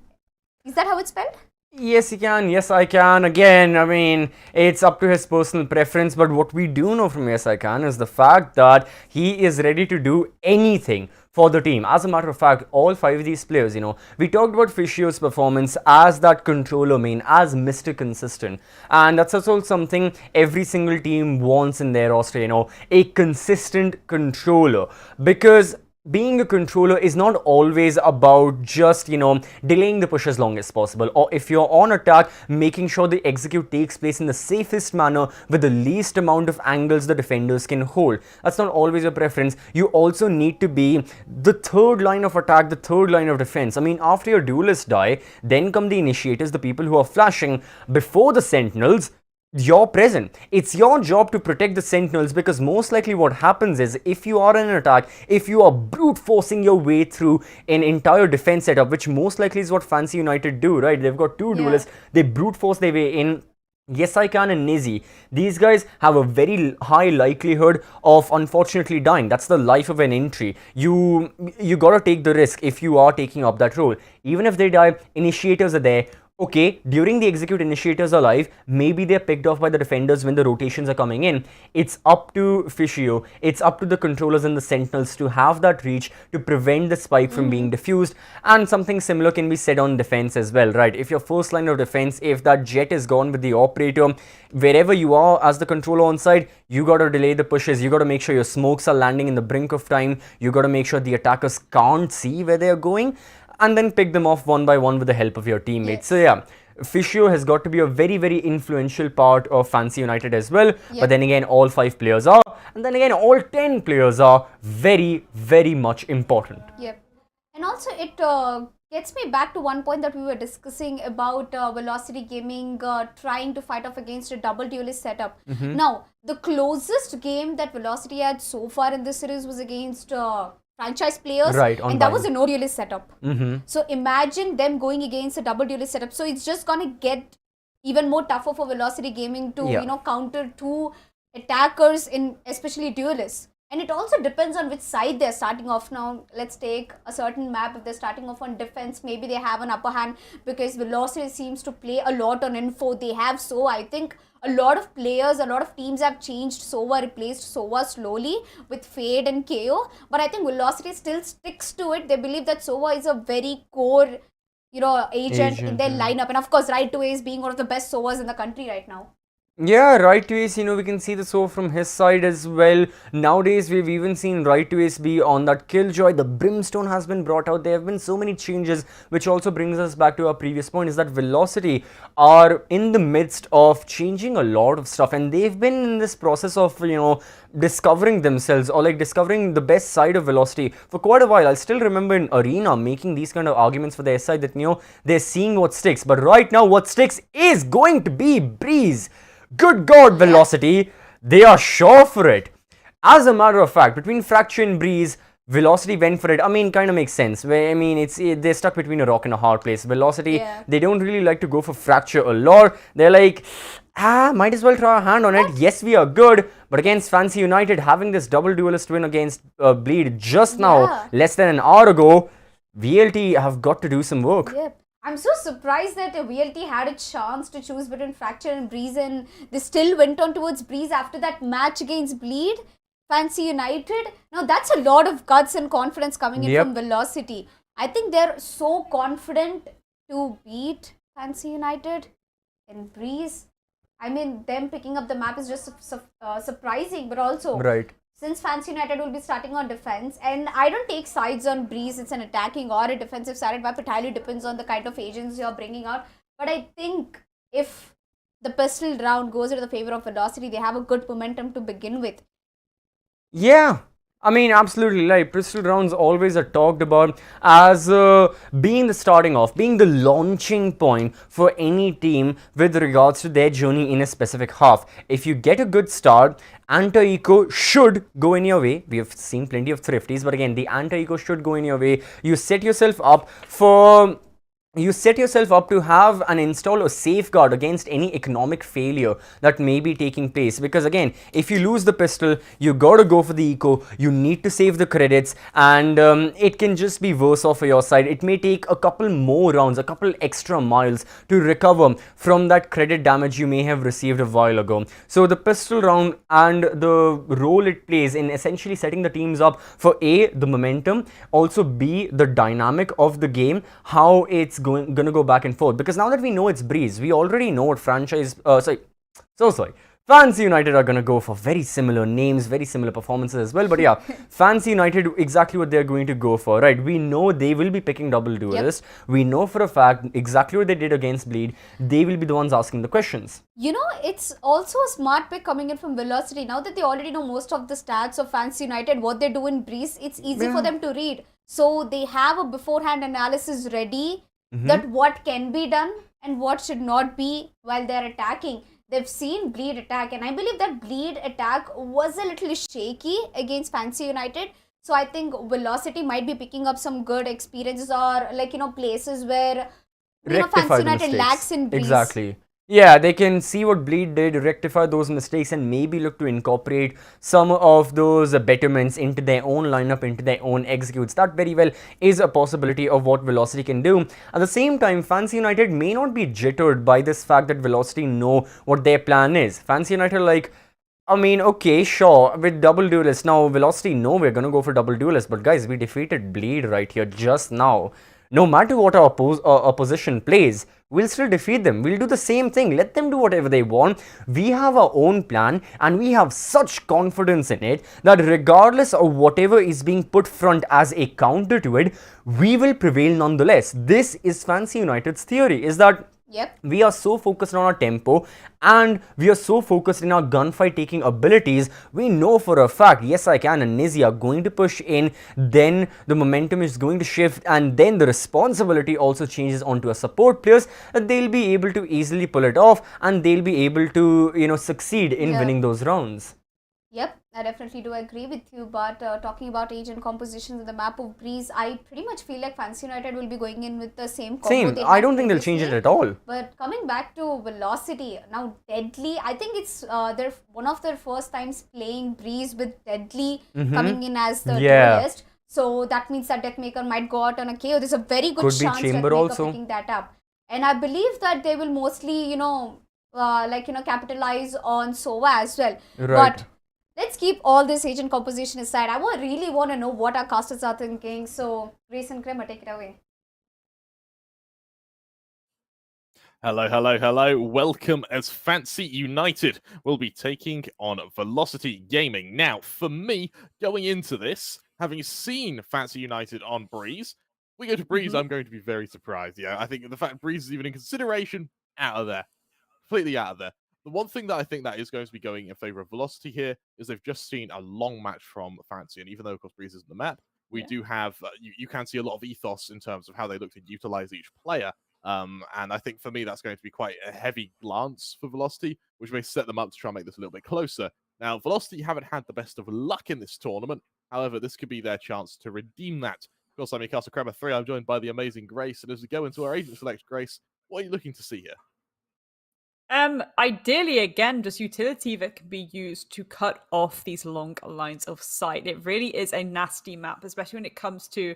Is that how it's spelled? Yes, he can. Yes, I can. Again, I mean, it's up to his personal preference. But what we do know from Yes, I Can is the fact that he is ready to do anything for the team. As a matter of fact, all 5 of these players, we talked about Fishio's performance as that controller main, as Mr. Consistent. And that's also something every single team wants in their roster, a consistent controller. Because being a controller is not always about just, delaying the push as long as possible, or if you're on attack, making sure the execute takes place in the safest manner with the least amount of angles the defenders can hold. That's not always your preference. You also need to be the third line of attack, the third line of defense. I mean, after your duelists die, then come the initiators, the people who are flashing before the sentinels. You're present. It's your job to protect the sentinels, because most likely what happens is, if you are in an attack, if you are brute forcing your way through an entire defense setup, which most likely is what Fancy United do, right? They've got 2 duelists, they brute force their way in. Yes, I Can and Nizzy, these guys have a very high likelihood of unfortunately dying. That's the life of an entry. You gotta take the risk if you are taking up that role. Even if they die, initiators are there. Okay, during the execute, initiators are live. Maybe they're picked off by the defenders when the rotations are coming in. It's up to Fishio, it's up to the controllers and the sentinels to have that reach to prevent the spike from being diffused. And something similar can be said on defense as well, right? If your first line of defense, if that jet is gone with the operator, wherever you are as the controller on side, you got to delay the pushes. You got to make sure your smokes are landing in the brink of time. You got to make sure the attackers can't see where they're going, and then pick them off one by one with the help of your teammates. So Fishio has got to be a very, very influential part of Fancy United as well. But then again, all 5 players are, and then again, all 10 players are very, very much important. And also it gets me back to one point that we were discussing about Velocity Gaming trying to fight off against a double duelist setup. Now, the closest game that Velocity had so far in this series was against franchise players, and that was a no duelist setup. So imagine them going against a double duelist setup. So it's just gonna get even more tougher for Velocity Gaming to counter 2 attackers in especially duelists. And it also depends on which side they're starting off. Now, let's take a certain map. If they're starting off on defense, maybe they have an upper hand because Velocity seems to play a lot on info. They have so I think a lot of players, a lot of teams have changed Sova, replaced Sova slowly with Fade and KO. But I think Velocity still sticks to it. They believe that Sova is a very core, agent in their lineup. And of course, Right to Ace being one of the best Sovas in the country right now. Yeah, Right to Ace, we can see the so from his side as well. Nowadays, we've even seen Right to Ace be on that Killjoy. The Brimstone has been brought out. There have been so many changes, which also brings us back to our previous point, is that Velocity are in the midst of changing a lot of stuff. And they've been in this process of, discovering themselves or like discovering the best side of Velocity for quite a while. I still remember in Arena making these kind of arguments for their side that, they're seeing what sticks. But right now, what sticks is going to be Breeze. Good God, Velocity, they are sure for it. As a matter of fact, between Fracture and Breeze, Velocity went for it. Kind of makes sense. They're stuck between a rock and a hard place. Velocity, they don't really like to go for Fracture a lot. They're like, might as well try a hand on it. Yes, we are good. But against Fancy United, having this double duelist win against Bleed just now, less than an hour ago, VLT have got to do some work. Yep. I'm so surprised that VLT had a chance to choose between Fracture and Breeze, and they still went on towards Breeze after that match against Bleed, Fancy United. Now that's a lot of guts and confidence coming in from Velocity. I think they're so confident to beat Fancy United and Breeze. Them picking up the map is just surprising, but also since Fancy United will be starting on defense, and I don't take sides on Breeze, it's an attacking or a defensive sided map. It highly depends on the kind of agents you're bringing out. But I think if the pistol round goes into the favor of Velocity, they have a good momentum to begin with. Yeah. Absolutely right. Pistol rounds always are talked about as being the starting off, being the launching point for any team with regards to their journey in a specific half. If you get a good start, anti-eco should go in your way. We have seen plenty of thrifties, but again, the anti-eco should go in your way. You set yourself up to have and install a safeguard against any economic failure that may be taking place, because again, if you lose the pistol, you gotta go for the eco, you need to save the credits, and it can just be worse off for your side. It may take a couple more rounds, a couple extra miles to recover from that credit damage you may have received a while ago. So the pistol round and the role it plays in essentially setting the teams up for A, the momentum, also B, the dynamic of the game, how it's going to go back and forth, because now that we know it's Breeze, we already know what Fancy United are going to go for. Very similar names, very similar performances as well, but yeah, Fancy United, exactly what they're going to go for, right? We know they will be picking double duelist. We know for a fact exactly what they did against Bleed. They will be the ones asking the questions. It's also a smart pick coming in from Velocity. Now that they already know most of the stats of Fancy United, what they do in Breeze, it's easy for them to read. So they have a beforehand analysis ready that what can be done and what should not be while they're attacking. They've seen Bleed attack, and I believe that Bleed attack was a little shaky against Fancy United. So I think Velocity might be picking up some good experiences, or places where Fancy United lacks in Breeze. Exactly. Yeah, they can see what Bleed did, rectify those mistakes, and maybe look to incorporate some of those betterments into their own lineup, into their own executes. That very well is a possibility of what Velocity can do. At the same time, Fancy United may not be jittered by this fact that Velocity know what their plan is. Fancy United are like, okay, sure, with double duelist. Now, Velocity know we're going to go for double duelist, but guys, we defeated Bleed right here just now. No matter what our opposition plays, we'll still defeat them. We'll do the same thing. Let them do whatever they want. We have our own plan, and we have such confidence in it that regardless of whatever is being put front as a counter to it, we will prevail nonetheless. This is Fancy United's theory, is that we are so focused on our tempo, and we are so focused in our gunfight taking abilities. We know for a fact, yes I can and Nizzy are going to push in, then the momentum is going to shift, and then the responsibility also changes onto our support players, that they'll be able to easily pull it off, and they'll be able to succeed in winning those rounds. Yep, I definitely do agree with you. But talking about agent compositions in the map of Breeze, I pretty much feel like Fancy United will be going in with the same combo. Same. They I had don't think they'll change it previously. at all. But coming back to Velocity, now Deadly, I think it's their one of their first times playing Breeze with Deadly coming in as the duelist. So that means that Deathmaker might go out on a KO. There's a very good Could be chance Chamber Deathmaker also. picking that up. And I believe that they will mostly, capitalize on Sova as well. Right. But let's keep all this agent composition aside. I really want to know what our casters are thinking. So, Grace and Kramer, take it away. Hello, hello, hello. Welcome as Fancy United will be taking on Velocity Gaming. Now, for me, going into this, having seen Fancy United on Breeze, we go to Breeze, I'm going to be very surprised. Yeah, I think the fact Breeze is even in consideration, out of there. Completely out of there. The one thing that I think that is going to be going in favor of Velocity here is they've just seen a long match from Fancy, and even though, of course, Breeze isn't the map, we do have, you can see a lot of ethos in terms of how they look to utilize each player. And I think for me, that's going to be quite a heavy glance for Velocity, which may set them up to try and make this a little bit closer. Now, Velocity haven't had the best of luck in this tournament. However, this could be their chance to redeem that. Of course, I'm Castle Kramer 3. I'm joined by the amazing Grace. And as we go into our agent select, Grace, what are you looking to see here? Ideally, again, just utility that can be used to cut off these long lines of sight. It really is a nasty map, especially when it comes to,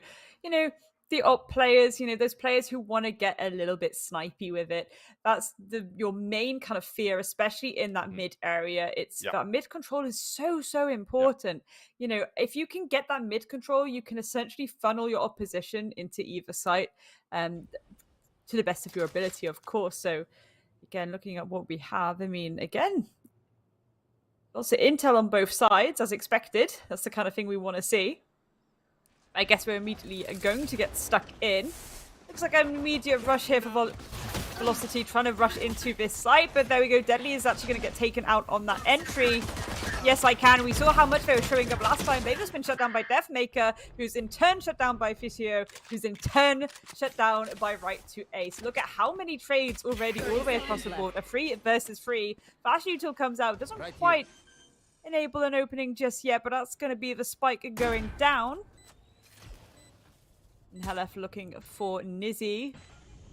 the op players, those players who want to get a little bit snipey with it. That's your main kind of fear, especially in that mid area. It's that mid control is so important. If you can get that mid control, you can essentially funnel your opposition into either site, to the best of your ability, of course. So, again, looking at what we have, I mean, again, also intel on both sides, as expected. That's the kind of thing we want to see. I guess we're immediately going to get stuck in. Looks like an immediate rush here for Velocity, trying to rush into this site, but there we go. Deadly is actually going to get taken out on that entry. Yes, I can. We saw how much they were showing up last time. They've just been shut down by Deathmaker, who's in turn shut down by Physio, who's in turn shut down by Right to Ace. Look at how many trades already all the way across the board. A 3 versus 3. Flash Util comes out. Doesn't quite enable an opening just yet, but that's going to be the spike going down. And Helef looking for Nizzy.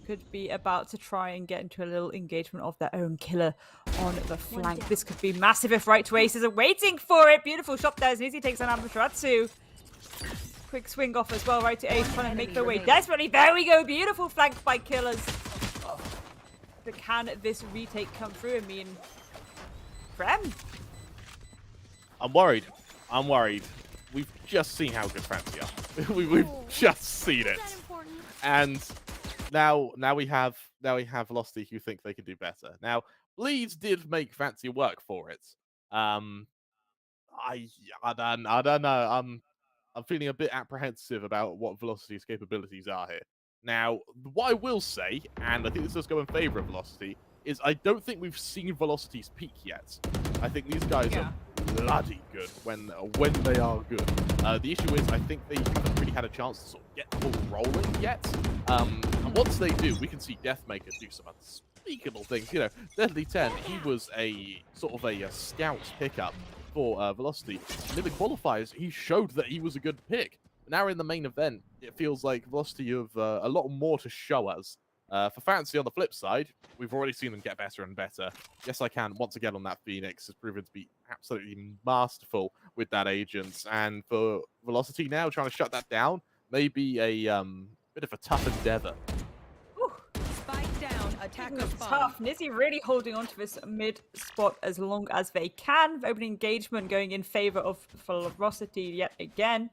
Could be about to try and get into a little engagement of their own killer on the flank. This could be massive if Right to Ace isn't waiting for it. Beautiful shot there as Nizzy takes on Amaterasu. Quick swing off as well. Right to Ace trying to make their way desperately. There we go. Beautiful flank by killers. But can this retake come through? I mean, Prem? I'm worried. We've just seen how good Fancy are. We've just seen it. And now we have Velocity who think they can do better. Now, Bleeds did make Fancy work for it. I don't know. I'm feeling a bit apprehensive about what Velocity's capabilities are here. Now, what I will say, and I think this does go in favor of Velocity, is I don't think we've seen Velocity's peak yet. I think these guys are bloody good when they are good. The issue is I think they haven't really had a chance to sort of get the ball rolling yet. And once they do, we can see Deathmaker do some unspeakable things. Deadly 10, he was a sort of a scout pickup for Velocity. And in the qualifiers, he showed that he was a good pick. Now in the main event, it feels like Velocity have a lot more to show us. For Fancy, on the flip side, we've already seen them get better and better. Yes, I can. Once again, on that Phoenix, has proven to be absolutely masterful with that agent. And for Velocity now, trying to shut that down, may be a bit of a tough endeavor. Spike down, attacker tough. Nizzy really holding on to this mid spot as long as they can. Opening engagement going in favor of Velocity yet again.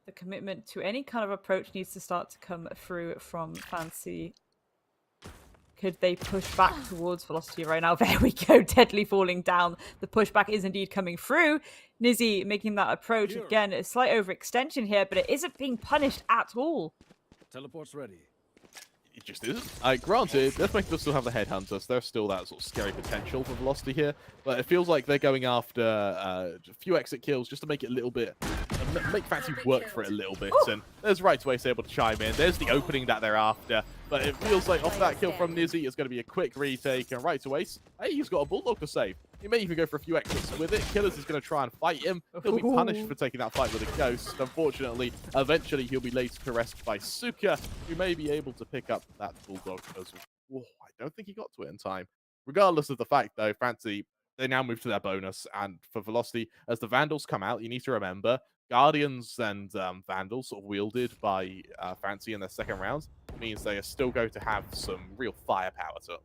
The commitment to any kind of approach needs to start to come through from Fancy. Could they push back towards Velocity right now? There we go. Deadly falling down. The pushback is indeed coming through. Nizzy making that approach. Again, a slight overextension here, but it isn't being punished at all. Teleport's ready. it just isn't. Granted, Deathmaker does still have the Headhunters. There's still that sort of scary potential for Velocity here, but it feels like they're going after a few exit kills just to make it a little bit, make Fancy work for it a little bit. And there's Right to Waste able to chime in. There's the opening that they're after, but it feels like off that kill from Nizzy, it's going to be a quick retake. And Right to Waste, hey, he's got a Bulldog to save. He may even go for a few exits with it. Killers is going to try and fight him. He'll be punished for taking that fight with a Ghost. Unfortunately, eventually he'll be laid to rest by Suka, who may be able to pick up that Bulldog as well. I don't think he got to it in time. Regardless of the fact, though, Fancy, they now move to their bonus. And for Velocity, as the Vandals come out, you need to remember, Guardians and Vandals sort of wielded by Fancy in their second round means they are still going to have some real firepower to them.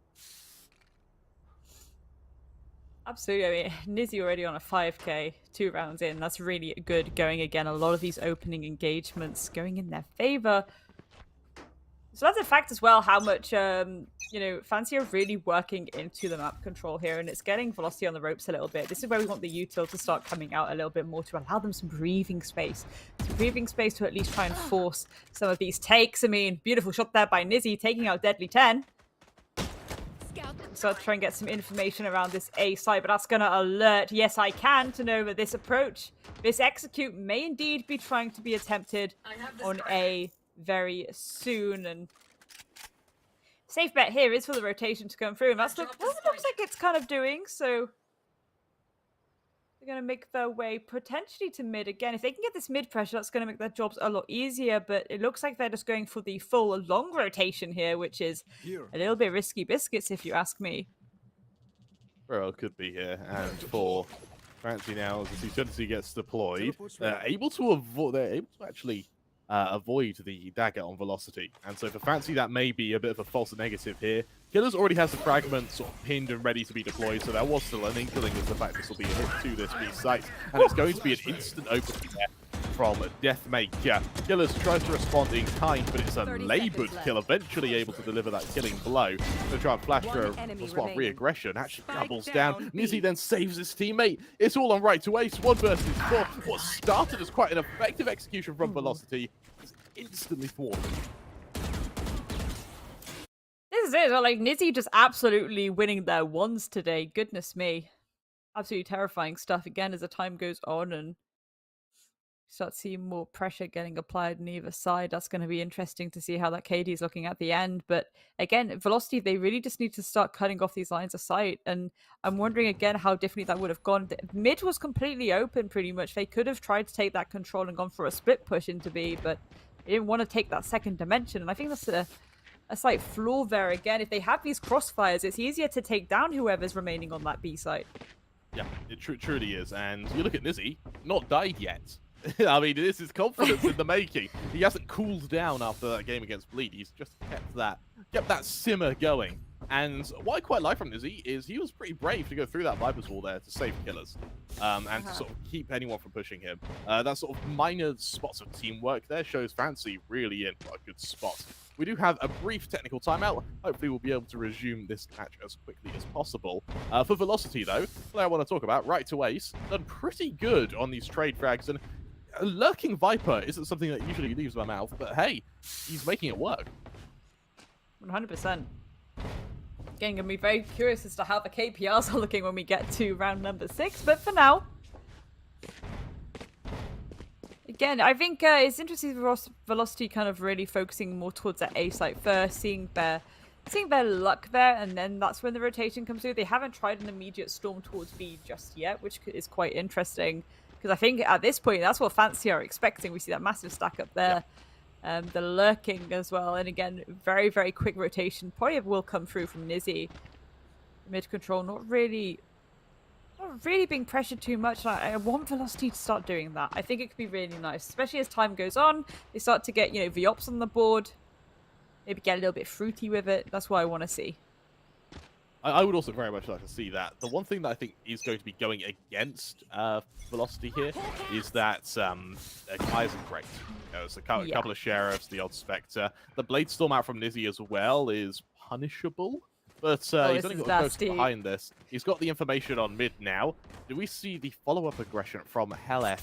Absolutely. I mean, Nizzy already on a 5k, 2 rounds in. That's really good going again. A lot of these opening engagements going in their favor. So that's a fact as well, how much, you know, Fancy are really working into the map control here, and it's getting Velocity on the ropes a little bit. This is where we want the util to start coming out a little bit more to allow them some breathing space. Some breathing space to at least try and force some of these takes. I mean, beautiful shot there by Nizzy, taking out Deadly 10. So I'll try and get some information around this A site, but that's going to alert Yes I Can to know that this approach, this execute may indeed be trying to be attempted on A very soon. And safe bet here is for the rotation to come through, and that's what it looks like it's kind of doing. So they're going to make their way potentially to mid again. If they can get this mid pressure, that's going to make their jobs a lot easier, but it looks like they're just going for the full long rotation here, which is a little bit risky biscuits if you ask me. Well, it could be here, and for Fancy now, as the Tennessee gets deployed, they're able to actually avoid the dagger on Velocity. And so for Fancy, that may be a bit of a false negative here. Killers already has the fragment sort of pinned and ready to be deployed, so there was still an inkling of the fact this will be a hit to this B site, and it's going to be an instant opening there from Deathmaker. Killers tries to respond in kind, but it's a laboured kill, eventually able to deliver that killing blow. To try and flash for a spot of re-aggression, actually doubles down. Nizzy then saves his teammate. It's all on Right to Waste. 1 versus 4. What started as quite an effective execution from Velocity is instantly thwarted. This is it. Like, Nizzy just absolutely winning their ones today. Goodness me. Absolutely terrifying stuff again as the time goes on and start seeing more pressure getting applied on either side. That's going to be interesting to see how that KD is looking at the end. But again, Velocity, they really just need to start cutting off these lines of sight. And I'm wondering again how differently that would have gone. The mid was completely open pretty much. They could have tried to take that control and gone for a split push into B, but they didn't want to take that second dimension. And I think that's a slight flaw there. Again, if they have these crossfires, it's easier to take down whoever's remaining on that B site. Yeah, it truly is. And you look at Nizzy, not died yet. I mean, this is confidence in the making. He hasn't cooled down after that game against Bleed. He's just kept that simmer going. And what I quite like from Nizzy is he was pretty brave to go through that Viper's Wall there to save Killers. And to sort of keep anyone from pushing him. That sort of minor spots of teamwork there shows Fancy really in a good spot. We do have a brief technical timeout. Hopefully we'll be able to resume this match as quickly as possible. For Velocity, though, what I want to talk about, Right to Waste, done pretty good on these trade frags. And a lurking Viper isn't something that usually leaves my mouth, but hey, he's making it work. 100%. Again, gonna be very curious as to how the KPRs are looking when we get to round number 6, but for now, again, I think it's interesting for Velocity kind of really focusing more towards that A site first, seeing their luck there, and then that's when the rotation comes through. They haven't tried an immediate storm towards B just yet, which is quite interesting, because I think at this point, that's what Fancy are expecting. We see that massive stack up there. Yeah. The lurking as well, and again, very, very quick rotation probably will come through from Nizzy. Mid control, not really being pressured too much. I want Velocity to start doing that. I think it could be really nice, especially as time goes on. They start to get, VOPs on the board. Maybe get a little bit fruity with it. That's what I want to see. I would also very much like to see that. The one thing that I think is going to be going against Velocity here is that Kai isn't great. There's a couple of Sheriffs, the odd Spectre. The Blade Storm out from Nizzy as well is punishable. But this he's only is got a ghost nasty. behind this. He's got the information on mid now. Do we see the follow-up aggression from HellF?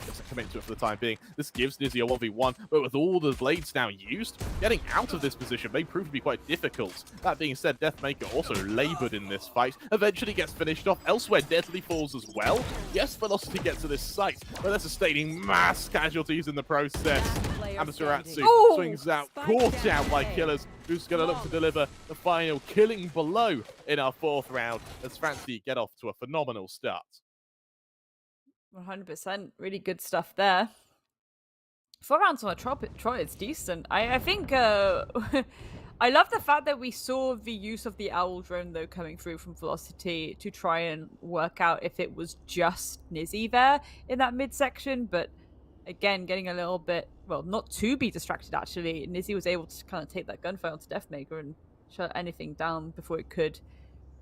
Doesn't commit to it for the time being. This gives Nizzy a 1v1, but with all the blades now used, getting out of this position may prove to be quite difficult. That being said, Deathmaker also laboured in this fight, eventually gets finished off. Elsewhere, Deadly falls as well. Yes, Velocity gets to this site, but they're sustaining mass casualties in the process. Amaterasu swings out, caught out by Killers, who's going to look to deliver the final killing blow in our 4th round as Fancy get off to a phenomenal start. 100%. Really good stuff there. 4 rounds on a Troy, it's decent. I think I love the fact that we saw the use of the Owl drone though coming through from Velocity to try and work out if it was just Nizzy there in that midsection, but again, getting a little bit, well, not to be distracted actually. Nizzy was able to kind of take that gunfire onto Deathmaker and shut anything down before it could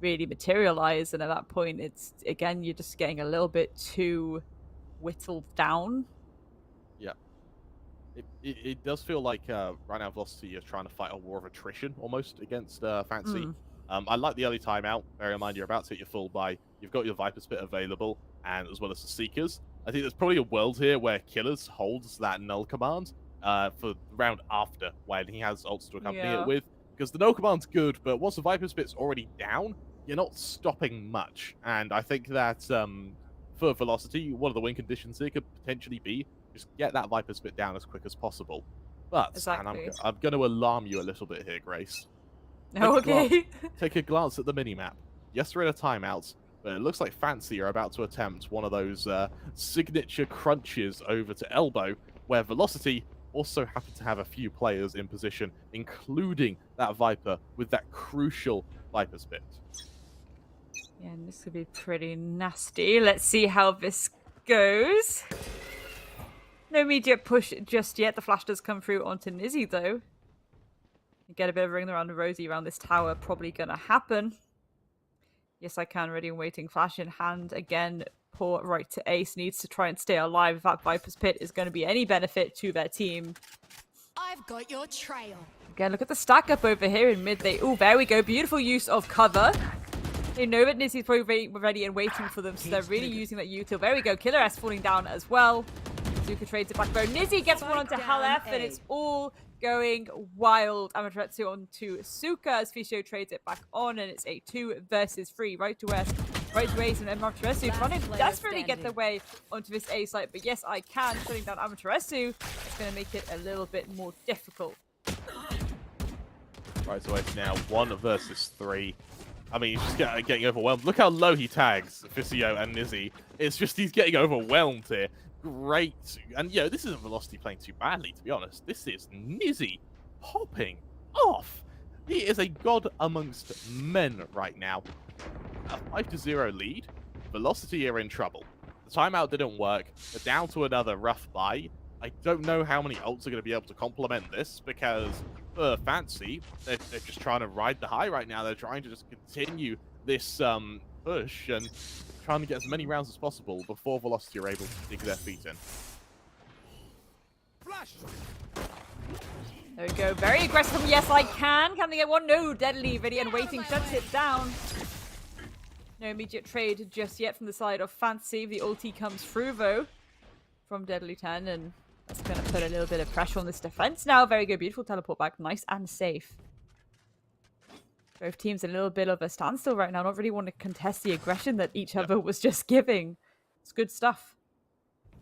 really materialize, and at that point it's again you're just getting a little bit too whittled down. Yeah, it does feel like right now Velocity is trying to fight a war of attrition almost against Fancy. I like the early timeout. Bear in mind you're about to hit your full buy, you've got your Viper Spit available, and as well as the Seekers. I think there's probably a world here where Killers holds that null command for the round after when he has ults to accompany it with, because the null command's good, but once the Viper Spit's already down, you're not stopping much. And I think that for Velocity, one of the win conditions here could potentially be just get that Viper Spit down as quick as possible. But, exactly. and I'm going to alarm you a little bit here, Grace. Okay. Take a glance at the minimap. Yes, we're in a timeout, but it looks like Fancy are about to attempt one of those signature crunches over to elbow, where Velocity also happen to have a few players in position, including that Viper with that crucial Viper Spit. Yeah, and this could be pretty nasty. Let's see how this goes. No immediate push just yet. The flash does come through onto Nizzy, though. You get a bit of ring around the rosy around this tower. Probably going to happen. Yes, I can. Ready and waiting. Flash in hand. Again, poor right to Ace. Needs to try and stay alive. If that Viper's Pit is going to be any benefit to their team. I've got your trail. Again, look at the stack up over here in mid. Oh, there we go. Beautiful use of cover. They know that Nizzy's probably ready and waiting for them, so they're really using that util. There we go. Killer S falling down as well. Zuka trades it back though. Nizzy gets one onto HellF, and it's all going wild. Amaterasu onto Suka as Fisio trades it back on, and it's a 2 versus 3. Right to West, right to Ace, and Amaterasu trying to desperately get their way onto this A site. But yes, I can. Shutting down Amaterasu. It's going to make it a little bit more difficult. Right to West now, 1 versus 3. I mean, he's just getting overwhelmed. Look how low he tags Fisio and Nizzy. It's just he's getting overwhelmed here. Great. And, you know, this isn't Velocity playing too badly, to be honest. This is Nizzy popping off. He is a god amongst men right now. A 5-0 lead. Velocity are in trouble. The timeout didn't work. They're down to another rough buy. I don't know how many ults are going to be able to complement this, because for Fancy, they're just trying to ride the high right now. They're trying to just continue this push and trying to get as many rounds as possible before Velocity are able to dig their feet in. There we go. Very aggressive. Yes, I can. Can they get one? No. Deadly. Ready and waiting. Shuts it down. No immediate trade just yet from the side of Fancy. The ulti comes through, though, from Deadly 10, and that's going to put a little bit of pressure on this defense now. Very good. Beautiful teleport back. Nice and safe. Both teams in a little bit of a standstill right now. Not really want to contest the aggression that each other was just giving. It's good stuff.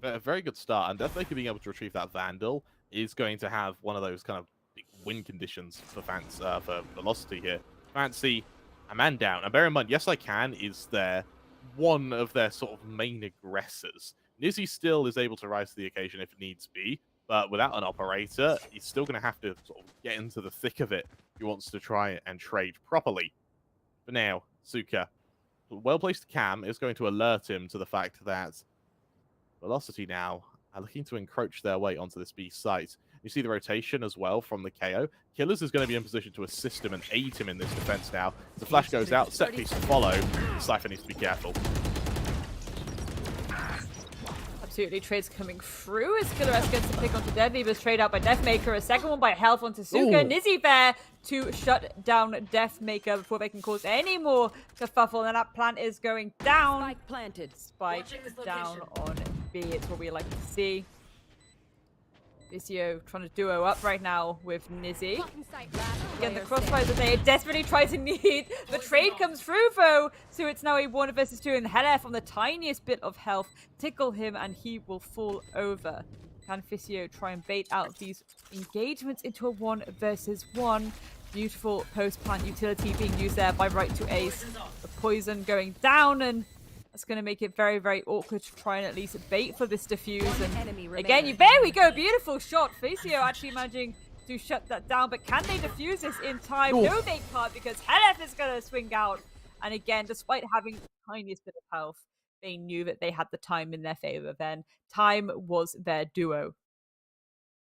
A very good start, and definitely being able to retrieve that Vandal is going to have one of those kind of big win conditions for for Velocity here. Fancy a man down, and bear in mind, Yes I Can is one of their sort of main aggressors. Nizzy still is able to rise to the occasion if it needs be, but without an operator, he's still going to have to sort of get into the thick of it if he wants to try and trade properly. For now, Suka, well-placed cam is going to alert him to the fact that Velocity now are looking to encroach their way onto this B site. You see the rotation as well from the KO. Killers is going to be in position to assist him and aid him in this defense now. The flash goes out, set piece to follow. Cypher needs to be careful. Absolutely. Trades coming through as Killer S gets to pick onto Deadly, but straight out by Deathmaker. A second one by Health onto Suka. Nizzy there to shut down Deathmaker before they can cause any more kerfuffle. And that plant is going down. Spike planted. Spike down on B. It's what we like to see. Visio trying to duo up right now with Nizzy. Again, the crossfires that they desperately try to need. The trade comes through, though. So it's now a 1 versus 2. And Helef on the tiniest bit of health. Tickle him and he will fall over. Can Visio try and bait out these engagements into a 1 versus 1? Beautiful post-plant utility being used there by Right to Ace. The poison going down, and that's going to make it very, very awkward to try and at least bait for this defuse. And again, there we go. Beautiful shot. Facio actually managing to shut that down. But can they defuse this in time? Oof. No, they can't, because Helef is going to swing out. And again, despite having the tiniest bit of health, they knew that they had the time in their favor then. Time was their duo.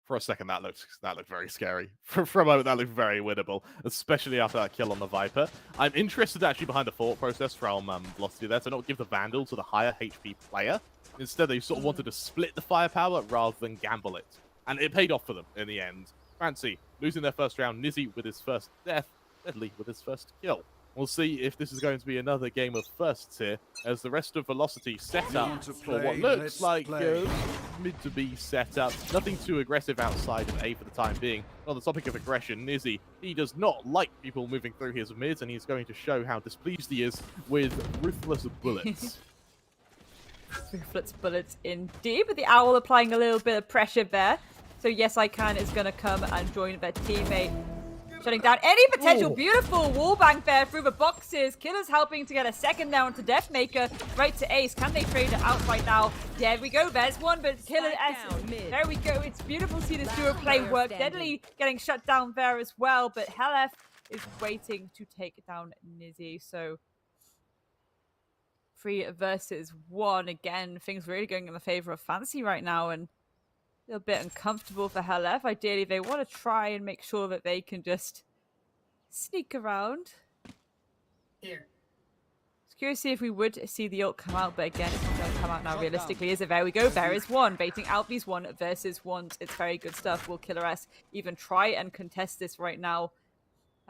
For a second, that looked very scary. For a moment, that looked very winnable, especially after that kill on the Viper. I'm interested actually behind the thought process from Velocity there to not give the Vandal to the higher HP player. Instead, they sort of wanted to split the firepower rather than gamble it. And it paid off for them in the end. Fancy losing their first round, Nizzy with his first death, Deadly with his first kill. We'll see if this is going to be another game of firsts here, as the rest of Velocity set up for what looks like mid to B setup. Nothing too aggressive outside of A for the time being. On the topic of aggression, Nizzy, he does not like people moving through his mids, and he's going to show how displeased he is with Ruthless Bullets. Ruthless Bullets indeed, but the Owl applying a little bit of pressure there. So Yes I Can is going to come and join their teammate, shutting down any potential beautiful wallbang there through the boxes. Killer's helping to get a second down to Deathmaker. Right to Ace. Can they trade it out right now? There we go. There's one, but Killer S. There we go. It's beautiful to see this duo play work. Deadly getting shut down there as well, but Helef is waiting to take down Nizzy. So 3 versus 1. Again, things really going in the favor of Fancy right now, and a little bit uncomfortable for Helef. Ideally, they want to try and make sure that they can just sneak around. Here. It's curious to see if we would see the ult come out, but again, it's not going to come out now realistically, is it? There we go. There is one. Baiting out these 1 versus 1s. It's very good stuff. Will Killer S even try and contest this right now?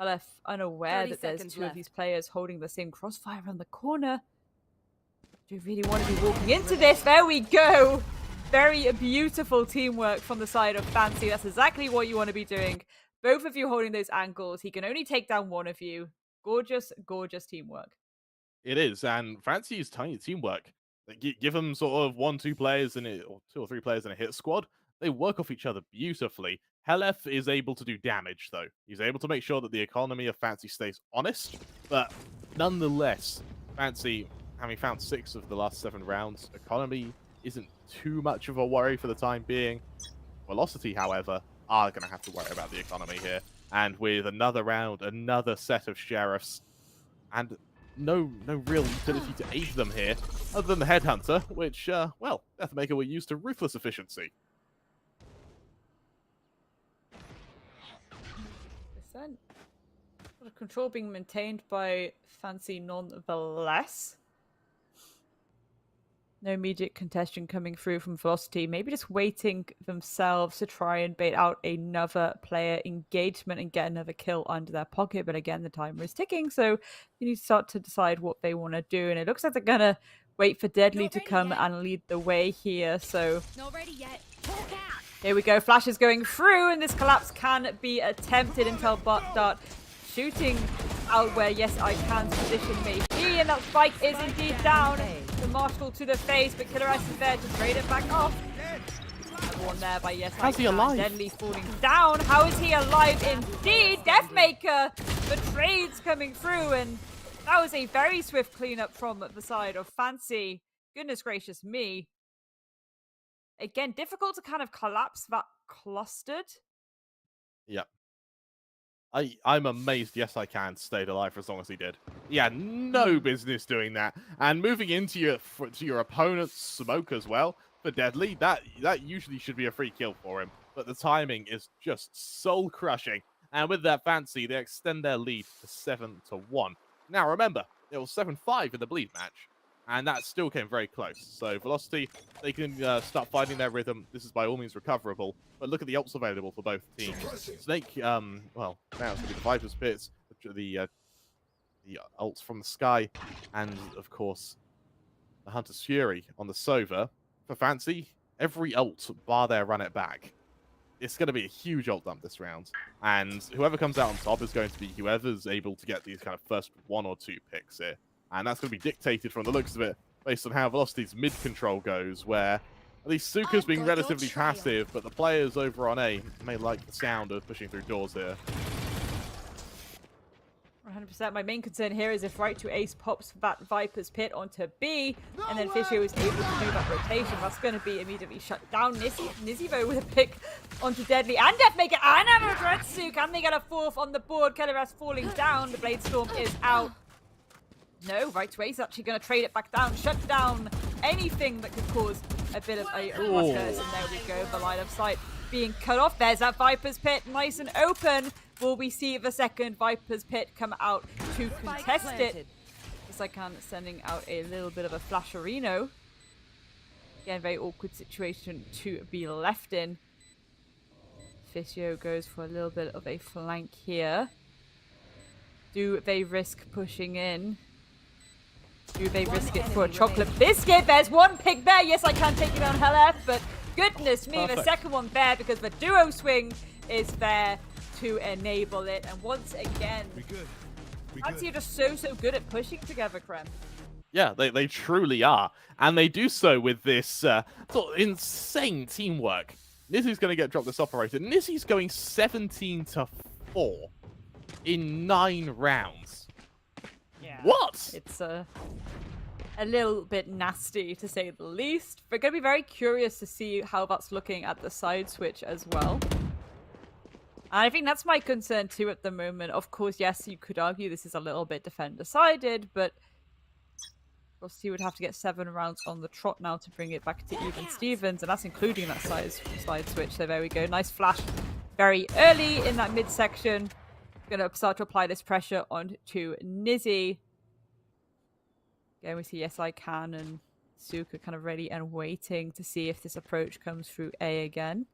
Helef unaware that there's 2 of these players holding the same crossfire around the corner. Do you really want to be walking into this? There we go. Very beautiful teamwork from the side of Fancy. That's exactly what you want to be doing. Both of you holding those angles. He can only take down one of you. Gorgeous, gorgeous teamwork. It is, and Fancy's tiny teamwork. Give them sort of 1-2 players in it, or 2 or 3 players in a hit squad. They work off each other beautifully. Helef is able to do damage, though. He's able to make sure that the economy of Fancy stays honest, but nonetheless, Fancy, having found 6 of the last 7 rounds, economy isn't too much of a worry for the time being. Velocity, however, are going to have to worry about the economy here. And with another round, another set of sheriffs, and no real utility to aid them here, other than the Headhunter, which, well, Deathmaker will use to ruthless efficiency. Control being maintained by Fancy nonetheless. No immediate contention coming through from Velocity. Maybe just waiting themselves to try and bait out another player engagement and get another kill under their pocket. But again, the timer is ticking, so you need to start to decide what they want to do. And it looks like they're going to wait for Deadly to come and lead the way here. So Not ready yet. here we go. Flash is going through, and this collapse can be attempted. Intel Dart shooting out where Yes I Can's position may be, and that spike is indeed down. The Marshall to the face, but Killer S is there to trade it back off. Another one there by Yes I Can. How's he alive? Deadly falling down. How is he alive indeed? Deathmaker, the trades coming through, and that was a very swift cleanup from the side of Fancy. Goodness gracious me. Again, difficult to kind of collapse that clustered. Yep. I'm amazed Yes I Can stayed alive for as long as he did. He had no business doing that. And moving into your opponent's smoke as well for Deadly, that usually should be a free kill for him. But the timing is just soul crushing. And with that Fancy, they extend their lead to 7-1. Now remember, it was 7-5 in the Bleed match. And that still came very close. So Velocity, they can start finding their rhythm. This is by all means recoverable. But look at the ults available for both teams. Snake, well, now it's going to be the Viper's Pits, the ults from the sky, and of course, the Hunter's Fury on the Sova. For Fancy, every ult bar their run it back. It's going to be a huge ult dump this round. And whoever comes out on top is going to be whoever's able to get these kind of first 1 or 2 picks here. And that's going to be dictated from the looks of it based on how Velocity's mid control goes, where at least Suka's being relatively passive, but the players over on A may like the sound of pushing through doors here. 100%. My main concern here is if right to ace pops that Viper's Pit onto B, and then Fissure is able to do that rotation, that's going to be immediately shut down. Nizzy though with a pick onto Deadly and Deathmaker and Amaterasu. Can they get a 4th on the board? Keleras falling down. The Blade Storm is out. No, right to ace actually going to trade it back down, shut down anything that could cause a bit of a curse. And there we go, the line of sight being cut off. There's that Viper's Pit, nice and open. Will we see the second Viper's Pit come out to contest it? As I can, sending out a little bit of a flasherino. Again, very awkward situation to be left in. Fissio goes for a little bit of a flank here. Do they risk pushing in? Do they risk it for a chocolate biscuit? There's one pick there. Yes, I can take you down Hell but goodness me, the second one there because the duo swing is there to enable it. And once again, Fancy are just so good at pushing together, Krem. Yeah, they truly are. And they do so with this sort of insane teamwork. Nizzy's going to get dropped this operator. Nizzy's going 17-4 in 9 rounds. Yeah. What? It's a little bit nasty, to say the least. We're going to be very curious to see how that's looking at the side switch as well. And I think that's my concern too at the moment. Of course, yes, you could argue this is a little bit defender-sided, but he would have to get 7 rounds on the trot now to bring it back to even Stevens, and that's including that side switch. So there we go. Nice flash very early in that midsection. Going to start to apply this pressure onto Nizzy. Again, we see Yes I Can and Suka kind of ready and waiting to see if this approach comes through A again.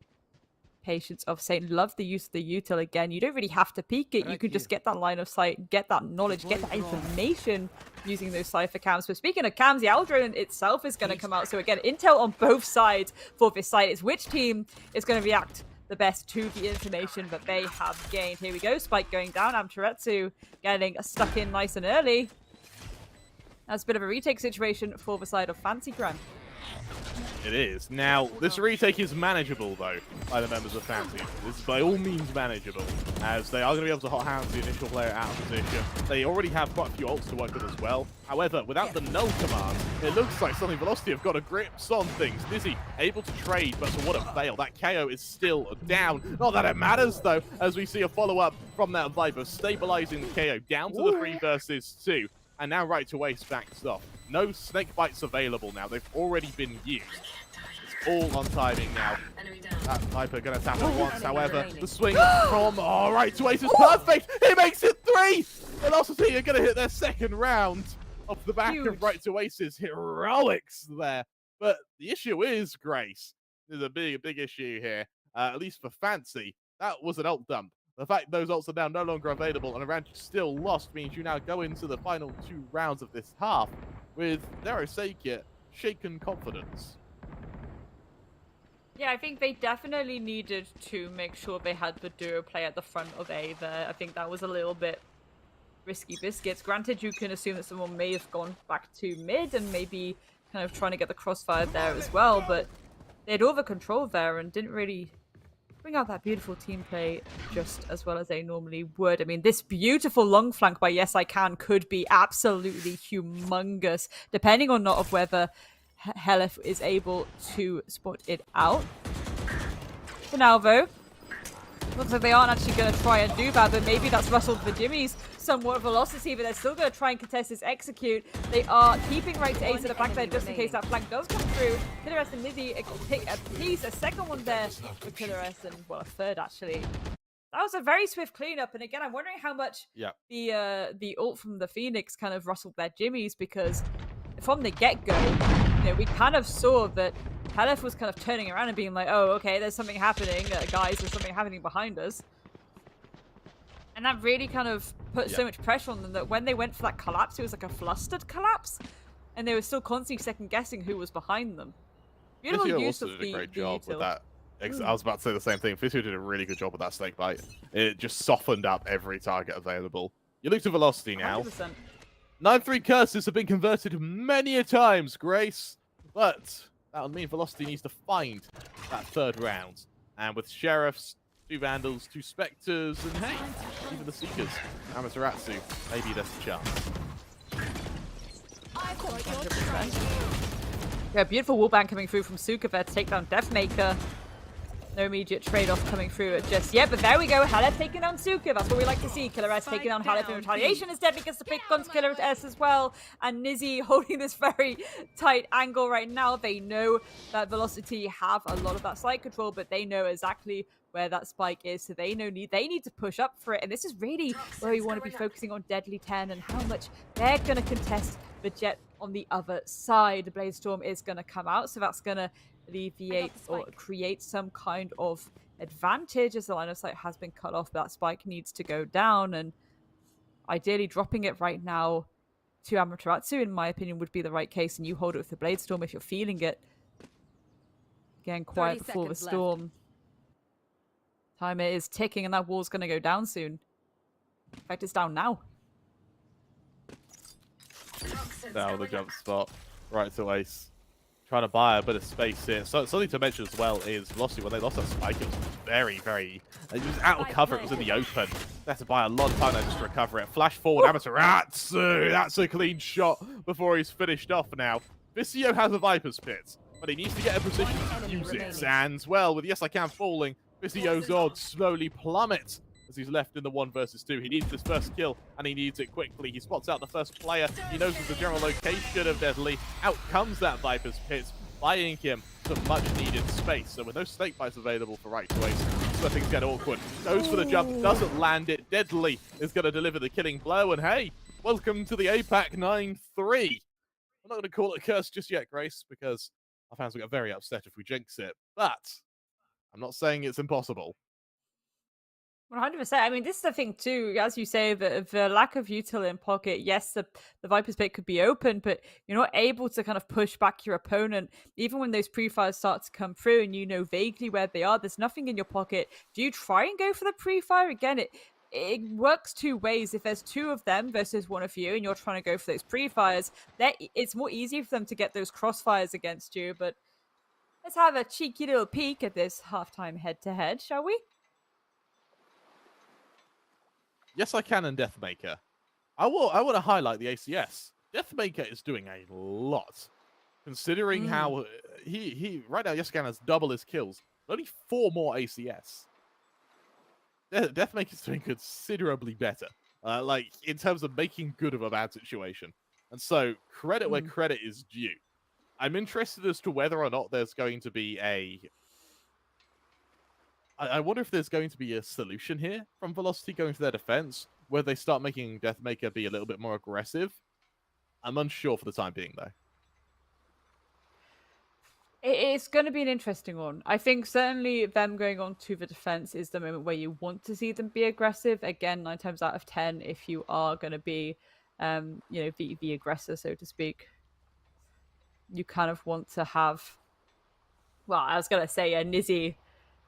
Patience of Saint. Love the use of the util again. You don't really have to peek it. You can just get that line of sight, get that knowledge, get that information using those Cypher cams. But speaking of cams, the Aldrin itself is going to come out. So again, intel on both sides for this site. It's which team is going to react the best to the information that they have gained. Here we go. Spike going down. Amaterasu getting stuck in nice and early. That's a bit of a retake situation for the side of Fancy Grand. It is. Now, this retake is manageable, though, by the members of Fancy. This is by all means manageable, as they are going to be able to hot hound the initial player out of position. They already have quite a few ults to work with as well. However, without the null command, it looks like suddenly Velocity have got a grip on things. Nizzy able to trade, but to what a fail. That KO is still down. Not that it matters, though, as we see a follow-up from that Viper, stabilizing the KO down to the 3 versus 2. And now right to ace backs off. No snake bites available now. They've already been used. It's all on timing now. That Viper going to tap it once. However, the swing from right to ace is perfect. He makes it 3. Velocity are going to hit their 2nd round off the back of right to ace's heroics there. But the issue is, Grace, there's a big issue here. At least for Fancy, that was an ult dump. The fact those ults are now no longer available and a round still lost means you now go into the final 2 rounds of this half with, dare I say it, shaken confidence. Yeah, I think they definitely needed to make sure they had the duo play at the front of A there. I think that was a little bit risky biscuits. Granted, you can assume that someone may have gone back to mid and maybe kind of trying to get the crossfire there as well, but they had all the control there and didn't really bring out that beautiful team play just as well as they normally would. I mean, this beautiful long flank by Yes I Can could be absolutely humongous, depending on not of whether Helif is able to spot it out. For now, though, looks like they aren't actually going to try and do that, but maybe that's rustled the Jimmy's somewhat velocity, but they're still going to try and contest this execute. They are keeping right to ace at the back there just in case that flank does come through. Killeres and Nizzy pick a piece, a second one there for Killeres, and well, a third actually. That was a very swift cleanup, and again, I'm wondering how much the ult from the Phoenix kind of rustled their Jimmys, because from the get-go, we kind of saw that Halef was kind of turning around and being like, oh, okay, there's something happening, guys, there's something happening behind us. And that really kind of put so much pressure on them that when they went for that collapse, it was like a flustered collapse. And they were still constantly second-guessing who was behind them. Beautiful use of did a great job with util. that. I was about to say the same thing. Physio did a really good job with that snake bite. It just softened up every target available. You look to velocity now. 100%. 9-3 curses have been converted many a times, Grace. But that would mean velocity needs to find that third round. And with Sheriffs, 2 Vandals, 2 Spectres, and hey, even the Seekers, Amaterasu, maybe there's a chance. Yeah, beautiful wallbang coming through from Suka there to take down Deathmaker. No immediate trade-off coming through just yet, but there we go. Halef taking down Suka. That's what we like to see. Killer S taking down Halef in retaliation as Deadly gets to pick guns Killer S as well. And Nizzy holding this very tight angle right now. They know that Velocity have a lot of that side control, but they know exactly where that spike is, so they need to push up for it. And this is really where we want to be focusing on Deadly 10 and how much they're going to contest the Jet on the other side. The Bladestorm is going to come out, so that's going to alleviate or create some kind of advantage as the line of sight has been cut off. That spike needs to go down, and ideally dropping it right now to Amaterasu, in my opinion, would be the right case, and you hold it with the Bladestorm if you're feeling it. Again, quiet before the storm. Timer is ticking, and that wall's going to go down soon. In fact, it's down now. Now the jump spot right to Ace. Trying to buy a bit of space here. So something to mention as well is Velocity, when they lost that spike, it was very, very... It was out of cover, it was in the open. They had to buy a lot of time there just to recover it. Flash forward, Amaterasu! That's a clean shot before he's finished off now. Vicio has a Viper's Pit, but he needs to get a position to use it. And, well, with Yes I Can falling, Vicio's odds slowly plummet as he's left in the 1 versus 2. He needs this first kill, and he needs it quickly. He spots out the first player. He knows the general location of Deadly. Out comes that Viper's Pit, buying him some much-needed space. So with no snake bites available for right to Ace, that's where things get awkward. Goes for the jump, doesn't land it. Deadly is going to deliver the killing blow, and hey, welcome to the APAC 9-3. I'm not going to call it a curse just yet, Grace, because our fans will get very upset if we jinx it, but I'm not saying it's impossible. 100%. I mean, this is the thing too, as you say, the lack of util in pocket. Yes, the Viper's Pit could be open, but you're not able to kind of push back your opponent. Even when those pre-fires start to come through and you know vaguely where they are, there's nothing in your pocket. Do you try and go for the pre-fire? Again, it works 2 ways. If there's 2 of them versus 1 of you and you're trying to go for those pre-fires, it's more easy for them to get those crossfires against you. But let's have a cheeky little peek at this halftime head-to-head, shall we? Yes, I Can and Deathmaker. I want to highlight the ACS. Deathmaker is doing a lot, considering how he right now. Yes, I Can has double his kills, only 4 more ACS. Deathmaker's doing considerably better, like in terms of making good of a bad situation. And so, credit where credit is due. I'm interested as to whether or not there's going to be I wonder if there's going to be a solution here from Velocity going to their defense, where they start making Deathmaker be a little bit more aggressive. I'm unsure for the time being, though. It's going to be an interesting one. I think certainly them going on to the defense is the moment where you want to see them be aggressive. Again, 9 times out of 10, if you are going to be, the aggressor, so to speak, you kind of want to have. Well, I was going to say,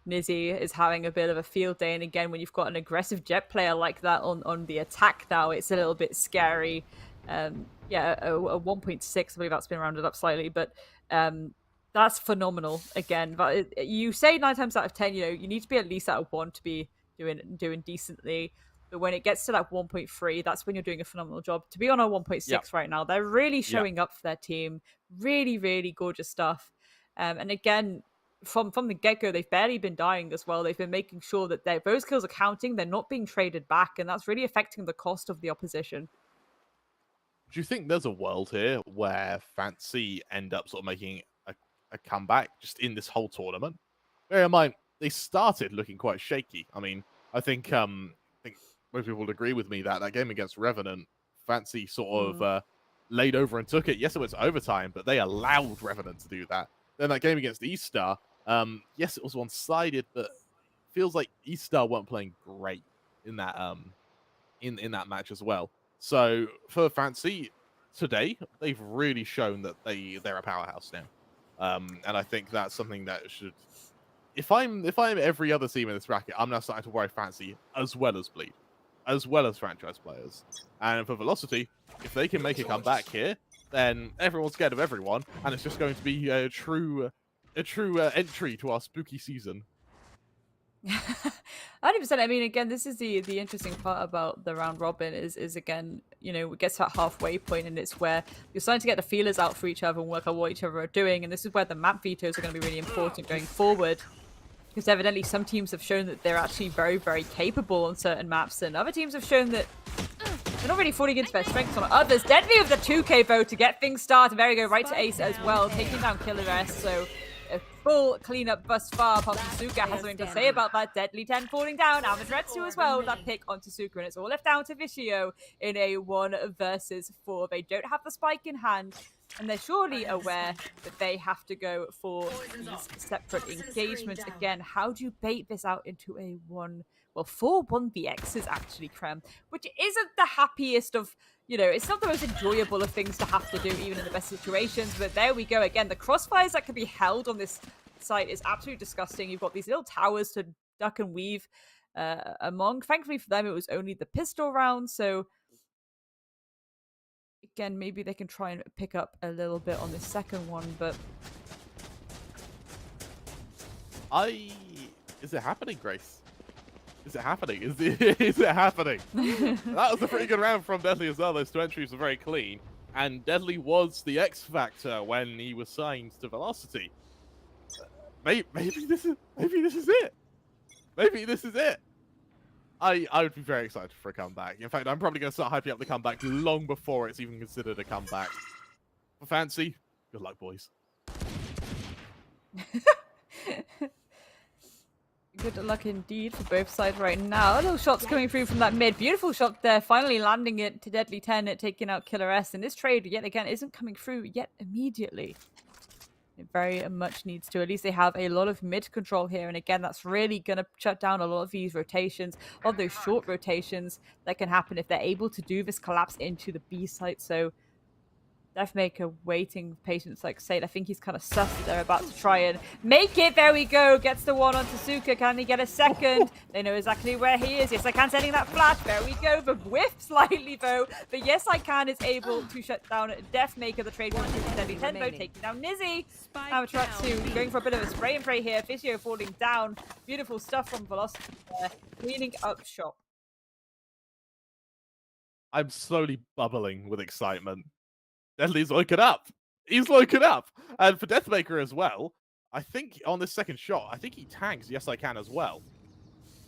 Nizzy is having a bit of a field day, and again, when you've got an aggressive Jet player like that on the attack now, it's a little bit scary. A 1.6, I believe that's been rounded up slightly, but that's phenomenal. Again, but you say 9 times out of 10, you need to be at least at a 1 to be doing decently. But when it gets to that 1.3, that's when you're doing a phenomenal job. To be on a 1.6 right now, they're really showing up for their team. Really, really gorgeous stuff. And again, from the get-go, they've barely been dying as well. They've been making sure that those kills are counting. They're not being traded back, and that's really affecting the cost of the opposition. Do you think there's a world here where Fancy end up sort of making a comeback just in this whole tournament? Bear in mind, they started looking quite shaky. I mean, I think most people would agree with me that game against Revenant, Fancy sort of laid over and took it. Yes, it was overtime, but they allowed Revenant to do that. Then that game against Estar, yes, it was one-sided, but feels like Estar weren't playing great in that in that match as well. So for Fancy today, they've really shown that they're a powerhouse now, and I think that's something that should. If I'm every other team in this bracket, I'm now starting to worry Fancy as well as Bleed, as well as franchise players. And for Velocity, if they can make a comeback here, then everyone's scared of everyone, and it's just going to be a true entry to our spooky season. 100%. I mean, again, this is the interesting part about the round robin is again, you know, it gets to that halfway point, and it's where you're starting to get the feelers out for each other and work out what each other are doing, and this is where the map vetoes are going to be really important going forward. Because evidently some teams have shown that they're actually very, very capable on certain maps, and other teams have shown that they're not really falling into their strengths on others. Deadly with the 2k vote to get things started. There we go, right to Ace as well, taking down Killer S. So a full cleanup thus far. Suka has something to say about that. Deadly 10 falling down. Amatretsu as well with that pick onto Suka, and it's all left down to Vicio in a 1 versus 4. They don't have the spike in hand, and they're surely aware that they have to go for these separate engagements. Again, how do you bait this out into a 4 1vx's actually, Krem, which isn't the happiest of, you know, it's not the most enjoyable of things to have to do, even in the best situations. But there we go again. The crossfires that can be held on this site is absolutely disgusting. You've got these little towers to duck and weave among. Thankfully for them, it was only the pistol round. So again, maybe they can try and pick up a little bit on this second one, but is it happening, Grace? Is it happening? Is it happening? That was a pretty good round from Deadly as well. Those 2 entries were very clean, and Deadly was the X factor when he was signed to Velocity. Maybe this is it. Maybe this is it. I would be very excited for a comeback. In fact, I'm probably going to start hyping up the comeback long before it's even considered a comeback. For Fancy, good luck, boys. good luck indeed for both sides right now. Little shots coming through from that mid. Beautiful shot there, finally landing it to Deadly 10, taking out Killer S. And this trade, yet again, isn't coming through yet immediately. It very much needs to. At least they have a lot of mid control here, and again, that's really going to shut down a lot of these rotations, a lot of those short rotations that can happen if they're able to do this collapse into the B site. So Deathmaker waiting patience, like Sade. I think he's kind of sus that they're about to try and make it. There we go. Gets the 1 onto Suka. Can he get a second? They know exactly where he is. Yes, I can. Sending that flash. There we go. The whiff slightly, though. But yes, I can is able to shut down Deathmaker. The trade 1 to Deadly 10, though. Taking down Nizzy. Amatratsu going for a bit of a spray and pray here. Vicio falling down. Beautiful stuff from Velocity there. Cleaning up shop. I'm slowly bubbling with excitement. Deadly's woken up. He's woken up. And for Deathmaker as well, I think on this second shot, I think he tags Yes I Can as well.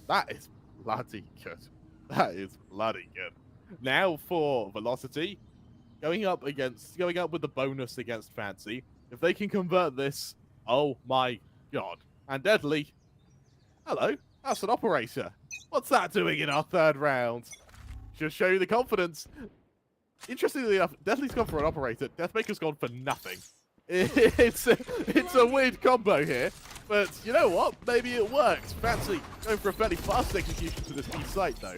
That is bloody good. That is bloody good. Now for Velocity, going up with the bonus against Fancy. If they can convert this, oh my god. And Deadly, hello, that's an operator. What's that doing in our 3rd round? Just show you the confidence. Interestingly enough, Deadly's gone for an operator. Deathmaker's gone for nothing. It's a weird combo here, but you know what? Maybe it works. Fancy going for a fairly fast execution to this B site, though.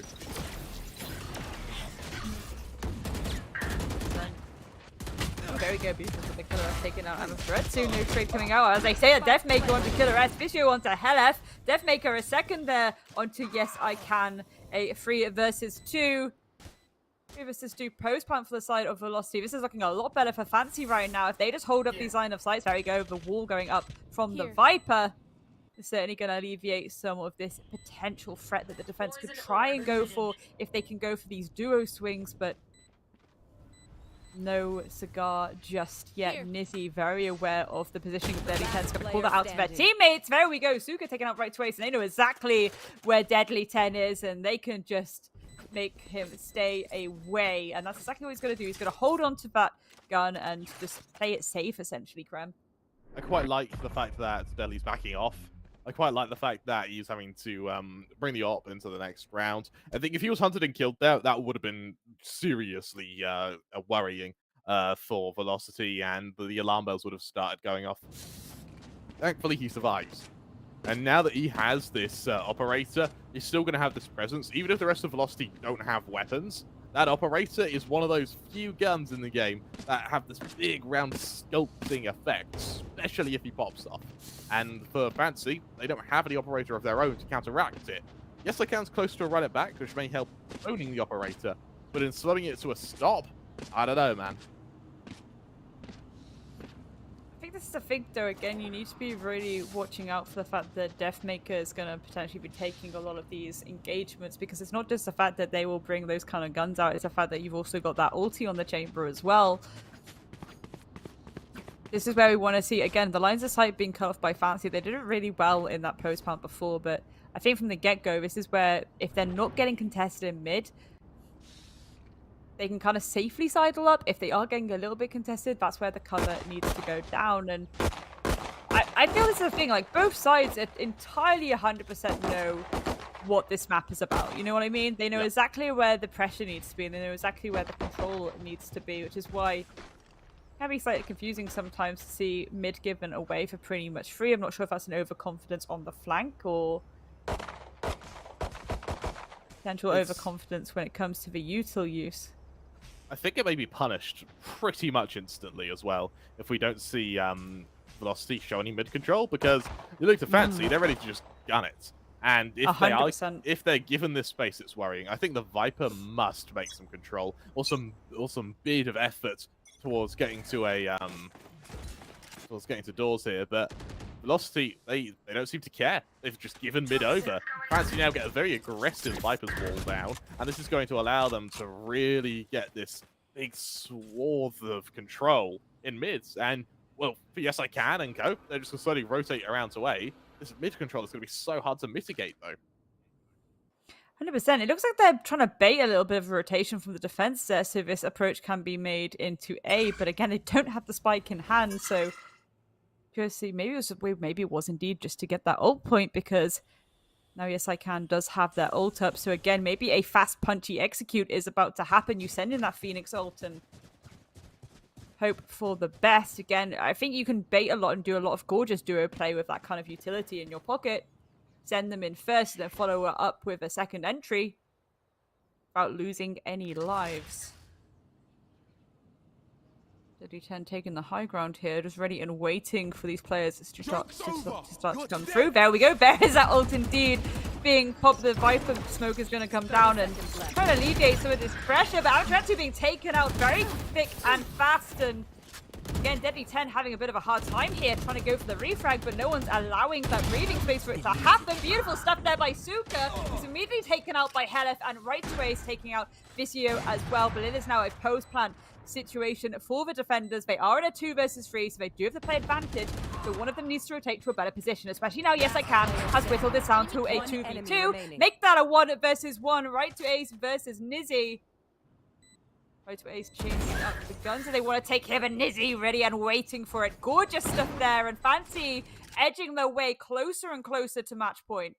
Very good, beautiful for the Killer S taking out Amatretsu. No trade coming out. As they say, a Deathmaker onto Killer S. Vicio onto Helef. Deathmaker a second there onto Yes I Can. A 3 versus 2. 3 versus 2 post plant for the side of Velocity. This is looking a lot better for Fancy right now. If they just hold up these line of sights, there we go. The wall going up from the Viper is certainly going to alleviate some of this potential threat that the defense could try and go for if they can go for these duo swings, but no cigar just yet. Nizzy very aware of the positioning of Deadly 10. Is going to pull that out to their teammates. There we go. Suka taking out right twice, and they know exactly where Deadly 10 is, and they can just make him stay away. And that's exactly what he's going to do. He's going to hold on to that gun and just play it safe, essentially, Krem. I quite like the fact that Deadly's backing off. I quite like the fact that he's having to bring the op into the next round. I think if he was hunted and killed there, that would have been seriously worrying. for Velocity, and the alarm bells would have started going off. Thankfully, he survives. And now that he has this operator, he's still going to have this presence. Even if the rest of Velocity don't have weapons, that operator is one of those few guns in the game that have this big round sculpting effect, especially if he pops off. And for Fancy, they don't have any operator of their own to counteract it. Yes, I can's close to a run it back, which may help owning the operator, but in slowing it to a stop, I don't know, man. I think this is the thing, though. Again, you need to be really watching out for the fact that Deathmaker is going to potentially be taking a lot of these engagements, because it's not just the fact that they will bring those kind of guns out, it's the fact that you've also got that ulti on the chamber as well. This is where we want to see, again, the lines of sight being cut off by Fancy. They did it really well in that post plant before, but I think from the get-go, this is where, if they're not getting contested in mid, they can kind of safely sidle up. If they are getting a little bit contested, that's where the cover needs to go down. And I feel this is the thing, like, both sides entirely 100% know what this map is about. You know what I mean? They know exactly where the pressure needs to be, and they know exactly where the control needs to be, which is why it can be slightly confusing sometimes to see mid given away for pretty much free. I'm not sure if that's an overconfidence on the flank or potential overconfidence when it comes to the util use. I think it may be punished pretty much instantly as well if we don't see Velocity show any mid control, because you look to Fancy, they're ready to just gun it. And if 100%. they're given this space, it's worrying. I think the Viper must make some control or some bit of effort towards getting to a doors here, but Velocity, they don't seem to care. They've just given mid over. Fancy now get a very aggressive Viper's wall down, and this is going to allow them to really get this big swath of control in mids. And, well, for Yes I Can and Co, they're just going to slowly rotate around to A. This mid control is going to be so hard to mitigate, though. 100%. It looks like they're trying to bait a little bit of a rotation from the defense there, so this approach can be made into A. But again, they don't have the spike in hand, so just see, maybe it was indeed just to get that ult point, because now Yes I Can does have their ult up. So again, maybe a fast punchy execute is about to happen. You send in that Phoenix ult and hope for the best. Again, I think you can bait a lot and do a lot of gorgeous duo play with that kind of utility in your pocket. Send them in first, and then follow it up with a second entry without losing any lives. D10 taking the high ground here, just ready and waiting for these players to start to come through. There we go. There is that ult indeed being popped. The Viper smoke is going to come down and try to alleviate some of this pressure, but Ultragear being taken out very thick and fast. And again, Deadly 10 having a bit of a hard time here, trying to go for the refrag, but no one's allowing that breathing space for it to happen. Beautiful stuff there by Suka. He's immediately taken out by Helef, and right away is taking out Vicio as well. But it is now a post-plan situation for the defenders. They are in a 2 versus 3, so they do have the play advantage, but one of them needs to rotate to a better position, especially now Yes I Can has whittled this down to a 2v2. Make that a 1 versus 1. Right to Ace versus Nizzy. Right to Ace changing up the guns, and they want to take him, and Nizzy ready and waiting for it. Gorgeous stuff there, and Fancy edging their way closer and closer to match point.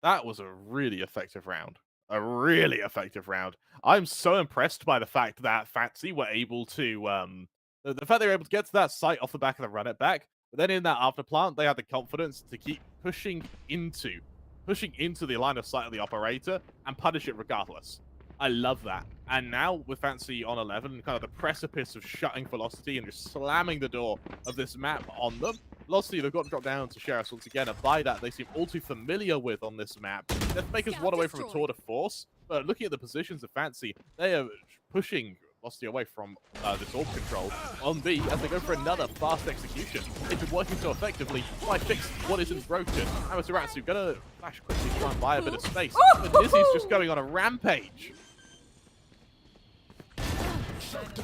That was a really effective round. A really effective round. I'm so impressed by the fact that Fancy were able to, the fact they were able to get to that site off the back of the run it back, but then in that after plant, they had the confidence to keep pushing into the line of sight of the operator and punish it regardless. I love that. And now with Fancy on 11, kind of the precipice of shutting Velocity and just slamming the door of this map on them, Velocity, they've got to drop down to Sheriffs once again, and by that, they seem all too familiar with on this map. Deathmaker's one away from a tour de force, but looking at the positions of Fancy, they are pushing Velocity away from this orb control on B as they go for another fast execution. It's been working so effectively. Why fix what isn't broken? Amaterasu gonna flash quickly to try and buy a bit of space, but Nizzy's just going on a rampage.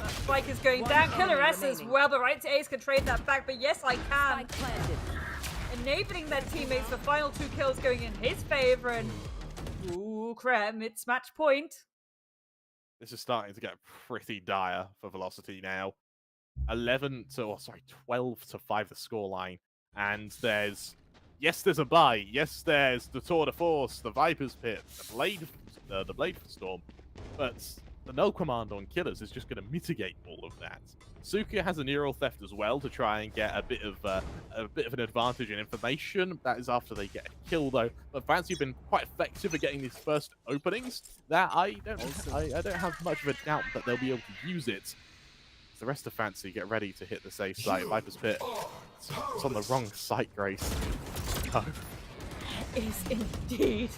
Spike is going down. Killer S as well, but right to Ace can trade that back. But Yes I Can enabling their teammates. The final 2 kills going in his favor, and ooh, Krem, it's match point. This is starting to get pretty dire for Velocity now. 12 to 5 the scoreline, and there's a buy. Yes, there's the Tour de Force, the Viper's Pit, the Blade Storm, but the null command on killers is just going to mitigate all of that. Suka has a neural theft as well to try and get a bit of an advantage in information. That is after they get a kill though. But Fancy have been quite effective at getting these first openings. That I don't have much of a doubt that they'll be able to use it. The rest of Fancy get ready to hit the safe site. Viper's Pit. It's on the wrong site, Grace. No. Is indeed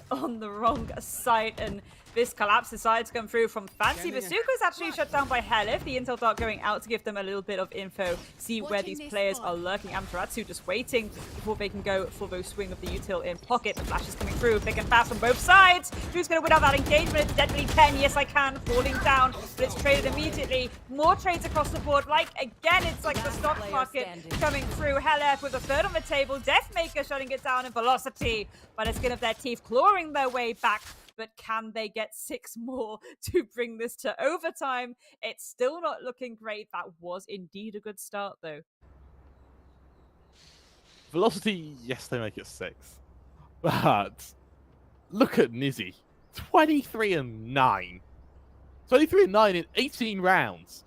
on the wrong site, and this collapse decides to come through from Fancy. Bazooka is actually shut down by Helif. The intel dart going out to give them a little bit of info, see where these players are lurking. Amaterasu just waiting before they can go for those swing of the util in pocket. The flash is coming through thick and fast from both sides. Who's going to win out that engagement? It's Deadly 10. Yes, I can. Falling down, but it's traded immediately. More trades across the board. Like, again, it's like the stock market coming through. Helif with a third on the table. Deathmaker shutting it down in velocity by the skin of their teeth, clawing their way back. But can they get 6 more to bring this to overtime? It's still not looking great. That was indeed a good start, though. Velocity, yes, they make it 6. But look at Nizzy. 23-9. 23-9 in 18 rounds.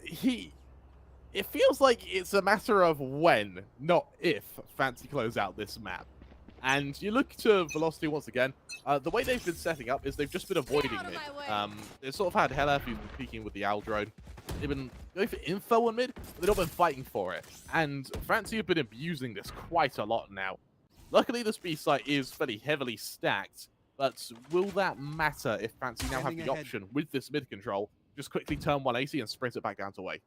It feels like it's a matter of when, not if, Fancy close out this map. And you look to Velocity once again. The way they've been setting up is they've just been avoiding mid. They've sort of had Helef who's been peeking with the Owl drone. They've been going for info on mid, but they've not been fighting for it. And Fancy have been abusing this quite a lot now. Luckily, this B site is fairly heavily stacked, but will that matter if Fancy now have the option with this mid control, just quickly turn 180 and sprint it back down to way?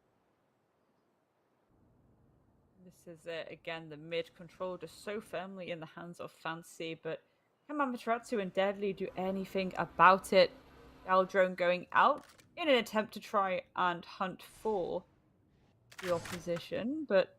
This is it again, the mid control just so firmly in the hands of Fancy, but can Amaterasu and Deadly do anything about it? Owl drone going out in an attempt to try and hunt for the opposition, but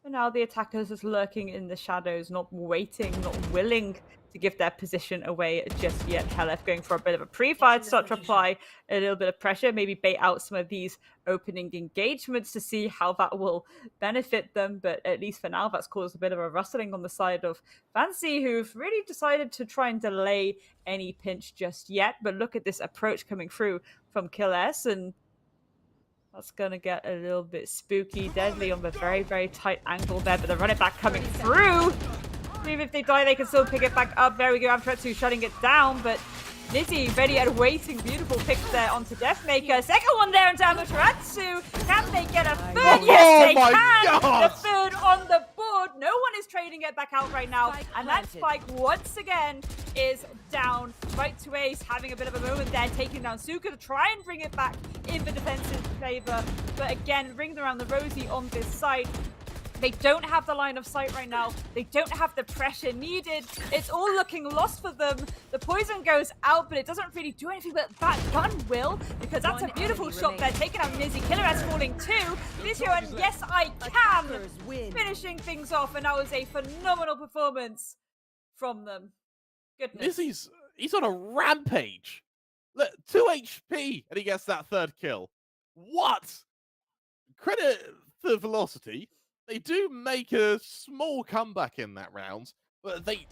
for now the attackers is lurking in the shadows, not waiting, not willing to give their position away just yet. Helef going for a bit of a pre-fire to start to apply a little bit of pressure, maybe bait out some of these opening engagements to see how that will benefit them. But at least for now, that's caused a bit of a rustling on the side of Fancy, who've really decided to try and delay any pinch just yet. But look at this approach coming through from Kill S, and that's going to get a little bit spooky. Deadly on the very, very tight angle there, but the run it back coming through. Even if they die, they can still pick it back up. There we go, Amaterasu shutting it down, but Nizzy ready and waiting. Beautiful pick there onto Deathmaker. Second one there into Amaterasu. Can they get a third? Yes, they can! God. The third on the board. No one is trading it back out right now. And that spike, once again, is down. Right to Ace, having a bit of a moment there, taking down Suka to try and bring it back in the defensive favor. But again, ringing around the rosy on this side. They don't have the line of sight right now. They don't have the pressure needed. It's all looking lost for them. The poison goes out, but it doesn't really do anything, but that gun will, because that's a beautiful shot there. Taking out Nizzy. Killer S falling too. Vizio and Yes I Can finishing things off, and that was a phenomenal performance from them. Goodness. Nizzy's, he's on a rampage. Look, 2 HP, and he gets that third kill. What? Credit to Velocity. They do make a small comeback in that round, but they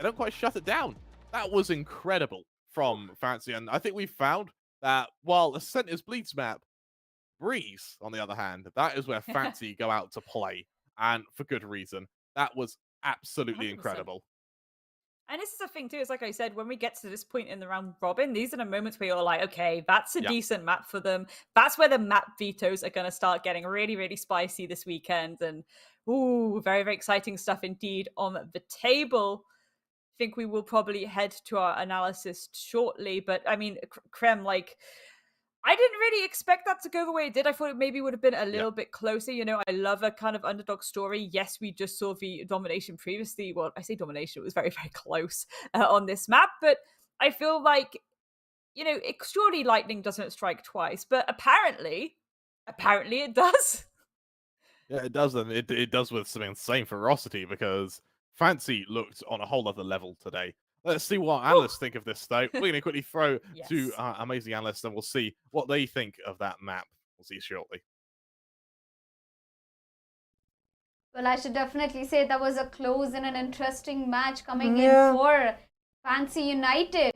don't quite shut it down. That was incredible from Fancy, and I think we found that while Ascent is Bleed's map, Breeze, on the other hand, that is where Fancy go out to play, and for good reason. That was absolutely 100%. Incredible. And this is the thing too, is like I said, when we get to this point in the round robin, these are the moments where you're like, okay, that's a decent map for them. That's where the map vetoes are going to start getting really, really spicy this weekend. And ooh, very, very exciting stuff indeed on the table. I think we will probably head to our analysis shortly. But I mean, Krem, like, I didn't really expect that to go the way it did. I thought it maybe would have been a little bit closer. You know, I love a kind of underdog story. Yes, we just saw the domination previously. Well, I say domination, it was very, very close on this map. But I feel like, you know, surely lightning doesn't strike twice. But apparently it does. Yeah, it does, and it does with some insane ferocity, because Fancy looked on a whole other level today. Let's see what analysts think of this, though. We're going to quickly throw to our amazing analysts, and we'll see what they think of that map. We'll see shortly. Well, I should definitely say that was a close and an interesting match coming in for Fancy United.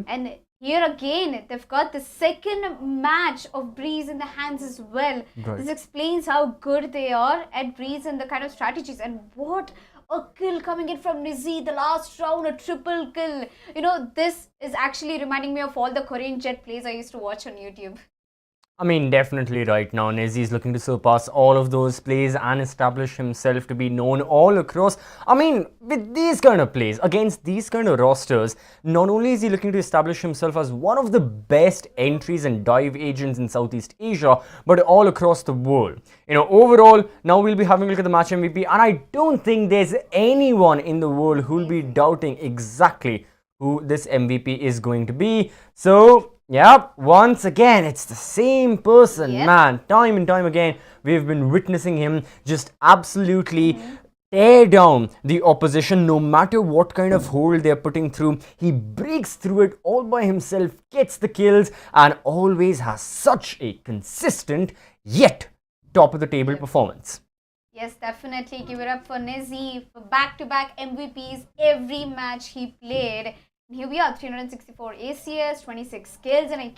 And here again, they've got the second match of Breeze in the hands as well. Right. This explains how good they are at Breeze and the kind of strategies. And what a kill coming in from Nizzy, the last round, a triple kill. You know, this is actually reminding me of all the Korean jet plays I used to watch on YouTube. I mean, definitely right now, Nezzy is looking to surpass all of those plays and establish himself to be known all across. I mean, with these kind of plays, against these kind of rosters, not only is he looking to establish himself as one of the best entries and dive agents in Southeast Asia, but all across the world. You know, overall, now we'll be having a look at the match MVP, and I don't think there's anyone in the world who'll be doubting exactly who this MVP is going to be. So, yep, once again, it's the same person, man. Time and time again, we've been witnessing him just absolutely tear down the opposition, no matter what kind of hole they're putting through. He breaks through it all by himself, gets the kills, and always has such a consistent, yet top of the table performance. Yes, definitely give it up for Nizzy for back-to-back MVPs every match he played. And here we are, 364 ACS, 26 kills, and I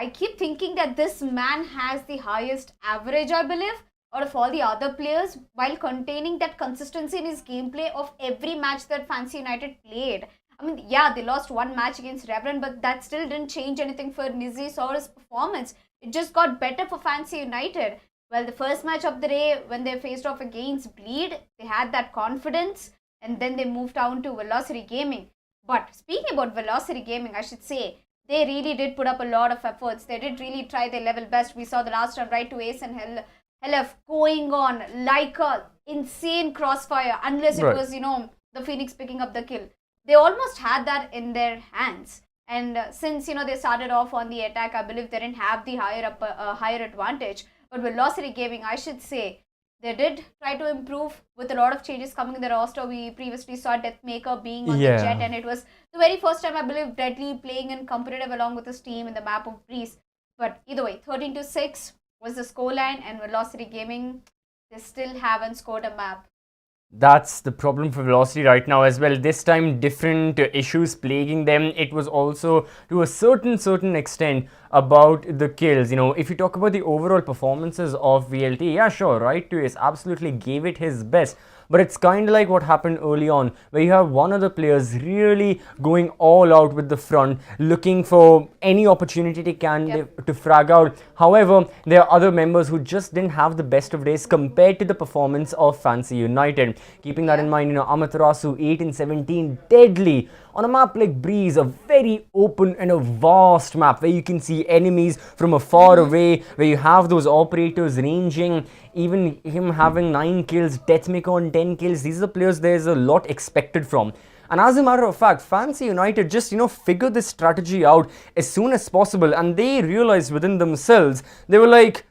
keep thinking that this man has the highest average, I believe, out of all the other players, while containing that consistency in his gameplay of every match that Fancy United played. I mean, yeah, they lost one match against Revenant, but that still didn't change anything for Nizzy or his performance. It just got better for Fancy United. Well, the first match of the day, when they faced off against Bleed, they had that confidence, and then they moved down to Velocity Gaming. But speaking about Velocity Gaming, I should say, they really did put up a lot of efforts. They did really try their level best. We saw the last round right to Ace and LF going on like a insane crossfire, unless it was, you know, the Phoenix picking up the kill. They almost had that in their hands. And since, you know, they started off on the attack, I believe they didn't have the higher advantage. But Velocity Gaming, I should say, they did try to improve with a lot of changes coming in the roster. We previously saw Deathmaker being on the jet, and it was the very first time I believe Deadly playing in competitive along with his team in the map of Breeze. But either way, 13-6 was the scoreline, and Velocity Gaming, they still haven't scored a map. That's the problem for Velocity right now as well. This time, different issues plaguing them. It was also to a certain extent about the kills. You know, if you talk about the overall performances of VLT, yeah, sure, right to Ace absolutely gave it his best. But it's kind of like what happened early on, where you have one of the players really going all out with the front, looking for any opportunity they can to frag out. However, there are other members who just didn't have the best of days compared to the performance of Fancy United. Keeping that in mind, you know, Amaterasu 8-17, deadly on a map like Breeze, a very open and a vast map where you can see enemies from afar away, where you have those operators ranging, even him having 9 kills, Deathmaker on 10 kills. These are the players there's a lot expected from. And as a matter of fact, Fancy United just, you know, figured this strategy out as soon as possible, and they realized within themselves, they were like,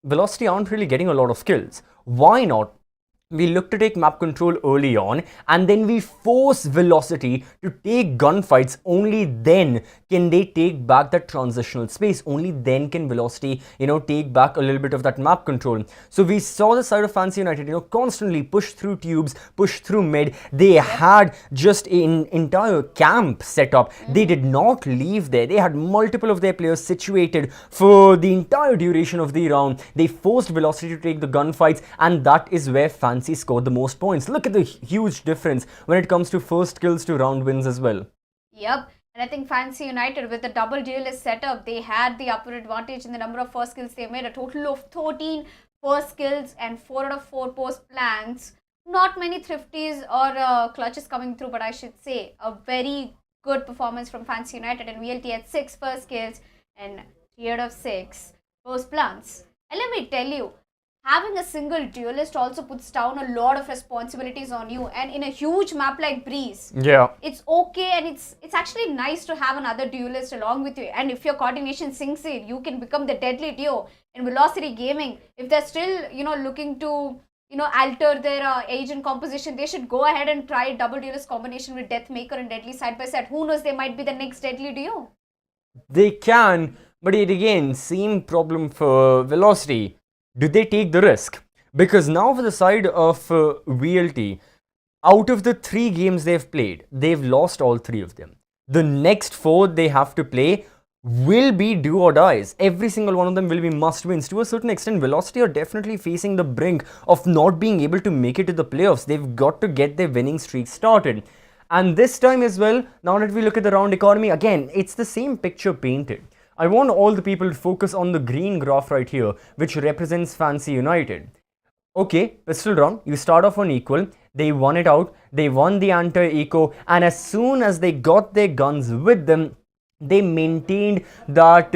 Velocity aren't really getting a lot of kills. Why not? We look to take map control early on, and then we force Velocity to take gunfights. Only then can they take back that transitional space. Only then can Velocity, you know, take back a little bit of that map control. So we saw the side of Fancy United, you know, constantly push through tubes, push through mid. They had just an entire camp set up. They did not leave there. They had multiple of their players situated for the entire duration of the round. They forced Velocity to take the gunfights, and that is where Fancy scored the most points. Look at the huge difference when it comes to first kills to round wins as well. Yep. And I think Fancy United, with the double duelist setup, they had the upper advantage in the number of first kills they made. A total of 13 first kills and 4 out of 4 post plans. Not many thrifties or clutches coming through, but I should say a very good performance from Fancy United. And VLT had 6 first kills and 3 out of 6 post plans. And let me tell you, having a single duelist also puts down a lot of responsibilities on you, and in a huge map like Breeze, it's okay, and it's actually nice to have another duelist along with you. And if your coordination sinks in, you can become the deadly duo. In Velocity Gaming, if they're still, you know, looking to, you know, alter their agent composition, they should go ahead and try double duelist combination with Deathmaker and Deadly side by side. Who knows, they might be the next deadly duo. They can, but it again, same problem for Velocity. Do they take the risk? Because now for the side of VLT, out of the 3 games they've played, they've lost all 3 of them. the next 4 they have to play will be do or dies. Every single one of them will be must wins. To a certain extent, Velocity are definitely facing the brink of not being able to make it to the playoffs. They've got to get their winning streak started. And this time as well, now that we look at the round economy, again, it's the same picture painted. I want all the people to focus on the green graph right here, which represents Fancy United. Okay, pistol round, you start off on equal, they won it out, they won the anti-eco, and as soon as they got their guns with them, they maintained that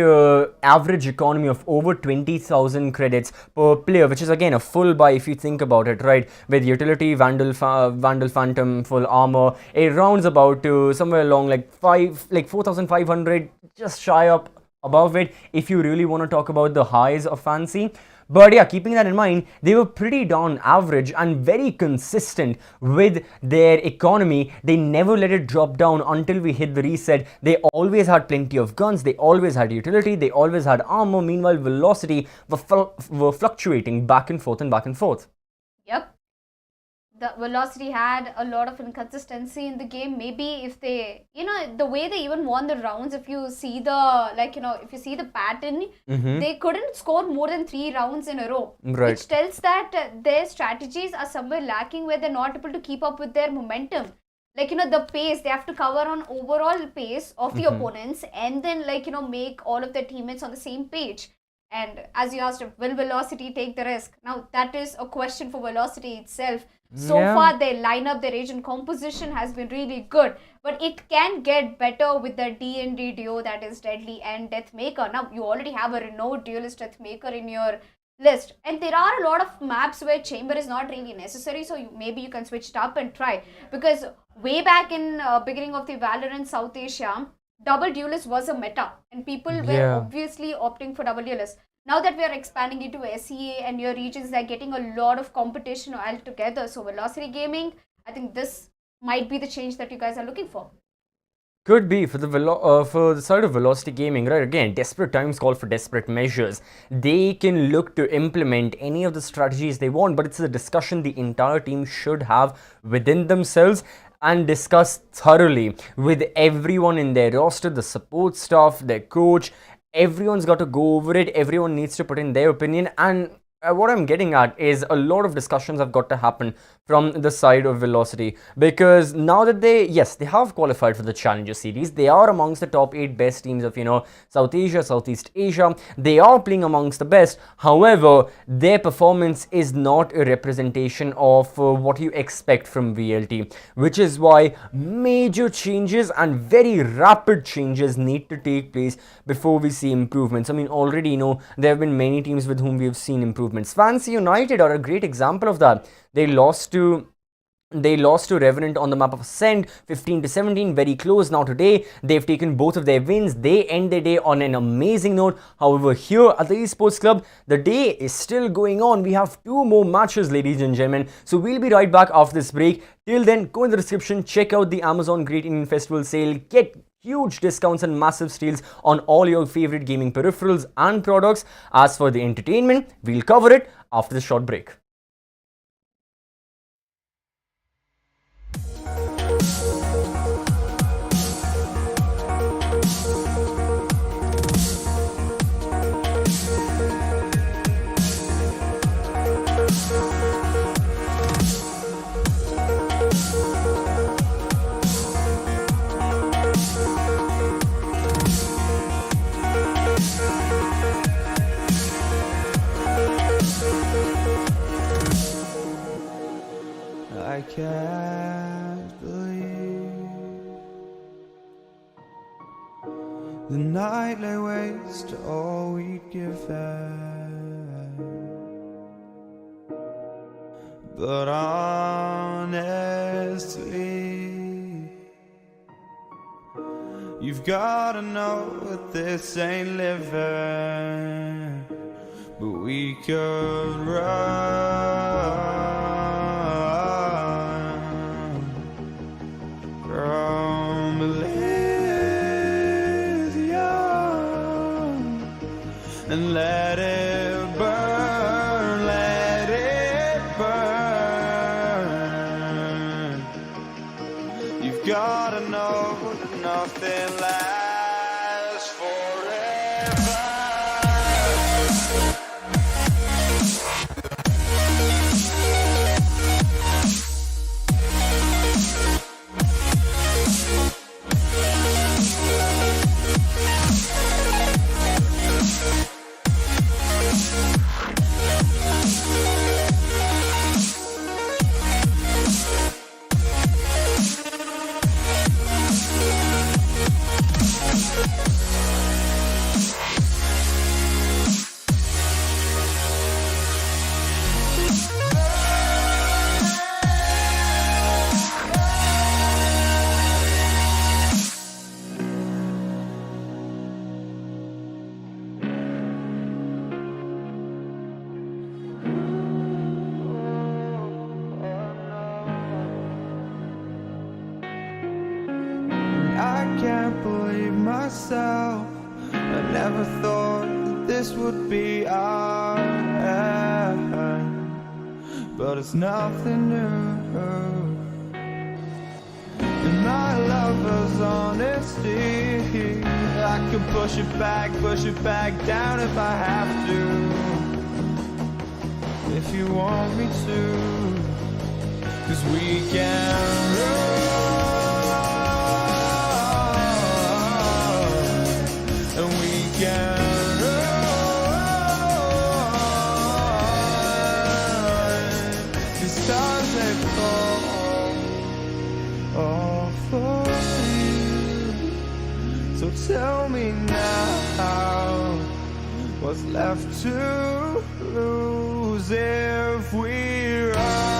average economy of over 20,000 credits per player, which is again a full buy if you think about it, right? With utility, Vandal Phantom, full armor, it rounds about to somewhere along like 4,500, just shy up above it if you really want to talk about the highs of Fancy. But yeah, keeping that in mind, they were pretty darn average and very consistent with their economy. They never let it drop down until we hit the reset. They always had plenty of guns, they always had utility, they always had armor. Meanwhile, Velocity were fluctuating back and forth and back and forth. Yep. The Velocity had a lot of inconsistency in the game. Maybe if they, the way they even won the rounds, if you see the, if you see the pattern, they couldn't score more than 3 rounds in a row. Right. Which tells that their strategies are somewhere lacking, where they're not able to keep up with their momentum. The pace, they have to cover on overall pace of the opponents, and then, make all of their teammates on the same page. And as you asked, will Velocity take the risk? Now, that is a question for Velocity itself. So far, their lineup, their agent composition has been really good. But it can get better with the D&D duo, that is Deadly and Deathmaker. Now, you already have a renowned duelist Deathmaker in your list. And there are a lot of maps where Chamber is not really necessary. So maybe you can switch it up and try. Because way back in beginning of the Valorant South Asia, double duelist was a meta. And people were obviously opting for double duelist. Now that we are expanding into SEA and your regions, they're getting a lot of competition altogether. So Velocity Gaming, I think this might be the change that you guys are looking for. Could be for the side of Velocity Gaming, right? Again, desperate times call for desperate measures. They can look to implement any of the strategies they want, but it's a discussion the entire team should have within themselves and discuss thoroughly with everyone in their roster, the support staff, their coach. Everyone's got to go over it. Everyone needs to put in their opinion. And what I'm getting at is a lot of discussions have got to happen from the side of Velocity, because now that they have qualified for the Challenger Series, they are amongst the top 8 best teams of, South Asia, Southeast Asia. They are playing amongst the best. However, their performance is not a representation of what you expect from VLT, which is why major changes and very rapid changes need to take place before we see improvements. I mean, already, there have been many teams with whom we have seen improvements. Fancy United are a great example of that. They lost to Revenant on the map of Ascent, 15-17, very close. Now today, they've taken both of their wins. They end their day on an amazing note. However, here at the Esports Club, the day is still going on. We have 2 more matches, ladies and gentlemen. So we'll be right back after this break. Till then, go in the description, check out the Amazon Great Indian Festival sale, get huge discounts and massive steals on all your favorite gaming peripherals and products. As for the entertainment, we'll cover it after the short break. I can't believe the night lay waste to all we'd given. But honestly, you've gotta know that this ain't living, but we could run. And let it burn, let it burn. You've gotta know that nothing can't believe myself. I never thought that this would be our end, but it's nothing new. And my lover's honesty, I can push it back down if I have to. If you want me to, 'cause we can run, and we can run. The stars they fall all for you. So tell me now, what's left to lose if we run?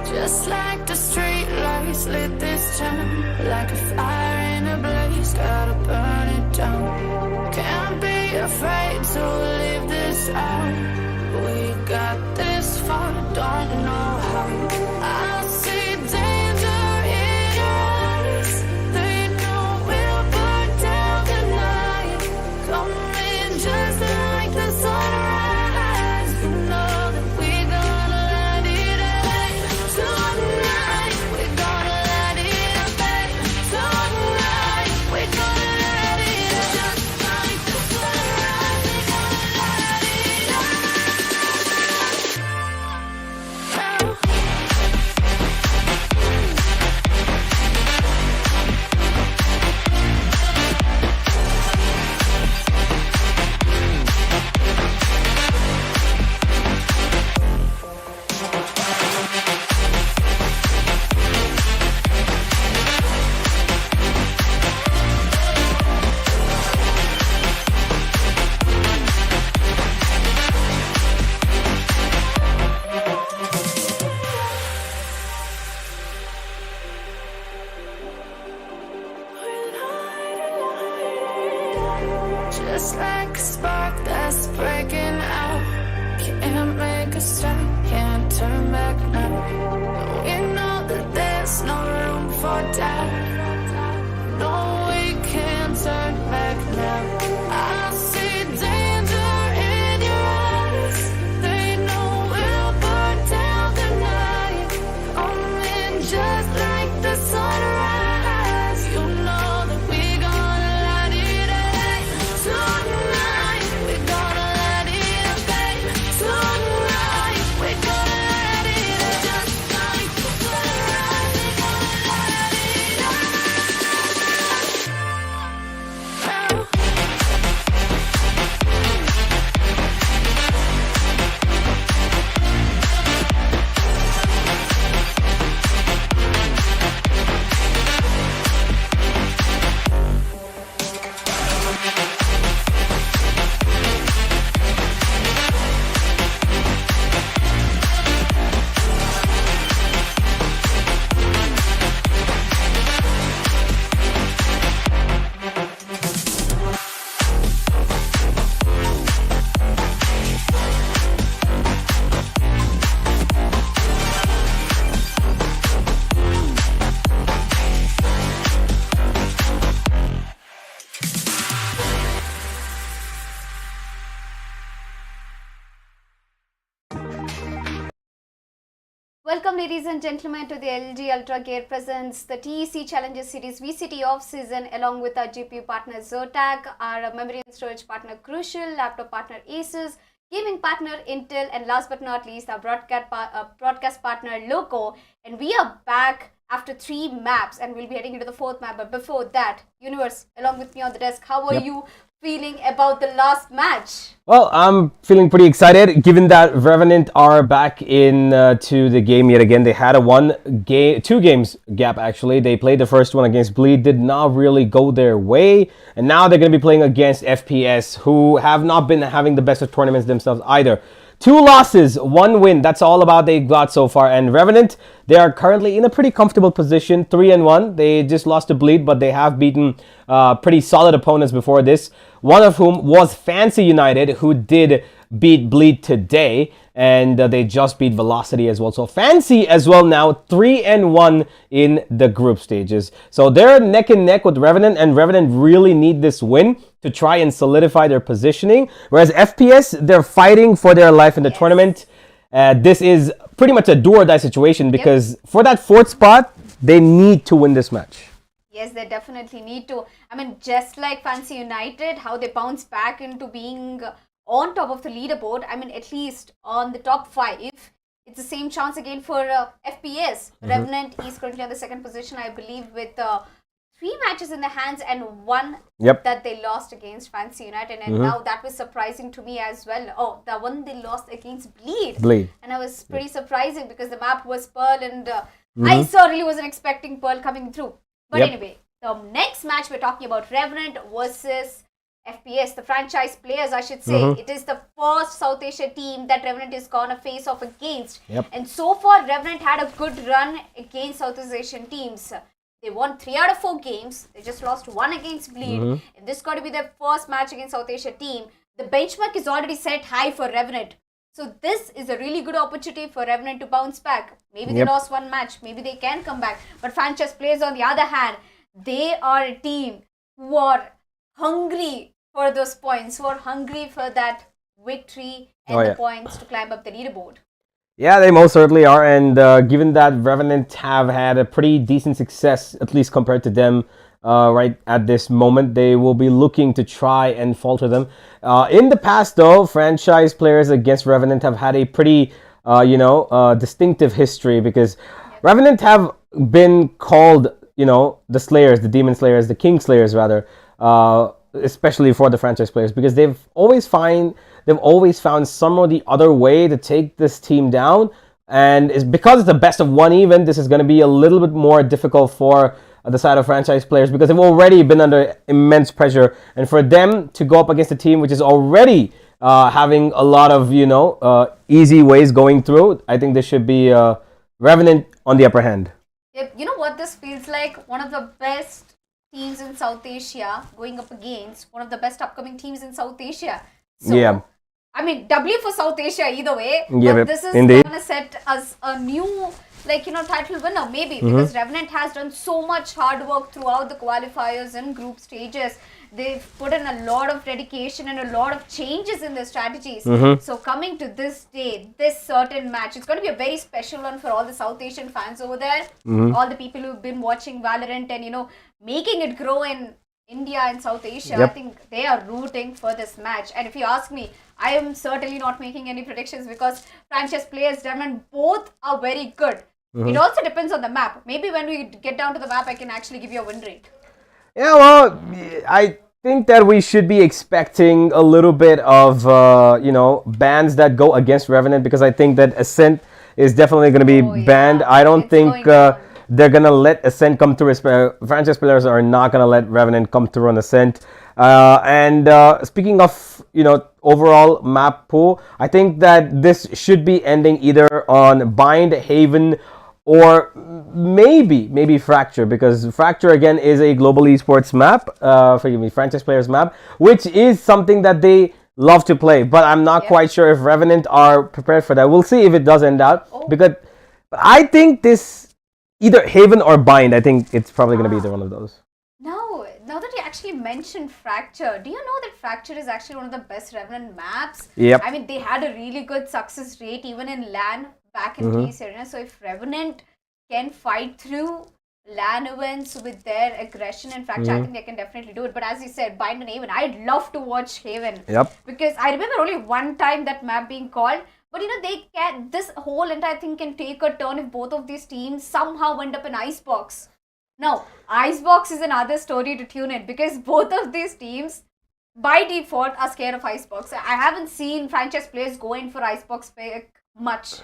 Just like the street lights lit this town, like a fire in a blaze, gotta burn it down. Can't be afraid to leave this out. We got this far, don't know how. I see danger in your eyes. They know we'll burn down the night. Coming just like the sunrise. You know that we're gonna let it out. Tonight, we're gonna let it out. Tonight, we're gonna let it out. Just like the sunrise, we're gonna let it out. Just like a spark that's breaking out. Can't make a stop, can't turn back now. We know that there's no room for doubt. No, we can't turn back now. I see danger in your eyes. They know we'll burn down the night. Coming just like the sunrise. You know that we're gonna let it out. Tonight, we're gonna let it out. Tonight, we're gonna let it out. Just like Welcome, ladies and gentlemen, to the LG Ultragear presents the TEC Challenger Series VCT off-season, along with our GPU partner Zotac, our memory and storage partner Crucial, laptop partner Asus, gaming partner Intel, and last but not least, our broadcast partner Loco. And we are back after 3 maps, and we'll be heading into the 4th map. But before that, Universe, along with me on the desk, how are you feeling about the last match? Well, I'm feeling pretty excited given that Revenant are back in to the game yet again. They had a 2 games gap actually. They played the first one against Bleed, did not really go their way, and now they're going to be playing against FPS, who have not been having the best of tournaments themselves either. 2 losses, 1 win. That's all about they got so far. And Revenant, they are currently in a pretty comfortable position, 3-1. They just lost to Bleed, but they have beaten pretty solid opponents before this. One of whom was Fancy United, who did beat Bleed today, and they just beat Velocity as well. So Fancy as well now 3-1 in the group stages. So they're neck and neck with Revenant, and Revenant really need this win to try and solidify their positioning. Whereas FPS, they're fighting for their life in the tournament. This is pretty much a do or die situation because for that 4th spot, they need to win this match. Yes, they definitely need to. I mean, just like Fancy United, how they bounce back into being on top of the leaderboard, I mean, at least on the top 5. It's the same chance again for FPS. Revenant is currently on the 2nd position, I believe, with 3 matches in the hands and 1 that they lost against Fancy United. And now that was surprising to me as well. Oh, the one they lost against Bleed. And I was pretty surprising because the map was Pearl, and I really wasn't expecting Pearl coming through. But anyway, the next match we're talking about, Revenant versus FPS, the franchise players, I should say. It is the first South Asia team that Revenant is going to face off against. And so far, Revenant had a good run against Southeast Asian teams. They won 3 out of 4 games. They just lost 1 against Bleed. And this is going to be their first match against South Asia team. The benchmark is already set high for Revenant. So this is a really good opportunity for Revenant to bounce back. Maybe they lost 1 match. Maybe they can come back. But franchise players, on the other hand, they are a team who are hungry for those points, who are hungry for that victory and the points to climb up the leaderboard. Yeah, they most certainly are. And given that Revenant have had a pretty decent success, at least compared to them, right at this moment, they will be looking to try and falter them. In the past, though, franchise players against Revenant have had a pretty, distinctive history because Revenant have been called, the Slayers, the Demon Slayers, the King Slayers, rather, especially for the franchise players, because they've always found some or the other way to take this team down. And it's because it's the best of 1 even, this is going to be a little bit more difficult for the side of franchise players because they've already been under immense pressure, and for them to go up against a team which is already having a lot of easy ways going through, I think this should be Revenant on the upper hand. Yep. You know what this feels like? One of the best teams in South Asia going up against one of the best upcoming teams in South Asia. So, I mean, W for South Asia either way. But this is going to set us a new title winner maybe, because Revenant has done so much hard work throughout the qualifiers and group stages. They've put in a lot of dedication and a lot of changes in their strategies. So coming to this day, this certain match, it's going to be a very special one for all the South Asian fans over there. All the people who've been watching Valorant and making it grow in India and South Asia. I think they are rooting for this match. And if you ask me, I am certainly not making any predictions because franchise players, Revenant, both are very good. It also depends on the map. Maybe when we get down to the map, I can actually give you a win rate. Yeah, well, I think that we should be expecting a little bit of, bans that go against Revenant, because I think that Ascent is definitely going to be banned. I don't think they're going to let Ascent come through. Franchise players are not going to let Revenant come through on Ascent. Speaking of, overall map pool, I think that this should be ending either on Bind, Haven, or maybe Fracture, because Fracture again is a global esports map, franchise players map, which is something that they love to play, but I'm not quite sure if Revenant are prepared for that. We'll see if it does end out, but I think this either Haven or Bind, I think it's probably going to be either one of those. Now that you actually mentioned Fracture, do you know that Fracture is actually one of the best Revenant maps? Yep. I mean, they had a really good success rate even in LAN back in case arena. So if Revenant can fight through LAN events with their aggression and fracture, I think they can definitely do it. But as you said, Bind and Haven, I'd love to watch Haven. Yep. Because I remember only one time that map being called. But you know, they can, this whole entire thing can take a turn if both of these teams somehow end up in Icebox. Now, Icebox is another story to tune in, because both of these teams by default are scared of Icebox. I haven't seen franchise players go in for Icebox pick much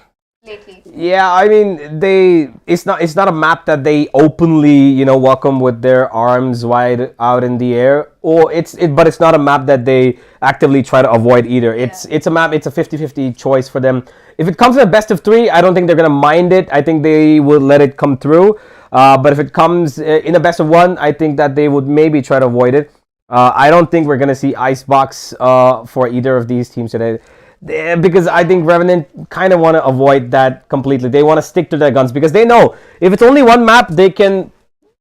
lately. Yeah, I mean, it's not a map that they openly, welcome with their arms wide out in the air, but it's not a map that they actively try to avoid either. It's a map, it's a 50-50 choice for them. If it comes in a best of 3, I don't think they're going to mind it. I think they will let it come through. But if it comes in a best of 1, I think that they would maybe try to avoid it. I don't think we're going to see Icebox for either of these teams today. Because I think Revenant kind of want to avoid that completely. They want to stick to their guns because they know if it's only one map, they can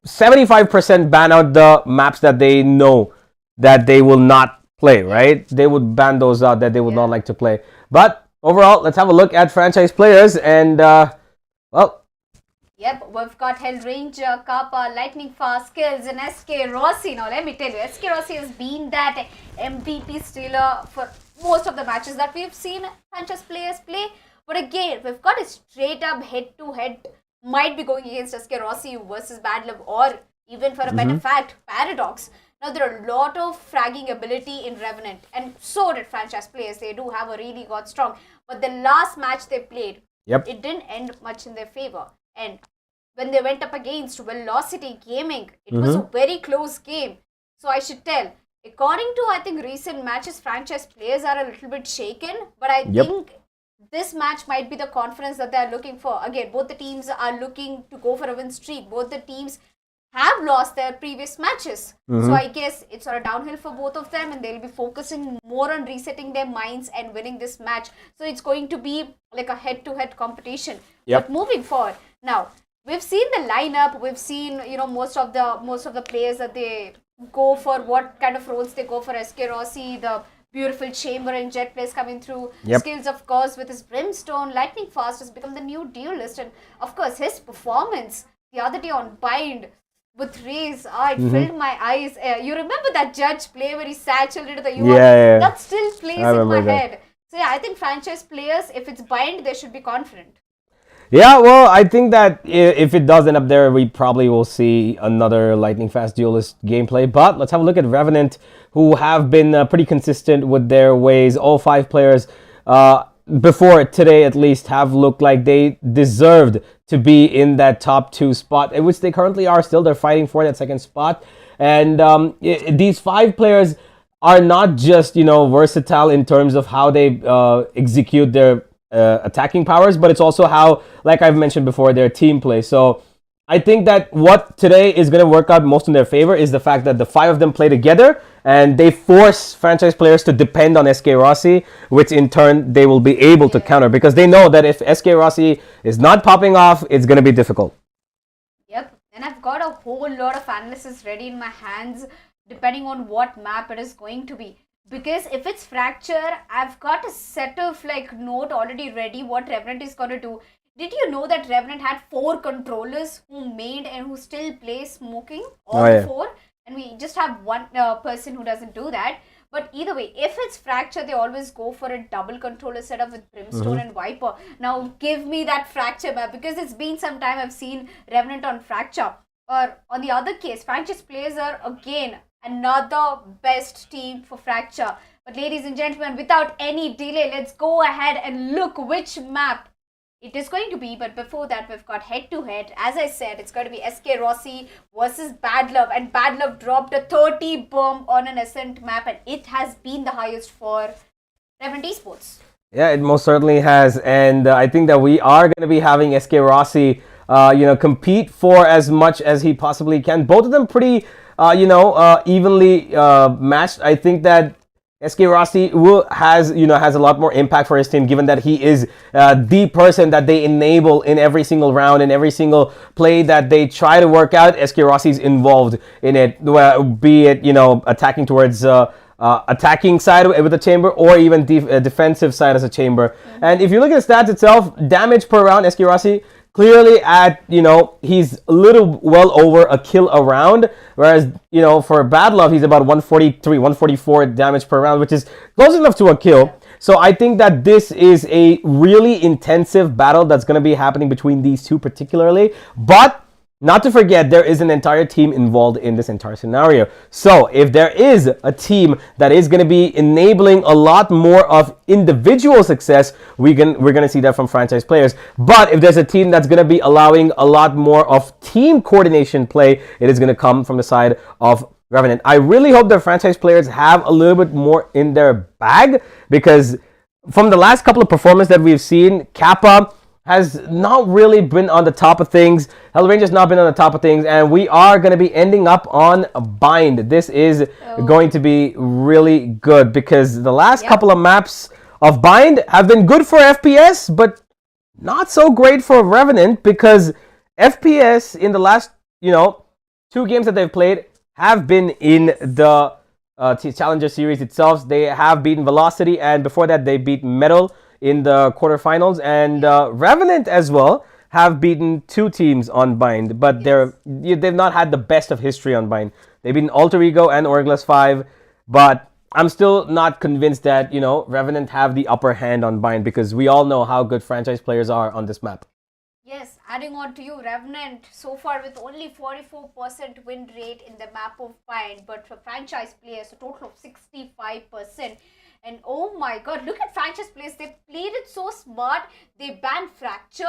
75% ban out the maps that they know that they will not play, right? They would ban those out that they would not like to play. But overall, let's have a look at franchise players and, well... Yep, we've got Hellranger, Kappa, Lightning Fast, Skills, and SK Rossi. Now, let me tell you, SK Rossi has been that MVP stealer for most of the matches that we've seen franchise players play. But again, we've got a straight up head-to-head, might be going against SK Rossi versus Bad Love, or even for a better fact, Paradox. Now, there are a lot of fragging ability in Revenant, and so did franchise players. They do have a really got strong. But the last match they played, it didn't end much in their favor. And when they went up against Velocity Gaming, it was a very close game. So I should tell, according to I think recent matches, franchise players are a little bit shaken. But I think this match might be the confidence that they are looking for. Again, both the teams are looking to go for a win streak. Both the teams have lost their previous matches. So I guess it's sort of downhill for both of them, and they'll be focusing more on resetting their minds and winning this match. So it's going to be like a head-to-head competition. But moving forward, now we've seen the lineup. We've seen most of the players that they go for, what kind of roles they go for. SK Rossi, the beautiful Chamber and Jet plays coming through. Skills, of course, with his Brimstone. Lightning Fast has become the new duelist, and of course his performance the other day on Bind with Raze, it filled my eyes. You remember that Judge play where he satchelled into the UI? That still plays in my head. So yeah, I think franchise players, if it's Bind, they should be confident. Yeah, well, I think that if it does end up there, we probably will see another Lightning Fast Duelist gameplay. But let's have a look at Revenant, who have been pretty consistent with their ways. All 5 players, before today at least, have looked like they deserved to be in that top 2 spot, which they currently are still. They're fighting for that 2nd spot. And these 5 players are not just, versatile in terms of how they execute their attacking powers, but it's also how, like I've mentioned before, their team play. So I think that what today is going to work out most in their favor is the fact that the 5 of them play together and they force franchise players to depend on SK Rossi, which in turn they will be able to counter, because they know that if SK Rossi is not popping off, it's going to be difficult. Yep, and I've got a whole lot of analysis ready in my hands depending on what map it is going to be. Because if it's Fracture, I've got a set of note already ready what Revenant is going to do. Did you know that Revenant had 4 controllers who made and who still play smoking? All 4. And we just have one person who doesn't do that. But either way, if it's Fracture, they always go for a double controller setup with Brimstone and Viper. Now give me that Fracture map, because it's been some time I've seen Revenant on Fracture. Or on the other case, franchise players are again another best team for Fracture. But ladies and gentlemen, without any delay, let's go ahead and look which map it is going to be. But before that, we've got head-to-head. As I said, it's going to be SK Rossi versus Bad Love. And Bad Love dropped a 30 bomb on an Ascent map, and it has been the highest for Revenant Esports. Yeah, it most certainly has. And I think that we are going to be having SK Rossi, compete for as much as he possibly can. Both of them pretty, evenly matched. I think that SK Rossi has a lot more impact for his team, given that he is the person that they enable in every single round and every single play that they try to work out. SK Rossi's involved in it, be it attacking towards attacking side with a chamber, or even defensive side as a chamber. And if you look at the stats itself, damage per round, Xerxia clearly at, he's a little well over a kill a round, whereas, for Bad Love, he's about 143, 144 damage per round, which is close enough to a kill. So I think that this is a really intensive battle that's going to be happening between these two particularly. But not to forget, there is an entire team involved in this entire scenario. So if there is a team that is going to be enabling a lot more of individual success, we're going to see that from franchise players. But if there's a team that's going to be allowing a lot more of team coordination play, it is going to come from the side of Revenant. I really hope the franchise players have a little bit more in their bag, because from the last couple of performances that we've seen, Kappa has not really been on the top of things. Hellranger's not been on the top of things, and we are going to be ending up on Bind. This is going to be really good, because the last couple of maps of Bind have been good for FPS, but not so great for Revenant, because FPS in the last, 2 games that they've played have been in the TEC Challenger Series itself. They have beaten Velocity, and before that they beat Metal in the quarterfinals, and Revenant as well have beaten 2 teams on Bind, but they've not had the best of history on Bind. They've beaten Alter Ego and Orglas 5, but I'm still not convinced that, Revenant have the upper hand on Bind, because we all know how good franchise players are on this map. Yes, adding on to you, Revenant so far with only 44% win rate in the map of Bind, but for franchise players, a total of 65%. And oh my god, look at franchise players. They played it so smart. They banned Fracture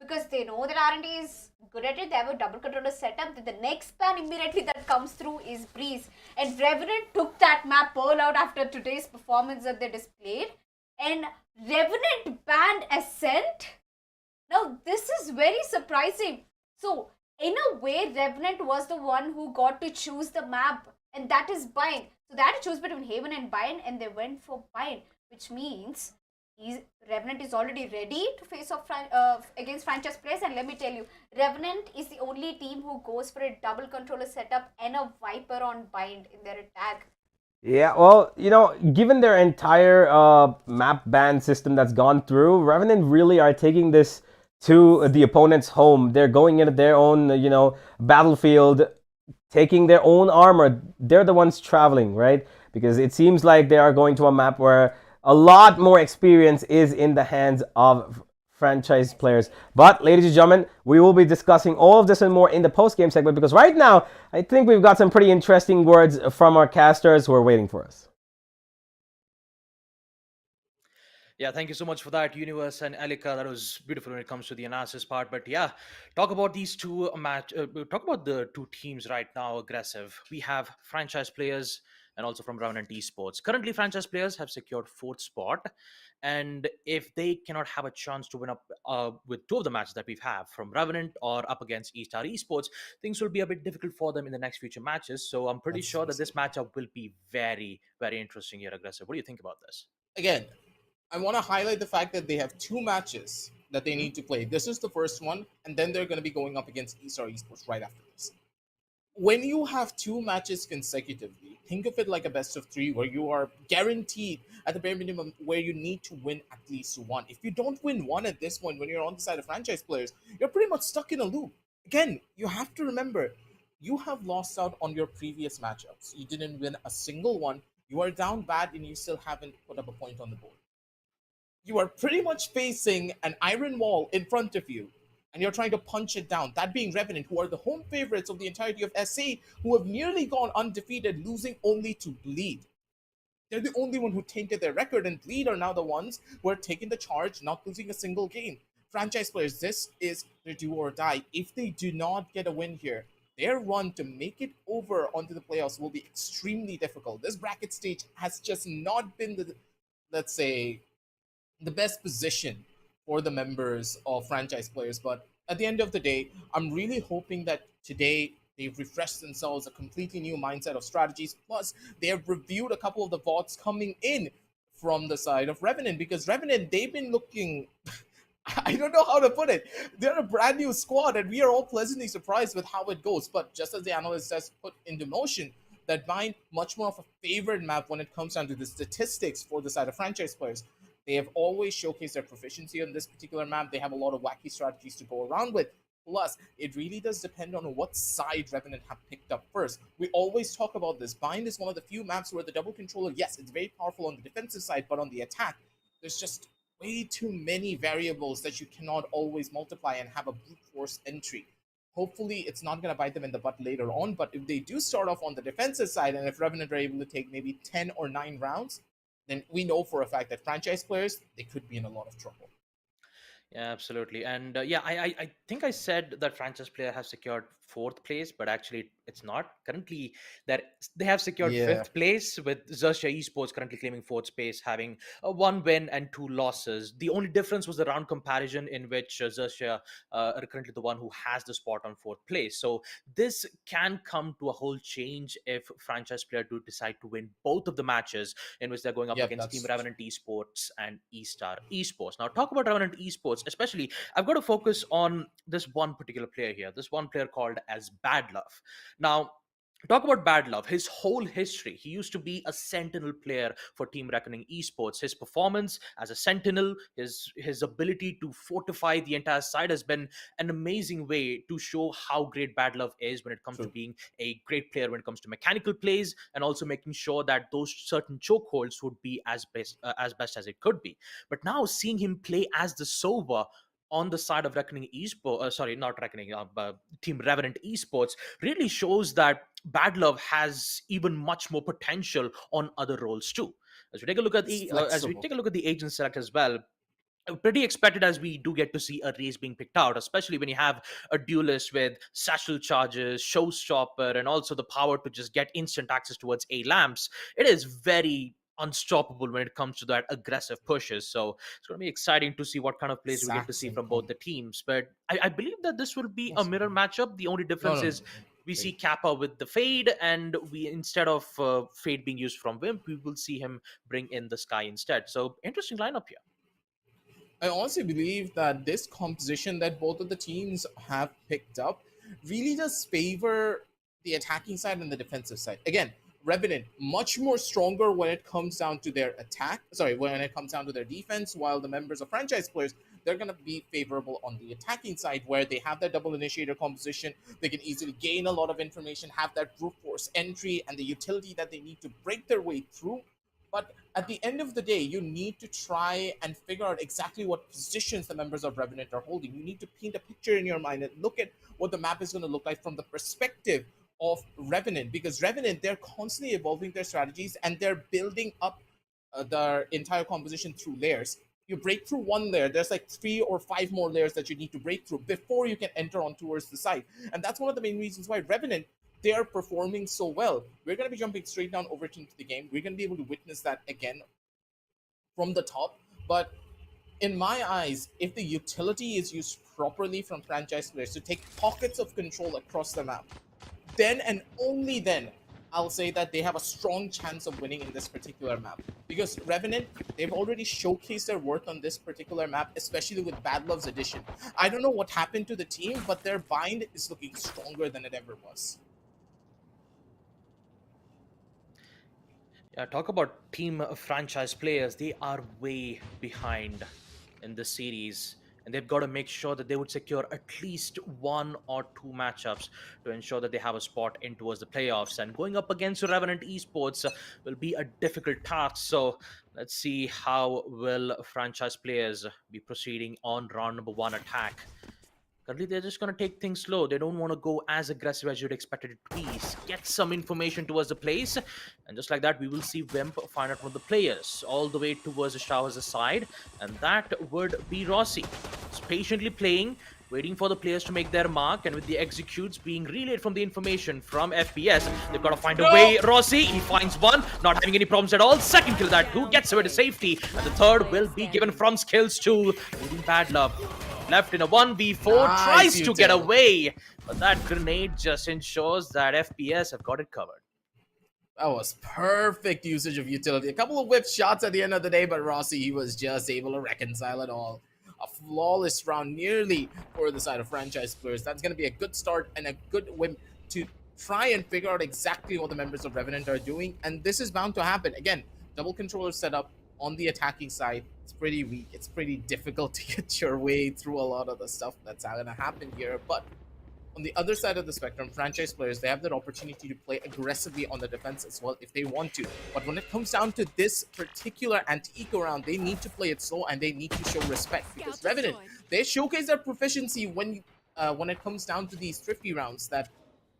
because they know that R&D is good at it. They have a double controller setup. Then the next ban immediately that comes through is Breeze. And Revenant took that map all out after today's performance that they displayed. And Revenant banned Ascent. Now this is very surprising. So in a way, Revenant was the one who got to choose the map, and that is Bind. So they had to choose between Haven and Bind, and they went for Bind, which means Revenant is already ready to face off against franchise players. And let me tell you, Revenant is the only team who goes for a double controller setup and a Viper on Bind in their attack. Yeah, well, given their entire map ban system that's gone through, Revenant really are taking this to the opponent's home. They're going into their own, battlefield, taking their own armor. They're the ones traveling, right? Because it seems like they are going to a map where a lot more experience is in the hands of franchise players. But ladies and gentlemen, we will be discussing all of this and more in the post-game segment, because right now I think we've got some pretty interesting words from our casters who are waiting for us. Yeah, thank you so much for that, Universe and Alika. That was beautiful when it comes to the analysis part. But yeah, talk about these two talk about the 2 teams right now. Aggressive. We have franchise players and also from Revenant Esports. Currently, franchise players have secured 4th spot, and if they cannot have a chance to win up with 2 of the matches that we have from Revenant or up against Estar Esports, things will be a bit difficult for them in the next future matches. So I'm pretty sure that this matchup will be very, very interesting here. Aggressive. What do you think about this? Again, I want to highlight the fact that they have 2 matches that they need to play. This is the first one, and then they're going to be going up against Estar Esports right after this. When you have 2 matches consecutively, think of it like a best of 3, where you are guaranteed at the bare minimum where you need to win at least 1. If you don't win 1 at this point, when you're on the side of franchise players, you're pretty much stuck in a loop. Again, you have to remember, you have lost out on your previous matchups. You didn't win a single one. You are down bad, and you still haven't put up a point on the board. You are pretty much facing an iron wall in front of you, and you're trying to punch it down. That being Revenant, who are the home favorites of the entirety of SA, who have nearly gone undefeated, losing only to Bleed. They're the only one who tainted their record, and Bleed are now the ones who are taking the charge, not losing a single game. Franchise players, this is their do or die. If they do not get a win here, their run to make it over onto the playoffs will be extremely difficult. This bracket stage has just not been the, let's say, the best position for the members of franchise players. But at the end of the day, I'm really hoping that today they've refreshed themselves, a completely new mindset of strategies. Plus, they have reviewed a couple of the VODs coming in from the side of Revenant, because Revenant, they've been looking, I don't know how to put it. They're a brand new squad, and we are all pleasantly surprised with how it goes. But just as the analyst has put into motion, that Bind, much more of a favored map when it comes down to the statistics for the side of franchise players. They have always showcased their proficiency on this particular map. They have a lot of wacky strategies to go around with. Plus, it really does depend on what side Revenant have picked up first. We always talk about this. Bind is one of the few maps where the double controller, yes, it's very powerful on the defensive side, but on the attack, there's just way too many variables that you cannot always multiply and have a brute force entry. Hopefully, it's not going to bite them in the butt later on, but if they do start off on the defensive side, and if Revenant are able to take maybe 10 or 9 rounds, then we know for a fact that franchise players, they could be in a lot of trouble. Yeah, absolutely. And I think I said that franchise player has secured 4th place, but actually it's not. Currently, they have secured 5th place, with Xerxia Esports currently claiming 4th space, having 1 win and 2 losses. The only difference was the round comparison, in which Xerxia are currently the one who has the spot on 4th place. So this can come to a whole change if franchise player do decide to win both of the matches, in which they're going up against Team Revenant Esports and Estar Esports. Now, talk about Revenant Esports, especially, I've got to focus on this one particular player here, this one player called as Bad Love. Now, talk about Bad Love. His whole history, he used to be a Sentinel player for Team Reckoning Esports. His performance as a Sentinel, his ability to fortify the entire side has been an amazing way to show how great Bad Love is when it comes to being a great player when it comes to mechanical plays, and also making sure that those certain chokeholds would be as best as it could be. But now seeing him play as the Sova on the side of Reckoning Esports, Team Revenant Esports, really shows that Bad Love has even much more potential on other roles too. As we take a look at the agent select as well, pretty expected, as we do get to see a race being picked out, especially when you have a duelist with satchel charges, showstopper, and also the power to just get instant access towards A lamps. It is very unstoppable when it comes to that aggressive pushes. So it's going to be exciting to see what kind of plays we get to see from both the teams. But I believe that this will be a mirror matchup. The only difference is we see Kappa with the Fade, and we, instead of Fade being used from Wimp, we will see him bring in the Sky instead. So interesting lineup here. I honestly believe that this composition that both of the teams have picked up really does favor the attacking side and the defensive side. Again, Revenant, much more stronger when it comes down to their attack. When it comes down to their defense, while the members of franchise players, they're going to be favorable on the attacking side, where they have that double initiator composition. They can easily gain a lot of information, have that brute force entry, and the utility that they need to break their way through. But at the end of the day, you need to try and figure out exactly what positions the members of Revenant are holding. You need to paint a picture in your mind and look at what the map is going to look like from the perspective of Revenant, because Revenant, they're constantly evolving their strategies and they're building up their entire composition through layers. You break through one layer, there's like 3 or 5 more layers that you need to break through before you can enter on towards the side. And that's one of the main reasons why Revenant, they are performing so well. We're going to be jumping straight down over into the game. We're going to be able to witness that again from the top. But in my eyes, if the utility is used properly from franchise players to take pockets of control across the map, then and only then I'll say that they have a strong chance of winning in this particular map. Because Revenant, they've already showcased their worth on this particular map, especially with Bad Love's addition. I don't know what happened to the team, but their bind is looking stronger than it ever was. Yeah, talk about team franchise players. They are way behind in this series, and they've got to make sure that they would secure at least 1 or 2 matchups to ensure that they have a spot in towards the playoffs. And going up against Revenant Esports will be a difficult task. So let's see how will franchise players be proceeding on round number 1 attack. Currently, they're just going to take things slow. They don't want to go as aggressive as you'd expect it to be. Get some information towards the place. And just like that, we will see Wimp find out from the players all the way towards the Showers' side. And that would be Rossi. He's patiently playing, waiting for the players to make their mark. And with the executes being relayed from the information from FPS, they've got to find a way. Rossi, he finds one, not having any problems at all. Second kill that too, gets away to safety. And the third will be given from skills to Bad Love. Left in a 1v4, tries to get away, but that grenade just ensures that FPS have got it covered. That was perfect usage of utility. A couple of whip shots at the end of the day, but Rossi, he was just able to reconcile it all. A flawless round nearly for the side of franchise players. That's going to be a good start and a good win to try and figure out exactly what the members of Revenant are doing, and this is bound to happen. Again, double controller setup on the attacking side, it's pretty weak. It's pretty difficult to get your way through a lot of the stuff that's going to happen here, but on the other side of the spectrum, franchise players, they have that opportunity to play aggressively on the defense as well if they want to. But when it comes down to this particular anti-eco round, they need to play it slow and they need to show respect. Because Revenant, they showcase their proficiency when it comes down to these thrifty rounds, that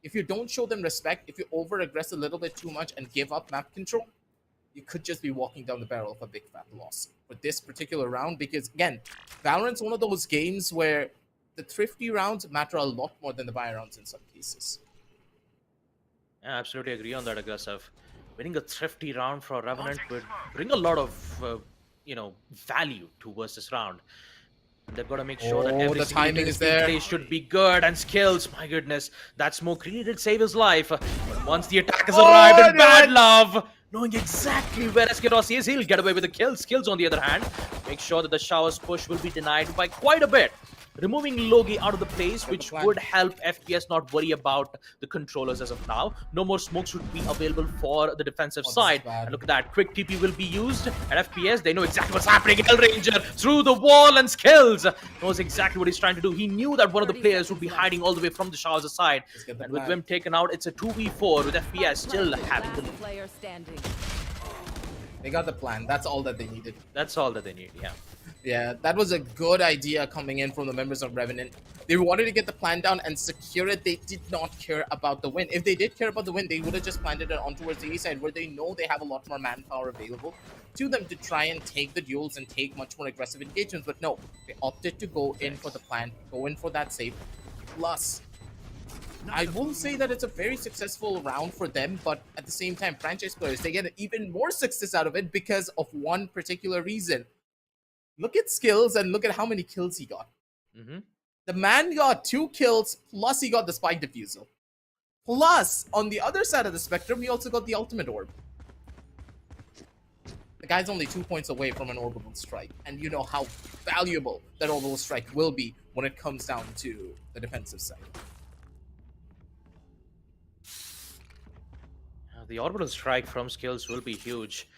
if you don't show them respect, if you over-aggress a little bit too much and give up map control, you could just be walking down the barrel of a big fat loss for this particular round. Because again, Valorant's one of those games where the thrifty rounds matter a lot more than the buy rounds in some cases. Yeah, I absolutely agree on that, Aggressive. Winning a thrifty round for Revenant would bring a lot of, value towards this round. They've got to make sure that every the timing is there. Play should be good, and skills. My goodness, that smoke really did save his life. But once the attackers arrived in Bad Love, knowing exactly where Xerxia is, he'll get away with the kills. Skills, on the other hand, make sure that the shower's push will be denied by quite a bit. Removing Logi out of the place, which would help FPS not worry about the controllers as of now. No more smokes would be available for the defensive side. And look at that, quick TP will be used at FPS. They know exactly what's happening. Hellranger through the wall, and Skills knows exactly what he's trying to do. He knew that one of the players would be hiding all the way from the showers side. And with Vim taken out, it's a 2v4 with FPS still having the player standing. They got the plan. That's all that they needed. That's all that they need, yeah. Yeah, that was a good idea coming in from the members of Revenant. They wanted to get the plan down and secure it. They did not care about the win. If they did care about the win, they would have just planted it on towards the A side, where they know they have a lot more manpower available to them to try and take the duels and take much more aggressive engagements. But no, they opted to go in for the plan, go in for that save. Plus, I will say that it's a very successful round for them, but at the same time, franchise players, they get even more success out of it because of one particular reason. Look at Skills and look at how many kills he got. The man got 2 kills, plus he got the spike diffusal. Plus, on the other side of the spectrum, he also got the ultimate orb. The guy's only 2 points away from an orbital strike, and you know how valuable that orbital strike will be when it comes down to the defensive side. The orbital strike from Skills will be huge.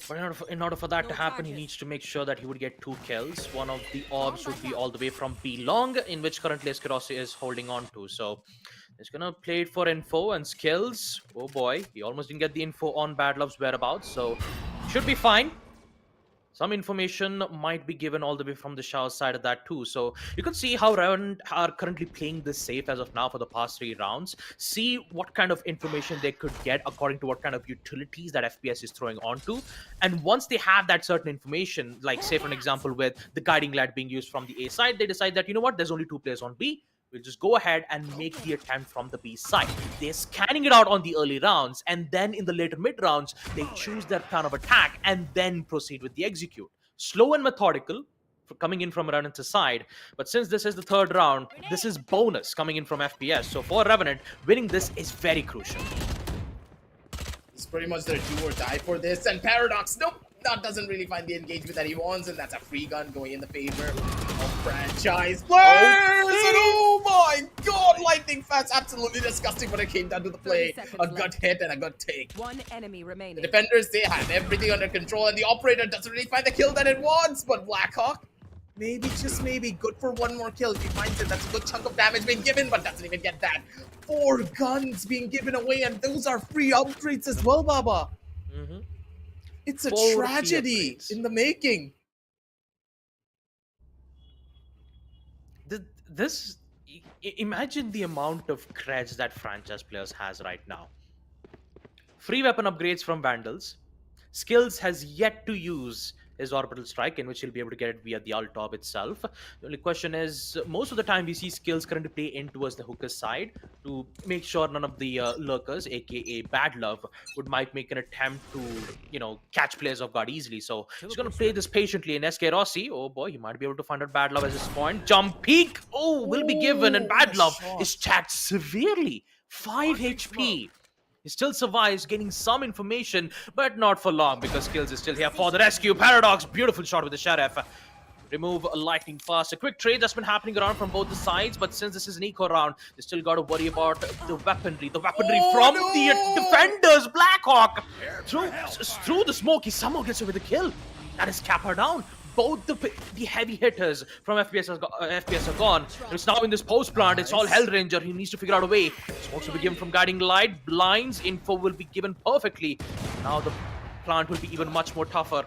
But in order for that to happen, he needs to make sure that he would get 2 kills. One of the orbs would be all the way from B long, in which currently Xerxia is holding on to. So he's gonna play it for info and Skills. Oh boy, he almost didn't get the info on Bad Love's whereabouts, so should be fine. Some information might be given all the way from the shower side of that too. So you can see how Revenant are currently playing this safe as of now for the past 3 rounds. See what kind of information they could get according to what kind of utilities that FPS is throwing onto. And once they have that certain information, like say for an example with the guiding light being used from the A side, they decide that, you know what, there's only 2 players on B. We'll just go ahead and make the attempt from the B side. They're scanning it out on the early rounds, and then in the later mid rounds, they choose their plan of attack and then proceed with the execute. Slow and methodical for coming in from Revenant's side, but since this is the 3rd round, this is bonus coming in from FPS. So for Revenant, winning this is very crucial. It's pretty much their do or die for this, and Paradox, nope, that doesn't really find the engagement that he wants, and that's a free gun going in the favor of franchise players. And oh my god, lightning fast, absolutely disgusting when it came down to the play. A good hit and a good take. 1 enemy remaining. The defenders, they have everything under control, and the operator doesn't really find the kill that it wants, but Blackhawk, maybe, just maybe, good for 1 more kill. If he finds it, that's a good chunk of damage being given, but doesn't even get that. 4 guns being given away, and those are free upgrades as well, Baba. It's a tragedy in the making. Imagine the amount of creds that franchise players has right now. Free weapon upgrades from Vandals. Skills has yet to use his orbital strike, in which he'll be able to get it via the ult orb itself. The only question is, most of the time we see Skills currently play in towards the hooker side to make sure none of the lurkers, aka Bad Love, might make an attempt to, catch players off guard easily. So he's going to play this patiently. In Xerxia, oh boy, he might be able to find out Bad Love at this point. Jump peek, will be given, and Bad Love is tagged severely. 5 HP. He still survives, gaining some information, but not for long because Skills is still here for the rescue. Paradox, beautiful shot with the Sheriff. remove a lightning fast. A quick trade that's been happening around from both the sides, but since this is an eco round, they still got to worry about the weaponry. The weaponry from the defenders. Blackhawk through the smoke. He somehow gets away with the kill. That is Kappa down. Both the heavy hitters from FPS are gone. It's now in this post plant. It's all Hellranger. He needs to figure out a way. Smokes will be given from guiding light. Blinds info will be given perfectly. Now the plant will be even much more tougher.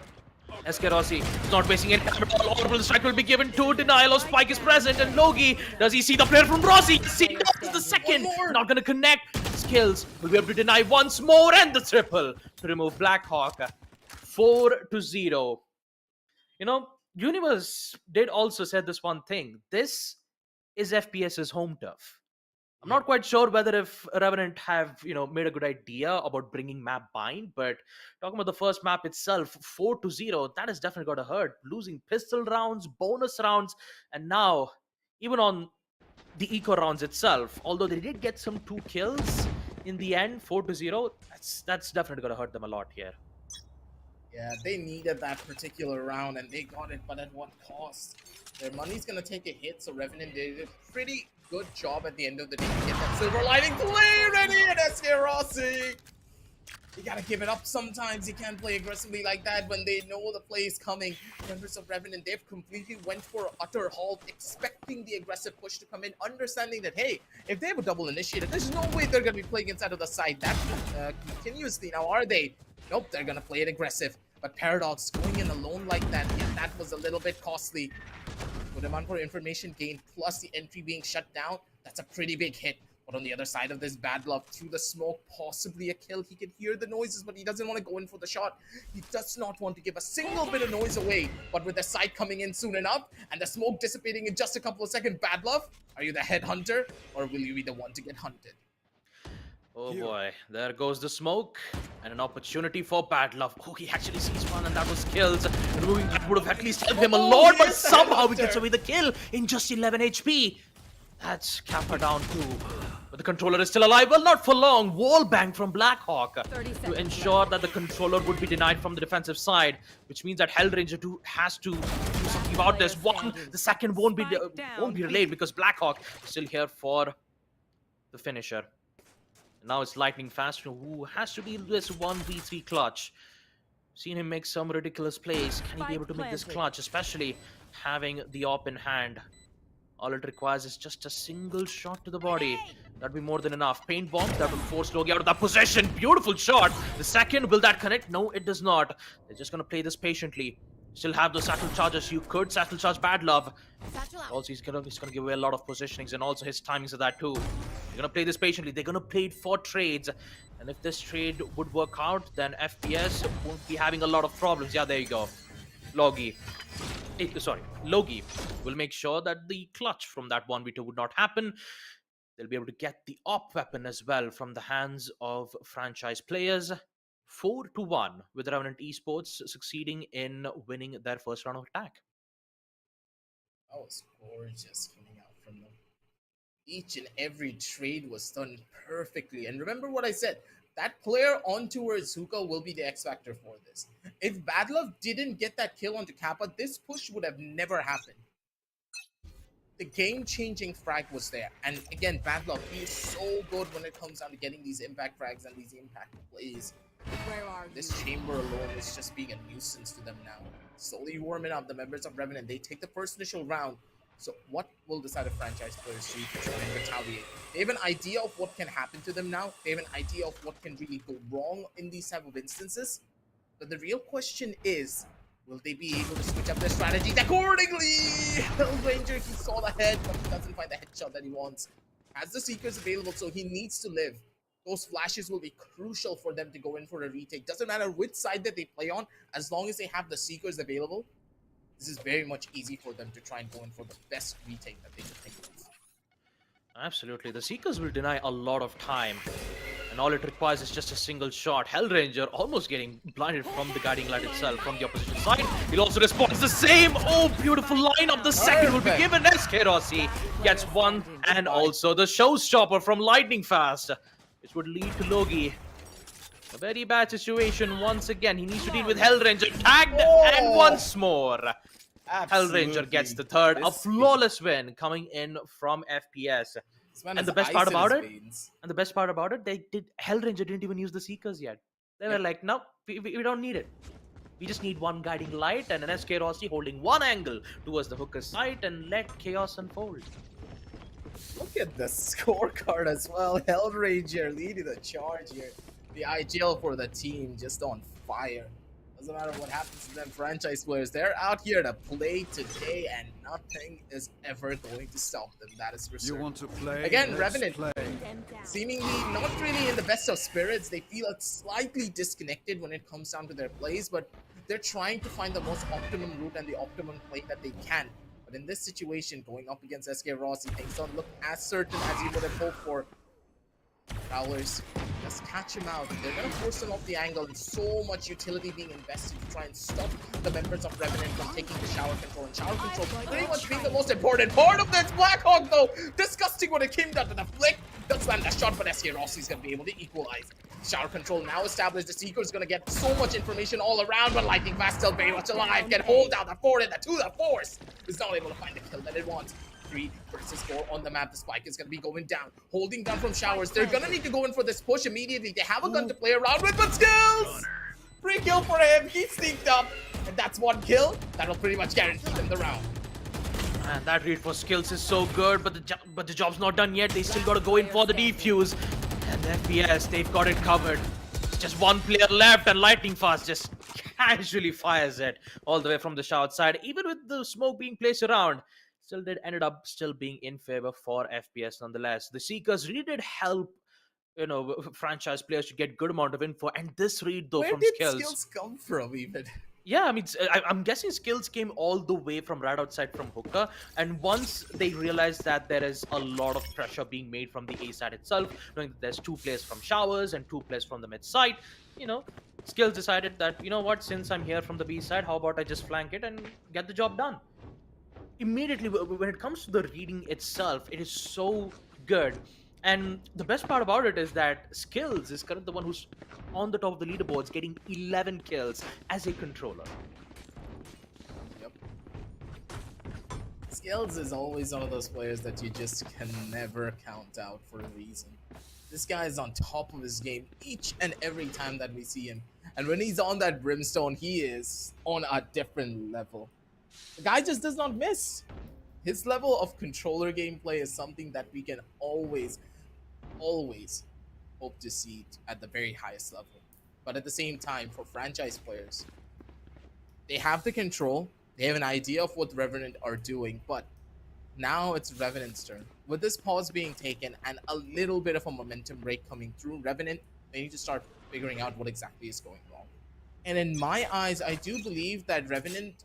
Xerxia is not wasting any time at all. Orbital strike will be given to denial of spike is present, and Logi, does he see the player from Rossi? Yes, he does. The second not gonna connect. Skills will be able to deny once more, and the triple to remove Blackhawk. 4-0. You know, Universe did also say this one thing. This is FPS's home turf. I'm not quite sure whether if Revenant have, made a good idea about bringing map bind, but talking about the first map itself, 4-0, that has definitely got to hurt. Losing pistol rounds, bonus rounds, and now, even on the eco rounds itself, although they did get some 2 kills in the end, 4-0, that's definitely going to hurt them a lot here. Yeah, they needed that particular round, and they got it, but at what cost? Their money's going to take a hit, so Revenant did a pretty good job at the end of the day to get that silver lining play ready, and Xerxia. You gotta give it up sometimes. You can't play aggressively like that when they know the play is coming. Members of Revenant, they've completely went for an utter halt, expecting the aggressive push to come in, understanding that, hey, if they have a double initiator, there's no way they're going to be playing inside of the side. That continuously. Now, are they? Nope, they're going to play it aggressive. But Paradox going in alone like that, yeah, that was a little bit costly. With amount for information gain plus the entry being shut down, that's a pretty big hit. But on the other side of this, Bad Love through the smoke, possibly a kill. He can hear the noises, but he doesn't want to go in for the shot. He does not want to give a single bit of noise away. But with the sight coming in soon enough, and the smoke dissipating in just a couple of seconds, Bad Love, are you the headhunter, or will you be the one to get hunted? Oh boy, there goes the smoke, and an opportunity for Bad Love. Oh, he actually sees one, and that was kills. Removing that would have at least helped him a lot, but somehow he gets away the kill in just 11 HP. That's Kappa down too. But the controller is still alive. Well, not for long. Wall bang from Blackhawk to ensure that the controller would be denied from the defensive side, which means that Hellranger 2 has to do something about this. One, the second won't be relayed because Blackhawk is still here for the finisher. Now it's Lightning Fast, who has to be this 1v3 clutch. Seen him make some ridiculous plays. Can he be able to make this clutch, especially having the AWP in hand? All it requires is just a single shot to the body. That'd be more than enough. Paint bomb, that will force Logi out of that position. Beautiful shot. The second, will that connect? No, it does not. They're just going to play this patiently. Still have those satchel charges. You could satchel charge Bad Love. Also, he's gonna give away a lot of positionings, and also his timings of that too. They're gonna play this patiently. They're gonna play it for trades, and if this trade would work out, then FPS won't be having a lot of problems. Yeah, there you go. Logi will make sure that the clutch from that 1v2 would not happen. They'll be able to get the AWP weapon as well from the hands of franchise players. 4-1 with Revenant Esports succeeding in winning their first round of attack. That was gorgeous coming out from them. Each and every trade was done perfectly. And remember what I said, that player on towards Hookah will be the X factor for this. If Bad Love didn't get that kill onto Kappa, this push would have never happened. The game-changing frag was there. And again, Bad Love, he is so good when it comes down to getting these impact frags and these impact plays. Where are this chamber alone is just being a nuisance to them now. Slowly warming up the members of Revenant. They take the first initial round. So what will decide if franchise players do to try and retaliate? They have an idea of what can happen to them now. They have an idea of what can really go wrong in these type of instances. But the real question is, will they be able to switch up their strategies accordingly? Hellranger, he saw the head, but he doesn't find the headshot that he wants. Has the Seekers available, so he needs to live. Those flashes will be crucial for them to go in for a retake. Doesn't matter which side that they play on, as long as they have the Seekers available, this is very much easy for them to try and go in for the best retake that they can think of. Absolutely. The Seekers will deny a lot of time, and all it requires is just a single shot. Hellranger almost getting blinded from the guiding light itself from the opposition side. He'll also respond the same. Oh, beautiful lineup. The second will be given. Xerxia gets one, and also the showstopper from Lightning Fast, which would lead to Logi. A very bad situation once again. He needs to deal with Hellranger. Tagged and once more. Hellranger gets the third. A flawless win coming in from FPS. And the best part about it, Hellranger didn't even use the Seekers yet. They were like, no, we don't need it. We just need one guiding light and an SK Rossi holding one angle towards the hooker's site and let chaos unfold. Look at the scorecard as well. Hellranger leading the charge here. The IGL for the team just on fire. Doesn't matter what happens to them, franchise players. They're out here to play today, and nothing is ever going to stop them. That is for certain. You want to play? Again, Let's Revenant, play. seemingly not really in the best of spirits. They feel slightly disconnected when it comes down to their plays, but they're trying to find the most optimum route and the optimum play that they can. But in this situation, going up against SK Rossi, things don't look as certain as you would have hoped for. Prowlers, just catch him out. They're gonna force him off the angle, and so much utility being invested to try and stop the members of Revenant from taking the shower control. And shower control pretty much being the most important part of this. Blackhawk though, disgusting when it came down to the flick. Does land that shot, but SK Rossi is gonna be able to equalize. Shower control now established. The Seeker is gonna get so much information all around, but Lightning Fast still very much alive. Can hold down the fort and the 2, the force is not able to find the kill that it wants. 3 versus 4 on the map. The spike is going to be going down. Holding down from Showers. They're going to need to go in for this push immediately. They have a gun to play around with, but skills! Free kill for him. He sneaked up. And that's 1 kill. That'll pretty much guarantee them the round. Man, that read for skills is so good, but the job's not done yet. They still got to go in for the defuse. And FPS, they've got it covered. It's just 1 player left, and Lightning Fast just casually fires it all the way from the shower side. Even with the smoke being placed around, still ended up being in favor for FPS nonetheless. The Seekers really did help, franchise players to get good amount of info. And this read though, Where from did skills come from even? Yeah, I mean, I'm guessing skills came all the way from right outside from Hookah, and once they realized that there is a lot of pressure being made from the A side itself, knowing that there's 2 players from Showers and 2 players from the mid side, skills decided that, since I'm here from the B side, how about I just flank it and get the job done. Immediately, when it comes to the reading itself, it is so good. And the best part about it is that Skills is currently the one who's on the top of the leaderboards, getting 11 kills as a controller. Yep. Skills is always one of those players that you just can never count out for a reason. This guy is on top of his game each and every time that we see him. And when he's on that Brimstone, he is on a different level. The guy just does not miss. His level of controller gameplay is something that we can always hope to see at the very highest level. But at the same time, for franchise players, they have the control, they have an idea of what Revenant are doing, but now it's Revenant's turn. With this pause being taken and a little bit of a momentum break coming through, Revenant, they need to start figuring out what exactly is going wrong. And in my eyes, I do believe that Revenant,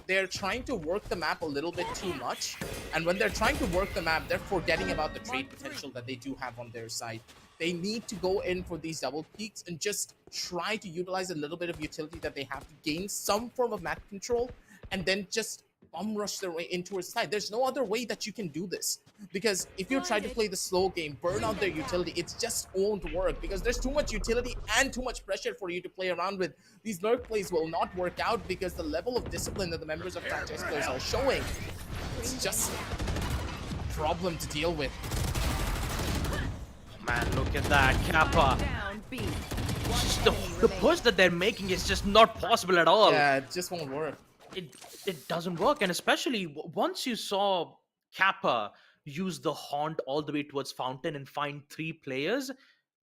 they're trying to work the map a little bit too much. And when they're trying to work the map, they're forgetting about the trade potential that they do have on their side. They need to go in for these double peaks and just try to utilize a little bit of utility that they have to gain some form of map control, and then just bum rush their way into his side. There's no other way that you can do this, because if you try to play the slow game, burn out their utility, it just won't work, because there's too much utility and too much pressure for you to play around with. These lurk plays will not work out because the level of discipline that the members of franchise players are showing, it's just a problem to deal with. Man, look at that, Kappa. The push that they're making is just not possible at all. Yeah, it just won't work. It doesn't work, and especially once you saw Kappa use the haunt all the way towards Fountain and find 3 players,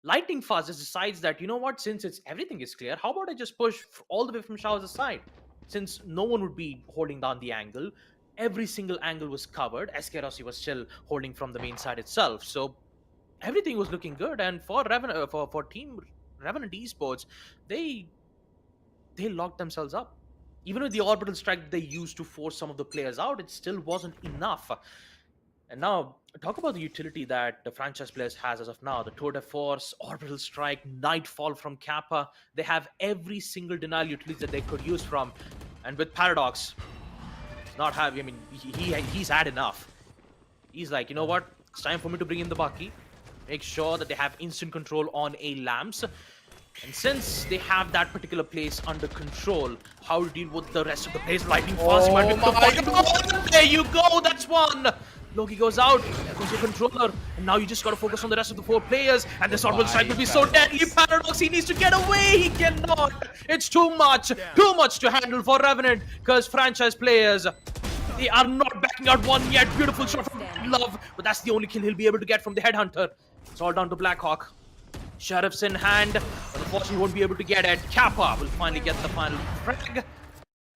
Lightning Fast just decides that, you know what, since everything is clear, how about I just push all the way from Showers' side? Since no one would be holding down the angle, every single angle was covered. SK Rossi was still holding from the main side itself, so everything was looking good. And for for Team Revenant Esports, they locked themselves up. Even with the orbital strike that they used to force some of the players out, it still wasn't enough. And now, talk about the utility that the franchise players has as of now. The Tour de Force, Orbital Strike, Nightfall from Kappa. They have every single denial utility that they could use from. And with Paradox, not having, I mean, he's had enough. He's like, you know what? It's time for me to bring in the Bucky. Make sure that they have instant control on A lamps. And since they have that particular place under control, how to deal with the rest of the place? Lightning fast, man. With the body. There you go, that's one. Loki goes out, goes your controller, and now you just gotta focus on the rest of the 4 players, and this orbital strike will be so deadly. Paradox, he needs to get away, he cannot. It's too much to handle for Revenant, because franchise players, they are not backing out one yet. Beautiful shot from Love, but that's the only kill he'll be able to get from the Headhunter. It's all down to Blackhawk. Sheriff's in hand, but unfortunately won't be able to get it. Kappa will finally get the final frag,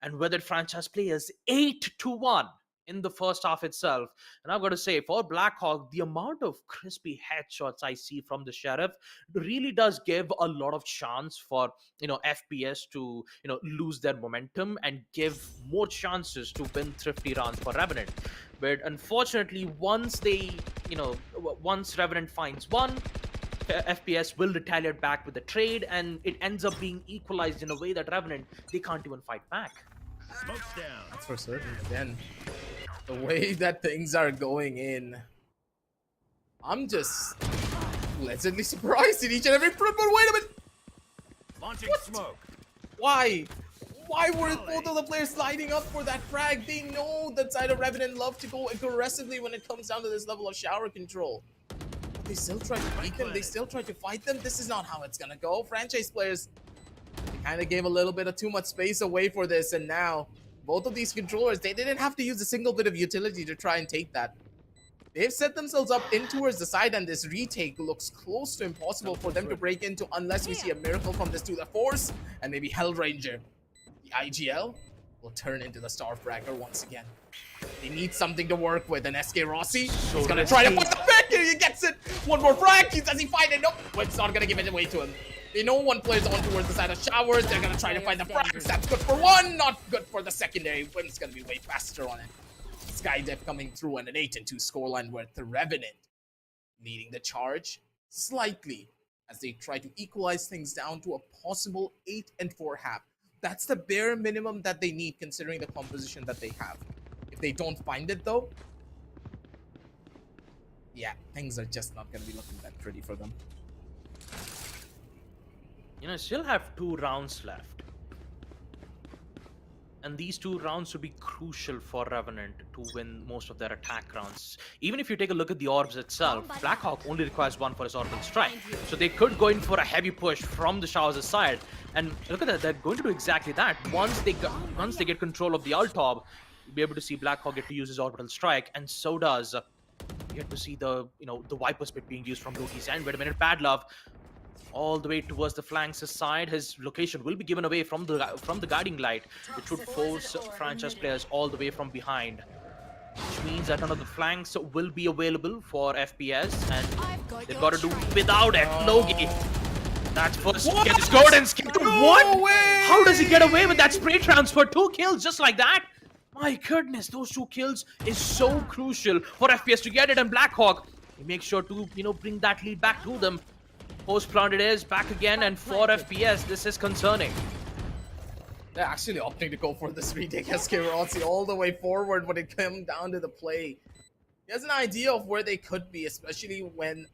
and weathered franchise players 8-1 in the first half itself. And I've got to say, for Blackhawk, the amount of crispy headshots I see from the Sheriff really does give a lot of chance for, FPS to, lose their momentum and give more chances to win thrifty rounds for Revenant. But unfortunately, once Revenant finds one, FPS will retaliate back with a trade, and it ends up being equalized in a way that Revenant, they can't even fight back. Smoke's down. That's for certain. Again, the way that things are going in, I'm just pleasantly surprised in each and every front. But wait a minute! Launching smoke. Why? Why were both of the players lining up for that frag? They know that side of Revenant love to go aggressively when it comes down to this level of shower control. They still try to beat them. They still try to fight them. This is not how it's gonna go. Franchise players, they kind of gave a little bit of too much space away for this, and now both of these controllers, they didn't have to use a single bit of utility to try and take that. They've set themselves up in towards the side, and this retake looks close to impossible for them to break into unless we see a miracle from this to the Force and maybe Hellranger. The IGL will turn into the Star Fragger once again. They need something to work with, and SK Rossi is gonna try to put the back here. He gets it. One more frag. Does he find it? Nope. It's not gonna give it away to him. They know one player's on towards the side of showers. They're gonna try to find the frags. That's good for one, not good for the secondary. Wim's gonna be way faster on it. Skydev coming through, and an 8-2 scoreline with the Revenant leading the charge slightly as they try to equalize things down to a possible 8-4 half. That's the bare minimum that they need considering the composition that they have. If they don't find it though, yeah, things are just not going to be looking that pretty for them. Still have 2 rounds left. And these 2 rounds would be crucial for Revenant to win most of their attack rounds. Even if you take a look at the orbs itself, Blackhawk only requires 1 for his orbital strike. So they could go in for a heavy push from the showers' side. And look at that, they're going to do exactly that. Once they get control of the Altob, you'll be able to see Blackhawk get to use his orbital strike, and so does you get to see the the Viper Spit being used from Loki's end. Wait a minute, Bad Love all the way towards the flanks side. His location will be given away from the guiding light, which would force franchise players all the way from behind, which means that none of the flanks will be available for FPS, and they've got to do without it. Loki, that's first get scored and skipped. What? How does he get away with that spray transfer? 2 kills just like that? My goodness, those 2 kills is so crucial for FPS to get it, and Blackhawk, he makes sure to bring that lead back to them. Post-plant it is back again, and for FPS, this is concerning. They're actually opting to go for this retake. SK Rossi all the way forward when it comes down to the play. He has an idea of where they could be, especially when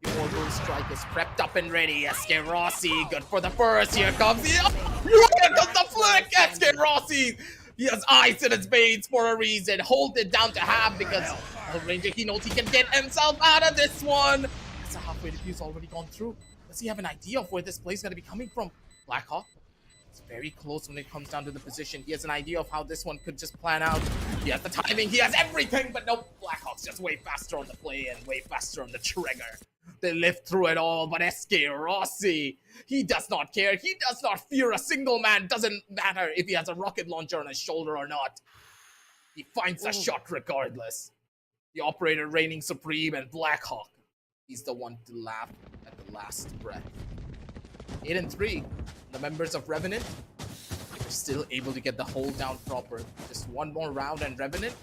the orbital strike is prepped up and ready. SK Rossi, good for the first. Here comes the flick. SK Rossi, he has eyes in his veins for a reason. Hold it down to half because Ultragear, he knows he can get himself out of this one. That's a halfway defuse already gone through. Does he have an idea of where this play is going to be coming from? Blackhawk, it's very close when it comes down to the position. He has an idea of how this one could just plan out. He has the timing, he has everything, but nope. Blackhawk's just way faster on the play and way faster on the trigger. They live through it all, but SK Rossi, he does not care. He does not fear a single man. Doesn't matter if he has a rocket launcher on his shoulder or not. He finds a shot regardless. The operator reigning supreme, and Blackhawk, he's the one to laugh at the last breath. 8-3, the members of Revenant are still able to get the hold down proper. Just one more round and Revenant,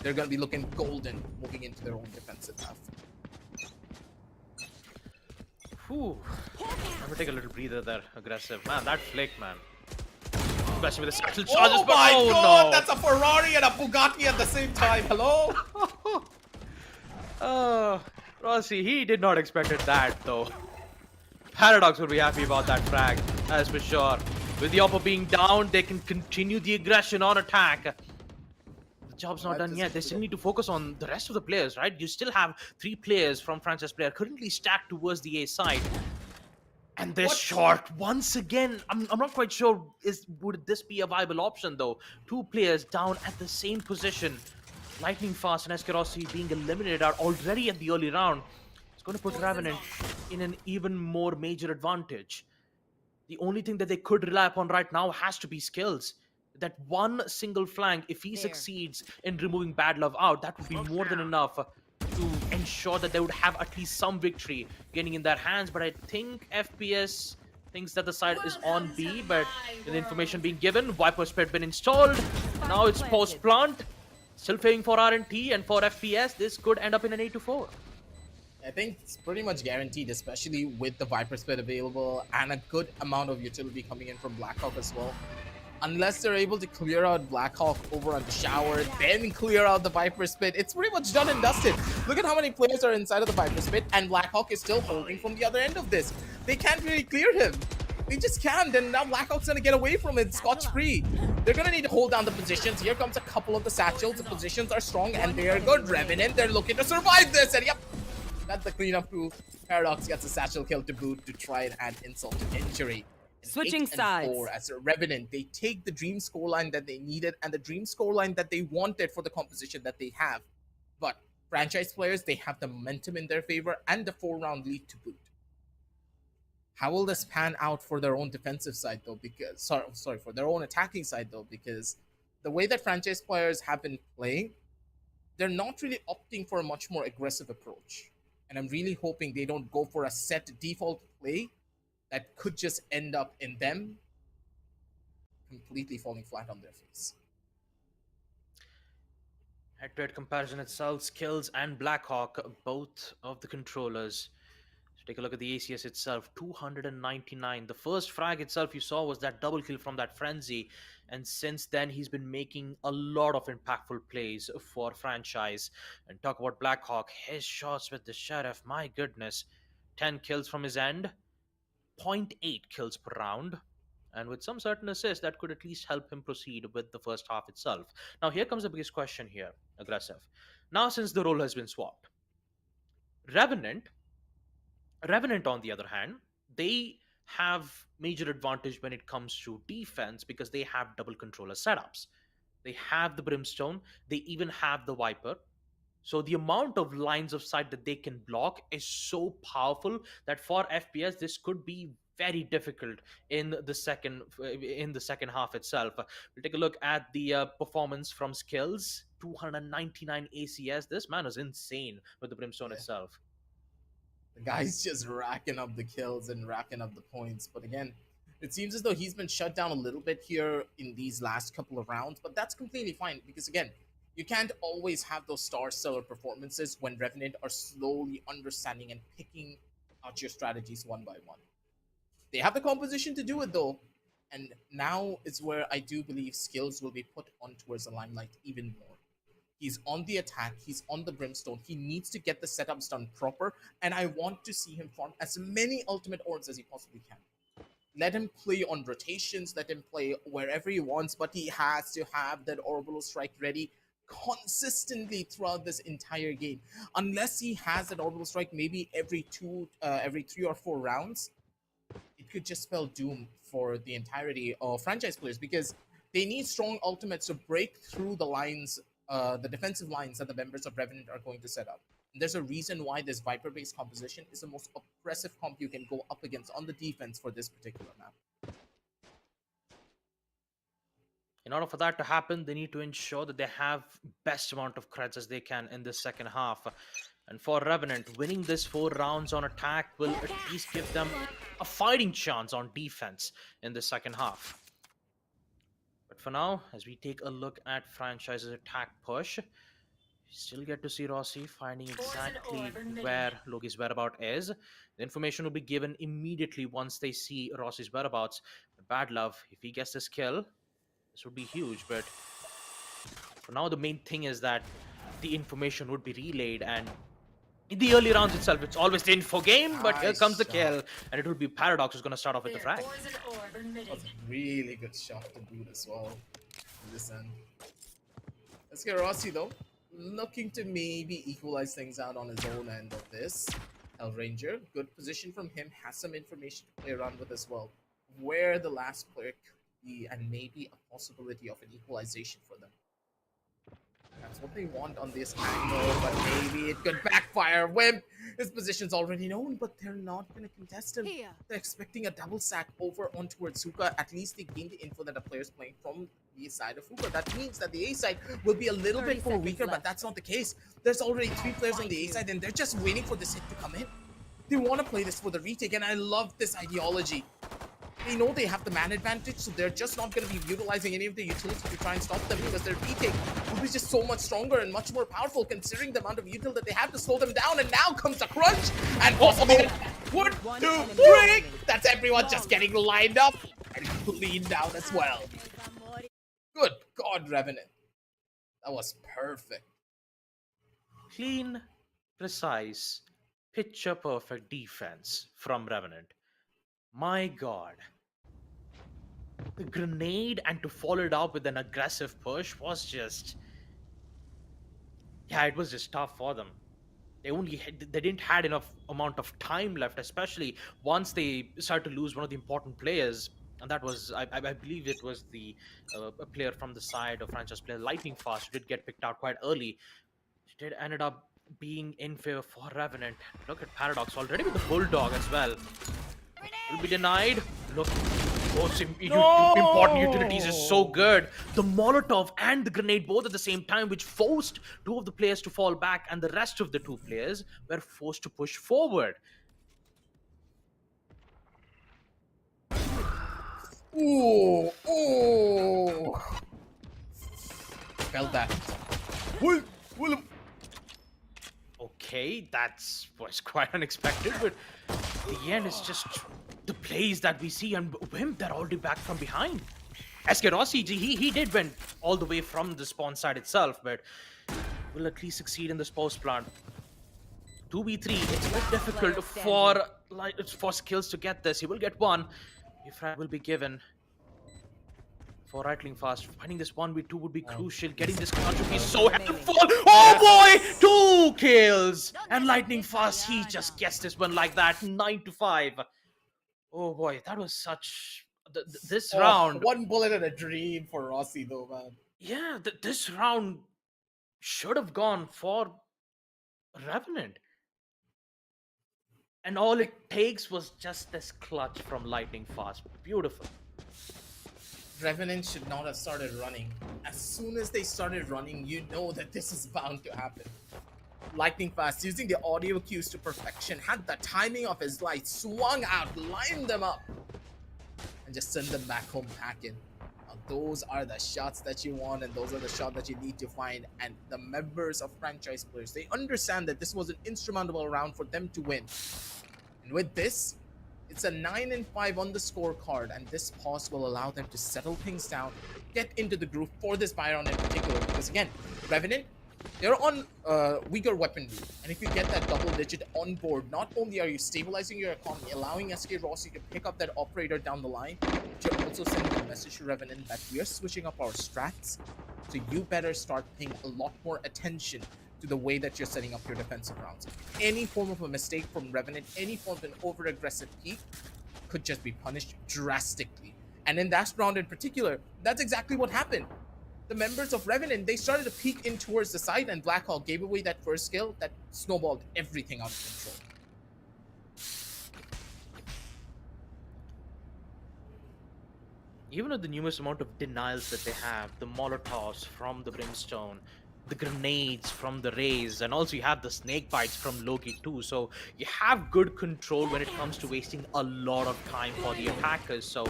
they're going to be looking golden moving into their own defensive half. Whew. I'm gonna take a little breather there. Aggressive. Man, that flick, man. Especially with the satchel charges. Oh my god, no. that's a Ferrari and a Bugatti at the same time. Hello? Rossi, he did not expect it that though. Paradox will be happy about that frag, that's for sure. With the Oppo being down, they can continue the aggression on attack. The job's not done yet. They still need to focus on the rest of the players, right? You still have 3 players from franchise player currently stacked towards the A side. And this shot, once again, I'm not quite sure, would this be a viable option though? 2 players down at the same position. Lightning Fast and Xerxia being eliminated are already at the early round. It's going to put Revenant in an even more major advantage. The only thing that they could rely upon right now has to be skills. That one single flank, if he succeeds in removing Bad Love out, that would be more than enough to ensure that they would have at least some victory getting in their hands. But I think FPS thinks that the side is on B, but with the information being given, Viper Spit been installed. Now it's post-plant. Still paying for RNT and for FPS, this could end up in an 8-4. I think it's pretty much guaranteed, especially with the Viper Spit available and a good amount of utility coming in from Blackhawk as well. Unless they're able to clear out Blackhawk over on the shower, then clear out the Viper Spit, it's pretty much done and dusted. Look at how many players are inside of the Viper Spit, and Blackhawk is still holding from the other end of this. They can't really clear him. They just can't, and now Blackhawk's gonna get away from it scotch-free. They're gonna need to hold down the positions. Here comes a couple of the satchels. The positions are strong, and they are good. Revenant, they're looking to survive this, and yep, that's the cleanup crew. Paradox gets a satchel kill to boot to try and add insult to injury. Switching sides. 4 as a Revenant, they take the dream scoreline that they needed and the dream scoreline that they wanted for the composition that they have. But franchise players, they have the momentum in their favor and the 4-round lead to boot. How will this pan out for their own defensive side though? Because sorry, for their own attacking side though, because the way that franchise players have been playing, they're not really opting for a much more aggressive approach. And I'm really hoping they don't go for a set default play that could just end up in them completely falling flat on their face. Head-to-head comparison itself, Skills and Blackhawk, both of the controllers. So take a look at the ACS itself, 299. The first frag itself you saw was that double kill from that Frenzy, and since then he's been making a lot of impactful plays for franchise. And talk about Blackhawk, his shots with the Sheriff, my goodness. 10 kills from his end, 0.8 kills per round, and with some certain assists that could at least help him proceed with the first half itself. Now here comes the biggest question here, Aggressive. Now since the role has been swapped, Revenant on the other hand, they have major advantage when it comes to defense because they have double controller setups. They have the Brimstone, they even have the Viper. So the amount of lines of sight that they can block is so powerful that for FPS this could be very difficult in the second half itself. We'll take a look at the performance from Skills. 299 ACS. This man is insane with the Brimstone itself. The guy's just racking up the kills and racking up the points. But again, it seems as though he's been shut down a little bit here in these last couple of rounds. But that's completely fine because again, you can't always have those star seller performances when Revenant are slowly understanding and picking out your strategies one by one. They have the composition to do it though, and now is where I do believe Skills will be put on towards the limelight even more. He's on the attack, he's on the Brimstone, he needs to get the setups done proper, and I want to see him farm as many ultimate orbs as he possibly can. Let him play on rotations, let him play wherever he wants, but he has to have that orbital strike ready consistently throughout this entire game. Unless he has an orbital strike maybe every 3 or 4 rounds, it could just spell doom for the entirety of franchise players because they need strong ultimates to break through the lines, the defensive lines that the members of Revenant are going to set up. And there's a reason why this Viper-based composition is the most oppressive comp you can go up against on the defense for this particular map. In order for that to happen, they need to ensure that they have best amount of creds as they can in the second half. And for Revenant, winning this 4 rounds on attack will at least give them a fighting chance on defense in the second half. But for now, as we take a look at franchise's attack push, we still get to see Rossi finding exactly where Loki's whereabouts is. The information will be given immediately once they see Rossi's whereabouts. But Bad Love, if he gets this kill, this would be huge, but for now the main thing is that the information would be relayed, and in the early rounds itself, it's always the info game, but here Nice comes the shot. kill, and it will be Paradox who's going to start off with the frag. That's a really good shot to boot as well. This end. Let's get Rossi though, looking to maybe equalize things out on his own end of this. Ranger, good position from him, has some information to play around with as well. Where the last player could be, and maybe a possibility of an equalization for them. That's what they want on this angle, but maybe it could backfire. Wimp, his position's already known, but they're not going to contest him. They're expecting a double sack over on towards Suka. At least they gained the info that the player's playing from the side of Fuka. That means that the A side will be a little bit more weaker, but that's not the case. There's already 3 players on the A side, and they're just waiting for this hit to come in. They want to play this for the retake, and I love this ideology. They know they have the man advantage, so they're just not going to be utilizing any of the utilities to try and stop them, because their retake will be just so much stronger and much more powerful considering the amount of util that they have to slow them down. And now comes the crunch, and possibly 1, 2, 3. That's everyone just getting lined up and cleaned down as well. Good God, Revenant. That was perfect. Clean, precise, picture-perfect defense from Revenant. My God. The grenade and to follow it up with an aggressive push was just... Yeah, it was just tough for them. They didn't had enough amount of time left, especially once they started to lose one of the important players. And that was, I believe it was the a player from the side of franchise player, Lightning Fast, who did get picked out quite early. It did ended up being in favor for Revenant. Look at Paradox already with the Bulldog as well. Will be denied. Look, those important utilities is so good. The Molotov and the grenade both at the same time, which forced 2 of the players to fall back, and the rest of the 2 players were forced to push forward. Ooh, ooh. Felt that. Okay, was quite unexpected, but the end is just the plays that we see, and Wimp, they're already back from behind. Rossi, he did went all the way from the spawn side itself, but will at least succeed in this post plant. 2v3, it's a bit difficult for skills to get this. He will get 1. Ifrag will be given. For Lightning Fast, finding this 1v2 would be crucial. Getting this clutch would be so helpful. Oh boy! 2 kills! And Lightning Fast, he just gets this one like that. 9-5. Oh boy, that was such... this round... 1 bullet and a dream for Rossi though, man. Yeah, this round should have gone for Revenant. And all it takes was just this clutch from Lightning Fast. Beautiful. Revenant should not have started running. As soon as they started running, you know that this is bound to happen. Lightning Fast, using the audio cues to perfection, had the timing of his light, swung out, lined them up, and just send them back home packing. Now, those are the shots that you want, and those are the shots that you need to find. And the members of franchise players, they understand that this was an insurmountable round for them to win. And with this, it's a 9-5 on the scorecard, and this pause will allow them to settle things down, get into the groove for this buy round in particular. Because again, Revenant, they're on weaker weaponry, and if you get that double digit on board, not only are you stabilizing your economy, allowing SK Rossi to pick up that operator down the line, but you're also sending a message to Revenant that we are switching up our strats, so you better start paying a lot more attention to the way that you're setting up your defensive rounds. Any form of a mistake from Revenant, any form of an over-aggressive peak could just be punished drastically. And in that round in particular, that's exactly what happened. The members of Revenant, they started to peek in towards the side, and Blackhawk gave away that first kill that snowballed everything out of control. Even with the numerous amount of denials that they have, the Molotovs from the Brimstone, the grenades from the Rays, and also you have the snake bites from Loki too. So you have good control when it comes to wasting a lot of time for the attackers. So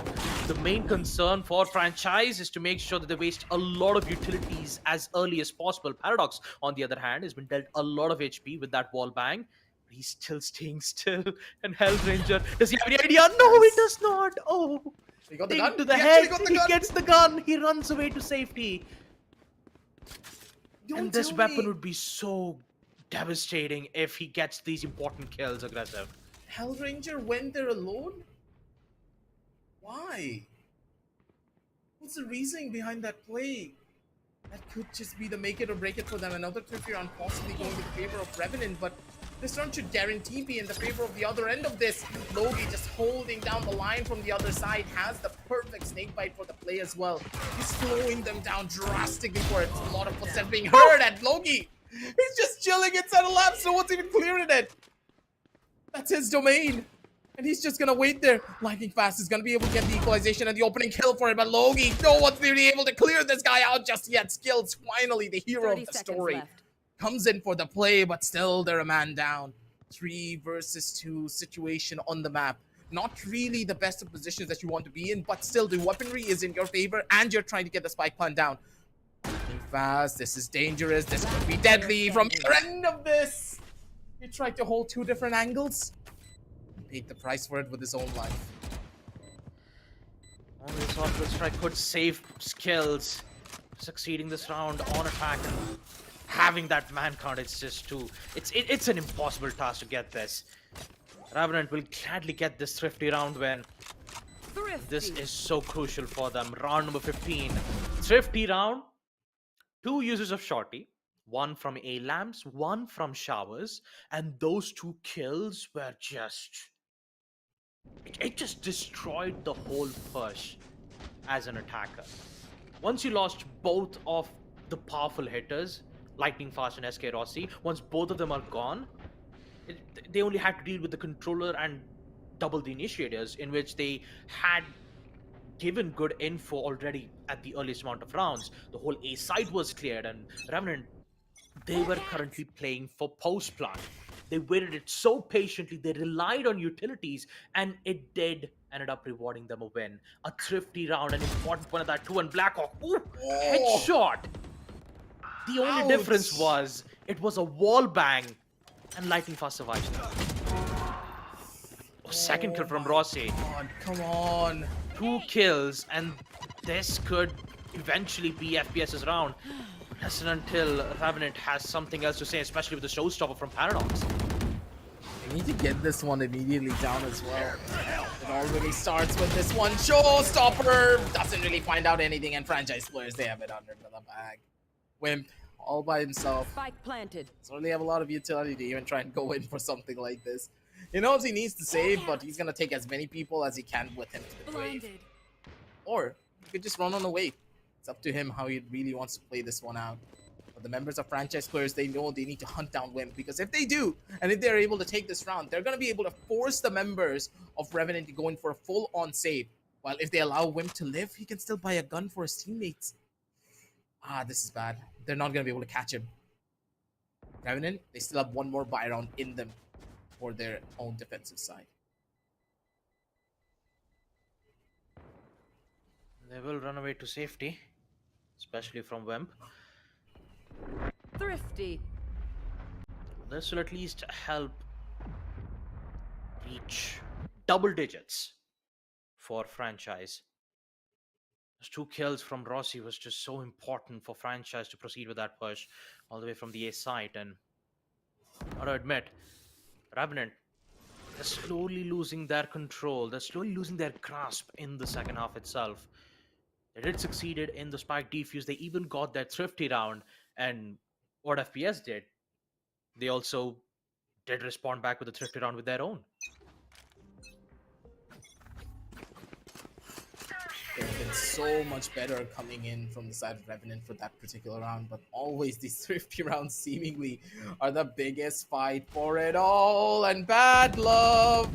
the main concern for franchise is to make sure that they waste a lot of utilities as early as possible. Paradox, on the other hand, has been dealt a lot of HP with that wall bang. But he's still staying still. And Hellranger, does he have any idea? No, he does not. Oh, he got the gun. To the head. He gets the gun. He runs away to safety. And this weapon would be so devastating if he gets these important kills, Aggressive. Hellranger went there alone? Why? What's the reasoning behind that play? That could just be the make it or break it for them. Another thrifty round possibly going in favor of Revenant, but this round should guarantee be in the favor of the other end of this. Logi just holding down the line from the other side, has the perfect snake bite for the play as well. He's slowing them down drastically for it. A lot of footsteps being heard at Logi. He's just chilling inside a lab, so what's even clearing it? That's his domain. And he's just gonna wait there. Lightning Fast is gonna be able to get the equalization and the opening kill for it, but Logi, no one's really able to clear this guy out just yet. Skills, finally, the hero of the story, comes in for the play, but still they're a man down. 3 versus 2 situation on the map. Not really the best of positions that you want to be in, but still the weaponry is in your favor and you're trying to get the spike plant down. Lightning Fast, this is dangerous. This could be deadly from the other end of this. He tried to hold 2 different angles. Paid the price for it with his own life. Only this Orbital Strike could save Skills. Succeeding this round on attack and having that man count, it's just too... It's an impossible task to get this. Revenant will gladly get this thrifty round win. This is so crucial for them. Round number 15. Thrifty round. 2 users of Shorty. 1 from A-Lamps, 1 from Showers. And those 2 kills were just... It just destroyed the whole push as an attacker. Once you lost both of the powerful hitters, Lightning Fast and SK Rossi, once both of them are gone, they only had to deal with the controller and double the initiators, in which they had given good info already at the earliest amount of rounds. The whole A side was cleared, and Revenant, they were currently playing for post plant. They waited it so patiently, they relied on utilities, and it ended up rewarding them a win. A thrifty round, an important one of that 2-1 Blackhawk. Ooh, headshot! The only difference was, it was a wall bang, and Lightning Fast survived. Oh, second kill from Rossi. God, come on. 2 kills, and this could eventually be FPS's round. Unless and until Revenant has something else to say, especially with the showstopper from Paradox. They need to get this one immediately down as well. It already starts with this one. Showstopper doesn't really find out anything, and franchise players, they have it under the bag. Wimp, all by himself. Spike planted. Doesn't really have a lot of utility to even try and go in for something like this. He knows he needs to save, but he's gonna take as many people as he can with him to the grave. Or he could just run on away. It's up to him how he really wants to play this one out. But the members of franchise players, they know they need to hunt down Wimp, because if they do, and if they're able to take this round, they're going to be able to force the members of Revenant to go in for a full-on save. While if they allow Wimp to live, he can still buy a gun for his teammates. Ah, this is bad. They're not going to be able to catch him. Revenant, they still have 1 more buy round in them for their own defensive side. They will run away to safety, especially from Wimp. Thrifty. This will at least help reach double digits for franchise. Those 2 kills from Rossi was just so important for franchise to proceed with that push all the way from the A side. And I gotta admit, Revenant, they're slowly losing their control. They're slowly losing their grasp in the second half itself. They did succeeded in the spike defuse. They even got that thrifty round. And what FPS did, they also did respond back with a thrifty round with their own. They've been so much better coming in from the side of Revenant for that particular round, but always these thrifty rounds seemingly are the biggest fight for it all. And bad love.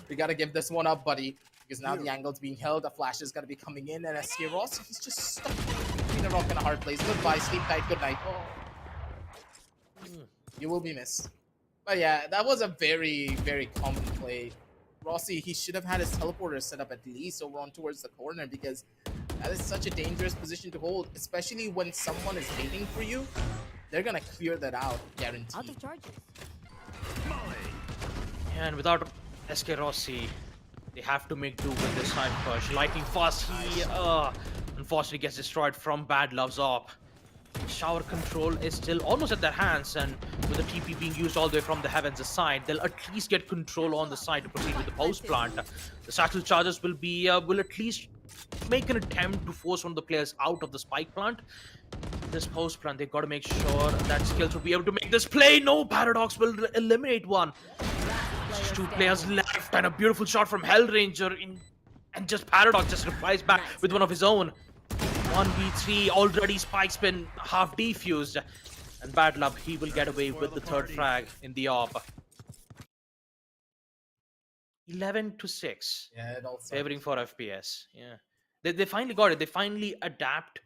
We gotta give this one up, buddy, because now the angle's being held. The flash is gonna be coming in, and SK Ross, he's just stuck between a rock and a hard place. Goodbye, sleep tight, good night. You will be missed. But yeah, that was a very, very common play. Rossi, he should have had his teleporter set up at least over on towards the corner, because that is such a dangerous position to hold, especially when someone is waiting for you. They're gonna clear that out, guaranteed. Out of charges. And without SK Rossi, they have to make do with this side push. Lightning Fast, he unfortunately gets destroyed from Bad Love's op. Shower control is still almost at their hands, and with the TP being used all the way from the heavens aside, they'll at least get control on the side to proceed with the post plant. The Satchel Chargers will at least make an attempt to force one of the players out of the spike plant. This post plant, they've got to make sure that Skills will be able to make this play. No, Paradox will eliminate one. Just 2 players left, and a beautiful shot from Hellranger and just Paradox just replies back with one of his own. 1v3, already Spike's been half defused. And bad luck, he will get away with the 3rd frag in the AWP. 11-6. Yeah, it also favoring for FPS. Yeah. They finally got it. They finally adapt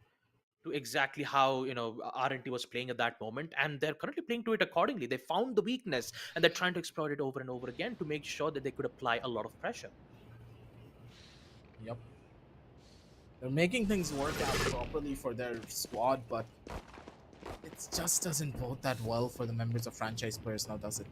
to exactly how, RNT was playing at that moment, and they're currently playing to it accordingly. They found the weakness, and they're trying to exploit it over and over again to make sure that they could apply a lot of pressure. Yep. They're making things work out properly for their squad, but it just doesn't bode that well for the members of franchise players now, does it?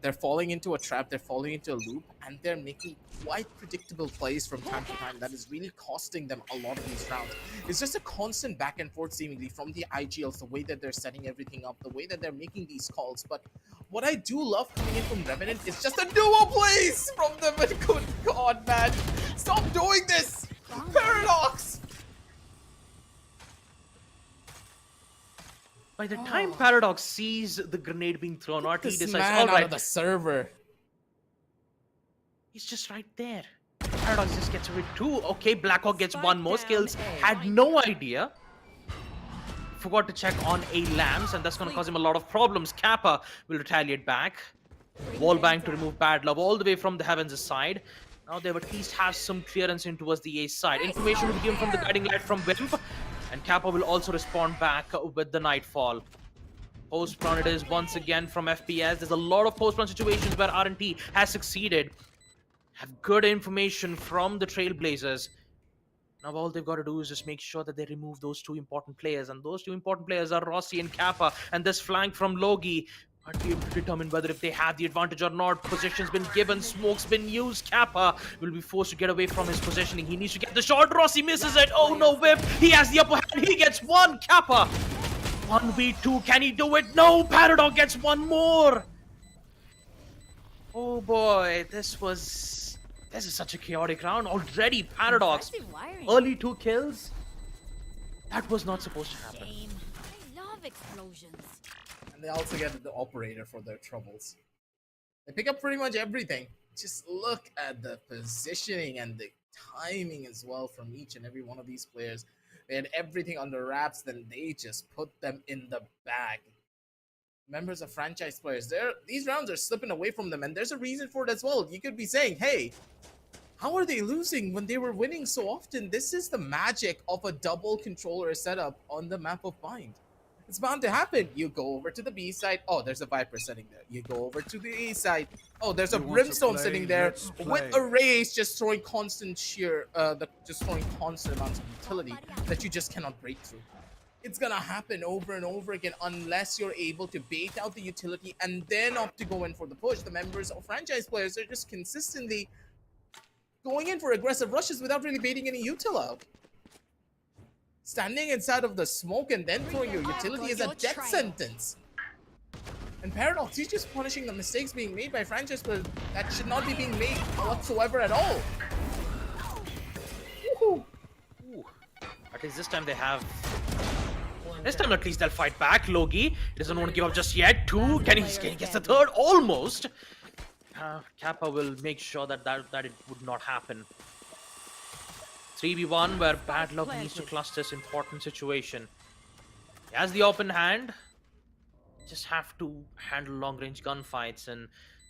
They're falling into a trap, they're falling into a loop, and they're making quite predictable plays from time to time that is really costing them a lot of these rounds. It's just a constant back and forth seemingly from the IGLs, the way that they're setting everything up, the way that they're making these calls. But what I do love coming in from Revenant is just a duo plays from them, but good god, man. Stop doing this! Paradox! By the time Paradox sees the grenade being thrown out, he decides, man all out of right, the server. he's just right there. Paradox just gets away too. Okay, Blackhawk gets 1 more kills. Had no idea. Forgot to check on a Lambs, and that's going to cause him a lot of problems. Kappa will retaliate back. Wallbang to remove Bad Love all the way from the Heavens side. Now they would at least have some clearance in towards the Ace side. Information will be given from the Guiding Light from Wimp. And Kappa will also respond back with the Nightfall. Post-plant it is once again from FPS. There's a lot of post-plant situations where RNT has succeeded. Have good information from the Trailblazers. Now all they've got to do is just make sure that they remove those 2 important players. And those 2 important players are Rossi and Kappa. And this flank from Logi might be able to determine whether if they have the advantage or not. Position's been given, smoke's been used. Kappa will be forced to get away from his positioning. He needs to get the shot. Rossi misses it. Oh no, Whip. He has the upper hand. He gets 1. Kappa. 1v2. Can he do it? No. Paradox gets 1 more. Oh boy, this is such a chaotic round already. Paradox. Early 2 kills. That was not supposed to happen. I love explosions. And they also get the operator for their troubles. They pick up pretty much everything. Just look at the positioning and the timing as well from each and every one of these players. They had everything under wraps, then they just put them in the bag. Members of franchise players, these rounds are slipping away from them, and there's a reason for it as well. You could be saying, hey, how are they losing when they were winning so often? This is the magic of a double controller setup on the map of Bind. It's bound to happen. You go over to the B side. Oh, there's a Viper sitting there. You go over to the A side. Oh, there's a Brimstone sitting there with a Raze just throwing constant just throwing constant amounts of utility that you just cannot break through. It's gonna happen over and over again unless you're able to bait out the utility and then opt to go in for the push. The members of franchise players are just consistently going in for aggressive rushes without really baiting any util out. Standing inside of the smoke and then throwing your utility is a death sentence. And Paradox, he's just punishing the mistakes being made by franchise players that should not be being made whatsoever at all. Ooh. At least this time they have... This time at least they'll fight back. Logi, he doesn't want to give up just yet. 2, can he get the 3rd? Almost. Kappa will make sure that it would not happen. 3v1 where Bad Luck needs to clutch this important situation. He has the open hand. Just have to handle long-range gunfights, and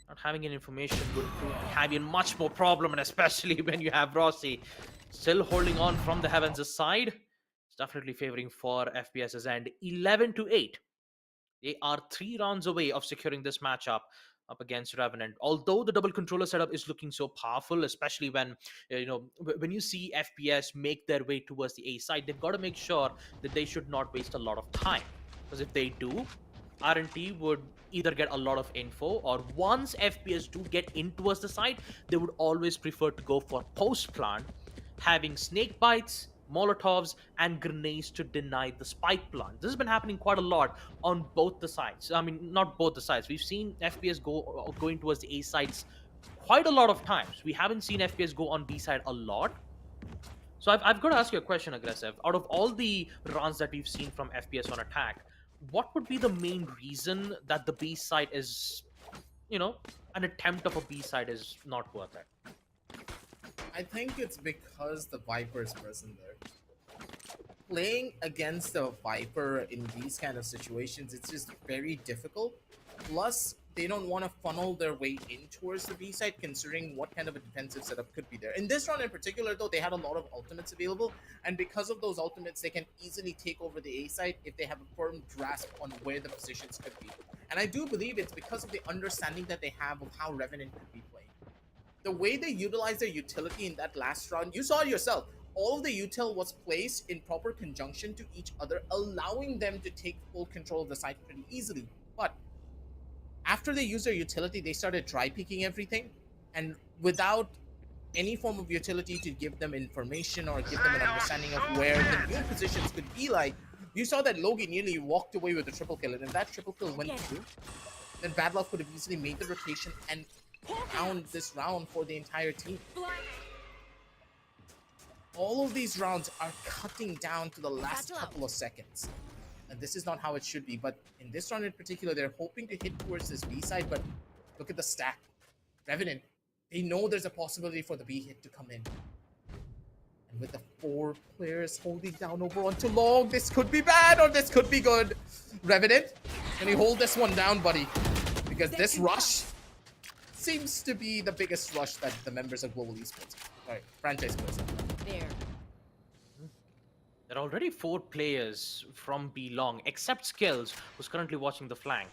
not having any information would have been much more problem, and especially when you have Rossi still holding on from the Heavens' side. It's definitely favoring for FPS's end. 11-8. They are 3 rounds away of securing this matchup up against Revenant. Although the double controller setup is looking so powerful, especially when when you see FPS make their way towards the A side, they've got to make sure that they should not waste a lot of time. Because if they do, RNT would either get a lot of info, or once FPS do get in towards the side, they would always prefer to go for post plant, having snake bites Molotovs and grenades to deny the spike plant. This has been happening quite a lot on both the sides. I mean, not both the sides. We've seen FPS going towards the A sides quite a lot of times. We haven't seen FPS go on B side a lot. So I've got to ask you a question, Aggressive. Out of all the runs that we've seen from FPS on attack, what would be the main reason that the B side is, an attempt of a B side is not worth it? I think it's because the Viper is present there. Playing against a Viper in these kind of situations, it's just very difficult. Plus, they don't want to funnel their way in towards the B side, considering what kind of a defensive setup could be there. In this round in particular, though, they had a lot of ultimates available, and because of those ultimates, they can easily take over the A side if they have a firm grasp on where the positions could be. And I do believe it's because of the understanding that they have of how Revenant could be playing. The way they utilize their utility in that last round, you saw it yourself. All of the util was placed in proper conjunction to each other, allowing them to take full control of the site pretty easily. But after they used their utility, they started dry peeking everything, and without any form of utility to give them information or give them an understanding of where the new positions could be like, you saw that Logi nearly walked away with a triple kill, and if that triple kill went through, then Bad Love could have easily made the rotation and found this round for the entire team. All of these rounds are cutting down to the last couple of seconds. And this is not how it should be, but in this round in particular, they're hoping to hit towards this B side, but look at the stack. Revenant, they know there's a possibility for the B hit to come in. And with the 4 players holding down over onto long, this could be bad or this could be good. Revenant, can you hold this one down, buddy? Because this rush seems to be the biggest rush that the members of Global Esports, franchise players have. There are already 4 players from B long, except Skills, who's currently watching the flank.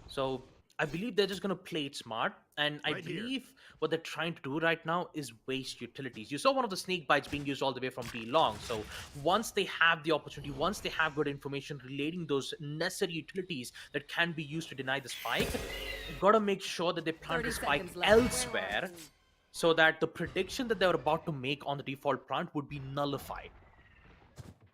So I believe they're just going to play it smart. And I believe what they're trying to do right now is waste utilities. You saw one of the snake bites being used all the way from B long. So once they have the opportunity, once they have good information relating those necessary utilities that can be used to deny the spike, they've got to make sure that they plant the spike elsewhere so that the prediction that they were about to make on the default plant would be nullified.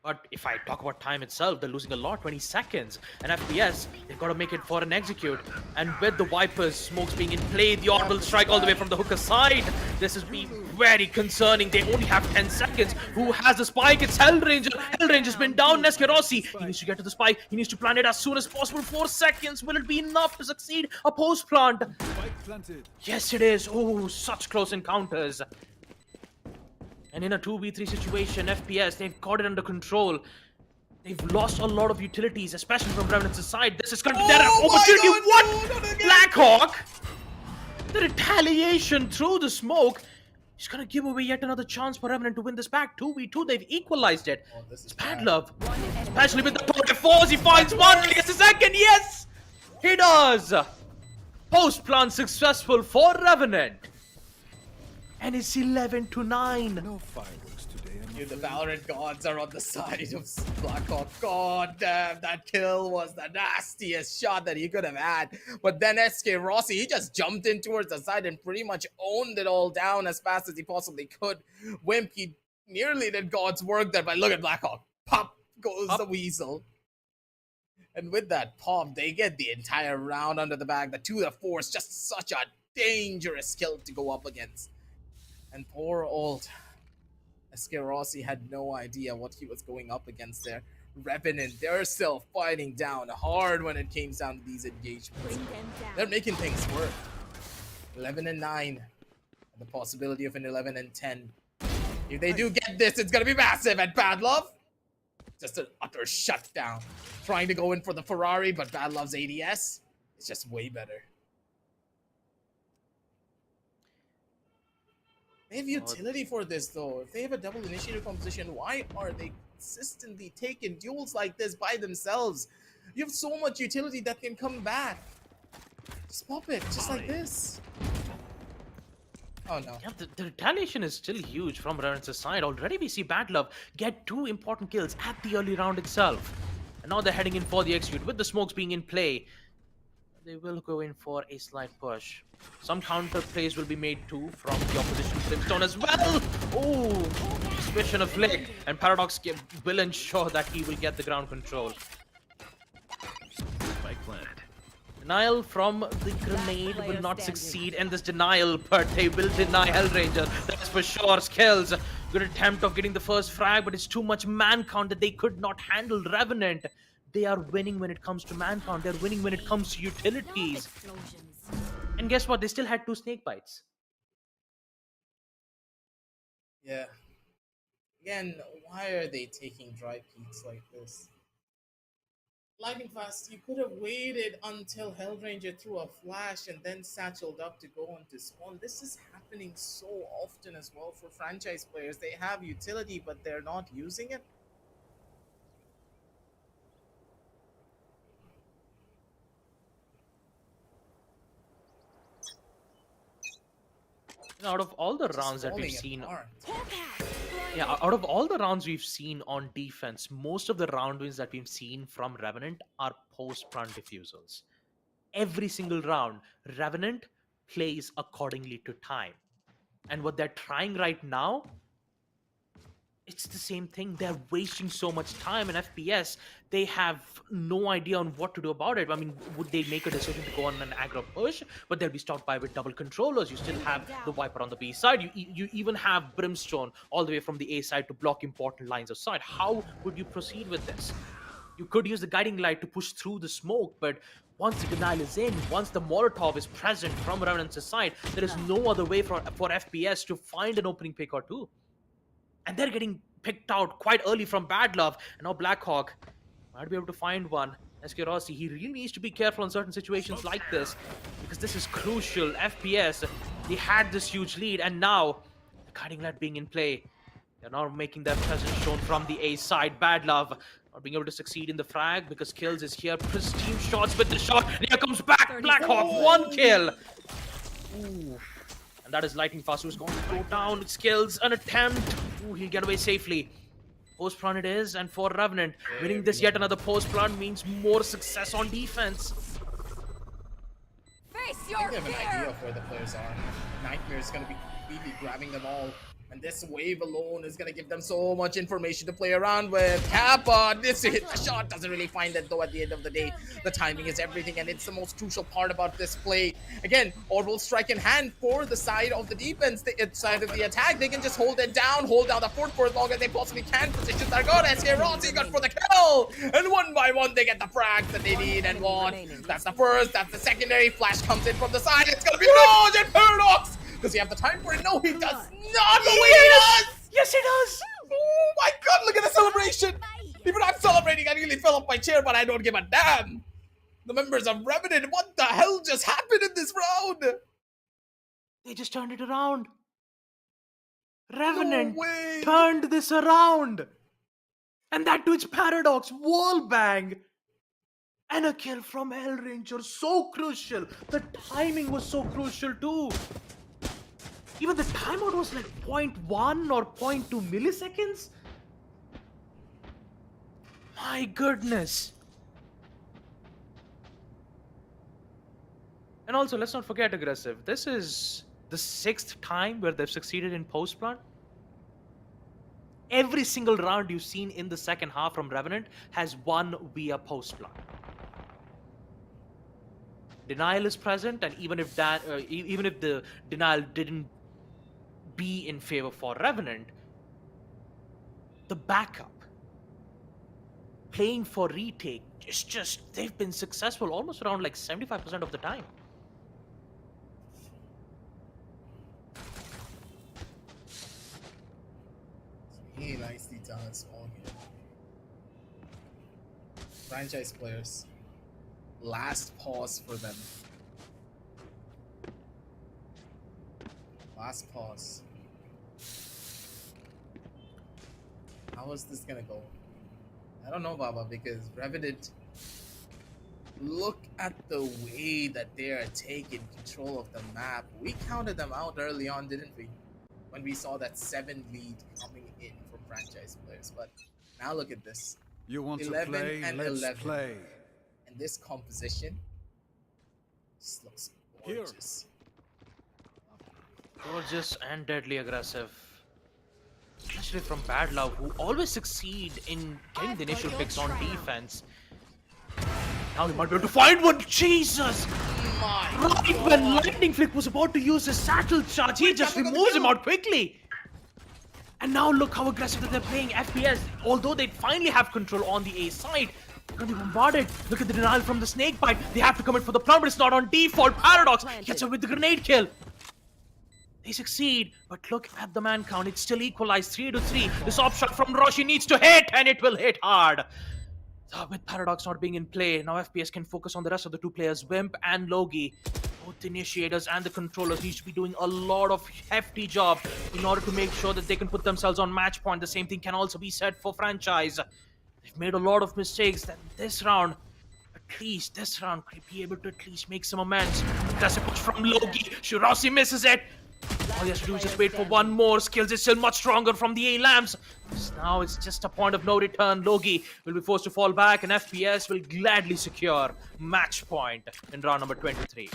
But if I talk about time itself, they're losing a lot, 20 seconds. And FPS, they've got to make it for an execute. And with the Vipers, smokes being in play, the audible strike all the way from the hooker side. This is very concerning. They only have 10 seconds. Who has the spike? It's Hellranger. Hellranger's been down. Xerxia. He needs to get to the spike. He needs to plant it as soon as possible. 4 seconds. Will it be enough to succeed? A post plant. Yes, it is. Oh, such close encounters. And in a 2v3 situation, FPS, they've got it under control. They've lost a lot of utilities, especially from Revenant's side. This is going to be their opportunity. God, what? Blackhawk? The retaliation through the smoke. He's going to give away yet another chance for Revenant to win this back. 2v2, they've equalized it. It's bad love. Especially with the power force. He finds one, he gets a second. Yes! He does! Post plant successful for Revenant. And it's 11-9. No fireworks today. Dude, the Valorant gods are on the side of Blackhawk. God damn, that kill was the nastiest shot that he could have had. But then Xerxia, he just jumped in towards the side and pretty much owned it all down as fast as he possibly could. Wimp, he nearly did God's work there, but look at Blackhawk. Pop goes the weasel. And with that pop, they get the entire round under the bag. The 2-4 is just such a dangerous kill to go up against. And poor old Xerxia had no idea what he was going up against there. Revenant, they're still fighting down hard when it came down to these engagements. They're making things work. 11-9. And the possibility of an 11-10. If they do get this, it's going to be massive at Bad Love. Just an utter shutdown. Trying to go in for the Ferrari, but Bad Love's ADS is just way better. They have utility for this, though. If they have a double initiator composition, why are they consistently taking duels like this by themselves? You have so much utility that can come back. Just pop it, just like this. Oh no. Yeah, the retaliation is still huge from Revenant's side. Already we see Bad Love get 2 important kills at the early round itself. And now they're heading in for the execute with the smokes being in play. they will go in for a slight push. Some counter plays will be made too from the opposition Brimstone as well. Oh, suspicion of flick, and Paradox will ensure that he will get the ground control. Spike planted. Denial from the grenade will not succeed in this denial, but they will deny Hellranger. That's for sure. Skills. Good attempt of getting the first frag, but it's too much man count that they could not handle. Revenant. They are winning when it comes to man count. They're winning when it comes to utilities. And guess what? They still had 2 snake bites. Yeah. Again, why are they taking dry peaks like this? Lightning Fast, you could have waited until Hellranger threw a flash and then satcheled up to go onto spawn. This is happening so often as well for franchise players. They have utility, but they're not using it. And out of all the rounds that we've seen, out of all the rounds we've seen on defense, most of the round wins that we've seen from Revenant are post-plant diffusals. Every single round, Revenant plays accordingly to time. And what they're trying right now, it's the same thing. They're wasting so much time in FPS. They have no idea on what to do about it. I mean, would they make a decision to go on an aggro push? But they'll be stopped by with double controllers. You still have the Viper on the B side. You even have Brimstone all the way from the A side to block important lines of sight. How would you proceed with this? You could use the guiding light to push through the smoke, but once the denial is in, once the Molotov is present from Revenant's side, there is no other way for FPS to find an opening pick or two. And they're getting picked out quite early from Bad Love. And now Blackhawk might be able to find one. Xerxia, he really needs to be careful in certain situations like this, because this is crucial. FPS, they had this huge lead, and now the guiding light being in play. They're now making their presence shown from the A side. Bad Love not being able to succeed in the frag because Kills is here. Pristine shots with the shot. And here comes back Blackhawk. 1 kill. Ooh. And that is Lightning Fast, who's going to go down. Skills, an attempt. Ooh, he'll get away safely. Post-plant it is, and for Revenant, winning this yet another post-plant means more success on defense. I think they have an idea of where the players are. Nightmare is going to be completely grabbing them all. And this wave alone is going to give them so much information to play around with. Kappa, this hit the shot, doesn't really find it though at the end of the day. The timing is everything, and it's the most crucial part about this play. Again, Orbital strike in hand for the side of the defense, the side of the attack. They can just hold it down, hold down the fort for as long as they possibly can. Positions are good, and Xerxia got for the kill. And one by one, they get the frags that they need and want. That's the first, that's the secondary. Flash comes in from the side, it's going to be Rose and Paradox. Does he have the time for it? No, he does not. The way he does! Yes, he does! Oh my god, look at the celebration! Even I'm celebrating, I nearly fell off my chair, but I don't give a damn! The members of Revenant, what the hell just happened in this round? They just turned it around. Revenant turned this around. And that to its Paradox, wallbang. And a kill from Hellranger, so crucial. The timing was so crucial too. Even the timeout was like 0.1 or 0.2 milliseconds. My goodness. And also, let's not forget, Aggressive, this is the 6th time where they've succeeded in post-plant. Every single round you've seen in the second half from Revenant has won via post-plant. Denial is present, and even if the denial didn't be in favor for Revenant, the backup playing for retake is just, they've been successful almost around like 75% of the time. He nicely done as well here. Franchise players. Last pause for them. Last pause. How is this gonna go? I don't know, Baba, because Revenant, look at the way that they are taking control of the map. We counted them out early on, didn't we? When we saw that 7 lead coming in from franchise players. But now look at this. You want 11 to play? and Let's 11. play. And this composition, This looks gorgeous. Gorgeous and deadly aggressive. Especially from Bad Love, who always succeed in getting the initial picks on defense. Now he might be able to find one. Jesus! Right when Lightning Flick was about to use his satchel charge, he just removes him out quickly. And now look how aggressive that they're playing. FPS, although they finally have control on the A side, they're gonna be bombarded. Look at the denial from the snake bite. They have to commit for the plum, but it's not on default. Paradox gets away with the grenade kill. They succeed, but look at the man count. It's still equalized 3-3. This op shot from Roshi needs to hit, and it will hit hard. So with Paradox not being in play, now FPS can focus on the rest of the two players, Wimp and Logi. Both the initiators and the controllers need to be doing a lot of hefty job in order to make sure that they can put themselves on match point. The same thing can also be said for Franchise. They've made a lot of mistakes that this round, at least this round, could be able to at least make some amends. That's a push from Logi. Shirasi misses it. All he has to do is just wait for one more. Skills is still much stronger from the A-Lamps. Now it's just a point of no return. Logi will be forced to fall back, and FPS will gladly secure match point in round number 23.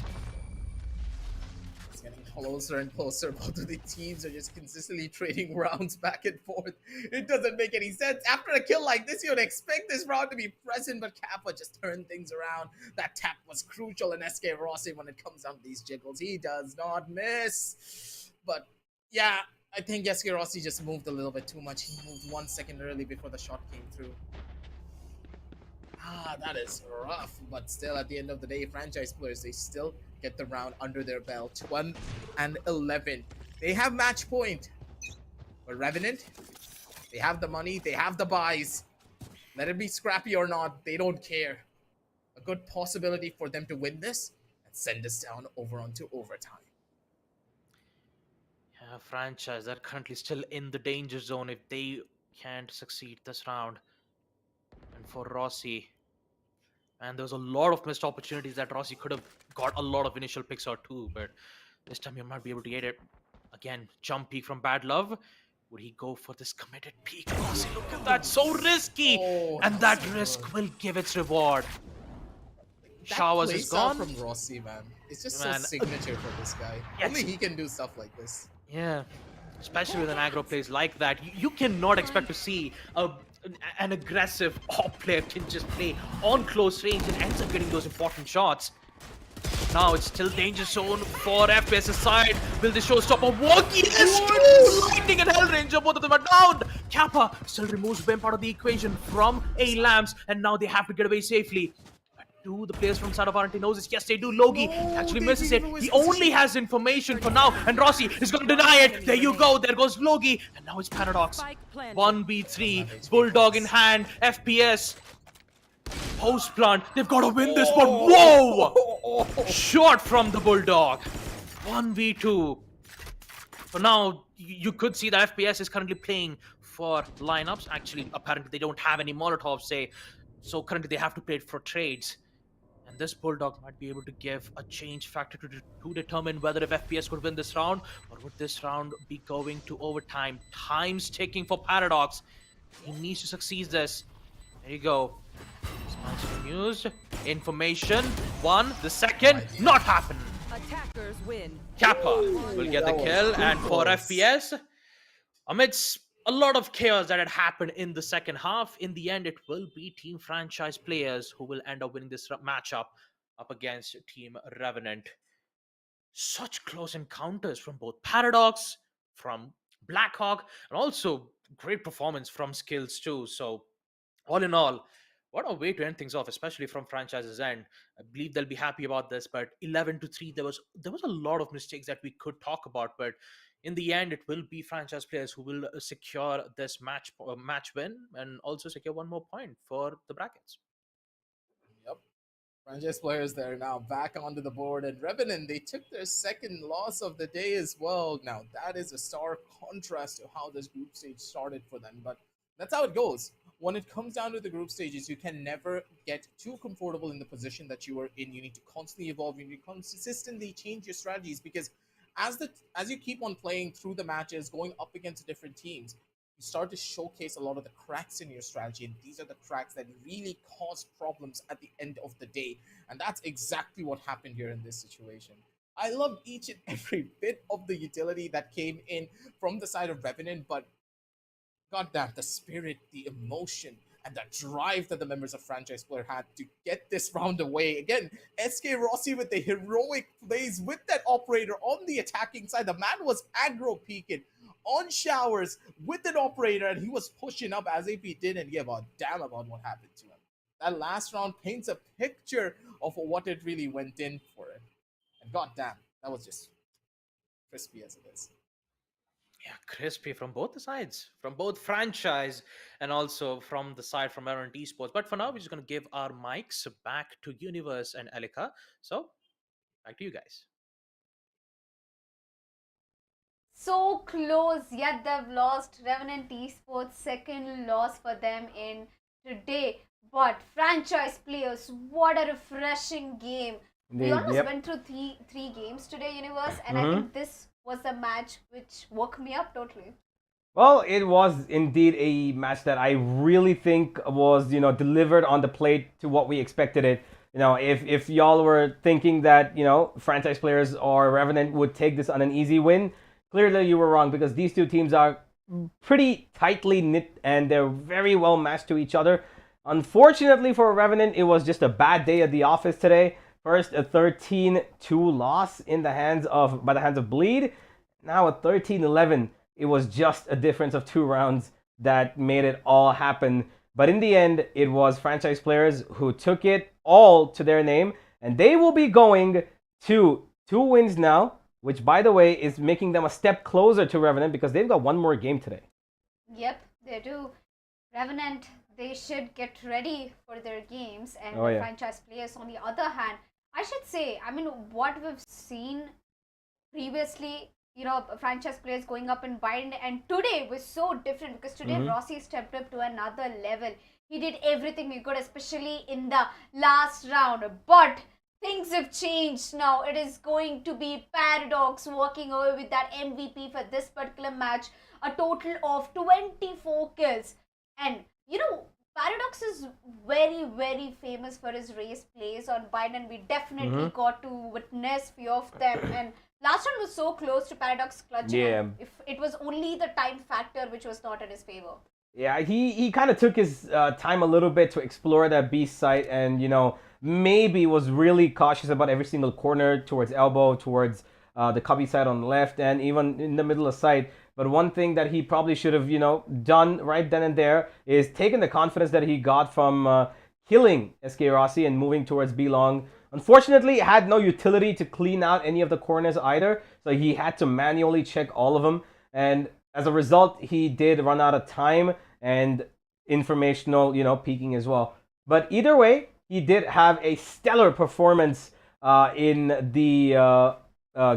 It's getting closer and closer. Both of the teams are just consistently trading rounds back and forth. It doesn't make any sense. After a kill like this, you'd expect this round to be present, but Kappa just turned things around. That tap was crucial in SK Rossi when it comes down to these jiggles. He does not miss. But yeah, I think SK Rossi just moved a little bit too much. He moved 1 second early before the shot came through. That is rough, but still at the end of the day, Franchise players, they still get the round under their belt. 1-11. They have match point. But Revenant, they have the money, they have the buys. Let it be scrappy or not, they don't care. A good possibility for them to win this and send us down over onto overtime. Yeah, Franchise, they're currently still in the danger zone if they can't succeed this round. And for Rossi, and there was a lot of missed opportunities that Rossi could have got a lot of initial picks or two, but this time he might be able to get it. Again, jump peek from Bad Love. Would he go for this committed peek? Rossi, look at that, so risky! And that risk will give its reward. Showers is gone. From Rossi, man. It's just so signature for this guy. Yes. Only he can do stuff like this. Yeah, especially with an aggro plays like that. You cannot expect to see an aggressive op player can just play on close range and ends up getting those important shots. Now it's still danger zone for FPS's side. Will the showstopper work? Yes! Lightning and Hellranger, both of them are down. Kappa still removes Wimp out of the equation from A-Lamps, and now they have to get away safely. Do the players from side of RNT knows this? Yes, they do. Logi actually misses it. He only has information for now, and Rossi is going to deny it. There you go. There goes Logi, and now it's Paradox. 1v3, Bulldog in hand. FPS. Post plant. They've got to win this one. Whoa! Shot from the Bulldog. 1v2. For now, you could see that FPS is currently playing for lineups. Actually, apparently they don't have any Molotovs, say. So currently they have to play it for trades. And this Bulldog might be able to give a change factor to determine whether if FPS could win this round, or would this round be going to overtime. Time's ticking for Paradox. He needs to succeed this. There you go. Smash continues. Information. One. The second. Not happen. Attackers win. Kappa will get the kill. And for FPS, amidst a lot of chaos that had happened in the second half, in the end, it will be Team Franchise players who will end up winning this matchup up against Team Revenant. Such close encounters from both Paradox, from Blackhawk, and also great performance from Skills too. So, all in all, what a way to end things off, especially from Franchise's end. I believe they'll be happy about this, but 11-3, there was a lot of mistakes that we could talk about, but in the end, it will be Franchise players who will secure this match win and also secure one more point for the brackets. Yep. Franchise players, they're now back onto the board. And Revenant, they took their second loss of the day as well. Now, that is a stark contrast to how this group stage started for them. But that's how it goes. When it comes down to the group stages, you can never get too comfortable in the position that you are in. You need to constantly evolve. You need to consistently change your strategies, because as you keep on playing through the matches, going up against different teams, you start to showcase a lot of the cracks in your strategy, and these are the cracks that really cause problems at the end of the day. And that's exactly what happened here in this situation. I love each and every bit of the utility that came in from the side of Revenant, but goddamn, the spirit, the emotion, and the drive that the members of Franchise Player had to get this round away. Again, SK Rossi with the heroic plays with that operator on the attacking side. The man was aggro peeking on showers with an operator, and he was pushing up as AP didn't give a damn about what happened to him. That last round paints a picture of what it really went in for it. And goddamn, that was just crispy as it is. Yeah, crispy from both the sides, from both franchise and also from the side from Revenant Esports. But for now, we're just going to give our mics back to Universe and Elika. So, back to you guys. So close, yet they've lost. Revenant Esports, second loss for them in today. But Franchise Players, what a refreshing game. We almost went through three games today, Universe, and I think this was the match which woke me up totally. Well, it was indeed a match that I really think was, delivered on the plate to what we expected it. If y'all were thinking that, Franchise Players or Revenant would take this on an easy win, clearly you were wrong, because these two teams are pretty tightly knit and they're very well matched to each other. Unfortunately for Revenant, it was just a bad day at the office today. First, a 13-2 loss by the hands of Bleed. Now a 13-11. It was just a difference of 2 rounds that made it all happen. But in the end, it was Franchise Players who took it all to their name. And they will be going to 2 wins now, which, by the way, is making them a step closer to Revenant because they've got 1 more game today. Yep, they do. Revenant, they should get ready for their games. And Franchise Players, on the other hand, I should say, what we've seen previously, Franchise Players going up in bind, and today was so different because today Rossi stepped up to another level. He did everything he could, especially in the last round. But things have changed now. It is going to be Paradox walking away with that MVP for this particular match. A total of 24 kills. And, Paradox is very, very famous for his race plays on bind, and we definitely got to witness few of them. And last round was so close to Paradox clutching. Yeah. If it was only the time factor which was not in his favor. Yeah, he kind of took his time a little bit to explore that B site, and maybe was really cautious about every single corner towards elbow, towards the cubby side on the left, and even in the middle of site. But one thing that he probably should have, done right then and there is taken the confidence that he got from killing SK Rossi and moving towards B long. Unfortunately, it had no utility to clean out any of the corners either, so he had to manually check all of them. And as a result, he did run out of time and informational, peeking as well. But either way, he did have a stellar performance in the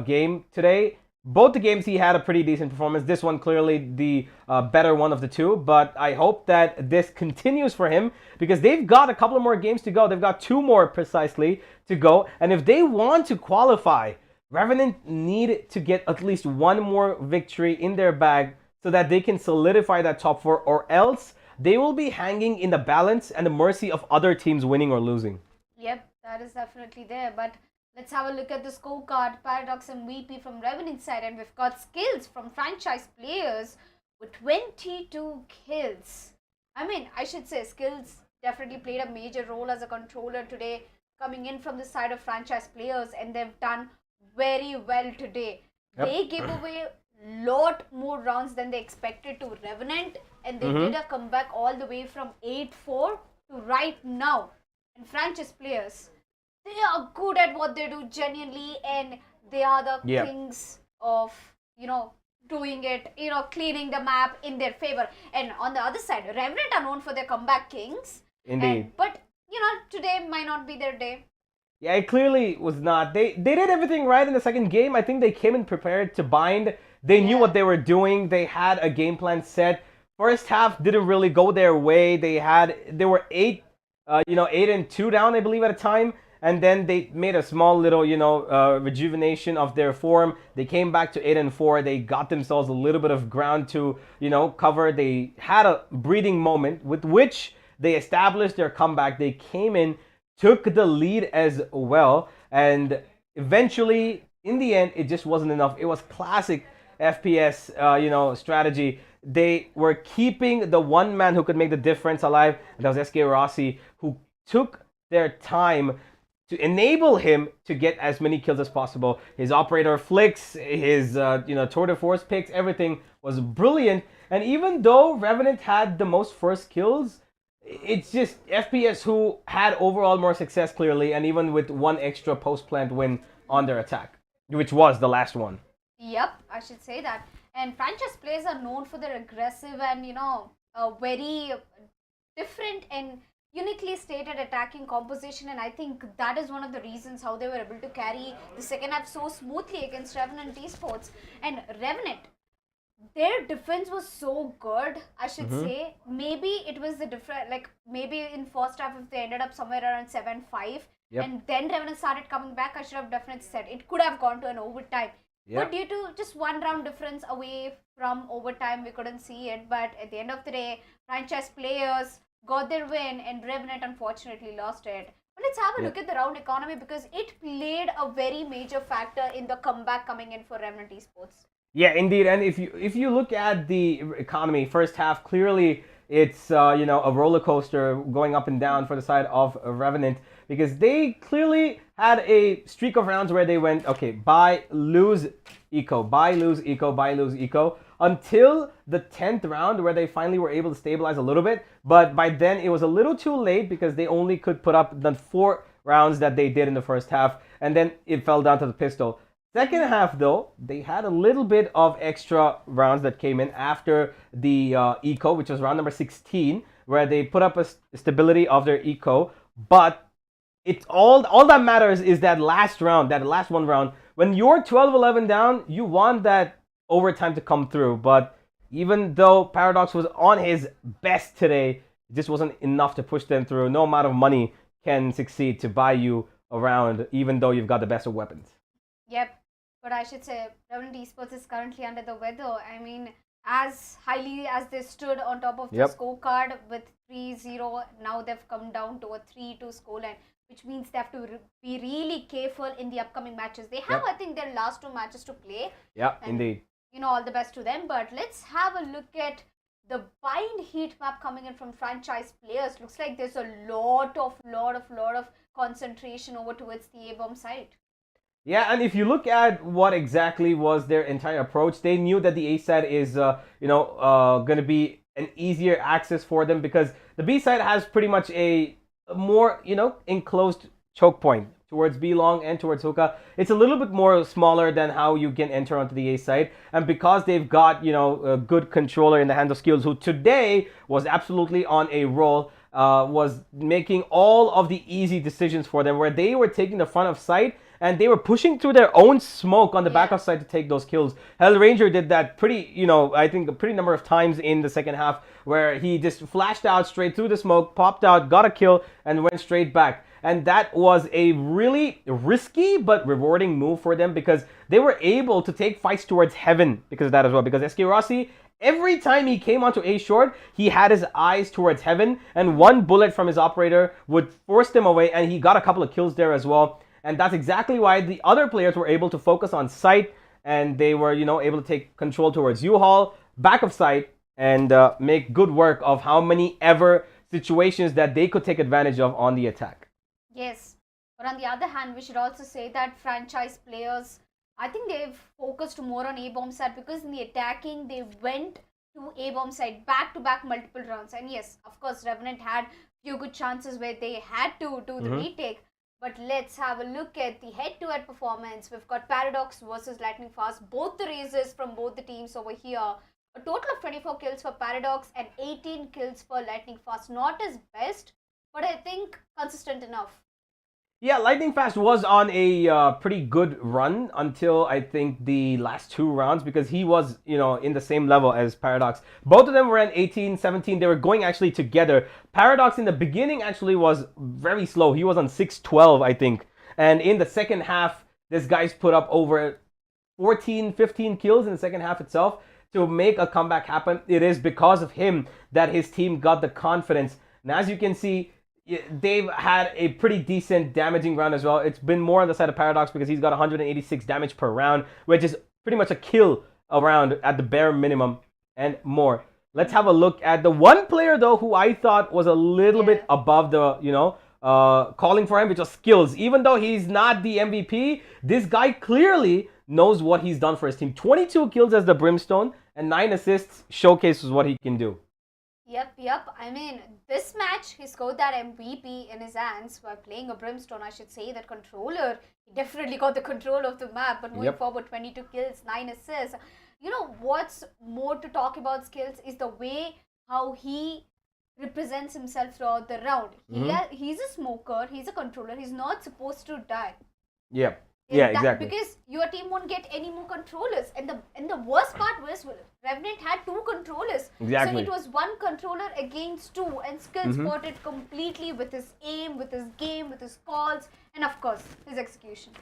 game today. Both the games he had a pretty decent performance. This one clearly the better one of the two. But I hope that this continues for him because they've got a couple of more games to go. They've got 2 more precisely to go. And if they want to qualify, Revenant need to get at least 1 more victory in their bag so that they can solidify that top 4, or else they will be hanging in the balance and the mercy of other teams winning or losing. Yep, that is definitely there. But let's have a look at the scorecard. Paradox MVP from Revenant side, and we've got Skills from Franchise Players with 22 kills. I should say Skills definitely played a major role as a controller today, coming in from the side of Franchise Players, and they've done very well today. Yep. They gave away a lot more rounds than they expected to Revenant, and they did a comeback all the way from 8-4 to right now. And Franchise Players, they are good at what they do genuinely, and they are the kings of, doing it, cleaning the map in their favor. And on the other side, Revenant are known for their comeback kings. Indeed. But, today might not be their day. Yeah, it clearly was not. They did everything right in the second game. I think they came in prepared to bind. They knew what they were doing. They had a game plan set. First half didn't really go their way. They were 8-2 down, I believe, at a time. and then they made a small little, rejuvenation of their form. They came back to 8-4. They got themselves a little bit of ground to, cover. They had a breathing moment with which they established their comeback. They came in, took the lead as well, and eventually, in the end, it just wasn't enough. It was classic FPS, strategy. They were keeping the one man who could make the difference alive. That was SK Rossi, who took their time to enable him to get as many kills as possible. His operator flicks, his tour de force picks, everything was brilliant. And even though Revenant had the most first kills, it's just FPS who had overall more success clearly, and even with one extra post plant win on their attack, which was the last one. Yep, I should say that. And franchise players are known for their aggressive and very different and uniquely stated attacking composition, and I think that is one of the reasons how they were able to carry the second half so smoothly against Revenant Esports. And Revenant, their defense was so good, I should say. Maybe it was the different, like maybe in first half if they ended up somewhere around 7-5, and then Revenant started coming back, I should have definitely said it could have gone to an overtime. But due to just one round difference away from overtime, we couldn't see it. But at the end of the day, franchise players got their win, and Revenant unfortunately lost it. But let's have a look at the round economy, because it played a very major factor in the comeback coming in for Revenant Esports. Yeah, indeed. And if you look at the economy, first half, clearly it's a roller coaster going up and down for the side of Revenant, because they clearly had a streak of rounds where they went, okay, buy, lose, eco, buy, lose, eco, buy, lose, eco, until the 10th round where they finally were able to stabilize a little bit. But by then it was a little too late, because they only could put up the 4 rounds that they did in the first half, and then it fell down to the pistol. Second half, though, they had a little bit of extra rounds that came in after the eco, which was round number 16, where they put up a stability of their eco. But it's all that matters is that last round, that last one round. When you're 12-11 down, you want that overtime to come through. But even though Paradox was on his best today, it just wasn't enough to push them through. No amount of money can succeed to buy you a round, even though you've got the best of weapons. Yep. But I should say, Revenant Esports is currently under the weather. I mean, as highly as they stood on top of the scorecard with 3-0, now they've come down to a 3-2 scoreline, which means they have to be really careful in the upcoming matches. They have, I think, their last 2 matches to play. Yeah, indeed. All the best to them. But let's have a look at the bind heat map coming in from franchise players. Looks like there's a lot of concentration over towards the A-bomb side. Yeah, and if you look at what exactly was their entire approach, they knew that the A side is, going to be an easier access for them, because the B side has pretty much a more, enclosed choke point towards B long and towards hookah. It's a little bit more smaller than how you can enter onto the A side, and because they've got, a good controller in the hands of Skills, who today was absolutely on a roll, was making all of the easy decisions for them, where they were taking the front of site and they were pushing through their own smoke on the back of side to take those kills. Hellranger did that pretty, I think a pretty number of times in the second half, where he just flashed out straight through the smoke, popped out, got a kill, and went straight back. And that was a really risky but rewarding move for them, because they were able to take fights towards heaven because of that as well. Because SK Rossi, every time he came onto A short, he had his eyes towards heaven, and one bullet from his operator would force them away, and he got a couple of kills there as well. And that's exactly why the other players were able to focus on site, and they were, able to take control towards U-Haul, back of site, and make good work of how many ever situations that they could take advantage of on the attack. Yes, but on the other hand, we should also say that franchise players, I think they've focused more on A-bomb side, because in the attacking, they went to A-bomb side back-to-back multiple rounds. And yes, of course, Revenant had few good chances where they had to do the retake. But let's have a look at the head-to-head performance. We've got Paradox versus Lightning Fast, both the raises from both the teams over here. A total of 24 kills for Paradox and 18 kills for Lightning Fast. Not his best, but I think consistent enough. Yeah, Lightning Fast was on a pretty good run until I think the last 2 rounds, because he was, in the same level as Paradox. Both of them were at 18, 17. They were going actually together. Paradox in the beginning actually was very slow. He was on 6-12, I think. And in the second half, this guy's put up over 14, 15 kills in the second half itself to make a comeback happen. It is because of him that his team got the confidence. And as you can see, they've had a pretty decent damaging round as well. It's been more on the side of Paradox because he's got 186 damage per round, which is pretty much a kill a round at the bare minimum and more. Let's have a look at the one player, though, who I thought was a little bit above the, calling for him, which was Skills. Even though he's not the MVP, this guy clearly knows what he's done for his team. 22 kills as the Brimstone and 9 assists showcases what he can do. Yep. I mean, this match, he scored that MVP in his hands by playing a Brimstone. I should say that controller, he definitely got the control of the map. But moving forward, 22 kills, 9 assists. What's more to talk about Skills is the way how he represents himself throughout the round. He's a smoker, he's a controller, he's not supposed to die. Exactly. Because your team won't get any more controllers. And the worst part was Revenant had 2 controllers. Exactly. So it was 1 controller against 2. And Skills fought it completely with his aim, with his game, with his calls, and of course, his execution.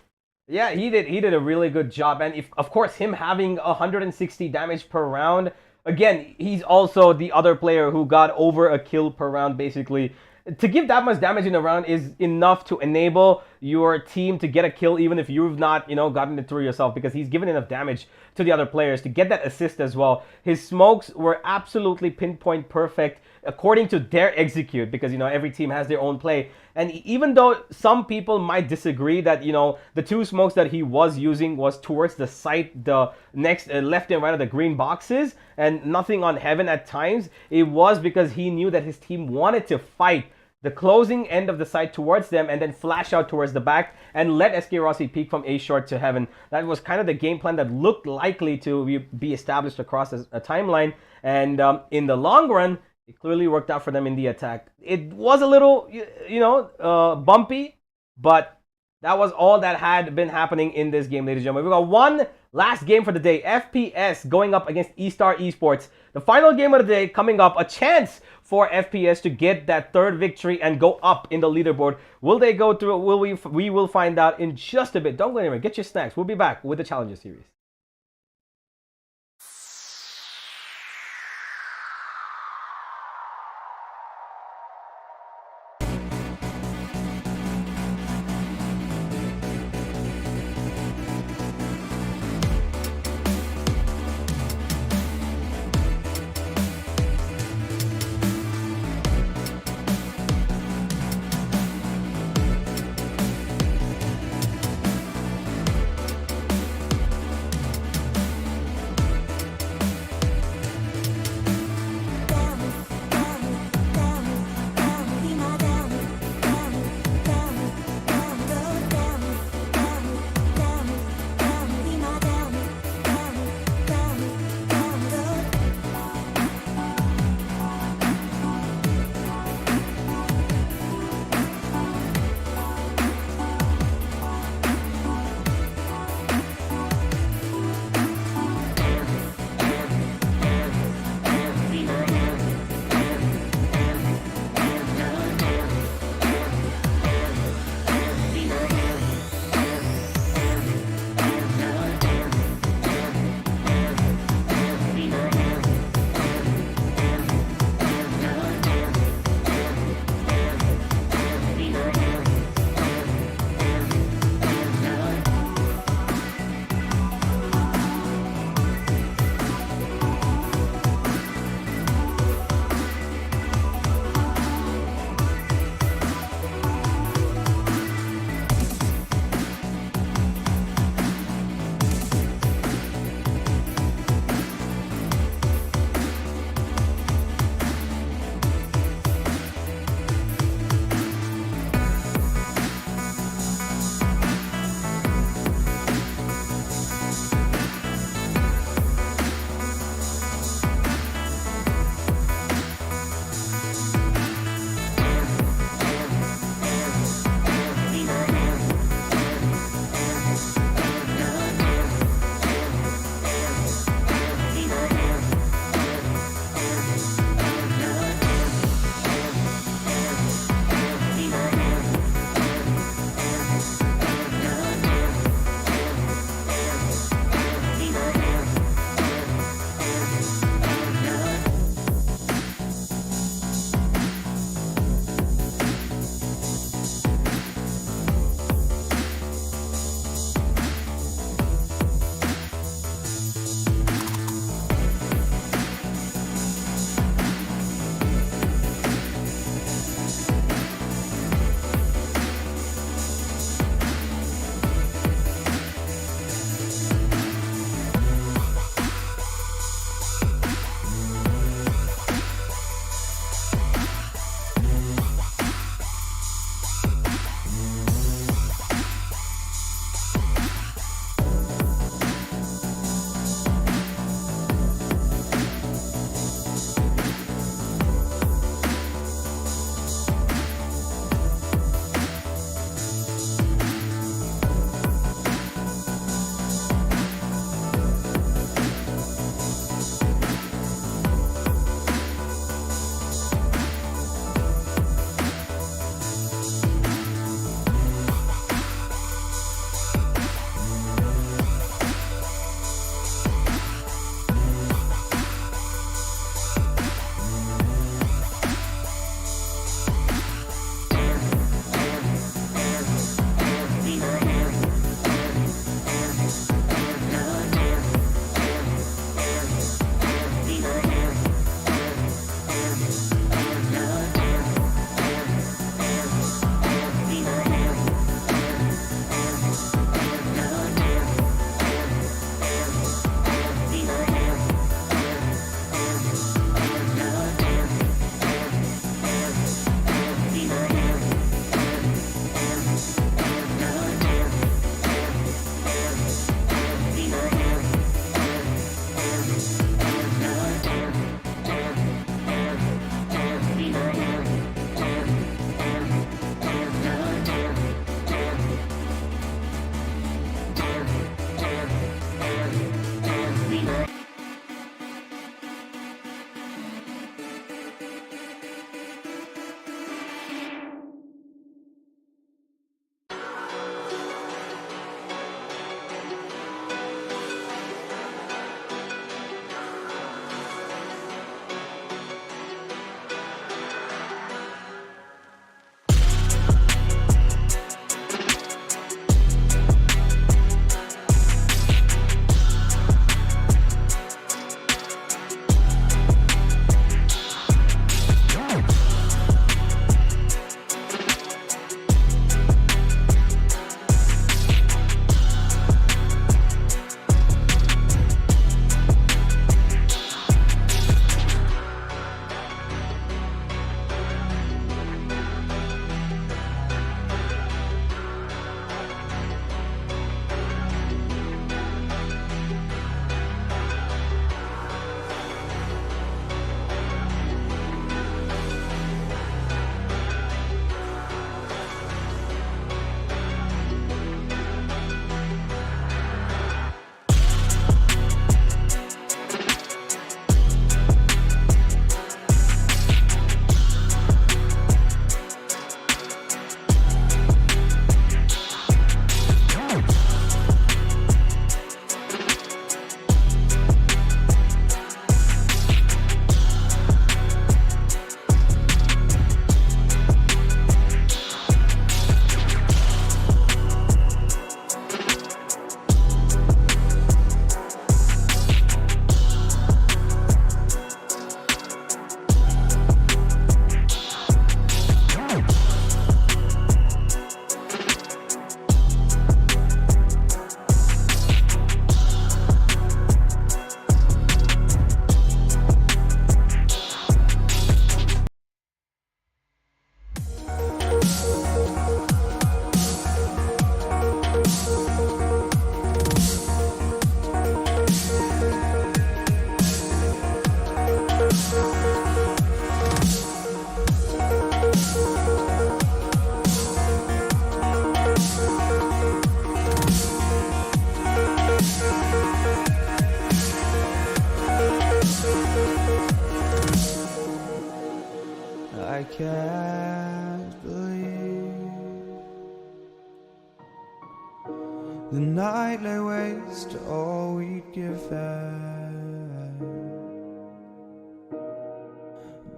Yeah, he did a really good job. And of course, him having 160 damage per round, again, he's also the other player who got over a kill per round, basically. To give that much damage in a round is enough to enable your team to get a kill, even if you've not, gotten it through yourself, because he's given enough damage to the other players to get that assist as well. His smokes were absolutely pinpoint perfect according to their execute, because, every team has their own play. And even though some people might disagree that, the 2 smokes that he was using was towards the site, the next left and right of the green boxes, and nothing on heaven at times, it was because he knew that his team wanted to fight the closing end of the site towards them and then flash out towards the back and let SK Rossi peek from A short to heaven. That was kind of the game plan that looked likely to be established across a timeline. And in the long run, it clearly worked out for them in the attack. It was a little, bumpy, but that was all that had been happening in this game, ladies and gentlemen. We got one last game for the day. FPS going up against Estar Esports. The final game of the day coming up. A chance for FPS to get that 3rd victory and go up in the leaderboard. Will they go through? We will find out in just a bit. Don't go anywhere. Get your snacks. We'll be back with the Challenger Series. I can't believe the night lay waste to all we'd given.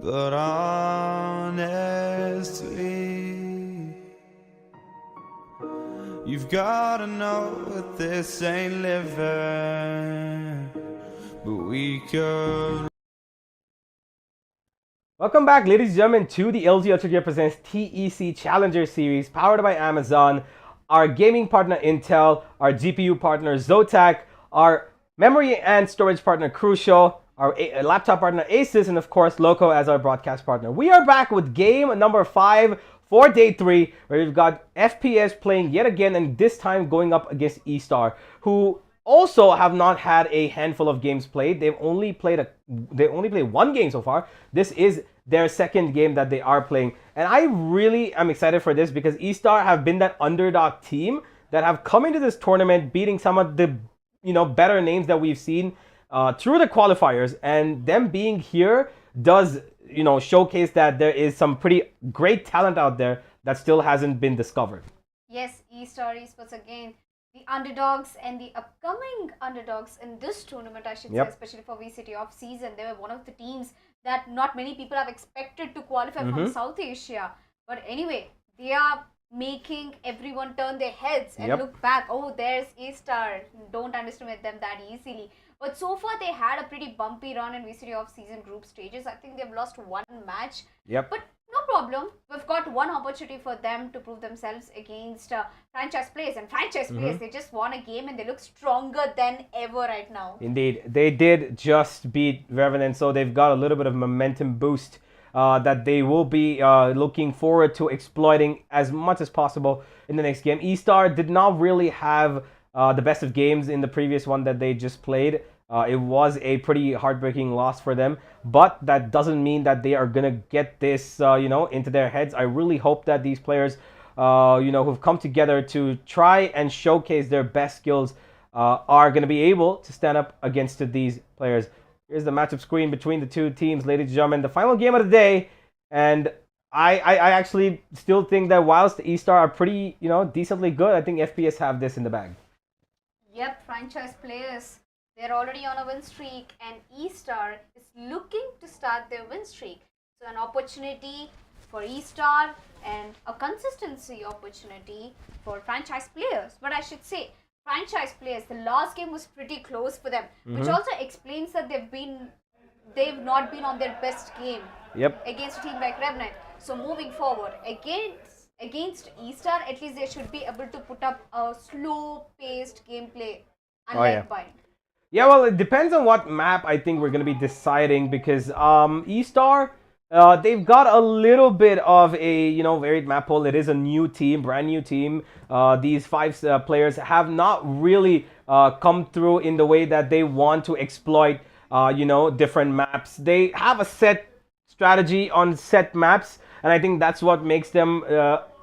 But honestly, you've gotta know that this ain't living, but we could. Welcome back, ladies and gentlemen, to the LG Ultragear presents TEC Challenger Series, powered by Amazon. Our gaming partner Intel, our GPU partner Zotac, our memory and storage partner Crucial, our laptop partner Asus, and of course Loco as our broadcast partner. We are back with game number 5 for day 3, where we've got FPS playing yet again, and this time going up against Estar, who also have not had a handful of games played. They've only played one game so far. This is their second game that they are playing, and I really am excited for this because Estar have been that underdog team that have come into this tournament beating some of the better names that we've seen through the qualifiers, and them being here does showcase that there is some pretty great talent out there that still hasn't been discovered. Yes, Estar Esports again, the underdogs and the upcoming underdogs in this tournament, I should say, especially for VCT off season. They were one of the teams that not many people have expected to qualify from South Asia. But anyway, they are making everyone turn their heads and look back. Oh, there's Estar. Don't underestimate them that easily. But so far, they had a pretty bumpy run in VCT off-season group stages. I think they've lost one match. But no problem. We've got one opportunity for them to prove themselves against franchise players. And franchise players, they just won a game and they look stronger than ever right now. Indeed. They did just beat Revenant, so they've got a little bit of momentum boost that they will be looking forward to exploiting as much as possible in the next game. Estar did not really have the best of games in the previous one that they just played. It was a pretty heartbreaking loss for them, but that doesn't mean that they are gonna get this into their heads. I really hope that these players who've come together to try and showcase their best skills are gonna be able to stand up against these players. Here's the matchup screen between the two teams, ladies and gentlemen, the final game of the day. And I actually still think that whilst Estar are pretty decently good, I think FPS have this in the bag. Yep, franchise players, they're already on a win streak, and Estar is looking to start their win streak. So an opportunity for Estar and a consistency opportunity for franchise players. But I should say, franchise players, the last game was pretty close for them, which also explains that they've not been on their best game against a team like Revenant. So moving forward, against Estar, at least they should be able to put up a slow-paced gameplay, unlike Bind. Yeah, well, it depends on what map I think we're going to be deciding, because Estar, they've got a little bit of a varied map pool. It is a new team, brand new team. These 5 players have not really come through in the way that they want to exploit different maps. They have a set strategy on set maps, and I think that's what makes them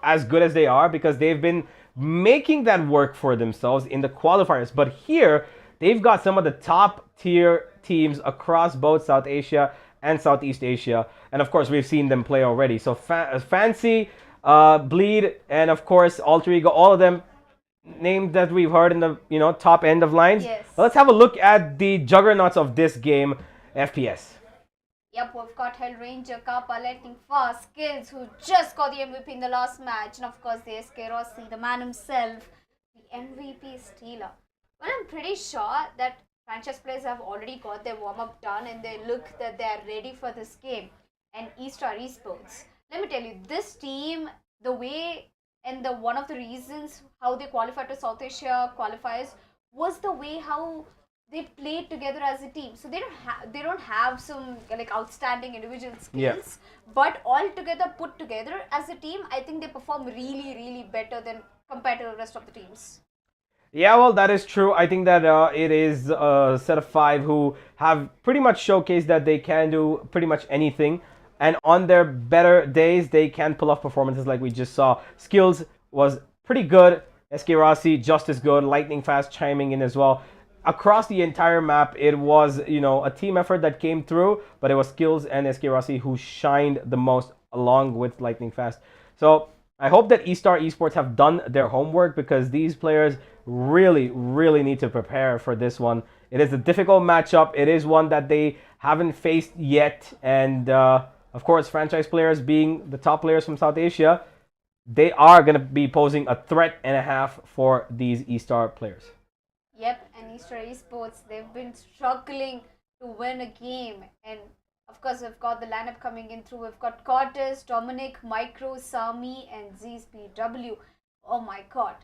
as good as they are, because they've been making that work for themselves in the qualifiers. But here, they've got some of the top tier teams across both South Asia and Southeast Asia, and of course we've seen them play already. So Fancy, Bleed, and of course Ultragear, all of them names that we've heard in the top end of lines. Well, let's have a look at the juggernauts of this game, FPS. Yep, we've got Hellranger, Kappa, Lightning Fast, Skills, who just got the MVP in the last match, and of course there's Xerxia, the man himself, the MVP stealer. Well, I'm pretty sure that franchise players have already got their warm-up done and they look that they're ready for this game. And Estar Esports, let me tell you, this team, the way and one of the reasons how they qualified to South Asia qualifiers was the way how they played together as a team. So they don't have some like outstanding individual skills, but all together put together as a team, I think they perform really better than compared to the rest of the teams. Yeah, well, that is true. I think that it is a set of 5 who have pretty much showcased that they can do pretty much anything. And on their better days, they can pull off performances like we just saw. Skills was pretty good. Xerxia just as good. Lightning Fast chiming in as well. Across the entire map, it was, a team effort that came through, but it was Skills and Xerxia who shined the most along with lightning fast. So I hope that Estar Esports have done their homework, because these players really, really need to prepare for this one. It is a difficult matchup. It is one that they haven't faced yet. And of course, franchise players being the top players from South Asia, they are going to be posing a threat and a half for these Estar players. Yep, and Estar Esports, they've been struggling to win a game. And of course, we've got the lineup coming in through. We've got Cortez, Dominic, Micro, Sami, and ZSPW. Oh my god.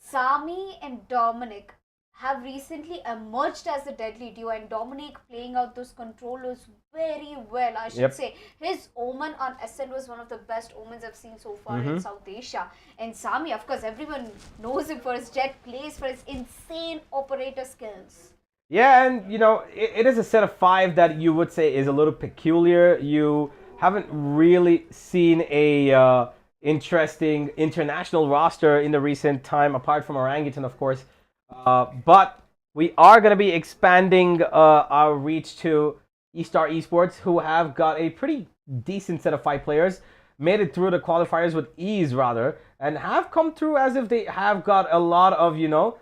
Sami and Dominic have recently emerged as the deadly duo, and Dominic playing out those controllers very well, I should say. His Omen on Ascent was one of the best Omens I've seen so far in South Asia. And Sami, of course, everyone knows him for his jet plays, for his insane operator skills. Yeah, and you know, it is a set of 5 that you would say is a little peculiar. You haven't really seen a interesting international roster in the recent time, apart from Orangutan, of course. But we are going to be expanding our reach to Estar Esports, who have got a pretty decent set of 5 players, made it through the qualifiers with ease, rather, and have come through as if they have got a lot of, you know,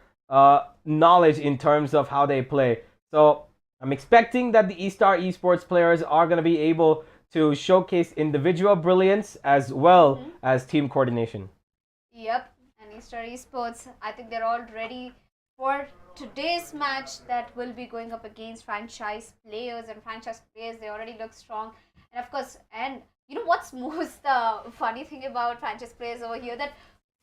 knowledge in terms of how they play. So I'm expecting that the Estar Esports players are going to be able to showcase individual brilliance as well as team coordination. Yep, and Estar Esports, I think they're all ready for today's match that will be going up against franchise players. And franchise players, they already look strong. And of course, and you know what's most funny thing about franchise players over here, that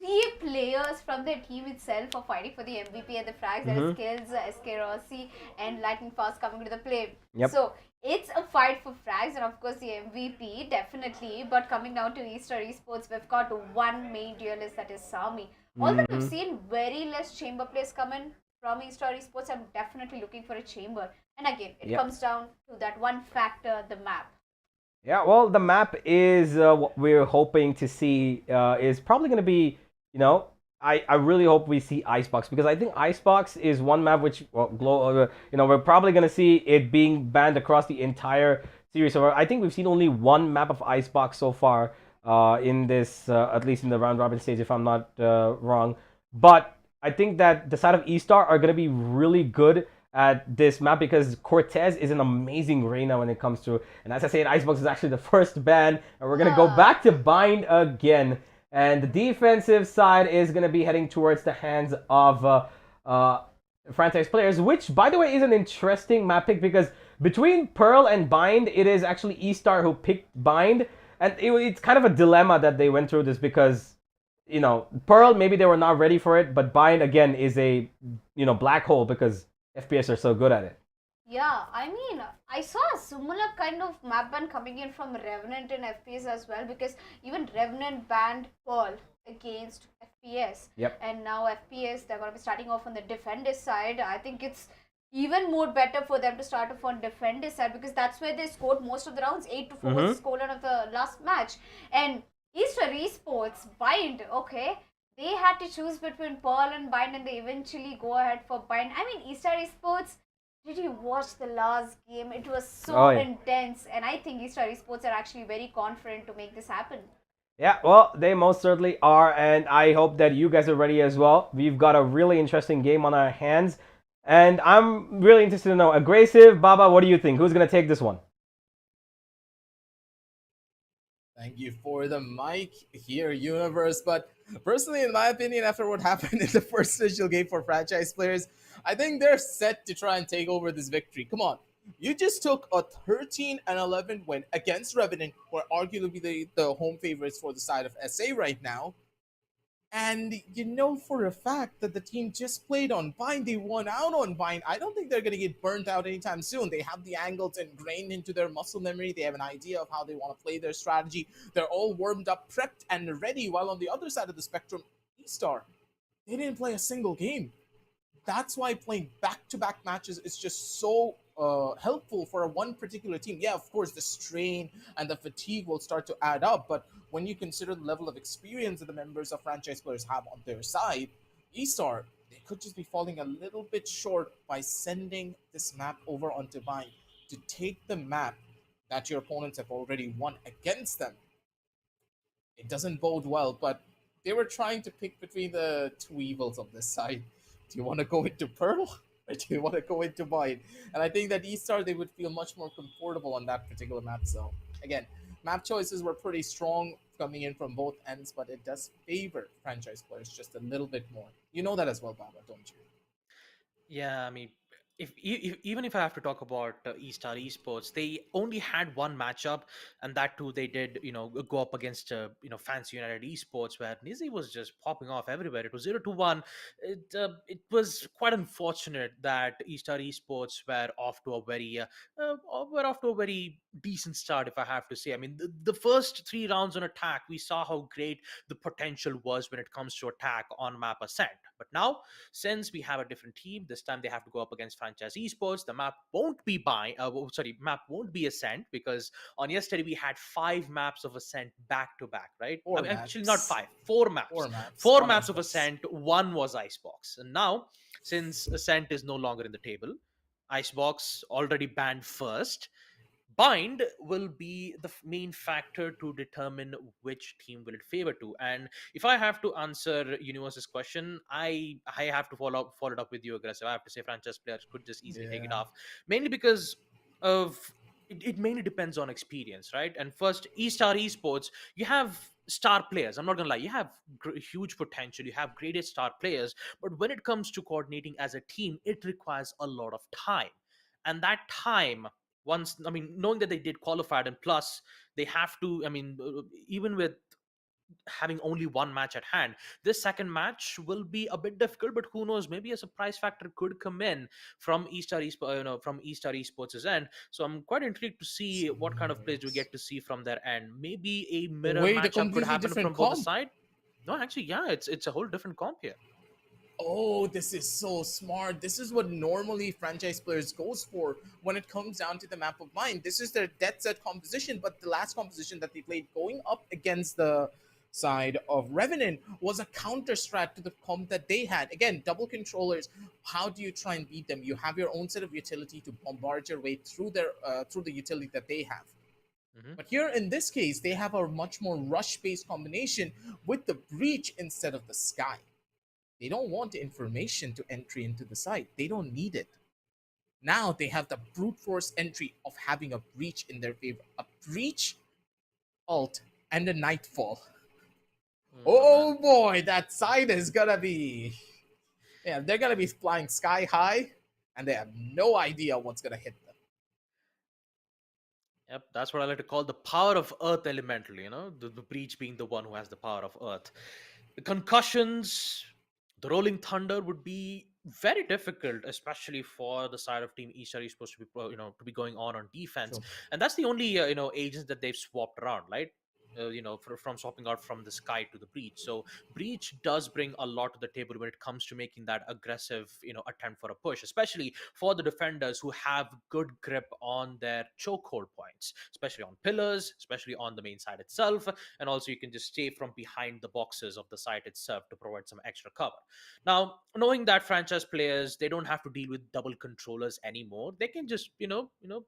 3 players from their team itself are fighting for the MVP and the frags. There is Skills, SK Rossi, and Lightning Fast coming to the play. So it's a fight for frags and of course the MVP, definitely. But coming down to Estar Esports, we've got one main duelist, that is Sami. Although we've seen very less chamber plays come in from Estar Esports, I'm definitely looking for a chamber. And again, it comes down to that one factor, the map. Yeah, well, the map is what we're hoping to see is probably going to be, you know, I really hope we see Icebox, because I think Icebox is one map which, well, you know, we're probably going to see it being banned across the entire series. So I think we've seen only one map of Icebox so far in this, at least in the round robin stage, if I'm not wrong. But I think that the side of Estar are going to be really good at this map, because Cortez is an amazing Reyna when it comes to, and as I said, Icebox is actually the first ban, and we're going to go back to Bind again. And the defensive side is going to be heading towards the hands of franchise players, which, by the way, is an interesting map pick, because between Pearl and Bind, it is actually Estar who picked Bind. And it's kind of a dilemma that they went through this, because, you know, Pearl, maybe they were not ready for it, but Bind, again, is a, you know, black hole, because FPS are so good at it. Yeah, I mean, I saw a similar kind of map ban coming in from Revenant in FPS as well, because even Revenant banned Pearl against FPS. And now FPS, they're going to be starting off on the defender side. I think it's even more better for them to start off on defender side, because that's where they scored most of the rounds. 8-4 was the scoreline of the last match. And Estar Esports, Bind, okay, they had to choose between Pearl and Bind, and they eventually go ahead for Bind. I mean, Estar Esports, did you watch the last game? It was so intense, and I think Estar Esports are actually very confident to make this happen. Yeah, well, they most certainly are, and I hope that you guys are ready as well. We've got a really interesting game on our hands, and I'm really interested to know, Aggressive, Baba, what do you think? Who's going to take this one? Thank you for the mic here, Universe. But personally, in my opinion, after what happened in the first official game for franchise players, I think they're set to try and take over this victory. Come on. You just took a 13-11 win against Revenant, who are arguably the home favorites for the side of SA right now. And you know for a fact that the team just played on Bind. They won out on Bind. I don't think they're going to get burnt out anytime soon. They have the angles ingrained into their muscle memory. They have an idea of how they want to play their strategy. They're all warmed up, prepped, and ready. While on the other side of the spectrum, Estar, they didn't play a single game. That's why playing back-to-back matches is just so helpful for one particular team. Yeah, of course, the strain and the fatigue will start to add up, but when you consider the level of experience that the members of franchise players have on their side, Estar, they could just be falling a little bit short by sending this map over onto Bind to take the map that your opponents have already won against them. It doesn't bode well, but they were trying to pick between the two evils of this side. Do you want to go into Pearl or do you want to go into Mine? And I think that Estar, they would feel much more comfortable on that particular map. So again, map choices were pretty strong coming in from both ends, but it does favor franchise players just a little bit more. You know that as well, Baba, don't you? Yeah, I mean, even if I have to talk about Estar Esports, they only had one matchup, and that too they did, go up against Fancy United Esports, where Nizzy was just popping off everywhere. It was 0-1. It was quite unfortunate that Estar Esports were off to a very decent start, if I have to say. I mean, the first 3 rounds on attack, we saw how great the potential was when it comes to attack on map Ascent. But now, since we have a different team, this time they have to go up against Franchise Esports. The map won't be map won't be Ascent, because on yesterday we had 5 maps of Ascent back to back, right? Four Actually, not maps. 5, 4 maps. Four maps. Four One maps of Icebox. Ascent, one was Icebox. And now, since Ascent is no longer in the table, Icebox already banned first. Bind will be the main factor to determine which team will it favor to. And if I have to answer Universe's question, I have to follow it up with you, Aggressive. I have to say franchise players could just easily take it off, mainly because of it mainly depends on experience, right? And first, Estar Esports, you have star players. I'm not gonna lie, you have huge potential, you have great star players, but when it comes to coordinating as a team, it requires a lot of time. And that time, knowing that they did qualified, and plus they have to, even with having only one match at hand, this second match will be a bit difficult. But who knows, maybe a surprise factor could come in from Estar Esports' end. So I'm quite intrigued to see what kind of plays we get to see from their end. Maybe a mirror Wait, a matchup could completely happen different from both the comp? side. No, actually, yeah, it's a whole different comp here. Oh, this is so smart. This is what normally franchise players goes for when it comes down to the map of Mine. This is their dead set composition, but the last composition that they played going up against the side of Revenant was a counter strat to the comp that they had. Again, double controllers. How do you try and beat them? You have your own set of utility to bombard your way through through the utility that they have. But here in this case, they have a much more rush-based combination with the breach instead of the sky. They don't want information to entry into the site. They don't need it. Now they have the brute force entry of having a breach in their favor. A breach, ult, and a nightfall. Oh boy, that side is gonna be... Yeah, they're gonna be flying sky high, and they have no idea what's gonna hit them. Yep, that's what I like to call the power of Earth elemental, the breach being the one who has the power of Earth. The concussions, the rolling thunder would be very difficult, especially for the side of Team Estar Esports to be, to be going on defense. Sure. And that's the only, agents that they've swapped around, right? From swapping out from the sky to the breach. So breach does bring a lot to the table when it comes to making that aggressive, attempt for a push, especially for the defenders who have good grip on their chokehold points, especially on pillars, especially on the main side itself. And also you can just stay from behind the boxes of the site itself to provide some extra cover. Now, knowing that franchise players, they don't have to deal with double controllers anymore. They can just,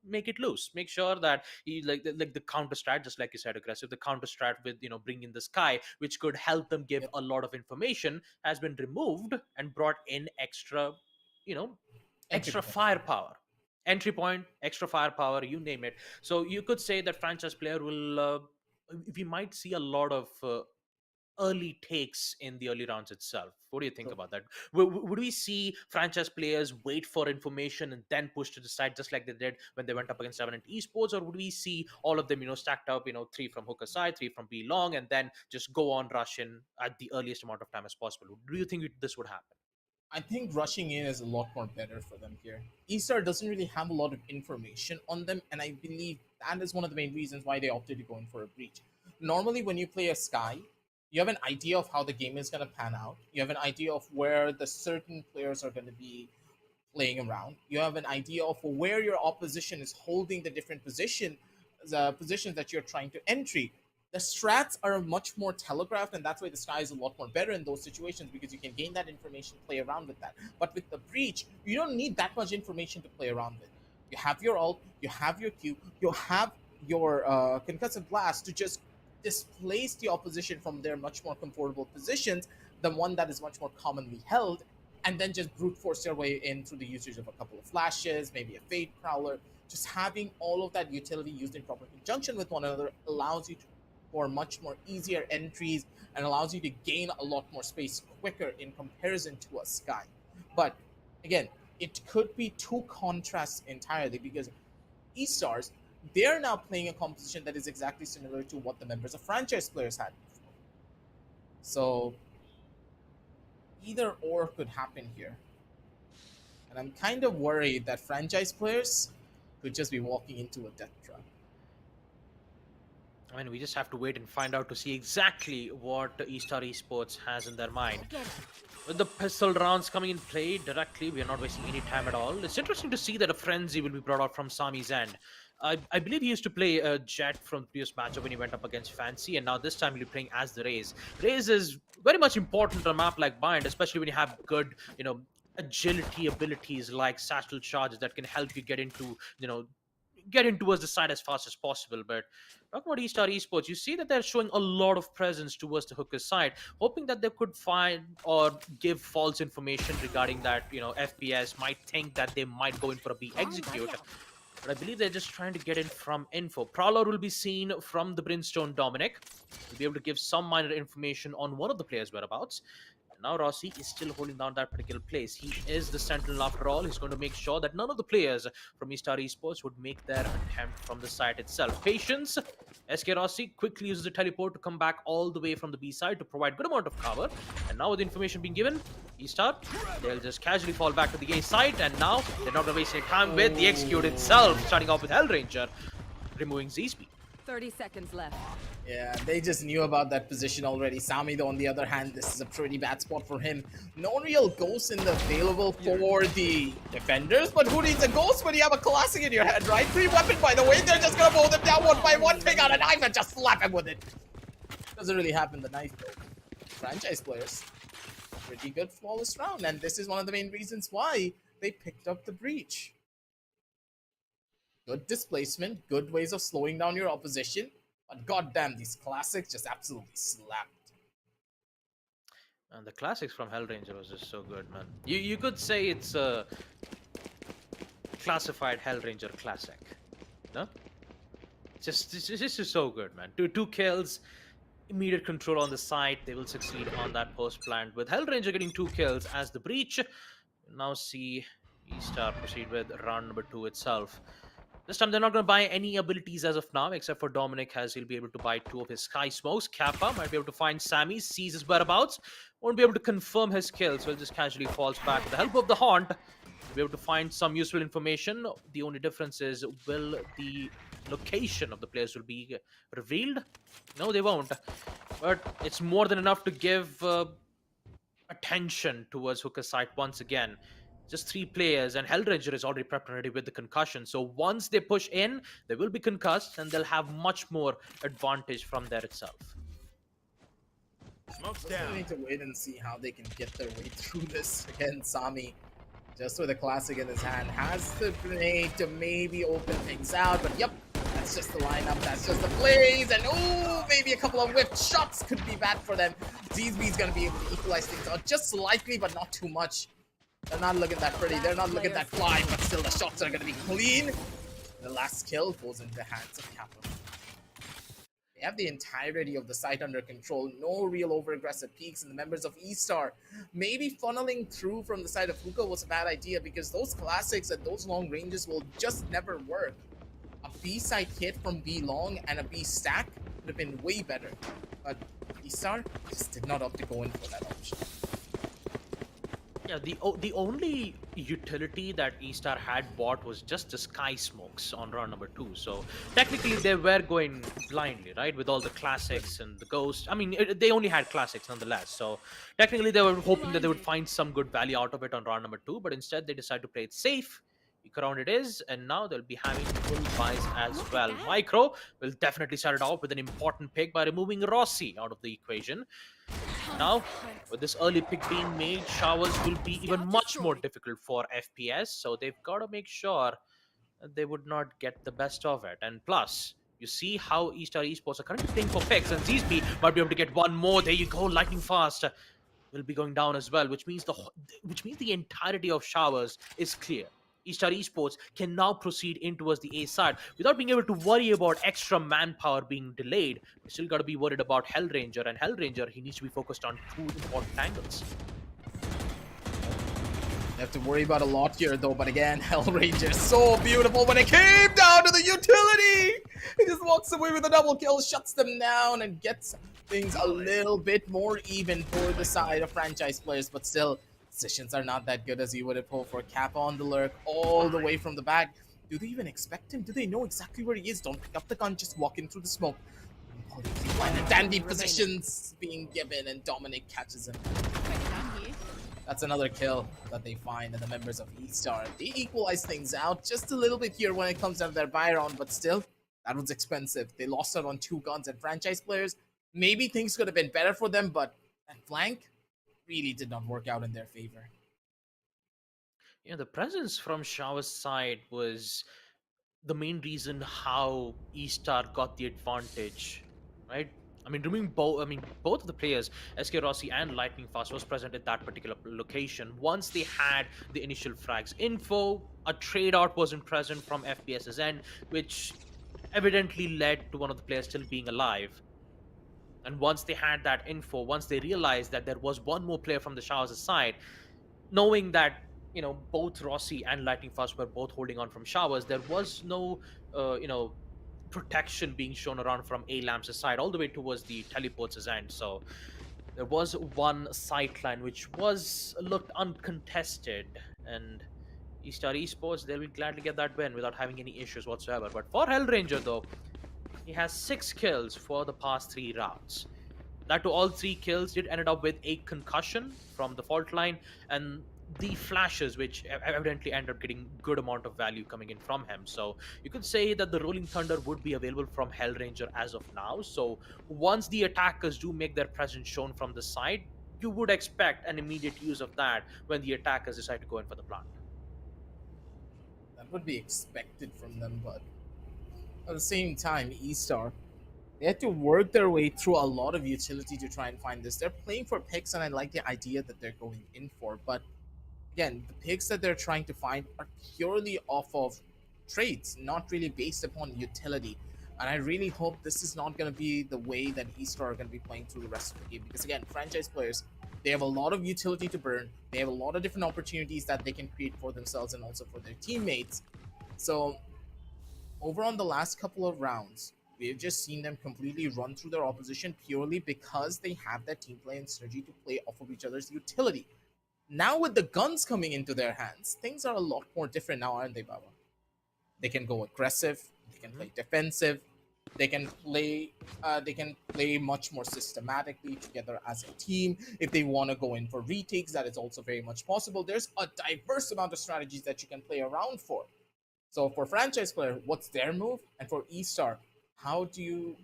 make it loose. Make sure that like the counter strat, just like you said, aggressive, the counter strat with, bringing the sky, which could help them give a lot of information, has been removed and brought in extra, extra firepower. Entry point, extra firepower, you name it. So you could say that franchise player will, we might see a lot of early takes in the early rounds itself. What do you think about that? Would we see franchise players wait for information and then push to the side, just like they did when they went up against Revenant Esports? Or would we see all of them, stacked up, 3 from hooker side, 3 from B long, and then just go on rush in at the earliest amount of time as possible? Do you think this would happen? I think rushing in is a lot more better for them here. Estar doesn't really have a lot of information on them, and I believe that is one of the main reasons why they opted to go in for a breach. Normally, when you play a sky, you have an idea of how the game is going to pan out. You have an idea of where the certain players are going to be playing around. You have an idea of where your opposition is holding the different positions that you're trying to entry. The strats are much more telegraphed, and that's why the sky is a lot more better in those situations, because you can gain that information, play around with that. But with the breach, you don't need that much information to play around with. You have your ult, you have your Q, you have your concussive blast to just displace the opposition from their much more comfortable positions, the one that is much more commonly held, and then just brute force your way in through the usage of a couple of flashes, maybe a Fade Prowler. Just having all of that utility used in proper conjunction with one another allows you for much more easier entries and allows you to gain a lot more space quicker in comparison to a Sky. But again, it could be two contrasts entirely, because eStars, they're now playing a composition that is exactly similar to what the members of franchise players had before. So either or could happen here. And I'm kind of worried that franchise players could just be walking into a death trap. I mean, we just have to wait and find out to see exactly what Estar Esports has in their mind. With the pistol rounds coming in play directly, we are not wasting any time at all. It's interesting to see that a frenzy will be brought out from Sami's end. I believe he used to play Jet from the previous matchup when he went up against Fancy, and now this time he'll be playing as the Raze. Raze is very much important on a map like Bind, especially when you have good, agility abilities like satchel charges that can help you get into towards the side as fast as possible. But talking about Estar Esports, you see that they're showing a lot of presence towards the hooker side, hoping that they could find or give false information regarding that, FPS might think that they might go in for a B execute. But I believe they're just trying to get in from info. Prowler will be seen from the Brimstone Dominic. He'll be able to give some minor information on one of the players' whereabouts. Now Rossi is still holding down that particular place. He is the sentinel after all. He's going to make sure that none of the players from Estar Esports would make their attempt from the site itself. Patience. SK Rossi quickly uses the teleport to come back all the way from the B side to provide good amount of cover. And now with the information being given, Estar, they'll just casually fall back to the A side. And now they're not going to waste any time with the execute itself. Starting off with Hellranger, removing Z-Speed. 30 seconds left. Yeah, they just knew about that position already. Sami, though, on the other hand, this is a pretty bad spot for him. No real ghost in the available for the defenders, but who needs a ghost when you have a classic in your head, right? Free weapon, by the way. They're just gonna mow them down one by one, pick out a knife and just slap him with it. Doesn't really happen the knife, though. Franchise players, pretty good flawless round, and this is one of the main reasons why they picked up the breach. Good displacement, good ways of slowing down your opposition. But goddamn, these classics just absolutely slapped. And the classics from Hellranger was just so good, man. You could say it's a classified Hellranger classic, no? It's just so good, man. Two kills, immediate control on the site. They will succeed on that post plant with Hellranger getting 2 kills as the breach. Now see Estar proceed with round number 2 itself. This time they're not going to buy any abilities as of now, except for Dominic, as he'll be able to buy 2 of his Sky Smokes. Kappa might be able to find Sammy, sees his whereabouts, won't be able to confirm his kill, so he'll just casually falls back. With the help of the Haunt, he'll be able to find some useful information. The only difference is, will the location of the players will be revealed? No, they won't. But it's more than enough to give attention towards Hooker site once again. Just 3 players, and Hellranger is already prepped and ready with the concussion. So once they push in, they will be concussed, and they'll have much more advantage from there itself. Smoke's They down. need to wait and see how they can get their way through this. Again, Sami, just with a classic in his hand, has the grenade to maybe open things out. But yep, that's just the lineup. That's just the plays. And oh, maybe a couple of whipped shots could be bad for them. ZZB's going to be able to equalize things out just slightly, but not too much. They're not looking that pretty. They're not looking that fly, but still the shots are going to be clean. The last kill goes into the hands of Kappa. They have the entirety of the site under control. No real over-aggressive peaks, and the members of Estar maybe funneling through from the side of Hookah was a bad idea, because those classics and those long ranges will just never work. A B site hit from B long and a B stack would have been way better. But Estar just did not opt to go in for that option. Yeah, the only utility that Estar had bought was just the Sky Smokes on round number 2. So technically they were going blindly, right? With all the classics and the ghost. I mean, they only had classics nonetheless. So technically they were hoping that they would find some good value out of it on round number 2. But instead they decided to play it safe. Round it is, and now they'll be having full buys as well. Micro will definitely start it off with an important pick by removing Rossi out of the equation. Now, with this early pick being made, showers will be even much more difficult for FPS, so they've got to make sure that they would not get the best of it. And plus, You see how Estar Esports are currently playing for picks, and ZSP might be able to get one more. There you go, lightning fast will be going down as well, which means the entirety of showers is clear. Estar Esports can now proceed in towards the A side without being able to worry about extra manpower being delayed. We still got to be worried about Hellranger, and Hellranger, he needs to be focused on two important angles. You have to worry about a lot here though, but again, Hellranger so beautiful when it came down to the utility! He just walks away with a double kill, shuts them down, and gets things a little bit more even for the side of franchise players, but still, positions are not that good as you would have hoped for. Kappa on the lurk, all the way from the back. Do they even expect him? Do they know exactly where he is? Don't pick up the gun, just walk in through the smoke. And dandy positions being given, and Dominic catches him. That's another kill that they find, and the members of Estar, they equalize things out just a little bit here when it comes down to their buy round, but still, that was expensive. They lost out on 2 guns, and franchise players, maybe things could have been better for them, but that flank really did not work out in their favor. Yeah, the presence from Shower's side was the main reason how Estar got the advantage, right? I mean, both of the players, SK Rossi and Lightning Fast, was present at that particular location. Once they had the initial frags info, a trade out wasn't present from FPS's end, which evidently led to one of the players still being alive. And once they had that info, once they realized that there was one more player from the Showers' side, knowing that, you know, both Rossi and Lightning Fast were both holding on from Showers, there was no, protection being shown around from A-Lamps' side all the way towards the teleports' end. So there was one sideline which looked uncontested, and Estar Esports, they will gladly get that win without having any issues whatsoever. But for Hellranger though, he has 6 kills for the past 3 rounds. That to all 3 kills did ended up with a concussion from the fault line, and the flashes, which evidently ended up getting good amount of value coming in from him. So you could say that the Rolling Thunder would be available from Hellranger as of now. So once the attackers do make their presence shown from the side, you would expect an immediate use of that when the attackers decide to go in for the plant. That would be expected from them, but at the same time, Estar, they had to work their way through a lot of utility to try and find this. They're playing for picks, and I like the idea that they're going in for, but again, the picks that they're trying to find are purely off of trades, not really based upon utility. And I really hope this is not going to be the way that Estar are going to be playing through the rest of the game. Because again, franchise players, they have a lot of utility to burn. They have a lot of different opportunities that they can create for themselves and also for their teammates. So over on the last couple of rounds, we've just seen them completely run through their opposition purely because they have that team play and synergy to play off of each other's utility. Now with the guns coming into their hands, things are a lot more different now, aren't they, Baba? They can go aggressive, they can play defensive, they can play much more systematically together as a team. If they want to go in for retakes, that is also very much possible. There's a diverse amount of strategies that you can play around for. So for franchise player, what's their move? And for Estar, how do you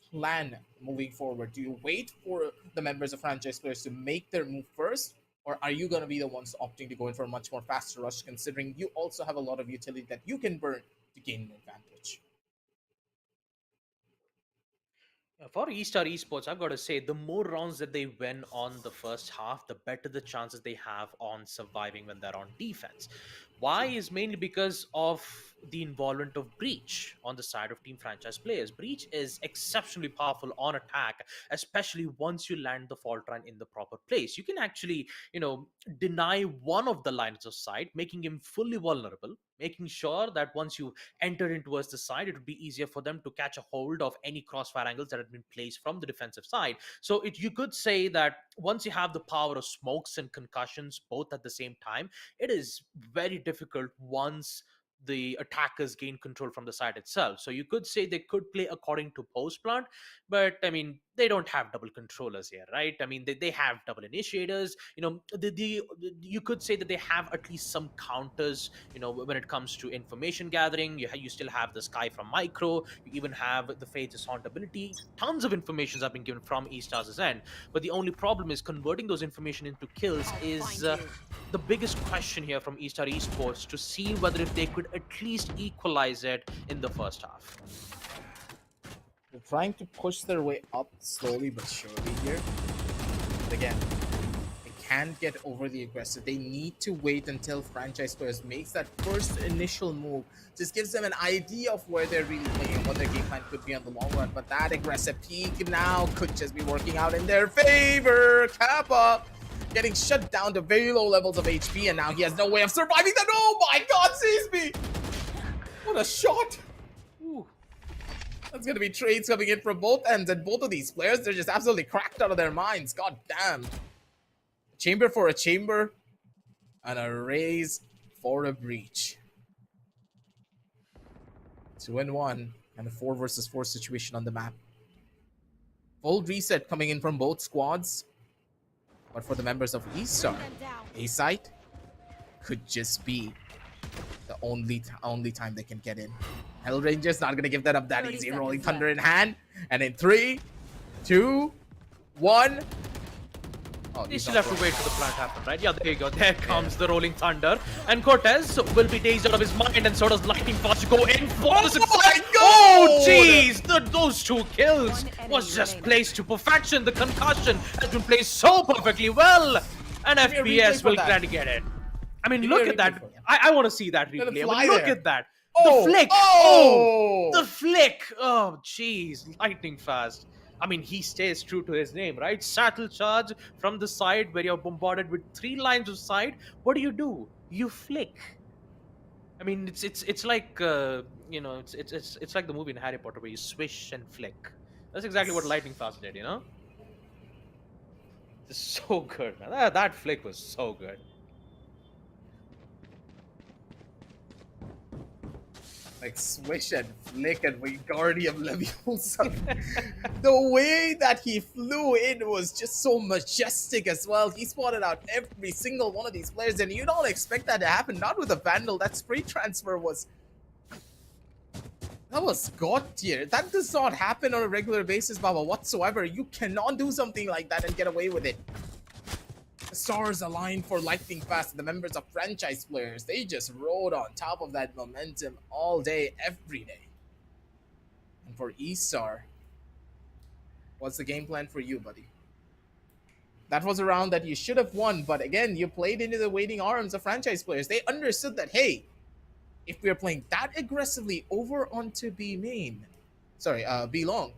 plan moving forward? Do you wait for the members of franchise players to make their move first? Or are you going to be the ones opting to go in for a much more faster rush, considering you also have a lot of utility that you can burn to gain an advantage? For Estar Esports, I've got to say, the more rounds that they win on the first half, the better the chances they have on surviving when they're on defense. Why is mainly because of the involvement of Breach on the side of team franchise players. Breach is exceptionally powerful on attack, especially once you land the fault line in the proper place. You can actually, deny one of the lines of sight, making him fully vulnerable, making sure that once you enter in towards the side, it would be easier for them to catch a hold of any crossfire angles that have been placed from the defensive side. So you could say that once you have the power of smokes and concussions both at the same time, it is very difficult once the attackers gain control from the side itself. So you could say they could play according to post plant, but I mean, they don't have double controllers here, right? I mean, they have double initiators. You could say that they have at least some counters, when it comes to information gathering. You still have the Sky from Micro. You even have the Fate's Haunt ability. Tons of informations have been given from Estar's end, but the only problem is converting those information into kills is the biggest question here from Estar Esports, to see whether if they could at least equalize it in the first half. They're trying to push their way up slowly but surely here. But again, they can't get overly aggressive. They need to wait until franchise players makes that first initial move. Just gives them an idea of where they're really playing, what their game plan could be on the long run. But that aggressive peak now could just be working out in their favor. Kappa getting shut down to very low levels of HP, and now he has no way of surviving that. Oh my god, sees me! What a shot! Ooh. That's gonna be trades coming in from both ends, and both of these players, they're just absolutely cracked out of their minds. God damn. Chamber for a chamber, and a raise for a breach. 2-1, and a 4 versus 4 situation on the map. Full reset coming in from both squads. But for the members of Estar, A-site could just be the only time they can get in. Hellranger's not gonna give that up that easy. Rolling Thunder in hand, and in 3, 2, 1. Oh, You still have to wait for the plan to happen, right? Yeah, there you go. There comes the Rolling Thunder. And Cortez will be dazed out of his mind, and so does Lightning Fast to go in for the success. Oh, jeez! Those 2 kills was just placed to perfection. The concussion has been placed so perfectly well. And FPS will try to get it. I mean, look at that. I want to see that replay. I mean, look at that. The flick. Oh, the flick. Oh, jeez. Lightning Fast. I mean, he stays true to his name, right? Shuttle charge from the side where you're bombarded with 3 lines of sight. What do? You flick. I mean, it's like you know, it's like the movie in Harry Potter where you swish and flick. That's exactly what Lightning Fast did, you know. It's so good, man. That flick was so good. Like swish and flick and Wingardium Leviosa. The way that he flew in was just so majestic as well. He spotted out every single one of these players, and you don't expect that to happen. Not with a Vandal. That spray transfer was... That was god tier. That does not happen on a regular basis, Baba, whatsoever. You cannot do something like that and get away with it. The stars aligned for Lightning Fast. The members of franchise players, they just rode on top of that momentum all day, every day. And for Estar, what's the game plan for you, buddy? That was a round that you should have won, but again, you played into the waiting arms of franchise players. They understood that, hey, if we are playing that aggressively over onto B long,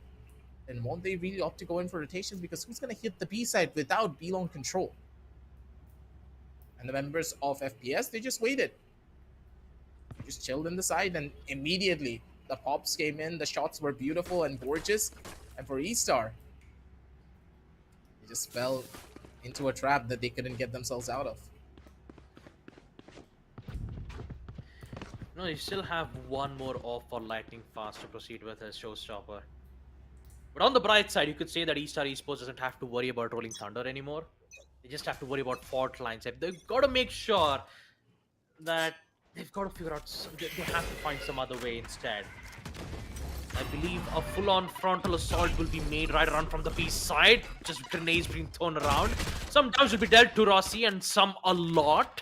then won't they really opt to go in for rotations? Because who's going to hit the B side without B long control? And the members of FPS, they just waited. They just chilled in the side, and immediately the pops came in. The shots were beautiful and gorgeous. And for Estar, they just fell into a trap that they couldn't get themselves out of. No, you still have one more off for Lightning Fast to proceed with as showstopper. But on the bright side, you could say that Estar Esports doesn't have to worry about Rolling Thunder anymore. They just have to worry about fault lines. They've got to make sure that they've got to figure out, they have to find some other way instead. I believe a full-on frontal assault will be made right around from the B side. Just grenades being thrown around. Some damage will be dealt to Rossi, and some a lot,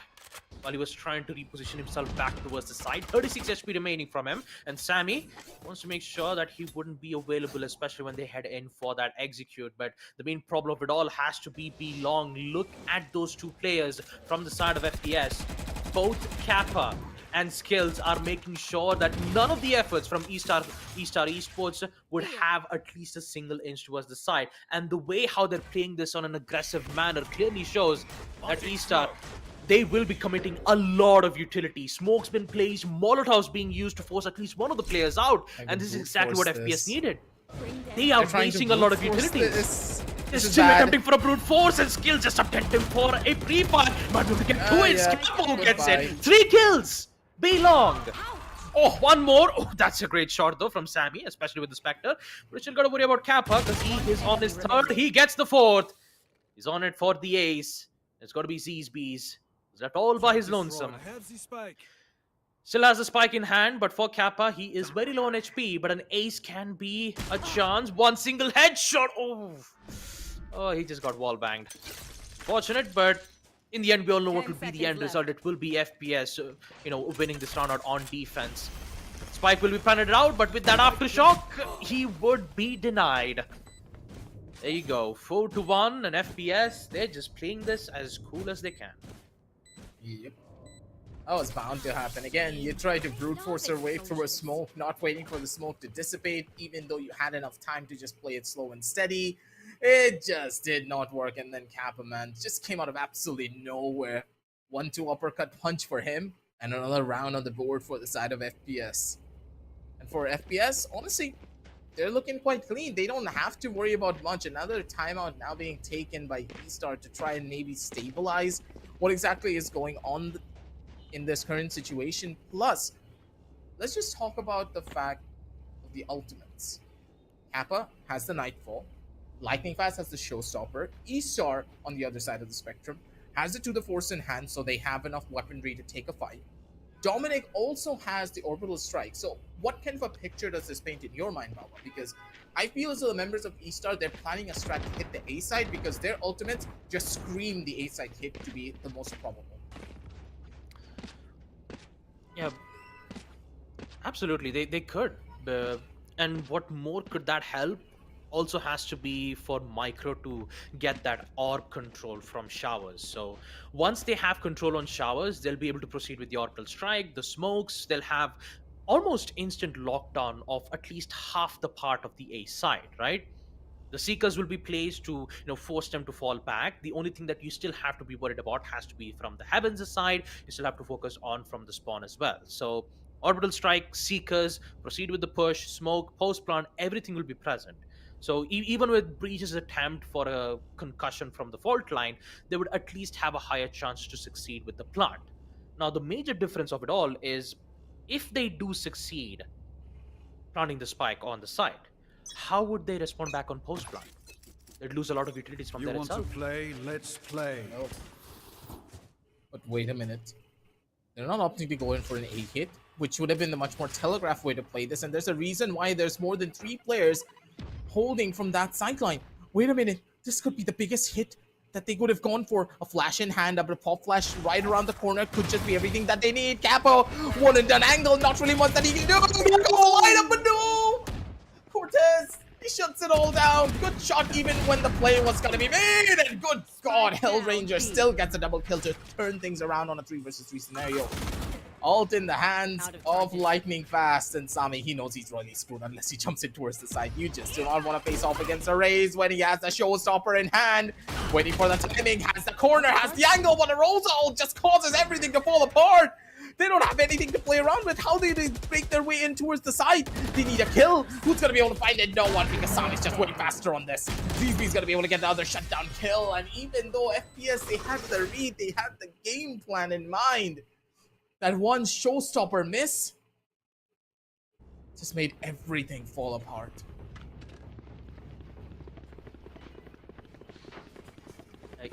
while he was trying to reposition himself back towards the side. 36 HP remaining from him, and Sammy wants to make sure that he wouldn't be available, especially when they head in for that execute. But the main problem of it all has to be long. Look at those 2 players from the side of FPS. Both Kappa and Skills are making sure that none of the efforts from Estar Esports would have at least a single inch towards the side. And the way how they're playing this on an aggressive manner clearly shows that Estar, they will be committing a lot of utility. Smoke's been placed, Molotov's being used to force at least one of the players out, and this is exactly what FPS needed. They are wasting a lot of utilities. They're still attempting for a brute force, and Skill just attempting for a pre-fire. But we get 2 hits. Kappa gets it. 3 kills. Belong. Oh, one more. Oh, that's a great shot though from Sammy, especially with the Spectre. But we still got to worry about Kappa because he is on his 3rd. He gets the 4th. He's on it for the ace. It's got to be Z's B's. He's left all by his lonesome. Still has the spike in hand, but for Kappa, he is very low on HP. But an ace can be a chance. One single headshot. Oh, he just got wall banged. Fortunate, but in the end, we all know what will be the end result. It will be FPS, winning this round out on defense. Spike will be planted out, but with that aftershock, he would be denied. There you go, 4-1 and FPS. They're just playing this as cool as they can. Yep. That was bound to happen. Again, you try to brute force your way through a smoke, not waiting for the smoke to dissipate, even though you had enough time to just play it slow and steady. It just did not work, and then Kappa, man, just came out of absolutely nowhere. 1-2 uppercut punch for him, and another round on the board for the side of FPS. And for FPS, honestly, they're looking quite clean. They don't have to worry about much. Another timeout now being taken by Estar to try and maybe stabilize what exactly is going on in this current situation. Plus, let's just talk about the fact of the ultimates. Kappa has the Nightfall. Lightning Fast has the Showstopper. Estar, on the other side of the spectrum, has the To the Force in hand, so they have enough weaponry to take a fight. Dominic also has the Orbital Strike. So what kind of a picture does this paint in your mind, Baba? Because I feel as though the members of Estar, they're planning a strat to hit the A side because their ultimates just scream the A side hit to be the most probable. Yeah, absolutely. They could. And what more could that help? Also has to be for Micro to get that orb control from Showers. So once they have control on Showers, they'll be able to proceed with the Orbital Strike, the smokes. They'll have almost instant lockdown of at least half the part of the A side, right? The Seekers will be placed to, force them to fall back. The only thing that you still have to be worried about has to be from the Heavens side. You still have to focus on from the spawn as well. So Orbital Strike, Seekers, proceed with the push, smoke, post plant, everything will be present. So even with Breach's attempt for a concussion from the fault line, they would at least have a higher chance to succeed with the plant. Now, the major difference of it all is if they do succeed planting the spike on the side, how would they respond back on post plant? They'd lose a lot of utilities from there itself. You want to play? Let's play. No. But wait a minute. They're not opting to go in for an A hit, which would have been the much more telegraphed way to play this. And there's a reason why there's more than 3 players holding from that sideline. Wait a minute, this could be the biggest hit that they could have gone for. A flash in hand, a pop flash right around the corner could just be everything that they need. Capo, one and done angle, not really much that he can do. Here goes the lineup, but no! Cortez, he shuts it all down. Good shot even when the play was gonna be made, and good God, Hellranger still gets a double kill to turn things around on a 3 versus 3 scenario. Ult in the hands of Lightning Fast, and Sami, he knows he's really screwed unless he jumps in towards the side. You just do not want to face off against a Raze when he has the Showstopper in hand, waiting for the timing, has the corner, has the angle, but a Rosa ult just causes everything to fall apart. They don't have anything to play around with. How do they break their way in towards the side? They need a kill. Who's going to be able to find it? No one, because Sami's just way faster on this. ZZ's going to be able to get the other shutdown kill, and even though FPS, they had the read, they had the game plan in mind, that one Showstopper miss just made everything fall apart.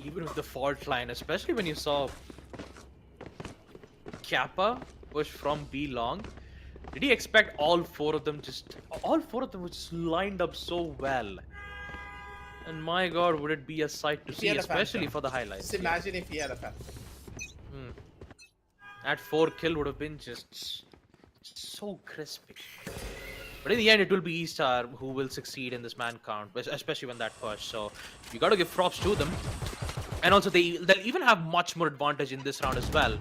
Even with the fault line, especially when you saw Kappa push from B long, did he expect all 4 of them were just lined up so well? And my God, would it be a sight to see, especially for the highlights. Just imagine if he had a Phantom. That 4 kill would have been just so crispy. But in the end, it will be Estar who will succeed in this man count, especially when that push. So you got to give props to them. And also, they'll even have much more advantage in this round as well.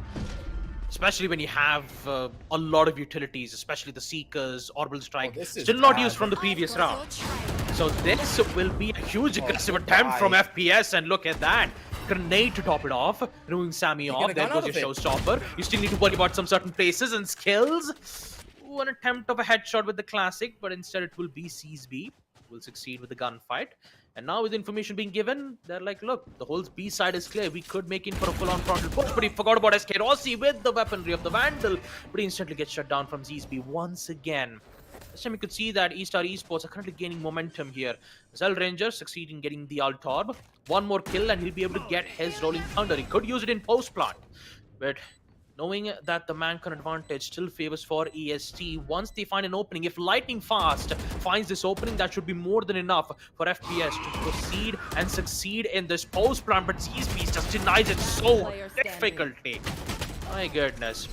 Especially when you have a lot of utilities, especially the Seekers, Orbital Strike, still not used from the previous round. So this will be a huge aggressive attempt from FPS, and look at that. Grenade to top it off, removing Sami off. There goes your Showstopper. You still need to worry about some certain places and skills. Ooh, an attempt of a headshot with the classic, but instead it will be CSB. Will succeed with the gunfight. And now with information being given, they're like, look, the whole B side is clear. We could make in for a full-on frontal push, but he forgot about SK Rossi with the weaponry of the Vandal. But he instantly gets shut down from ZSB once again. This time you could see that Estar Esports are currently gaining momentum here. Xerxia succeeding getting the Alt Orb. One more kill and he'll be able to get his Rolling Thunder. He could use it in post-plant. But knowing that the man-con advantage still favors for EST, once they find an opening, if Lightning Fast finds this opening, that should be more than enough for FPS to proceed and succeed in this post-plant. But ZSB just denies it so difficultly. My goodness.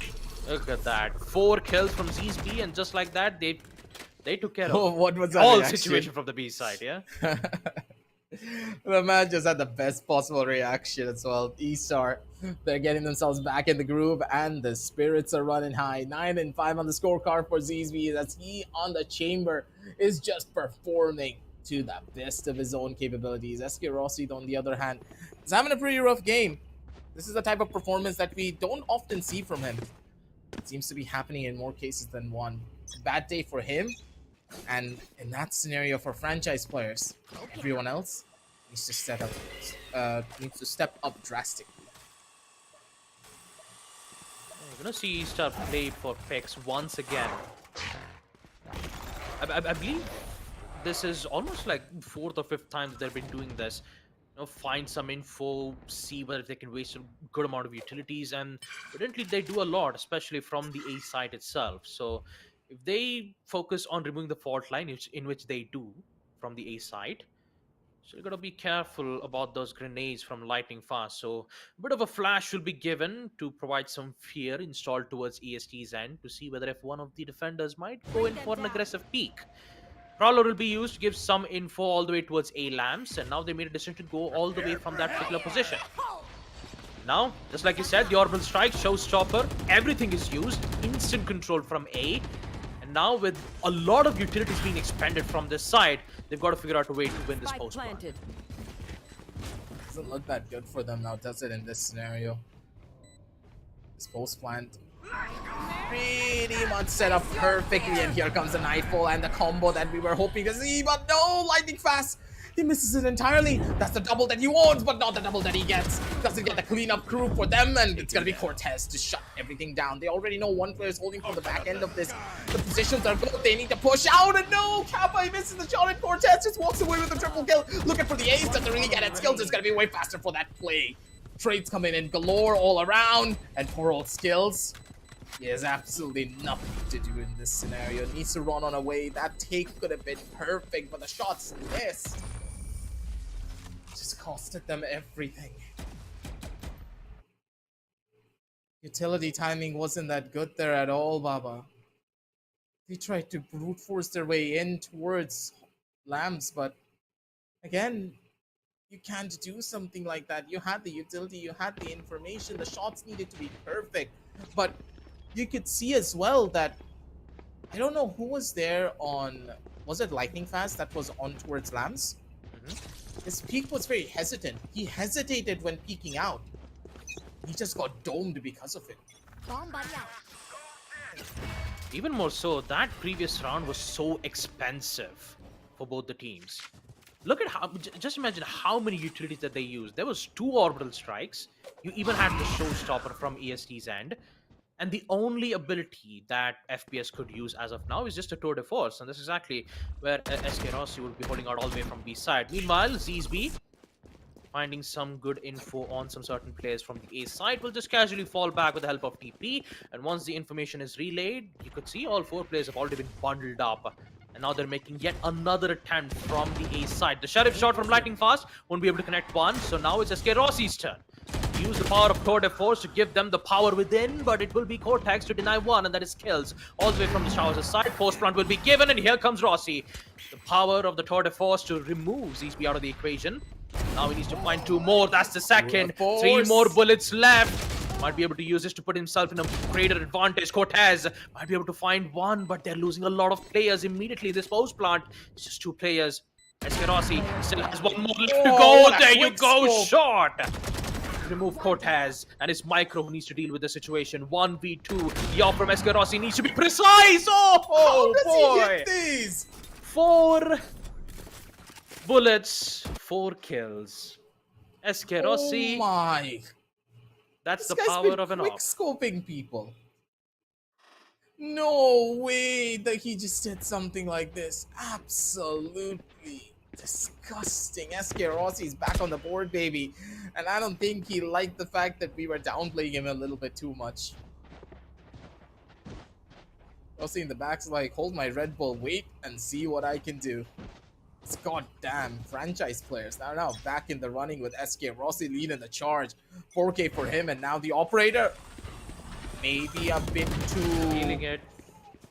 Look at that. 4 kills from ZSB, and just like that, they took care of Oh, what was that all reaction? situation from the B side, yeah? The man just had the best possible reaction as well. E-Star, they're getting themselves back in the groove, and the spirits are running high. 9 and 5 on the scorecard for ZSB, as he on the chamber is just performing to the best of his own capabilities. SK Rossi, on the other hand, is having a pretty rough game. This is the type of performance that we don't often see from him. It seems to be happening in more cases than one. It's a bad day for him, and in that scenario for franchise players. Everyone else needs to step up drastically. We're gonna see Star play for Fix once again. I believe this is almost like 4th or 5th time that they've been doing this. You know, find some info, see whether they can waste a good amount of utilities, and evidently they do a lot, especially from the A side itself. So if they focus on removing the fault line, in which they do from the A side, so you gotta be careful about those grenades from lightning fast. So a bit of a flash will be given to provide some fear installed towards EST's end to see whether if one of the defenders might go in for an aggressive peek. Prowler will be used to give some info all the way towards A lamps, and now they made a decision to go all the way from that particular position. Now, just like you said, the orbital strike, showstopper, everything is used, instant control from A. Now with a lot of utilities being expended from this side, they've got to figure out a way to win this post plant. Doesn't look that good for them now, does it, in this scenario? This post plant pretty much set up perfectly, and here comes the Nightfall and the combo that we were hoping to see, but no, lightning fast. He misses it entirely. That's the double that he wants, but not the double that he gets. Doesn't get the cleanup crew for them, and it's gonna be Cortez to shut everything down. They already know one player is holding from the back end of this. The positions are good. They need to push out, and no, Kappa, he misses the shot, and Cortez just walks away with a triple kill. Looking for the ace, doesn't really get it. Skills is gonna be way faster for that play. Trades coming in galore all around, and poor old Skills. He has absolutely nothing to do in this scenario. Needs to run on away. That take could have been perfect, but the shots missed. Just costed them everything. Utility timing wasn't that good there at all, Baba. They tried to brute force their way in towards Lambs, but again, you can't do something like that. You had the utility, you had the information, the shots needed to be perfect, but you could see as well that I don't know who was there on, was it Lightning Fast that was on towards Lambs? His peak was very hesitant. He hesitated when peeking out. He just got domed because of it. Even more so, that previous round was so expensive for both the teams. Look at how, just imagine how many utilities that they used. There was 2 orbital strikes. You even had the showstopper from EST's end. And the only ability that FPS could use as of now is just a tour de force. And this is exactly where SK Rossi will be holding out all the way from B side. Meanwhile, ZSB, finding some good info on some certain players from the A side, will just casually fall back with the help of TP. And once the information is relayed, you could see all 4 players have already been bundled up. And now they're making yet another attempt from the A side. The Sheriff shot from Lightning Fast won't be able to connect one. So now it's SK Rossi's turn. Use the power of Tour de Force to give them the power within, but it will be Cortex to deny one, and that is kills all the way from the Showers' side. Post plant will be given, and here comes Rossi. The power of the Tour de Force to remove ZSB out of the equation. Now he needs to find 2 more. That's the second. 3 more bullets left. Might be able to use this to put himself in a greater advantage. Cortez might be able to find 1, but they're losing a lot of players immediately. This post plant, it's just 2 players. SK Rossi still has 1 more left to go. There you go, shot! Remove Cortez, and it's Micro who needs to deal with the situation. 1v2. Yaw from SK Rossi needs to be precise. Oh boy! He hit these? 4 bullets, 4 kills. SK Rossi. Oh my! That's This the guy's power been of an quick op. scoping people. No way that he just did something like this. Absolutely disgusting. SK Rossi's back on the board, baby. And I don't think he liked the fact that we were downplaying him a little bit too much. Rossi in the back's like, hold my Red Bull, wait and see what I can do. It's goddamn franchise players. Now back in the running with SK Rossi leading the charge. 4K for him, and now the operator. maybe a bit too. Feeling it.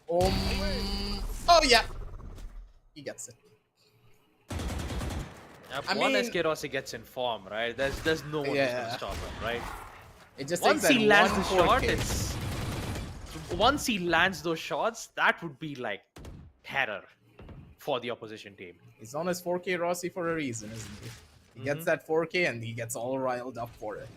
Oh yeah, he gets it. Now, I one mean- SK Rossi gets in form, right? There's no one who's Yeah. gonna stop him, right? It just Once takes he that lands one the shot, 4K. it's once he lands those shots, that would be like terror for the opposition team. He's on his 4K Rossi for a reason, isn't he? He gets that 4K and he gets all riled up for it.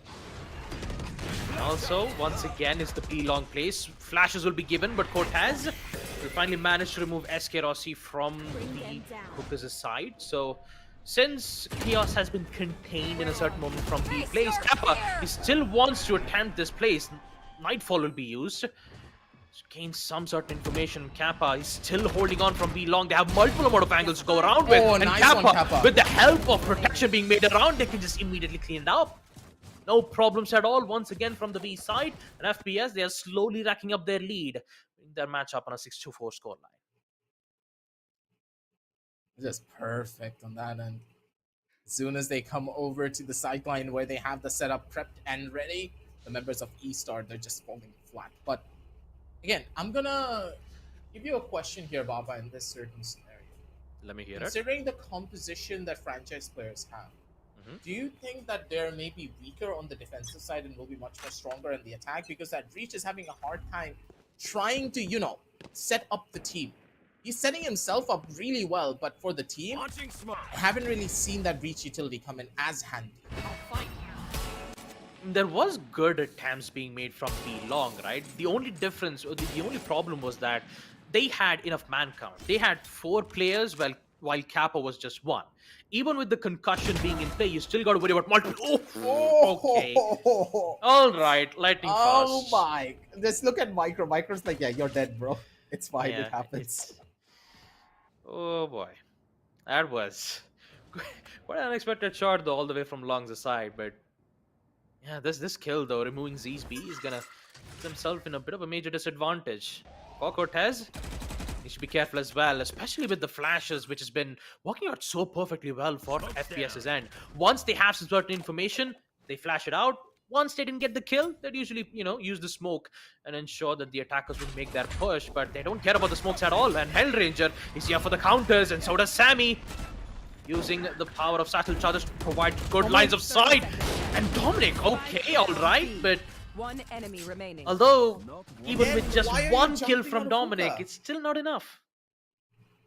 Also, once again, it's the B-long place. Flashes will be given, but Cortez will finally manage to remove SK Rossi from the Hookers' side. So, since Chaos has been contained in a certain moment from B place, Kappa, he still wants to attempt this place. Nightfall will be used to gain some sort of information. Kappa is still holding on from B-long. They have multiple amount of angles to go around with. Oh, And nice Kappa, one, Kappa. with the help of protection being made around, they can just immediately clean it up. No problems at all once again from the B side. And FPS, they are slowly racking up their lead in their matchup on a 6-2-4 scoreline. Just perfect on that end. As soon as they come over to the sideline where they have the setup prepped and ready, the members of E-Star, they're just falling flat. But again, I'm gonna give you a question here, Baba, in this certain scenario. Let me hear it. Considering the composition that franchise players have, do you think that they're maybe weaker on the defensive side and will be much more stronger in the attack? Because that Reach is having a hard time trying to, you know, set up the team. He's setting himself up really well, but for the team, I haven't really seen that Reach utility come in as handy. There was good attempts being made from B-long, right? The only difference, or the only problem was that they had enough man count. They had 4 players while Kappa was just 1. Even with the concussion being in play, you still got to worry about multiple. Okay. All right, lightning fast. Oh my! Just look at Micro. Micro's like, yeah, you're dead, bro. It's fine. Yeah, it happens. Oh boy, that was quite an unexpected shot though, all the way from Long's side. But yeah, this kill though, removing Z's B is gonna put himself in a bit of a major disadvantage. For Cortez, he should be careful as well, especially with the flashes, which has been working out so perfectly well for FPS's end. Once they have some certain information, they flash it out. Once they didn't get the kill, they'd usually, use the smoke and ensure that the attackers would make their push, but they don't care about the smokes at all. And Hellranger is here for the counters, and so does Sammy, using the power of Satchel Charges to provide good lines of sight. And Dominic, okay, all right, but one enemy remaining. although even with just why are you one kill jumping from out of Dominic, hookah? it's still not enough.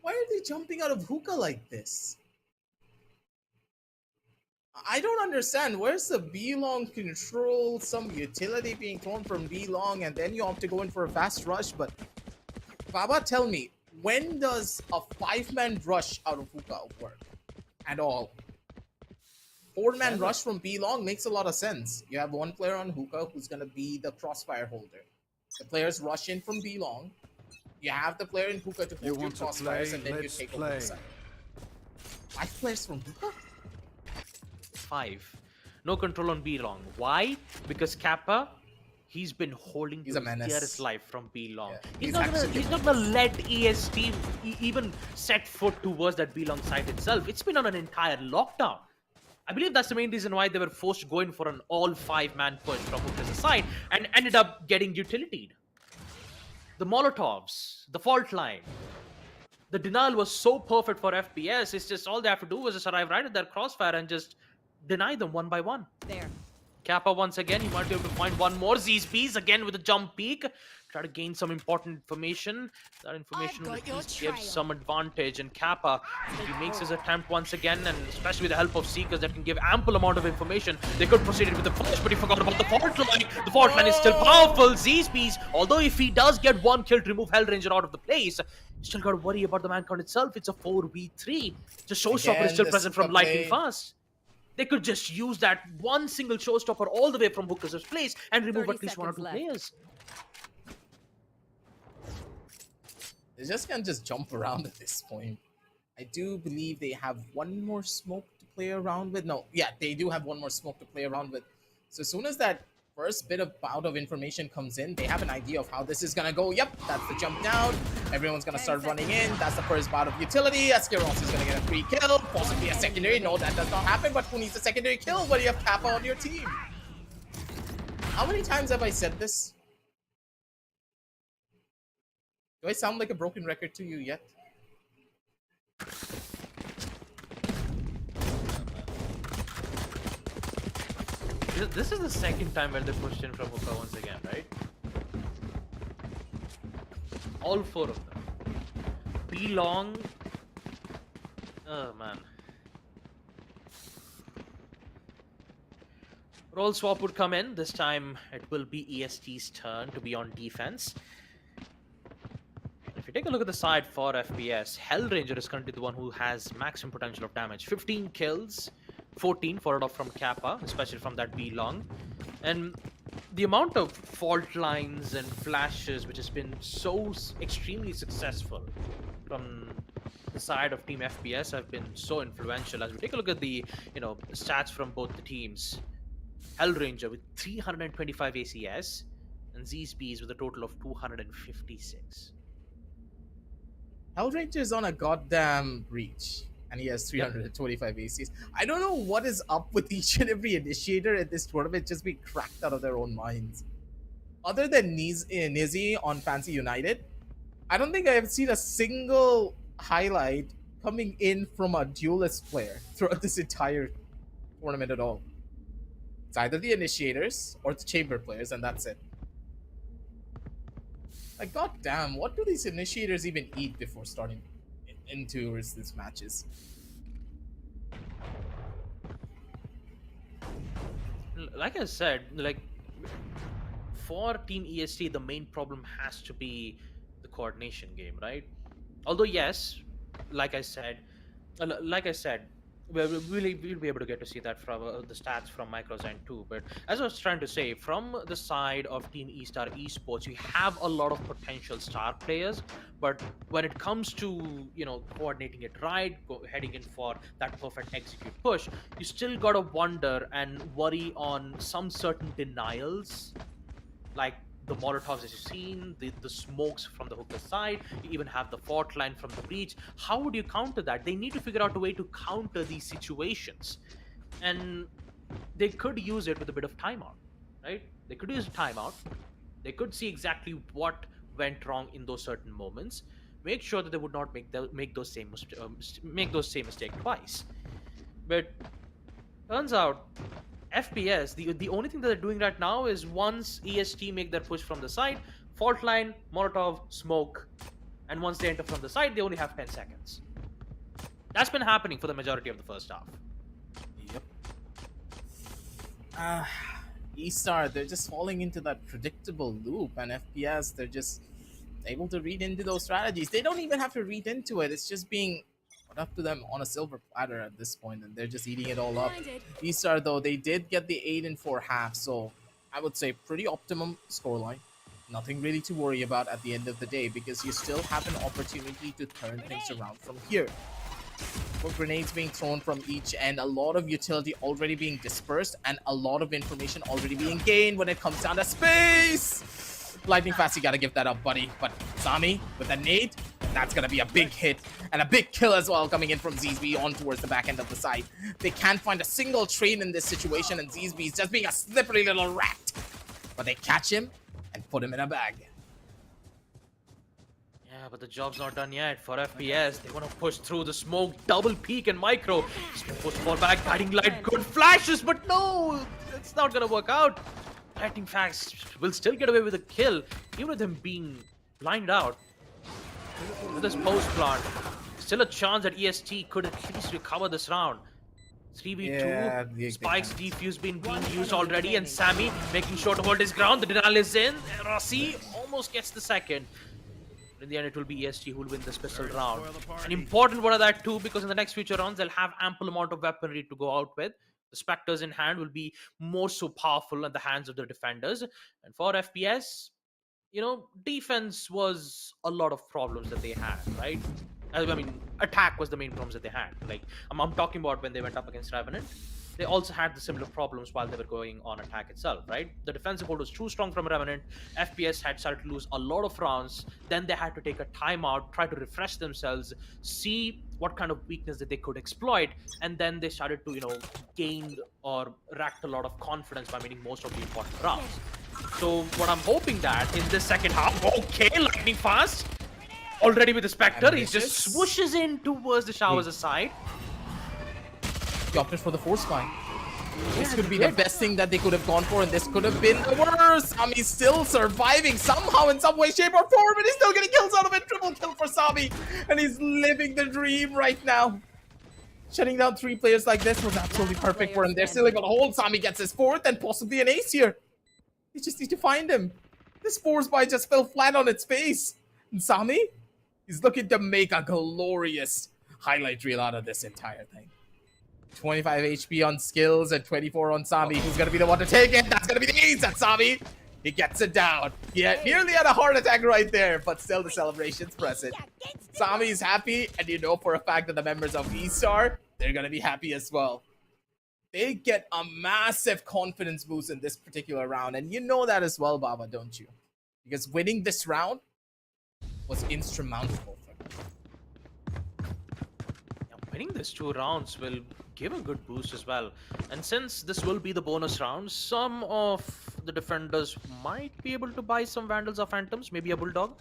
Why are they jumping out of hookah like this? I don't understand. Where's the B-long control? Some utility being thrown from B-long, and then you have to go in for a fast rush. But Baba, tell me, when does a 5-man rush out of hookah work at all? 4-man rush from B-long makes a lot of sense. You have one player on hookah who's going to be the crossfire holder. The players rush in from B-long. You have the player in hookah to hold your want to crossfires, play? and then you Let's take over play. the side. 5 players from hookah? 5. No control on B-long. Why? Because Kappa, he's been holding He's to a menace. dearest life from B-long. Yeah, He's he's not gonna let EST even set foot towards that B-long side itself. It's been on an entire lockdown. I believe that's the main reason why they were forced to go in for an all 5-man push from Hookah's side and ended up getting utilitied. The Molotovs, the fault line, the denial was so perfect for FPS. It's just all they have to do was just arrive right at their crossfire and just deny them one by one. There. Kappa once again, he might be able to find one more Z's B's again with a jump peak. Try to gain some important information. That information will at least give some advantage. And Kappa, he makes his attempt once again, and especially with the help of Seekers that can give ample amount of information, they could proceed with the push, but he forgot about the fault line. The fault line is still powerful. Z's B's, although if he does get one kill to remove Hellranger out of the place, still got to worry about the man count itself. It's a 4v3. The showstopper is still present from Lightning Fast. They could just use that one single showstopper all the way from Hookers' place and remove at least 1 or 2 players. They just can't just jump around at this point. I do believe they have one more smoke to play around with. No, yeah, they do have one more smoke to play around with. So as soon as that first bit of bout of information comes in, they have an idea of how this is gonna go. Yep, that's the jump down. Everyone's gonna start running in. That's the first bout of utility. Escaros is gonna get a free kill, possibly a secondary. No, that does not happen, but who needs a secondary kill when you have Kappa on your team? How many times have I said this? Do I sound like a broken record to you yet? This is the second time where they pushed in from hookah once again, right? All four of them. Be long. Oh man. Role swap would come in. This time it will be EST's turn to be on defense. If you take a look at the side for FPS, Hellranger is currently the one who has maximum potential of damage. 15 kills, 14 followed up from Kappa, especially from that B long. And the amount of fault lines and flashes which has been so extremely successful from the side of Team FPS have been so influential. As we take a look at the stats from both the teams, Hellranger with 325 ACS and ZSBs with a total of 256. Hellranger is on a goddamn reach, and he has 325 ACs. I don't know what is up with each and every initiator at this tournament just being cracked out of their own minds. Other than Nizzy on Fancy United, I don't think I have seen a single highlight coming in from a duelist player throughout this entire tournament at all. It's either the initiators or the chamber players, and that's it. Like, goddamn, what do these initiators even eat before starting into these matches? Like I said, for Team EST, the main problem has to be the coordination game, right? Although yes, like I said, we'll be able to get to see that from the stats from Microzyme too. But as I was trying to say, from the side of Team Estar Esports, you have a lot of potential star players, but when it comes to coordinating it right, heading in for that perfect execute push, you still gotta wonder and worry on some certain denials, like the Molotovs as you've seen, the smokes from the hooker side, you even have the fault line from the breach. How would you counter that? They need to figure out a way to counter these situations. And they could use it with a bit of timeout, right? They could use a timeout. They could see exactly what went wrong in those certain moments. Make sure that they would not make those same mistake twice. But turns out FPS, the only thing that they're doing right now is once EST make their push from the side, fault line, Molotov, smoke, and once they enter from the side, they only have 10 seconds. That's been happening for the majority of the first half. Yep. Estar, they're just falling into that predictable loop, and FPS, they're just able to read into those strategies. They don't even have to read into it. It's just being up to them on a silver platter at this point, and they're just eating it all up. Estar, though, they did get the 8-4 half, so I would say pretty optimum scoreline. Nothing really to worry about at the end of the day, because you still have an opportunity to turn things around from here. With grenades being thrown from each end, a lot of utility already being dispersed, and a lot of information already being gained when it comes down to space. Lightning fast, you gotta give that up, buddy. But Sami with a nade, that's gonna be a big hit and a big kill as well, coming in from ZSB on towards the back end of the site. They can't find a single trade in this situation, and ZSB is just being a slippery little rat. But they catch him and put him in a bag. Yeah, but the job's not done yet. For FPS, they want to push through the smoke, double peek and micro. Push for back, guiding light, good flashes, but no, it's not gonna work out. Lightning Fast will still get away with a kill, even with him being blinded out. With this post plant, still a chance that EST could at least recover this round. 3v2, Spike's defuse being used already, and Sami making sure to hold his ground. The denial is in. Rossi almost gets the second. In the end, it will be EST who will win this pistol round. An important one of that too, because in the next future rounds, they'll have ample amount of weaponry to go out with. The Spectres in hand will be more so powerful in the hands of the defenders. And for FPS, defense was a lot of problems that they had, right? I mean, attack was the main problems that they had. Like, I'm talking about when they went up against Revenant. They also had the similar problems while they were going on attack itself, right? The defensive hold was too strong from Revenant. FPS had started to lose a lot of rounds. Then they had to take a timeout, try to refresh themselves, see what kind of weakness that they could exploit, and then they started to, gain or racked a lot of confidence by winning most of the important rounds. So what I'm hoping that in this second half, okay, lightning fast, Already with the Spectre, he Ambitious. just swooshes in towards the Showers aside. He opted for the Force Bind. This could be the best thing that they could have gone for, and this could have been the worst. Sami's still surviving somehow, in some way, shape, or form, but he's still getting kills out of it. Triple kill for Sami, and he's living the dream right now. Shutting down 3 players like this was absolutely perfect for him. They're still able to hold. Sami gets his 4th and possibly an ace here. They just need to find him. This Force Bind just fell flat on its face. And Sami, he's looking to make a glorious highlight reel out of this entire thing. 25 HP on skills and 24 on Sami. Who's going to be the one to take it? That's going to be the ace at Sami. He gets it down. He nearly had a heart attack right there, but still the celebration's present. Sami's happy, and you know for a fact that the members of E-Star, they're going to be happy as well. They get a massive confidence boost in this particular round, and you know that as well, Baba, don't you? Because winning this round was insurmountable for them. Winning these 2 rounds will give a good boost as well. And since this will be the bonus round, some of the defenders might be able to buy some Vandals or Phantoms, maybe a Bulldog.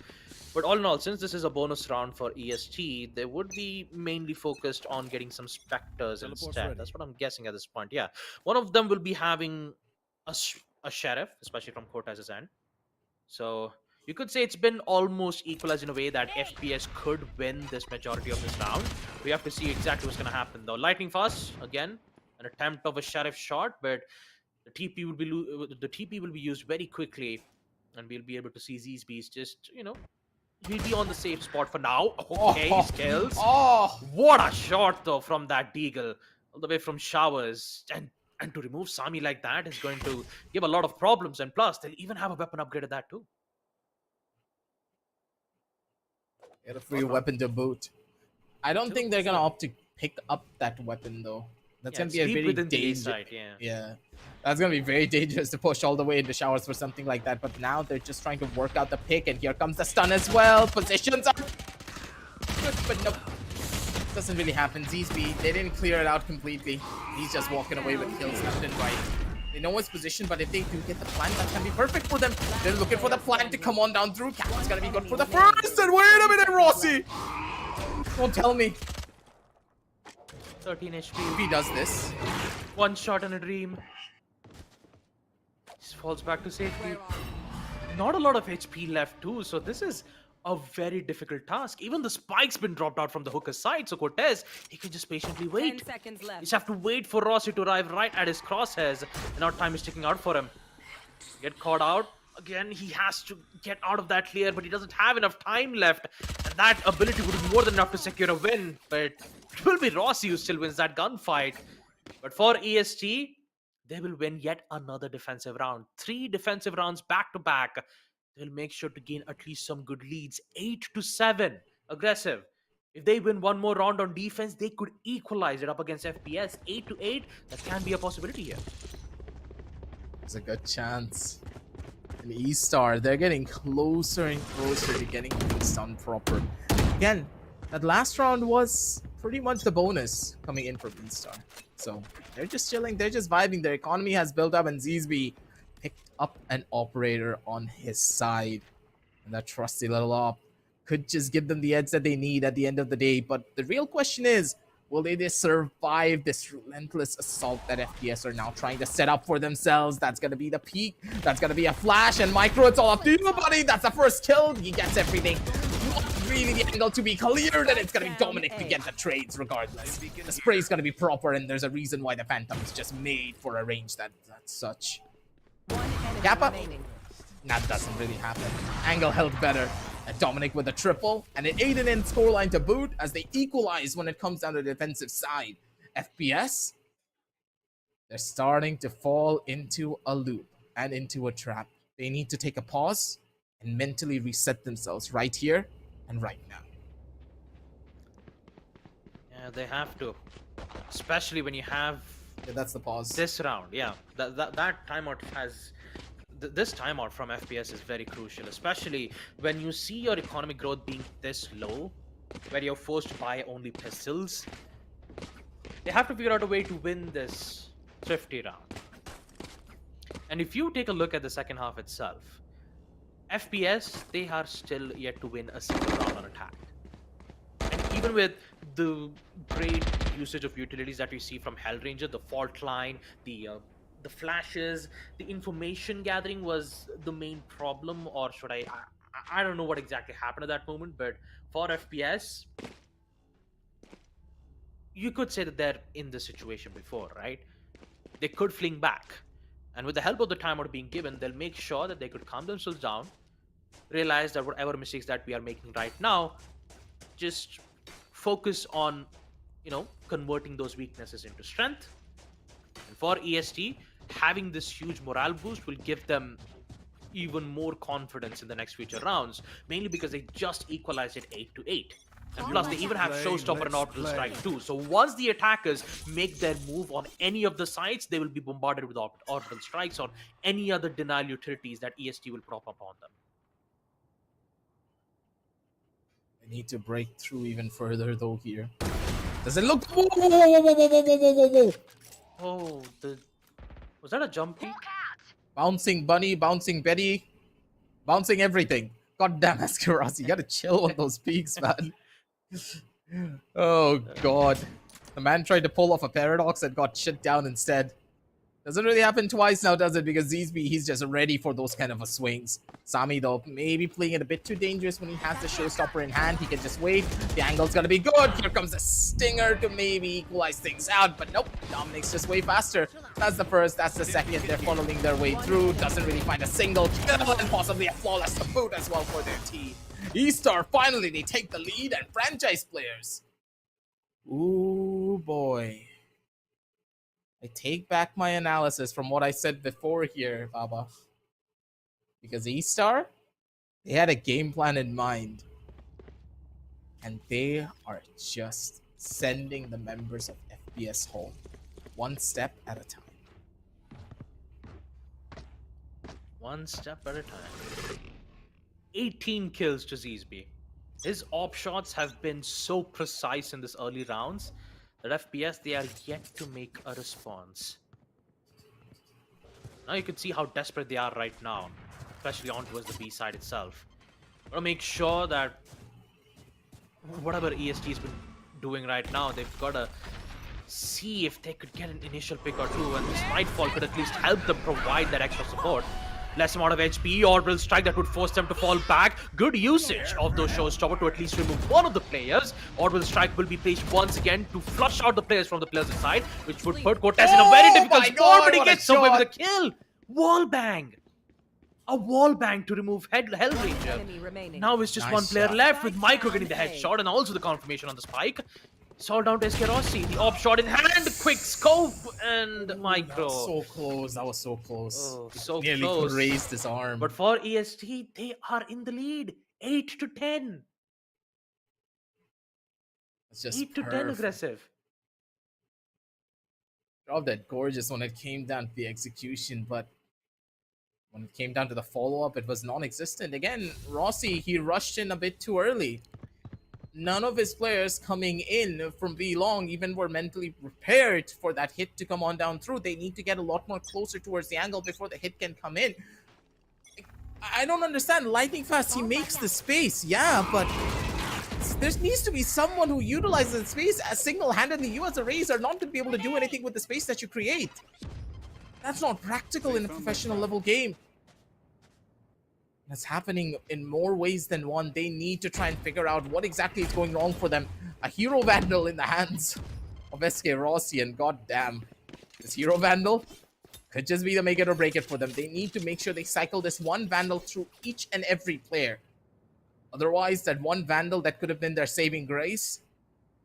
But all in all, since this is a bonus round for EST, they would be mainly focused on getting some Spectres instead. That's what I'm guessing at this point. Yeah, one of them will be having a Sheriff, especially from Cortez's end. So you could say it's been almost equalized in a way that FPS could win this majority of this round. We have to see exactly what's going to happen though. Lightning Fast, again, an attempt of a Sheriff shot, but the TP will be used very quickly, and we'll be able to see these beasts just, you know, he'll be on the safe spot for now. Okay, skills. Oh, what a shot though from that Deagle, all the way from Showers. And to remove Sami like that is going to give a lot of problems, and plus they'll even have a weapon upgrade at that too. Get a free weapon to boot. I don't think they're gonna opt to pick up that weapon though. That's gonna be a very dangerous. Yeah, that's gonna be very dangerous to push all the way into Showers for something like that. But now they're just trying to work out the pick, and here comes the stun as well. Positions are good, but nope, doesn't really happen. ZB, they didn't clear it out completely. He's just walking away with kills left and right. They know his position, but if they do get the plant, that can be perfect for them. They're looking for the plant to come on down through. Captain's gonna be good for the first. And wait a minute, Rossi! Don't tell me. 13 HP. If he does this, 1 shot in a dream. Just falls back to safety. Not a lot of HP left too, so this is a very difficult task. Even the spike's been dropped out from the hooker's side, so Cortez, he can just patiently wait. 10 seconds left. You just have to wait for Rossi to arrive right at his crosshairs, and now time is ticking out for him. Get caught out. Again, he has to get out of that clear, but he doesn't have enough time left, and that ability would be more than enough to secure a win, but it will be Rossi who still wins that gunfight. But for EST, they will win yet another defensive round. 3 defensive rounds back to back. They'll make sure to gain at least some good leads. 8-7. Aggressive. If they win one more round on defense, they could equalize it up against FPS. 8-8. That can be a possibility here. there's a good chance. And E-Star, they're getting closer and closer to getting things done proper. Again, that last round was pretty much the bonus coming in from E-Star. So they're just chilling, they're just vibing. Their economy has built up, and Zsb picked up an operator on his side. And that trusty little op could just give them the edge that they need at the end of the day. But the real question is, will they just survive this relentless assault that FPS are now trying to set up for themselves? That's going to be the peak. That's going to be a flash. And Micro, it's all up to you, buddy. That's the first kill. He gets everything. Not really the angle to be cleared. And it's going to be Dominic to get the trades regardless. The spray's going to be proper. And there's a reason why the Phantom is just made for a range that's such. Kappa? That doesn't really happen. Angle held better. And Dominic with a triple, and an 8-in scoreline to boot as they equalize when it comes down to the defensive side. FPS, they're starting to fall into a loop and into a trap. They need to take a pause and mentally reset themselves right here and right now. Yeah, they have to. Especially when you have... Yeah, that's the pause. This round, yeah. That timeout has... This timeout from FPS is very crucial, especially when you see your economic growth being this low, where you're forced to buy only pistols. They have to figure out a way to win this thrifty round. And if you take a look at the second half itself, FPS, they are still yet to win a single round on got attacked. And even with the great usage of utilities that we see from Hellranger, the fault line, the flashes, the information gathering was the main problem, or should I don't know what exactly happened at that moment, but for FPS, you could say that they're in this situation before, right? They could fling back. And with the help of the timeout being given, they'll make sure that they could calm themselves down, realize that whatever mistakes that we are making right now, just focus on, converting those weaknesses into strength. And for EST, having this huge morale boost will give them even more confidence in the next future rounds, mainly because they just equalized it 8-8. And plus, they even have Showstopper and Orbital Strike too. So once the attackers make their move on any of the sites, they will be bombarded with Orbital Strikes or any other denial utilities that EST will prop up on them. They need to break through even further though here. Does it look... Whoa, whoa, whoa, whoa, whoa, whoa, whoa, whoa. Oh, was that a jump peak? Bouncing Bunny, bouncing Betty, bouncing everything. God damn, Xerxia, you gotta chill on those peaks, man. Oh god. The man tried to pull off a paradox and got shit down instead. Doesn't really happen twice now, does it? Because Zeesby, he's just ready for those kind of swings. Sami, though, maybe playing it a bit too dangerous when he has the Showstopper in hand. He can just wait. The angle's gonna be good. Here comes a stinger to maybe equalize things out. But nope, Dominic's just way faster. That's the first, that's the second. They're funneling their way through. Doesn't really find a single kill and possibly a flawless to boot as well for their team. Estar, finally, they take the lead, and franchise players. Ooh, boy. I take back my analysis from what I said before here, Baba. Because Estar, they had a game plan in mind. And they are just sending the members of FPS home. One step at a time. One step at a time. 18 kills to Zeesby. His op shots have been so precise in this early rounds that FPS, they are yet to make a response. Now you can see how desperate they are right now, especially on towards the B side itself. Gotta make sure that whatever EST has been doing right now, they've gotta see if they could get an initial pick or two, and this Nightfall could at least help them provide that extra support. Less amount of HP, Orbital Strike that would force them to fall back. Good usage of those Showstopper to at least remove one of the players. Orbital Strike will be placed once again to flush out the players from the players' side, which would put Cortez in a very difficult spot, but he gets away with a kill. Wall bang. A wall bang to remove Hellranger. Now it's just one player left, with Micro getting the headshot and also the confirmation on the spike. It's all down to Xerxia. The op shot in hand, quick scope, and Micro. So close, that was so close. Oh, so nearly close. Could raise his arm. But for EST, they are in the lead. 8-10. It's just 8-10 aggressive. Oh, that gorgeous when it came down to the execution, but when it came down to the follow-up, it was non-existent. Again, Rossi, he rushed in a bit too early. None of his players coming in from B long even were mentally prepared for that hit to come on down through. They need to get a lot more closer towards the angle before the hit can come in. I don't understand. Lightning fast, he makes the space, yeah, but there needs to be someone who utilizes the space as single-handedly. You as a Raze are not going to be able to do anything with the space that you create. That's not practical in a professional level game. That's happening in more ways than one. They need to try and figure out what exactly is going wrong for them. A Hero Vandal in the hands of Xerxia, and goddamn, this Hero Vandal could just be the make it or break it for them. They need to make sure they cycle this one Vandal through each and every player. Otherwise, that one Vandal that could have been their saving grace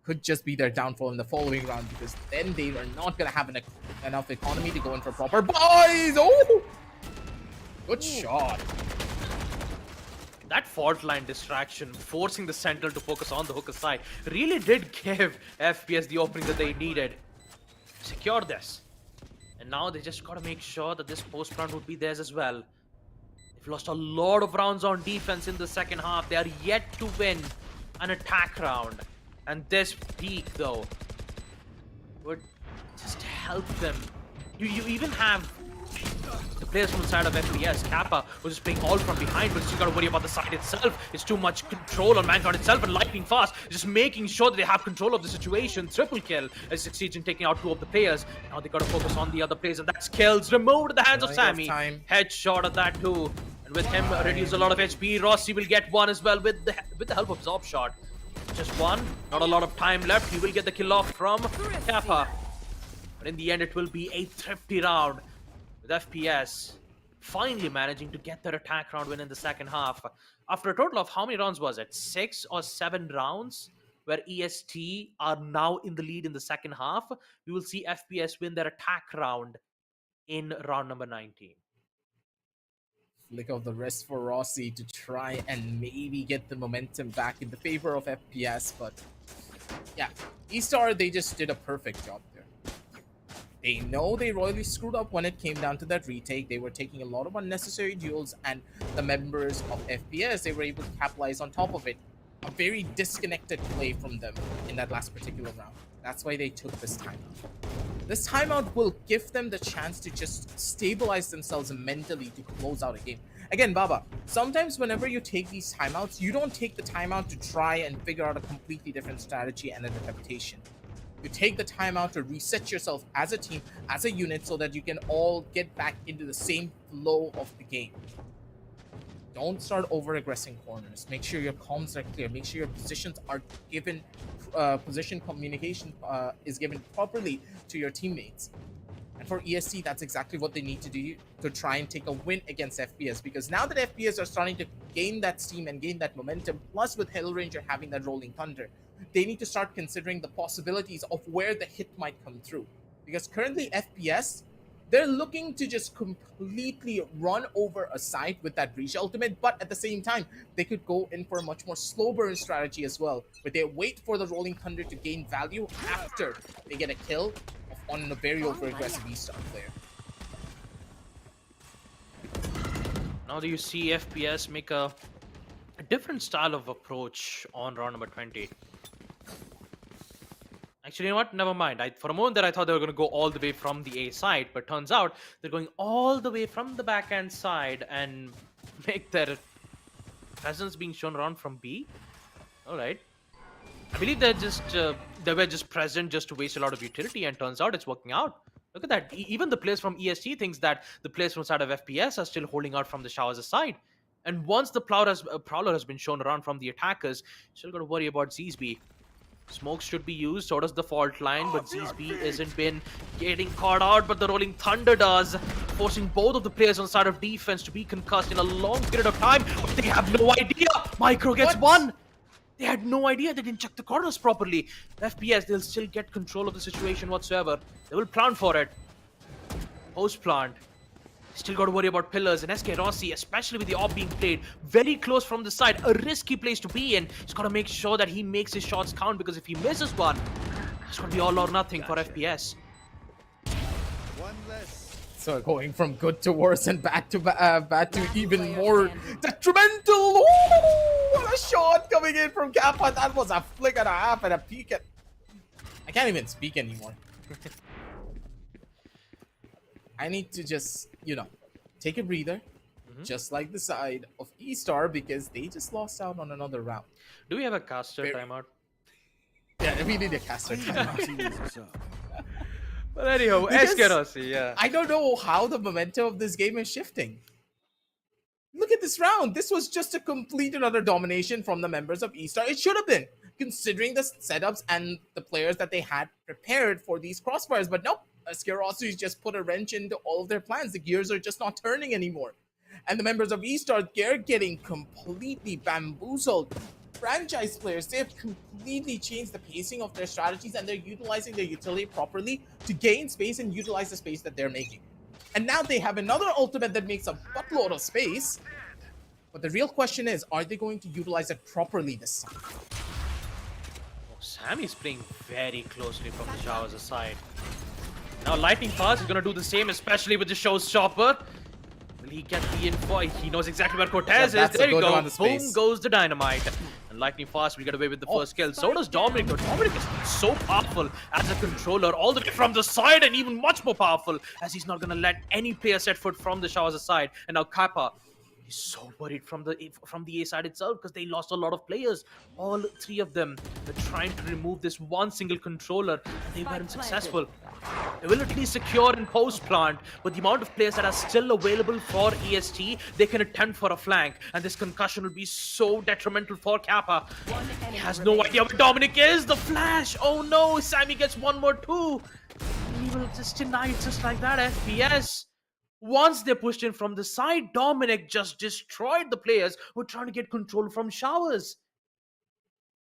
could just be their downfall in the following round, because then they are not going to have enough economy to go in for proper buys. Oh! Good shot. That fault line distraction, forcing the Sentinel to focus on the hooker side, really did give FPS the opening that they needed. Secure this. And now they just gotta make sure that this post round would be theirs as well. They've lost a lot of rounds on defense in the second half. They are yet to win an attack round. And this peak, though, would just help them. You even have The players from the side of FPS, Kappa was just playing all from behind, but you got to worry about the side itself. It's too much control on Vanguard itself, and Lightning Fast just making sure that they have control of the situation. Triple kill as Succeeds in taking out 2 of the players. Now they got to focus on the other players, and that's kills removed at the hands of Sammy. Headshot at that too. And with him reduce a lot of HP, Rossi will get 1 as well with the help of Zorb Shot. Just 1, not a lot of time left. He will get the kill off from Kappa. But in the end, it will be a thrifty round with FPS finally managing to get their attack round win in the second half. After a total of how many rounds was it? 6 or 7 rounds where EST are now in the lead in the second half. We will see FPS win their attack round in round number 19. Flick of the wrist for Rossi to try and maybe get the momentum back in the favor of FPS, but yeah, E-Star, they just did a perfect job there. They know they royally screwed up when it came down to that retake. They were taking a lot of unnecessary duels, and the members of FPS, they were able to capitalize on top of it. A very disconnected play from them in that last particular round. That's why they took this timeout. This timeout will give them the chance to just stabilize themselves mentally to close out a game. Again, Baba, sometimes whenever you take these timeouts, you don't take the timeout to try and figure out a completely different strategy and an adaptation. You take the timeout to reset yourself as a team, as a unit, so that you can all get back into the same flow of the game. Don't start over-aggressing corners. Make sure your comms are clear. Make sure your positions are given, position communication is given properly to your teammates. And for ESC, that's exactly what they need to do to try and take a win against FPS. Because now that FPS are starting to gain that steam and gain that momentum, plus with Hellranger having that Rolling Thunder, they need to start considering the possibilities of where the hit might come through. Because currently FPS, they're looking to just completely run over a side with that Breach ultimate, but at the same time, they could go in for a much more slow burn strategy as well, where they wait for the Rolling Thunder to gain value after they get a kill on a very over-aggressive E-Star player. Now do you see FPS make a different style of approach on round number 20? Actually, you know what? Never mind. For a moment there, I thought they were going to go all the way from the A side, but turns out they're going all the way from the backhand side and make their presence being shown around from B. All right. I believe they're just they were just present just to waste a lot of utility, and turns out it's working out. Look at that. Even the players from ESG thinks that the players from side of FPS are still holding out from the Showers' side. And once the Prowler has been shown around from the attackers, still got to worry about Zeesby. Smokes should be used, so does the fault line, but Zeesby isn't been getting caught out, but the Rolling Thunder does, forcing both of the players on the side of defense to be concussed in a long period of time, but they have no idea. Micro gets 1. They had no idea. They didn't check the corners properly. FPS, they'll still get control of the situation whatsoever. They will plant for it. Post plant. Still got to worry about pillars, and SK Rossi, especially with the AWP being played very close from the side, a risky place to be in. He's got to make sure that he makes his shots count, because if he misses one, it's going to be all or nothing for FPS. One less. So going from good to worse and bad to even more detrimental. Ooh, what a shot coming in from Kappa. That was a flick and a half and a peek at... I can't even speak anymore. I need to just, you know, take a breather, just like the side of E-Star, because they just lost out on another round. Do we have a caster timeout? Yeah, we need a caster timeout. But anyhow, SK Rossi, yeah. I don't know how the momentum of this game is shifting. Look at this round. This was just a complete another domination from the members of E-Star. It should have been, considering the setups and the players that they had prepared for these crossfires. But nope, Xerxia just put a wrench into all of their plans. The gears are just not turning anymore. And the members of E-Star, they're getting completely bamboozled. Franchise players, they have completely changed the pacing of their strategies, and they're utilizing their utility properly to gain space and utilize the space that they're making. And now they have another ultimate that makes a buttload of space. But the real question is, are they going to utilize it properly this time? Oh, Sammy's playing very closely from the Showers' side. Now Lightning Fast is going to do the same, especially with the Showstopper. Will he get the info? He knows exactly where Cortez is. There you go. Boom goes the dynamite. And lightning fast. We get away with the first kill. So does Dominic. Though Dominic is so powerful as a controller, all the way from the side, and even much more powerful as he's not gonna let any player set foot from the showers aside. And now Kappa. He's so worried from the A side itself because they lost a lot of players. All three of them were trying to remove this one single controller, and they weren't successful. They will at least secure in post plant, but the amount of players that are still available for EST, they can attempt for a flank, and this concussion will be so detrimental for Kappa. He has no idea where Dominic is. The flash. Oh no, Sammy gets one more too. He will just deny it just like that. FPS. Once they pushed in from the side, Dominic just destroyed the players who were trying to get control from showers.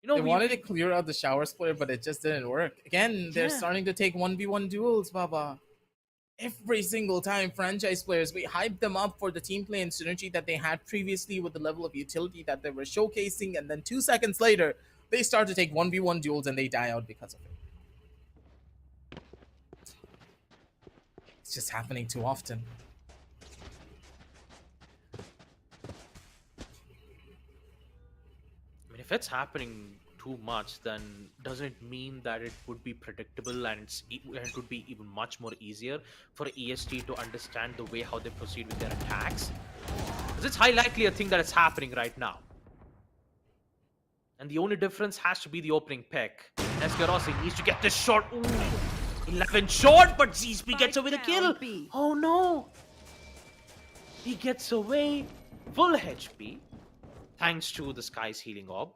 You know, they wanted to clear out the showers player, but it just didn't work. Again, they're starting to take 1v1 duels, Baba. Every single time, franchise players, we hyped them up for the team play and synergy that they had previously with the level of utility that they were showcasing, and then 2 seconds later, they start to take 1v1 duels and they die out because of it. It's just happening too often. If it's happening too much, then doesn't it mean that it would be predictable and it would be even much more easier for EST to understand the way how they proceed with their attacks? Because it's highly likely a thing that is happening right now. And the only difference has to be the opening pick. Xerxia needs to get this shot. Ooh, 11 short, but ZSP gets away the kill. Oh no! He gets away full HP. Thanks to the Sky's healing orb.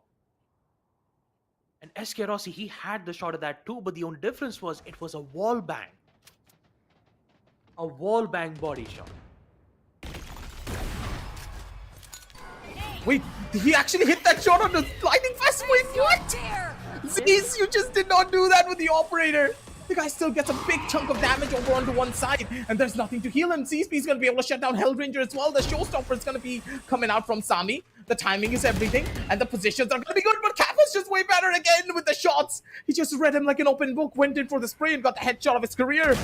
And Xerxia, he had the shot of that too, but the only difference was it was a wall bang. A wall bang body shot. Wait, he actually hit that shot on the lightning fast. Wait, what? Zeez, you just did not do that with the operator. The guy still gets a big chunk of damage over onto one side, and there's nothing to heal him. ZSP is going to be able to shut down Hellranger as well. The showstopper is going to be coming out from Sami. The timing is everything, and the positions are going to be good, but Kappa's just way better again with the shots. He just read him like an open book, went in for the spray, and got the headshot of his career.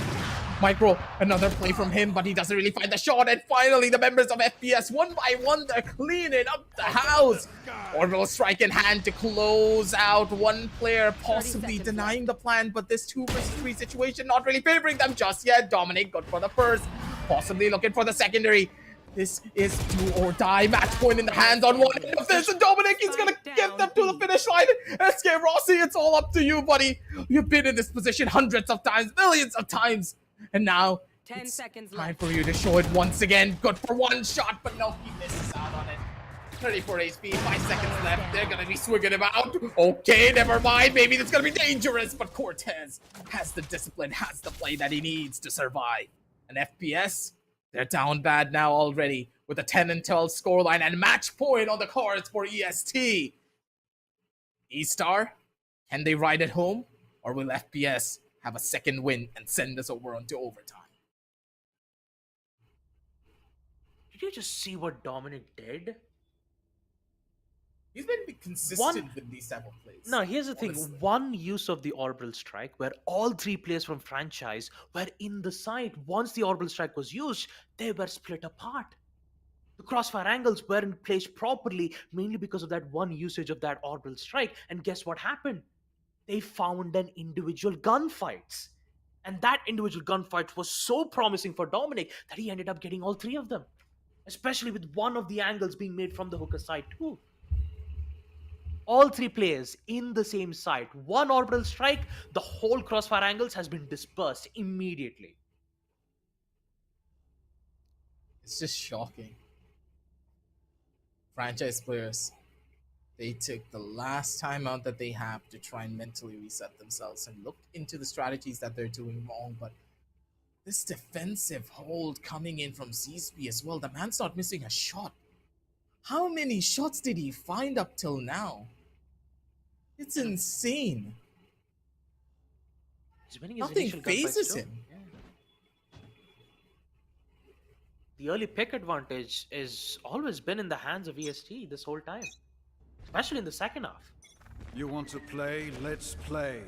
Micro, another play from him, but he doesn't really find the shot, and finally the members of FPS, one by one, they're cleaning up the house. Orbital strike in hand to close out one player, possibly denying the plan, but this 2 versus 3 situation not really favoring them just yet. Dominic good for the first, possibly looking for the secondary. This is do or die match point in the hands on one end of this, and Dominic is gonna get them to the finish line. SK Rossi, it's all up to you, buddy. You've been in this position hundreds of times, millions of times, and now 10 seconds time left. for you to show it once again. Good for one shot, but no, he misses out on it. 34 HP, 5 seconds left. They're gonna be swinging him out. Okay, never mind. Maybe it's gonna be dangerous, but Cortez has the discipline, has the play that he needs to survive. And FPS, they're down bad now already with a 10-12 scoreline and match point on the cards for EST. E-Star, can they ride it home? Or will FPS have a second win and send us over onto overtime? Did you just see what Dominic did? He's been consistent with these type of plays. No, here's the thing. honestly. One use of the orbital strike where all 3 players from franchise were in the site. Once the orbital strike was used, they were split apart. The crossfire angles weren't placed properly, mainly because of that one usage of that orbital strike. And guess what happened? They found an individual gunfights. And that individual gunfight was so promising for Dominic that he ended up getting all 3 of them. Especially with one of the angles being made from the hooker side too. All 3 players in the same site. One orbital strike, the whole crossfire angles has been dispersed immediately. It's just shocking. Franchise players, they took the last timeout that they have to try and mentally reset themselves and look into the strategies that they're doing wrong, but this defensive hold coming in from ZSP as well, the man's not missing a shot. How many shots did he find up till now? It's insane. He's winning his Nothing initial gunfights phases too. him. Yeah. The early pick advantage is always been in the hands of EST this whole time. Especially in the second half. You want to play? Let's play.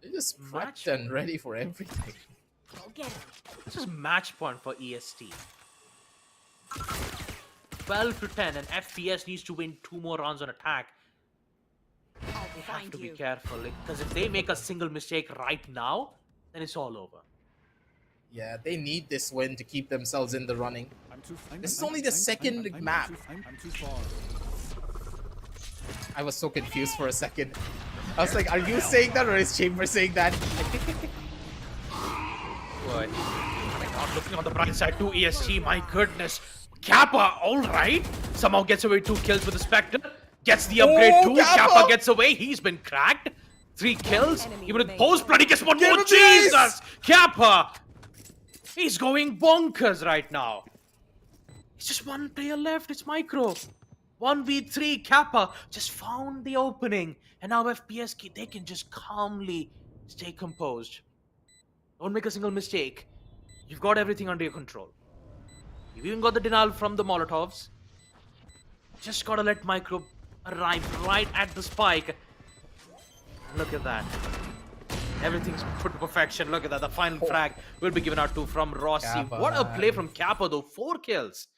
They're just prepped and ready for everything. Go get it. This is match point for EST. 12 to 10, and FPS needs to win 2 more rounds on attack. They have to be careful, because if they make a single mistake right now, then it's all over. Yeah, they need this win to keep themselves in the running. This is only the second map. I'm too far. I was so confused for a second. I was like, are you saying that or is Chamber saying that? Boy. Not looking on the bright side, 2 EST, my goodness. Kappa, alright. Somehow gets away 2 kills with the Spectre. Gets the upgrade too. Kappa gets away, he's been cracked. 3 kills. Even with post-blood, he gets one more. Jesus! Kappa! He's going bonkers right now. It's just one player left, it's Micro. 1v3, Kappa just found the opening. And now FPS, they can just calmly stay composed. Don't make a single mistake. You've got everything under your control. You've even got the denial from the Molotovs. Just gotta let Micro arrive right at the spike. Look at that. Everything's put to perfection. Look at that. The final frag will be given out to from Rossi. Kappa, What a play from Kappa though. 4 kills.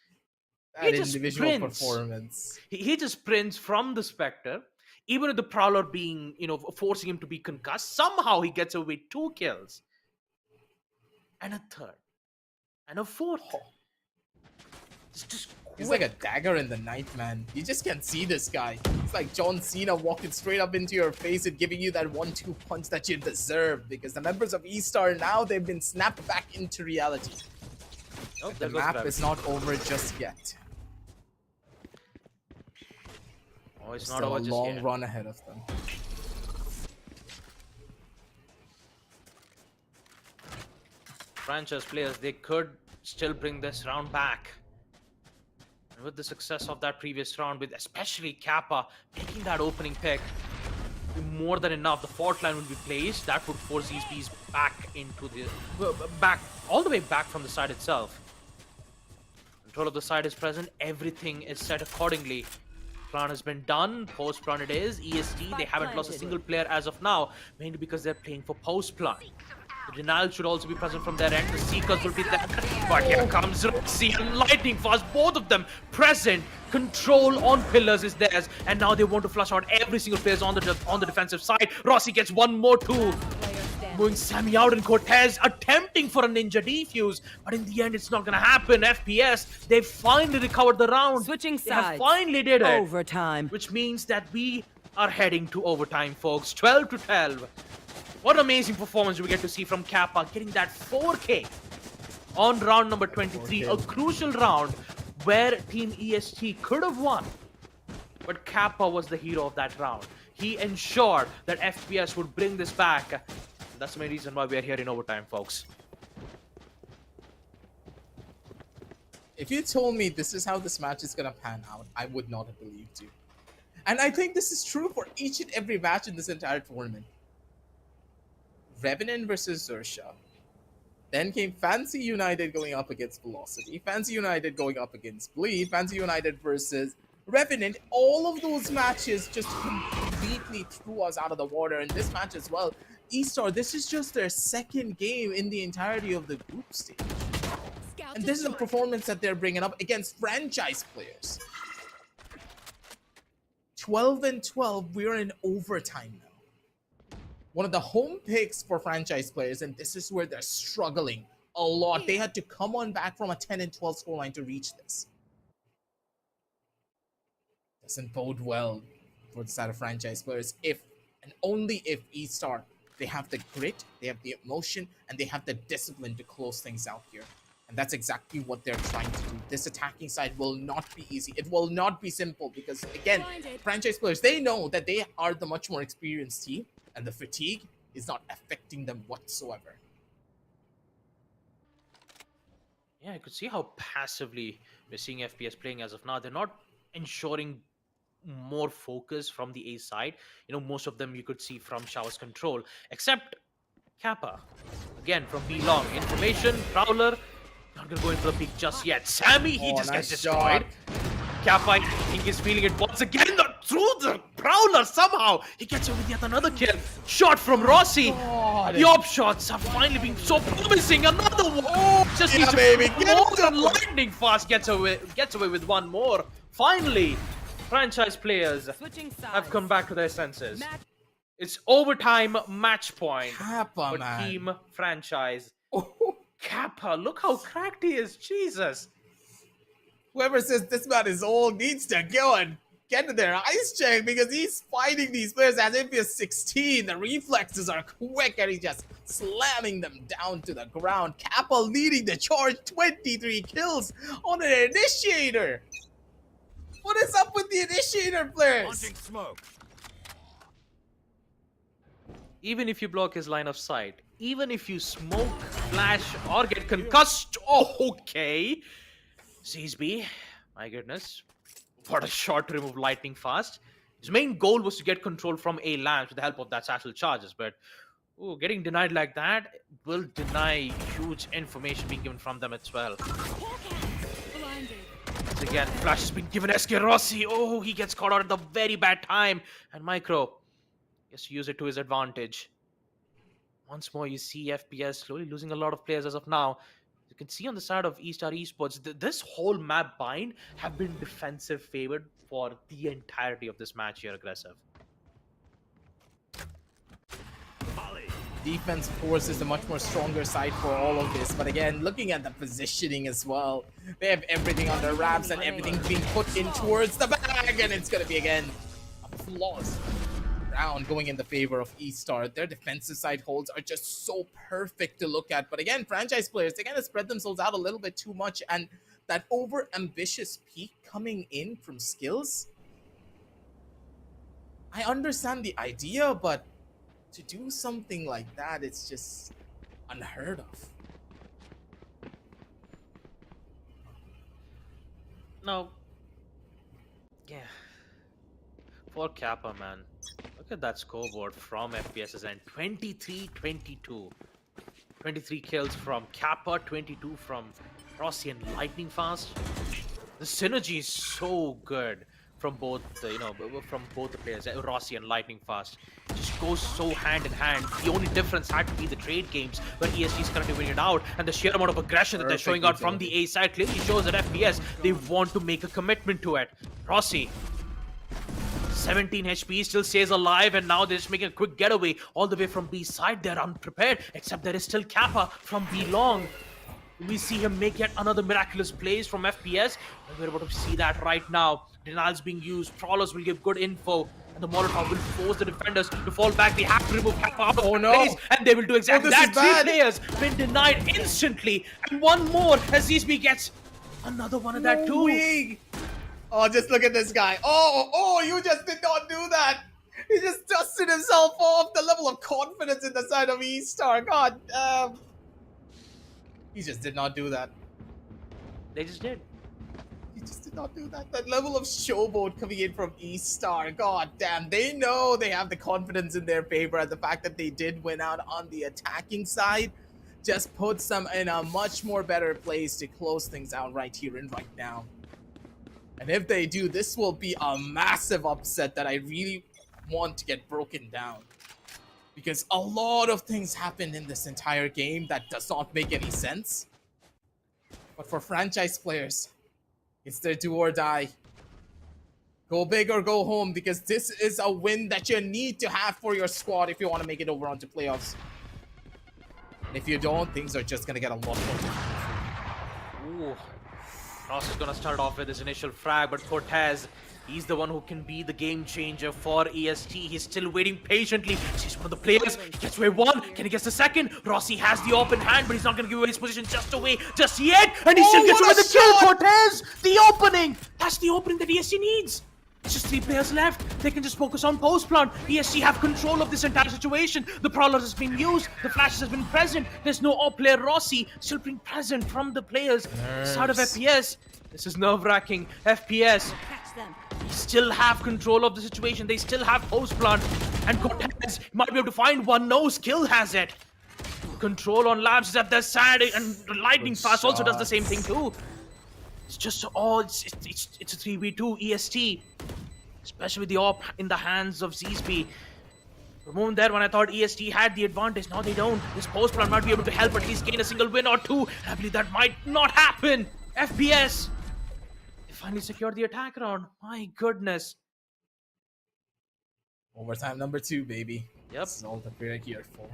That individual performance. He just sprints from the Spectre. Even with the Prowler being, forcing him to be concussed, somehow he gets away 2 kills. And a 3rd. And a 4th. He's like a dagger in the night, man. You just can't see this guy. It's like John Cena walking straight up into your face and giving you that 1-2 punch that you deserve. Because the members of Estar now, they've been snapped back into reality. Oh, the map is not over just yet. Oh, it's Still not over a just long yet. run ahead of them. Franchise players, they could still bring this round back. And with the success of that previous round, with especially Kappa taking that opening pick, more than enough. The fault line will be placed. That would force these bees back into the all the way back from the side itself. Control of the side is present. Everything is set accordingly. Plan has been done. Post plan it is. EST, they haven't lost a single player as of now, mainly because they're playing for post plan. The denial should also be present from their end. The Seekers will be there. But here comes Xerxia and Lightning Fast. Both of them present. Control on pillars is theirs. And now they want to flush out every single player on the defensive side. Rossi gets one more too. Moving Sammy out and Cortez attempting for a ninja defuse. But in the end, it's not going to happen. FPS, they finally recovered the round. Switching They have sides. finally did it. Overtime. Which means that we are heading to overtime, folks. 12-12. What an amazing performance we get to see from Kappa, getting that 4K on round number 23. A crucial round where Team EST could have won. But Kappa was the hero of that round. He ensured that FPS would bring this back. That's the main reason why we are here in overtime, folks. If you told me this is how this match is gonna pan out, I would not have believed you. And I think this is true for each and every match in this entire tournament. Revenant versus Xerxia. Then came Fancy United going up against Velocity. Fancy United going up against Bleed. Fancy United versus Revenant. All of those matches just completely threw us out of the water. And this match as well. Estar, this is just their second game in the entirety of the group stage. And this is a performance that they're bringing up against franchise players. 12-12, we are in overtime now. One of the home picks for franchise players, and this is where they're struggling a lot. They had to come on back from a 10-12 scoreline to reach this. Doesn't bode well for the side of franchise players if and only if Estar, they have the grit, they have the emotion, and they have the discipline to close things out here. And that's exactly what they're trying to do. This attacking side will not be easy. It will not be simple because, again, franchise players, they know that they are the much more experienced team. And the fatigue is not affecting them whatsoever. Yeah, I could see how passively we're seeing FPS playing as of now. They're not ensuring more focus from the A side. Most of them you could see from Shower's control, except Kappa. Again, from B long. Information, Prowler, not gonna go in for the peak just yet. Sammy, he just gets destroyed. Kappa, I think he's feeling it once again. Through the Prowler somehow. He gets away with yet another kill. Shot from Rossi. The op shots are finally being so promising. Another one. Just yeah, baby. More than lightning fast gets away with one more. Finally, franchise players have come back to their senses. It's overtime match point for Team Franchise. Kappa, look how cracked he is, Jesus. Whoever says this man is old needs to go and get to their ice check because he's fighting these players as if he's 16. The reflexes are quick and he's just slamming them down to the ground. Kappa leading the charge, 23 kills on an initiator. What is up with the initiator players? Smoke. Even if you block his line of sight, even if you smoke, flash, or get concussed, okay. Zsb, my goodness. What a shot to remove lightning fast. His main goal was to get control from A lamps with the help of that satchel charges, but getting denied like that will deny huge information being given from them as well. Once again, flash has been given SK Rossi. Oh, he gets caught out at the very bad time. And Micro gets to use it to his advantage. Once more, you see FPS slowly losing a lot of players as of now. You can see on the side of Estar Esports, this whole map bind have been defensive favored for the entirety of this match here, Aggressive. Defense, of course, is the much more stronger side for all of this. But again, looking at the positioning as well, they have everything on their wraps and everything being put in towards the bag. And it's going to be, again, a flawless round going in the favor of Estar. Their defensive side holds are just so perfect to look at. But again, franchise players, they kind of spread themselves out a little bit too much. And that over-ambitious peak coming in from skills, I understand the idea, but to do something like that, it's just unheard of. No. Yeah. For Kappa, man. Look at that scoreboard from FPS's end. 23-22. 23 kills from Kappa, 22 from Rossi and Lightning Fast. The synergy is so good from both the, from both the players, Rossi and Lightning Fast. It just goes so hand in hand. The only difference had to be the trade games where ESG is currently winning it out, and the sheer amount of aggression that they're showing out from the A side clearly shows that FPS, they want to make a commitment to it. Rossi, 17 HP, still stays alive, and now they're just making a quick getaway all the way from B side. They're unprepared, except there is still Kappa from B long. We see him make yet another miraculous plays from FPS, and we're about to see that right now. Denials being used, Trawlers will give good info, and the Molotov will force the defenders to fall back. They have to remove Kappa out of the place, and they will do exactly that. 3 players been denied instantly, and one more as Zsb gets another one of that too. Oh, just look at this guy. Oh, you just did not do that. He just dusted himself off. The level of confidence in the side of Estar. God damn. He just did not do that. They just did. He just did not do that. That level of showboat coming in from Estar. God damn. They know they have the confidence in their favor, and the fact that they did win out on the attacking side just puts them in a much more better place to close things out right here and right now. And if they do, this will be a massive upset that I really want to get broken down. Because a lot of things happened in this entire game that does not make any sense. But for franchise players, it's their do or die. Go big or go home, because this is a win that you need to have for your squad if you want to make it over onto playoffs. And if you don't, things are just going to get a lot more difficult. Ooh. Ross is going to start off with his initial frag, but Cortez, he's the one who can be the game changer for EST. He's still waiting patiently. He's one of the players. He gets away one. Can he get the second? Rossi has the open hand, but he's not going to give away his position just yet. And he still gets away the kill. Cortez, the opening. That's the opening that EST needs. It's just 3 players left. They can just focus on post plant. ESC have control of this entire situation. The Prowler has been used. The flashes has been present. There's no all player Rossi still being present from the players. Side of FPS. This is nerve-wracking. FPS. They still have control of the situation. They still have post plant. And Cortez might be able to find one. No, Skill has it. Control on Labs is at their side, and Lightning Fast also does the same thing too. It's just it's a 3v2 EST, especially with the AWP in the hands of Zsb. For a moment there when I thought EST had the advantage, now they don't. This post plan might be able to help at least gain a single win or two. I believe that might not happen. FPS, finally secured the attack round. My goodness. Overtime number 2, baby. Yep. This is all that we're here for.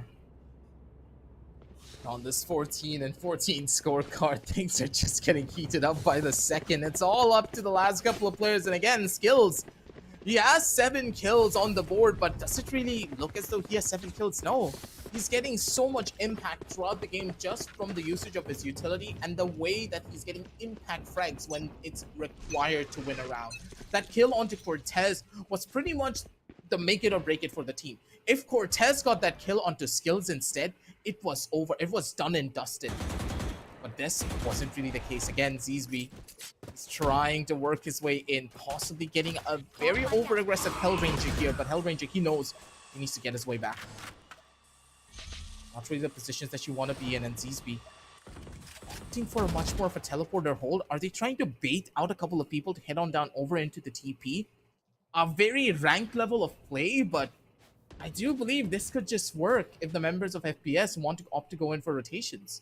On this 14 and 14 scorecard, things are just getting heated up by the second. It's all up to the last couple of players, and again, skills. He has 7 kills on the board, but does it really look as though he has 7 kills? No. He's getting so much impact throughout the game just from the usage of his utility and the way that he's getting impact frags when it's required to win a round. That kill onto Cortez was pretty much the make it or break it for the team. If Cortez got that kill onto skills instead, it was over. It was done and dusted. But this wasn't really the case. Again, Zizby is trying to work his way in, possibly getting a very over-aggressive Hellranger here, but Hellranger, he knows he needs to get his way back. Not really the positions that you want to be in, and Zizby opting for a much more of a teleporter hold. Are they trying to bait out a couple of people to head on down over into the TP? A very ranked level of play, but I do believe this could just work if the members of FPS want to opt to go in for rotations.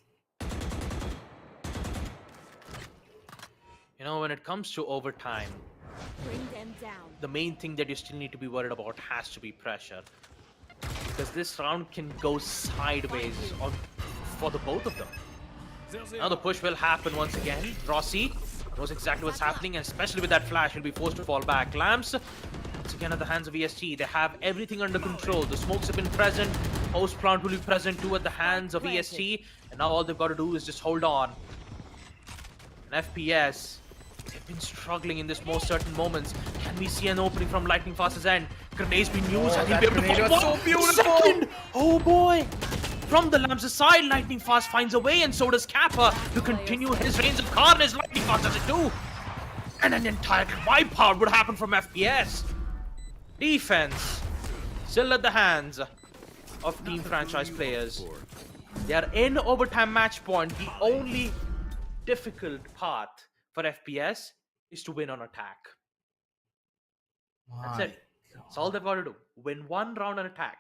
You know, when it comes to overtime, Bring them down. the main thing that you still need to be worried about has to be pressure. Because this round can go sideways for the both of them. Now the push will happen once again. Rossi knows exactly what's happening, and especially with that flash, he'll be forced to fall back. Lamps, once again at the hands of EST. They have everything under control. The smokes have been present. Host plant will be present too at the hands of EST. And now all they've got to do is just hold on. And FPS, they've been struggling in this most certain moments. Can we see an opening from Lightning Fast's end? Grenades being used, and he'll be able to grenade was so beautiful! Second! Oh boy! From the Lamps' side, Lightning Fast finds a way, and so does Kappa to continue his reigns of carnage. Lightning Fast does it too! And an entire wipeout would happen from FPS. Defense still at the hands of Team Franchise players. They are in overtime match point. The only difficult part for FPS is to win on attack. That's it. That's all they've got to do. Win one round on attack.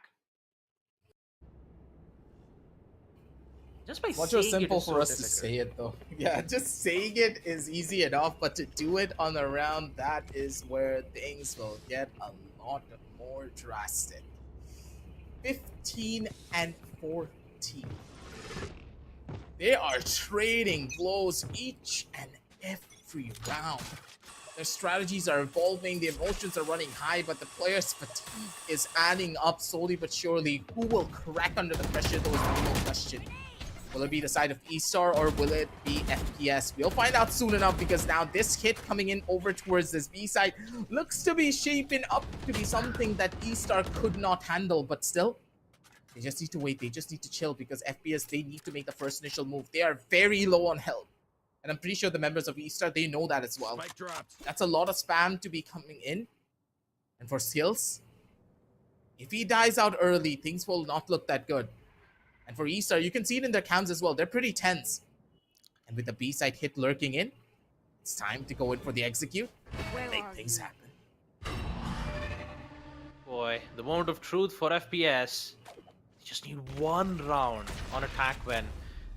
Just by Much saying too simple it is for so us to difficult. say it though. Yeah, just saying it is easy enough, but to do it on a round, that is where things will get a lot more drastic. 15 and 14. They are trading blows each and every round. Their strategies are evolving, the emotions are running high, but the players' fatigue is adding up slowly but surely. Who will crack under the pressure, though, is the real question. Will it be the side of E-Star or will it be FPS? We'll find out soon enough, because now this hit coming in over towards this B side looks to be shaping up to be something that E-Star could not handle, but still, they just need to wait. They just need to chill, because FPS, they need to make the first initial move. They are very low on health. And I'm pretty sure the members of E-Star, they know that as well. That's a lot of spam to be coming in. And for skills, if he dies out early, things will not look that good. And for E-Star, you can see it in their cams as well. They're pretty tense. And with the B-side hit lurking in, it's time to go in for the execute and make things happen. Boy, the moment of truth for FPS. You just need one round on attack win.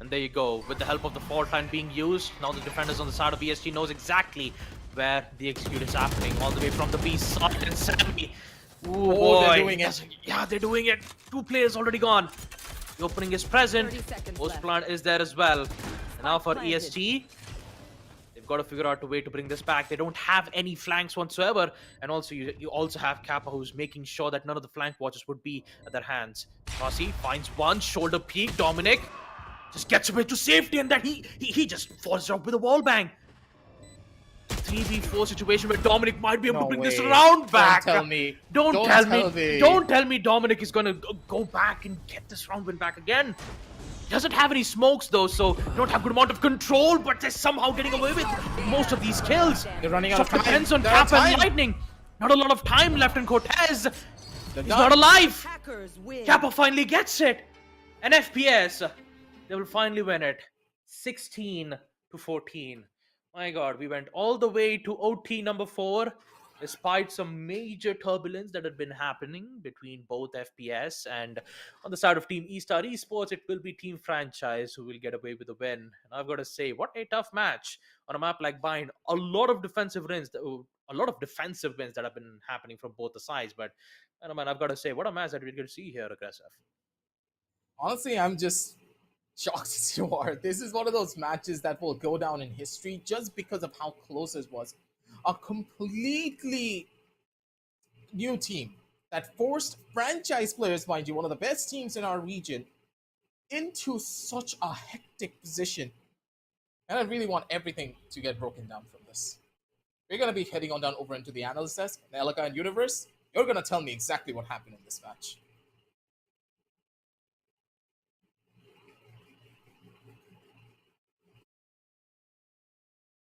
And there you go. With the help of the fault line being used, now the defenders on the side of ESG knows exactly where the execute is happening. All the way from the B side, and Sammy. Ooh, boy. They're doing it. Yeah, they're doing it. 2 players already gone. The opening is present. Post plant is there as well. And now for ESG, they've got to figure out a way to bring this back. They don't have any flanks whatsoever. And also, you also have Kappa, who's making sure that none of the flank watches would be at their hands. Rossi finds one shoulder peek. Dominic just gets away to safety, and then he just falls out with a wall bang. 3v4 situation where Dominic might be able to bring this round back. Don't tell me. Don't tell me Dominic is gonna go back and get this round win back again. He doesn't have any smokes though, so they don't have good amount of control, but they're somehow getting away with most of these kills. They're running out of time. Depends on They're out of Kappa and time. Lightning. Not a lot of time left in Cortez. He's not alive. Kappa finally gets it. And FPS, they will finally win it. 16 to 14. My god, we went all the way to OT number 4 despite some major turbulence that had been happening between both FPS and on the side of Team Estar Esports, it will be Team Franchise who will get away with the win. And I've got to say, what a tough match on a map like Bind. A lot of defensive wins, that have been happening from both the sides. But man, I've got to say, what a match that we're going to see here, Aggressive. Honestly, I'm just shocked as you are. This is one of those matches that will go down in history just because of how close it was. A completely new team that forced franchise players, mind you, one of the best teams in our region, into such a hectic position. And I really want everything to get broken down from this. We're going to be heading on down over into the analyst desk. And Elika and Universe, you're going to tell me exactly what happened in this match.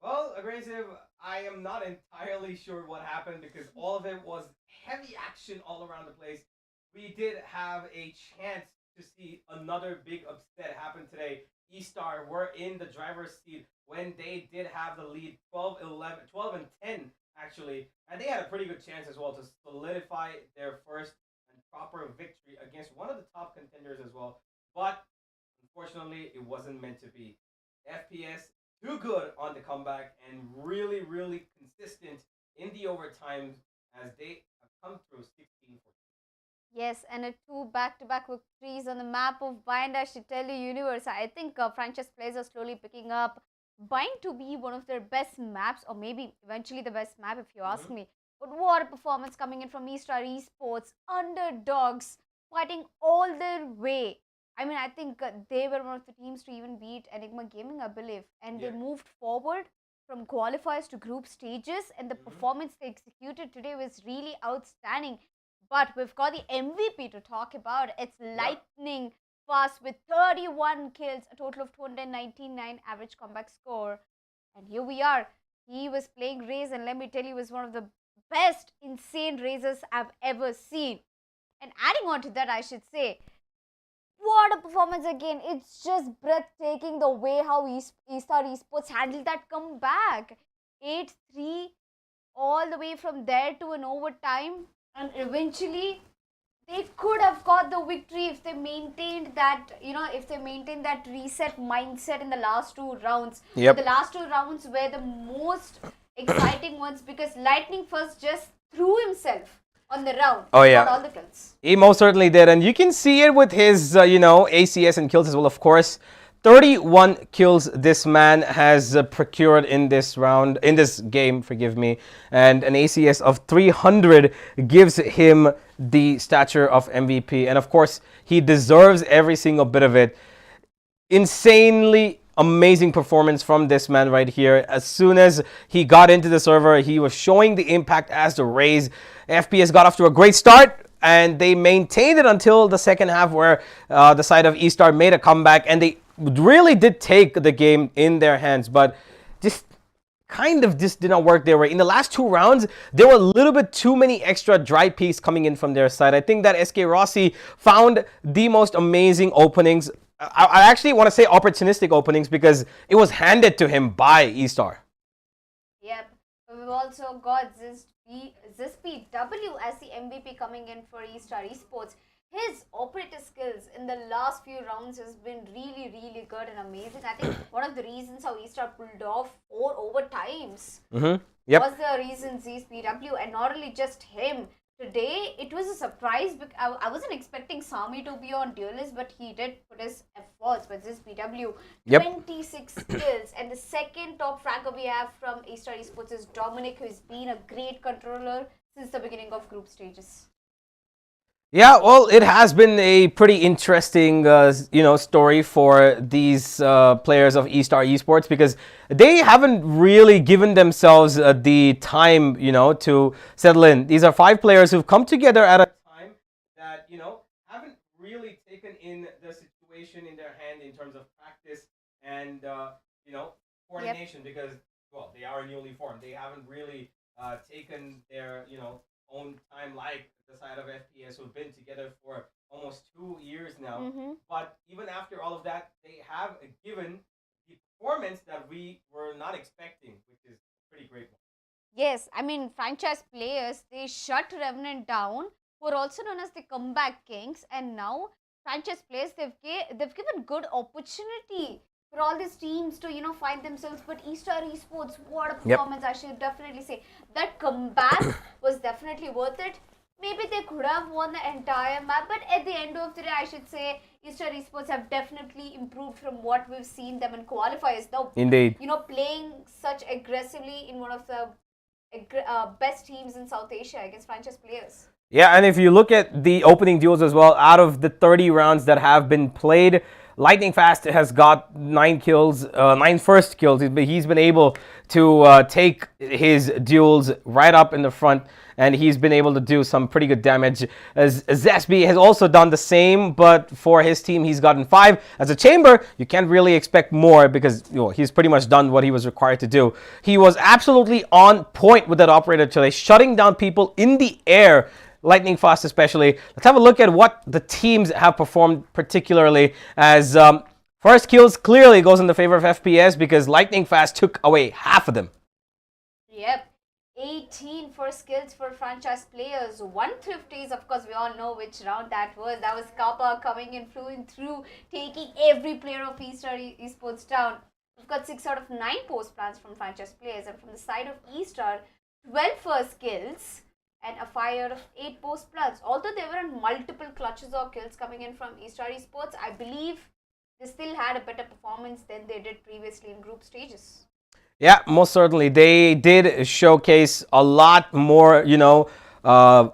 Well, Aggressive, I am not entirely sure what happened because all of it was heavy action all around the place. We did have a chance to see another big upset happen today. Estar were in the driver's seat when they did have the lead 12 and 10 actually, and they had a pretty good chance as well to solidify their first and proper victory against one of the top contenders as well. But unfortunately, it wasn't meant to be. FPS too good on the comeback and really, really consistent in the overtimes as they have come through 16-14. Yes, and a 2 back-to-back victories on the map of Bind. I should tell you, Universe, I think franchise players are slowly picking up Bind to be one of their best maps, or maybe eventually the best map if you ask me. But what a performance coming in from Estar Esports, underdogs, fighting all their way. I mean, I think they were one of the teams to even beat Enigma Gaming, I believe. And they moved forward from qualifiers to group stages, and the performance they executed today was really outstanding. But we've got the MVP to talk about. It's lightning fast with 31 kills, a total of 299 average comeback score. And here we are. He was playing Raze, and let me tell you, he was one of the best insane Razers I've ever seen. And adding on to that, I should say, what a performance again. It's just breathtaking the way how Estar Esports handled that comeback. 8-3 all the way from there to an overtime. And eventually, they could have got the victory if they maintained that, if they maintained that reset mindset in the last 2 rounds. Yep. The last 2 rounds were the most exciting ones because Lightning first just threw himself on the round. Oh, yeah. Got all the kills. He most certainly did. And you can see it with his, ACS and kills as well, of course. 31 kills this man has procured in this round, in this game, forgive me. And an ACS of 300 gives him the stature of MVP. And of course, he deserves every single bit of it. Insanely amazing performance from this man right here. As soon as he got into the server, he was showing the impact as the Raze. FPS got off to a great start, and they maintained it until the second half where the side of Estar made a comeback, and they really did take the game in their hands, but just did not work their way. In the last 2 rounds, there were a little bit too many extra dry piece coming in from their side. I think that SK Rossi found the most amazing openings. I actually want to say opportunistic openings because it was handed to him by Estar. Yep. We've also got ZispW as the MVP coming in for Estar Esports. His operator skills in the last few rounds has been really, really good and amazing. I think one of the reasons how Estar pulled off 4 overtimes was the reason ZispW, and not only just him. Today, it was a surprise because I wasn't expecting Sami to be on Duelist, but he did put his efforts with ZispW. 26 kills, and the second top fragger we have from Estar Esports is Dominic, who has been a great controller since the beginning of group stages. Yeah, well, it has been a pretty interesting, story for these players of Estar Esports because they haven't really given themselves the time, to settle in. These are 5 players who've come together at a time that, haven't really taken in the situation in their hand in terms of practice and, coordination because, well, they are newly formed. They haven't really taken their, own time like the side of FPS who've been together for almost 2 years now. But even after all of that, they have given the performance that we were not expecting, which is a pretty great one. Yes, I mean, franchise players, they shut Revenant down, who are also known as the comeback kings, and now franchise players, they've given good opportunity for all these teams to, find themselves. But Estar Esports, what a Yep. performance, I should definitely say. That comeback was definitely worth it. Maybe they could have won the entire map, but at the end of the day, I should say Estar Esports have definitely improved from what we've seen them in qualifiers. Now, Indeed. playing such aggressively in one of the best teams in South Asia against franchise players. Yeah, and if you look at the opening duels as well, out of the 30 rounds that have been played, Lightning Fast has got 9 kills, 9 first kills. He's been able to take his duels right up in the front, and he's been able to do some pretty good damage. As Zesby has also done the same, but for his team, he's gotten 5. As a Chamber, you can't really expect more because he's pretty much done what he was required to do. He was absolutely on point with that operator today, shutting down people in the air. Lightning Fast especially. Let's have a look at what the teams have performed particularly, as first kills clearly goes in the favor of FPS because Lightning Fast took away half of them. Yep. 18 first kills for franchise players. 150s, of course, we all know which round that was. That was Kappa coming in, flew through, taking every player of Estar Esports down. We've got 6 out of 9 post plans from franchise players, and from the side of Estar, 12 first kills and a fire of 8 post plans. Although there were multiple clutches or kills coming in from Estar Esports, I believe they still had a better performance than they did previously in group stages. Yeah, most certainly. They did showcase a lot more,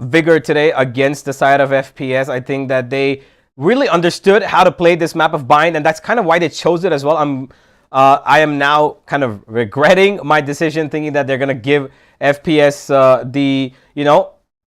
vigor today against the side of FPS. I think that they really understood how to play this map of Bind, and that's kind of why they chose it as well. I am now kind of regretting my decision, thinking that they're going to give FPS the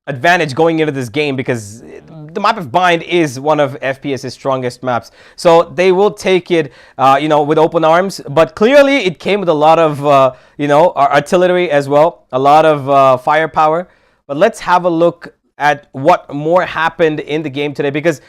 advantage going into this game, because the map of Bind is one of FPS's strongest maps. So they will take it, with open arms. But clearly it came with a lot of, artillery as well, a lot of firepower. But let's have a look at what more happened in the game today, because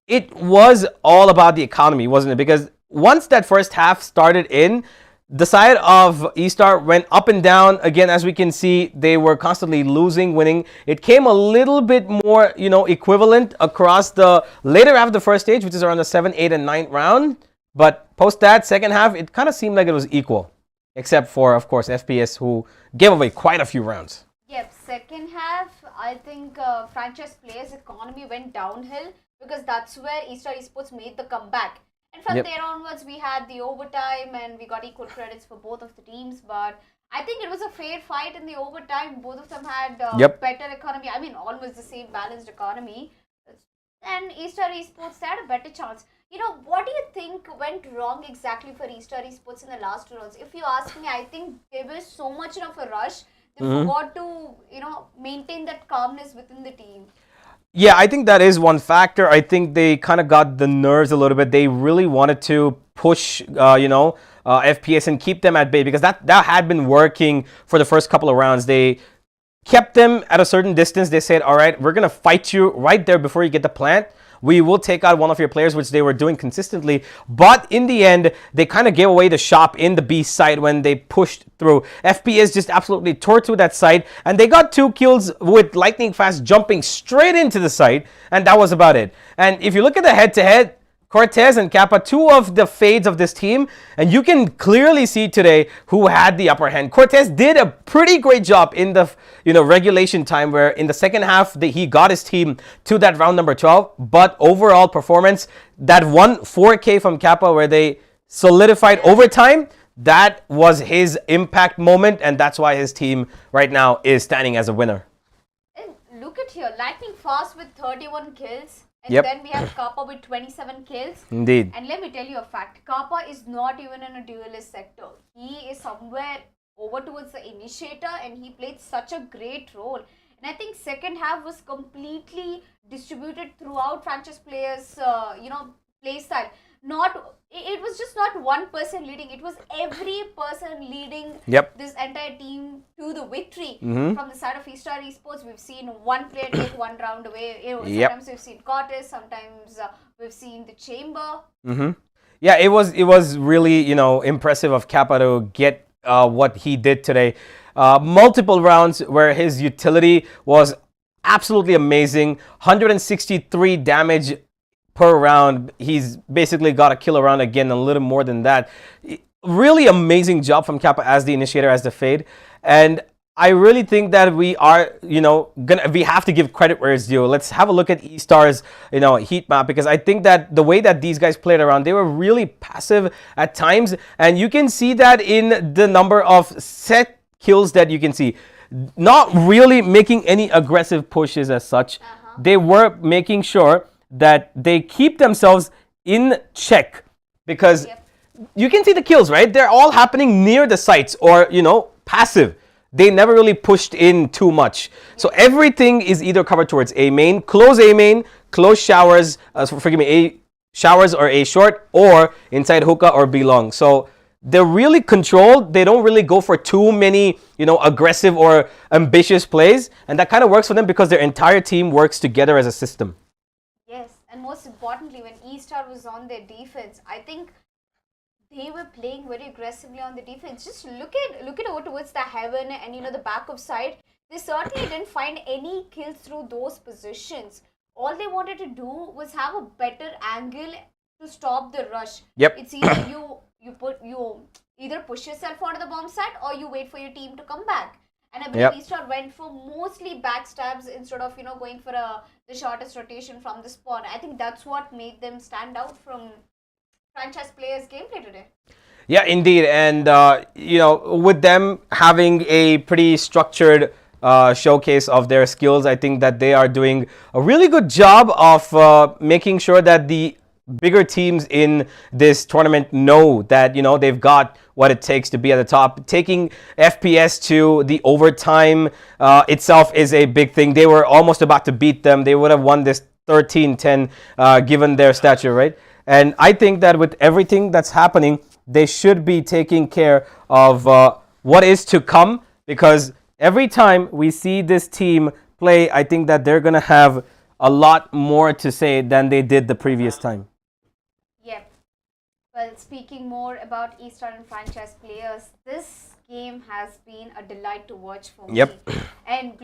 it was all about the economy, wasn't it? Because once that first half started in, the side of Estar went up and down. Again, as we can see, they were constantly losing, winning. It came a little bit more, equivalent across the later half of the first stage, which is around the 7th, 8th, and 9th round. But post that second half, it kind of seemed like it was equal, except for, of course, FPS, who gave away quite a few rounds. Yep, second half, I think franchise players' economy went downhill because that's where Estar Esports made the comeback. And from there onwards, we had the overtime and we got equal credits for both of the teams. But I think it was a fair fight in the overtime. Both of them had better economy. I mean, almost the same balanced economy. And Estar Esports had a better chance. What do you think went wrong exactly for Estar Esports in the last 2 rounds? If you ask me, I think there was so much of a rush. They forgot to, maintain that calmness within the team. Yeah, I think that is one factor. I think they kind of got the nerves a little bit. They really wanted to push, FPS and keep them at bay, because that had been working for the first couple of rounds. They kept them at a certain distance. They said, all right, we're going to fight you right there before you get the plant. We will take out one of your players, which they were doing consistently. But in the end, they kind of gave away the shop in the B side when they pushed through. FPS just absolutely tore through that side, and they got 2 kills with Lightning Fast jumping straight into the side, and that was about it. And if you look at the head-to-head, Cortez and Kappa, 2 of the fades of this team, and you can clearly see today who had the upper hand. Cortez did a pretty great job in the regulation time, where in the second half he got his team to that round number 12. But overall performance, that 4K from Kappa where they solidified overtime, that was his impact moment, and that's why his team right now is standing as a winner. And look at here, Lightning Fast with 31 kills. And then we have Kappa with 27 kills. Indeed. And let me tell you a fact. Kappa is not even in a duelist sector. He is somewhere over towards the initiator, and he played such a great role. And I think second half was completely distributed throughout franchise players, play style. It was just not one person leading. It was every person leading this entire team to the victory. From the side of Estar Esports, we've seen one player take one round away. Sometimes we've seen Cortez, sometimes we've seen the Chamber. Yeah, it was really impressive of Kappa to get what he did today. multiple rounds where his utility was absolutely amazing. 163 damage per round. He's basically got a kill around again, a little more than that. Really amazing job from Kappa as the initiator, as the fade. And I really think that we are, we have to give credit where it's due. Let's have a look at E-Star's, heat map, because I think that the way that these guys played around, they were really passive at times. And you can see that in the number of set kills that you can see. Not really making any aggressive pushes as such. They were making sure that they keep themselves in check, because you can see the kills, right? They're all happening near the sites or, passive. They never really pushed in too much. So everything is either covered towards A main, close showers, A showers or A short, or inside hookah or B long. So they're really controlled. They don't really go for too many, aggressive or ambitious plays. And that kind of works for them because their entire team works together as a system. Yes, and most importantly, when E-Star was on their defense, I think they were playing very aggressively on the defense. Just look at over towards the heaven and the backup side. They certainly didn't find any kills through those positions. All they wanted to do was have a better angle to stop the rush. Yep. It's either you either push yourself onto the bomb site or you wait for your team to come back. And I believe E-Star went for mostly backstabs instead of going for the shortest rotation from the spawn. I think that's what made them stand out from franchise players' gameplay today. Yeah, indeed. And, with them having a pretty structured showcase of their skills, I think that they are doing a really good job of making sure that the bigger teams in this tournament know that, they've got what it takes to be at the top. Taking FPS to the overtime itself is a big thing. They were almost about to beat them. They would have won this 13-10 given their stature, right? And I think that with everything that's happening, they should be taking care of what is to come, because every time we see this team play, I think that they're going to have a lot more to say than they did the previous time. Yep. Well, speaking more about E-Star and franchise players, this game has been a delight to watch for me. And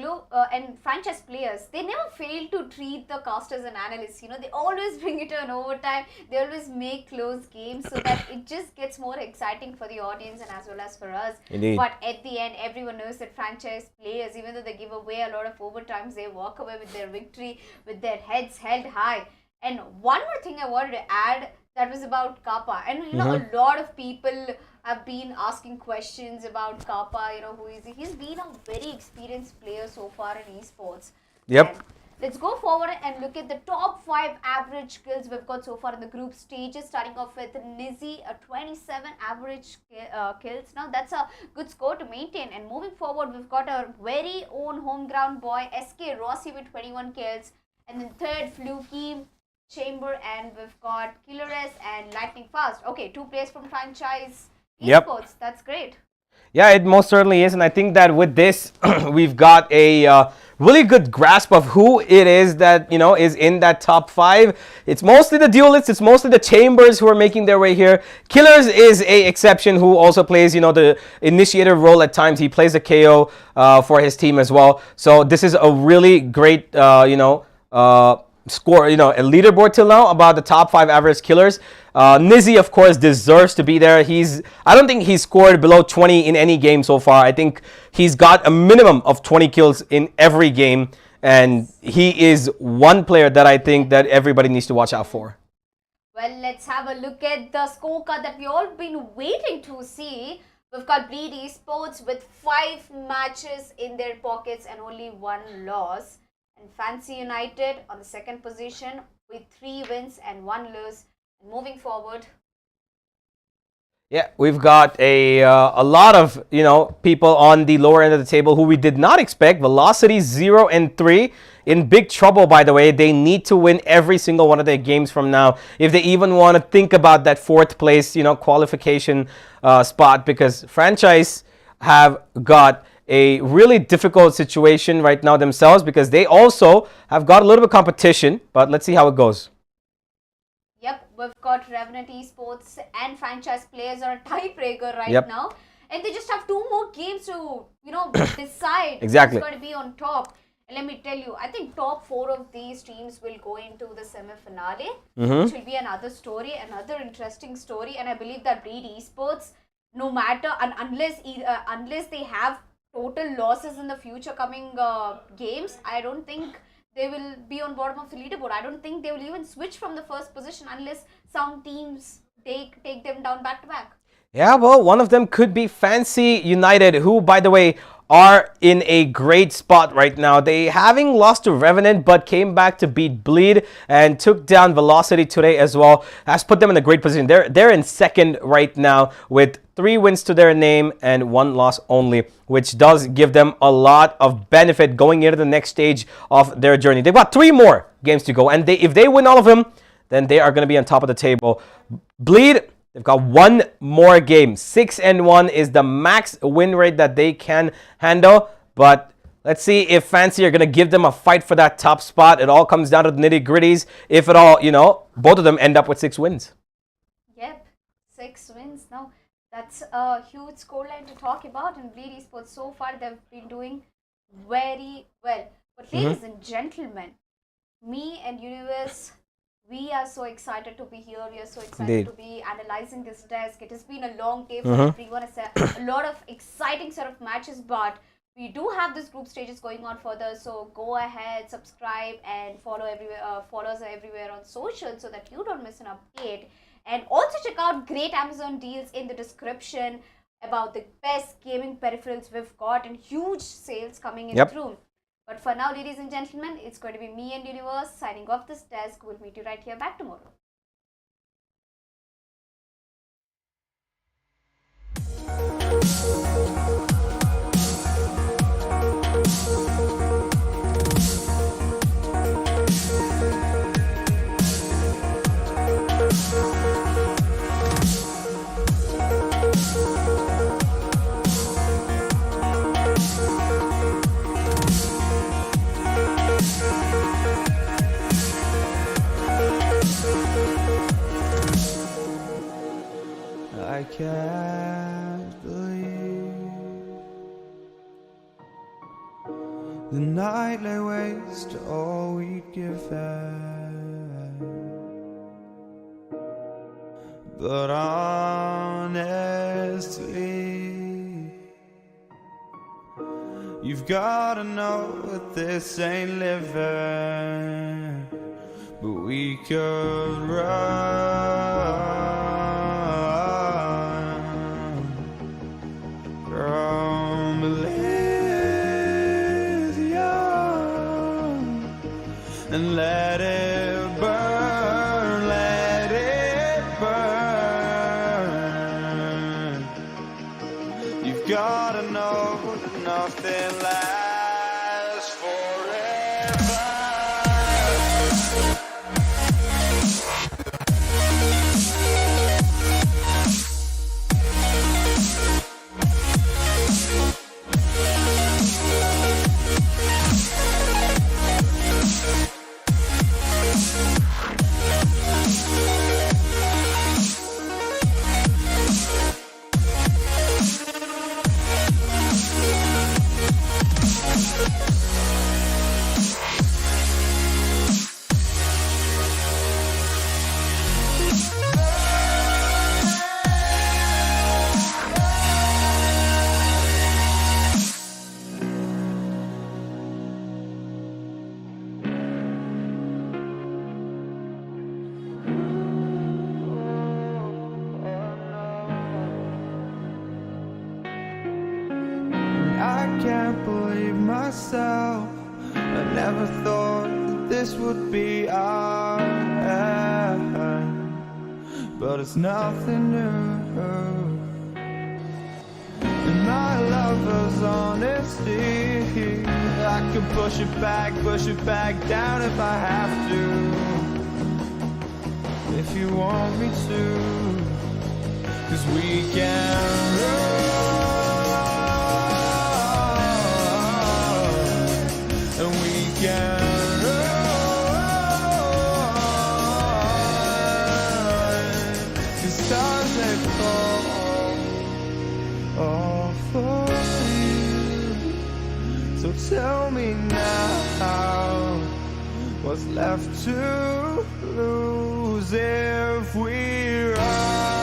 franchise players, they never fail to treat the casters and analysts. They always bring it to an overtime. They always make close games so that it just gets more exciting for the audience and as well as for us. Indeed. But at the end, everyone knows that franchise players, even though they give away a lot of overtimes, they walk away with their victory with their heads held high. And one more thing I wanted to add, that was about Kappa. And a lot of people have been asking questions about Kappa, who is he? He's been a very experienced player so far in esports. Yep. And let's go forward and look at the top 5 average kills we've got so far in the group stages, starting off with Nizzy, a 27 average kills. Now that's a good score to maintain. And moving forward, we've got our very own home ground boy, SK Rossi, with 21 kills. And then third, Fluky, Chamber, and we've got Killers and Lightning Fast. Okay, 2 players from franchise esports. That's great. Yeah, it most certainly is. And I think that with this, we've got a really good grasp of who it is that, is in that top 5. It's mostly the duelists. It's mostly the Chambers who are making their way here. Killers is a exception who also plays, the initiator role at times. He plays a KO for his team as well. So this is a really great, score, a leaderboard till now about the top 5 average killers. Nizzy, of course, deserves to be there. I don't think he's scored below 20 in any game so far. I think he's got a minimum of 20 kills in every game, and he is one player that I think that everybody needs to watch out for. Well, let's have a look at the scorecard that we all been waiting to see. We've got Bleed Esports with 5 matches in their pockets and only 1 loss. And Fancy United on the 2nd position with 3 wins and 1 loss. And moving forward, yeah, we've got a lot of people on the lower end of the table who we did not expect. Velocity 0-3 in big trouble, by the way. They need to win every single one of their games from now if they even want to think about that 4th place qualification spot, because franchise have got a really difficult situation right now themselves, because they also have got a little bit of competition, but let's see how it goes. Yep, we've got Revenant Esports and franchise players are a tiebreaker right now. and they just have 2 more games to, decide Exactly. who's going to be on top. And let me tell you, I think top 4 of these teams will go into the semi-finale, Mhm. which will be another story, another interesting story. And I believe that Bleed Esports, no matter, and unless they have total losses in the future coming games, I don't think they will be on bottom of the leaderboard. I don't think they will even switch from the first position unless some teams take them down back to back. Yeah, well, one of them could be Fancy United, who, by the way, are in a great spot right now. They having lost to Revenant, but came back to beat Bleed and took down Velocity today as well. Has put them in a great position. They're in second right now with 3 wins to their name and 1 loss only, which does give them a lot of benefit going into the next stage of their journey. They've got 3 more games to go, and if they win all of them, then they are going to be on top of the table. Bleed, they've got 1 more game. 6-1 is the max win rate that they can handle. But let's see if Fancy are going to give them a fight for that top spot. It all comes down to the nitty-gritties. If at all, both of them end up with 6 wins. Yep, 6 wins. Now, that's a huge scoreline to talk about. And Bleed Esports, so far, they've been doing very well. But ladies and gentlemen, me and Universe, we are so excited to be here. We are so excited Indeed. to be analyzing this desk. It has been a long day for Mhm. everyone. It's a lot of exciting set of matches, but we do have this group stages going on further. So go ahead, subscribe, and follow us everywhere on social so that you don't miss an update. And also check out great Amazon deals in the description about the best gaming peripherals we've got and huge sales coming in through. But for now, ladies and gentlemen, it's going to be me and Universe signing off this desk. We'll meet you right here back tomorrow. I can't believe the night lay waste to all we'd given. But honestly, you've gotta know that this ain't living. But we could run from Elysium and let it burn, let it burn. You've gotta know that nothing lasts forever. I can't believe myself. I never thought that this would be our end, but it's nothing new. And my lover's honesty, I could push it back down if I have to. If you want me to, 'cause we can run. And we can run. The stars they fall. Oh. Tell me now, what's left to lose if we run?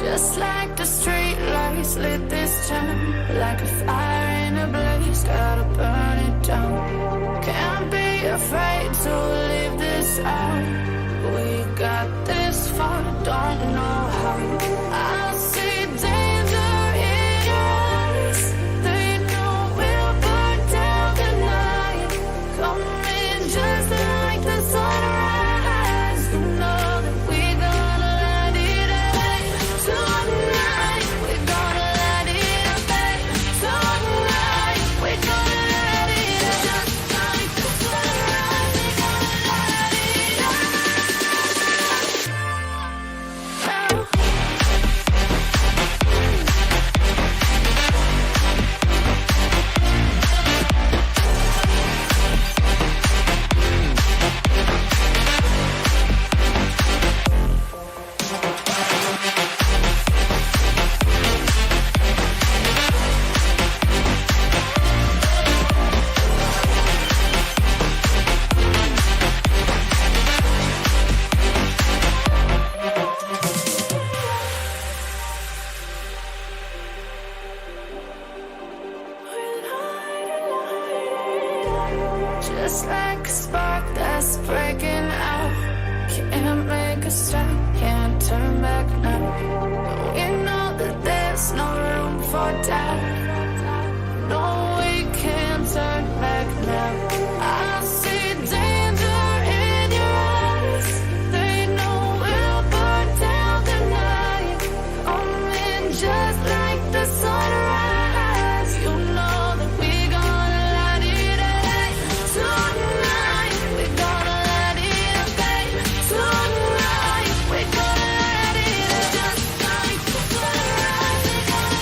Just like the street lights lit this town, like a fire in a blaze, gotta burn it down. Can't be afraid to leave this out. We got this far, don't know how. I see danger in your eyes. They know we'll burn down the night. Coming just like the sunrise. You know that we gonna let it out. Tonight, we're gonna let it out. Tonight, we're gonna let it out. Just like the sunrise, we're gonna let it out. Just like a spark that's breaking out. Can't make a stop, can't turn back now. We know that there's no room for doubt. No, we can't turn back now. I see danger in your eyes. They know we'll burn down the night. Coming just like the sunrise. You know that we gonna let it out. Tonight, we're gonna let it out. Tonight, we're gonna let it out. Just like the sunrise, we're gonna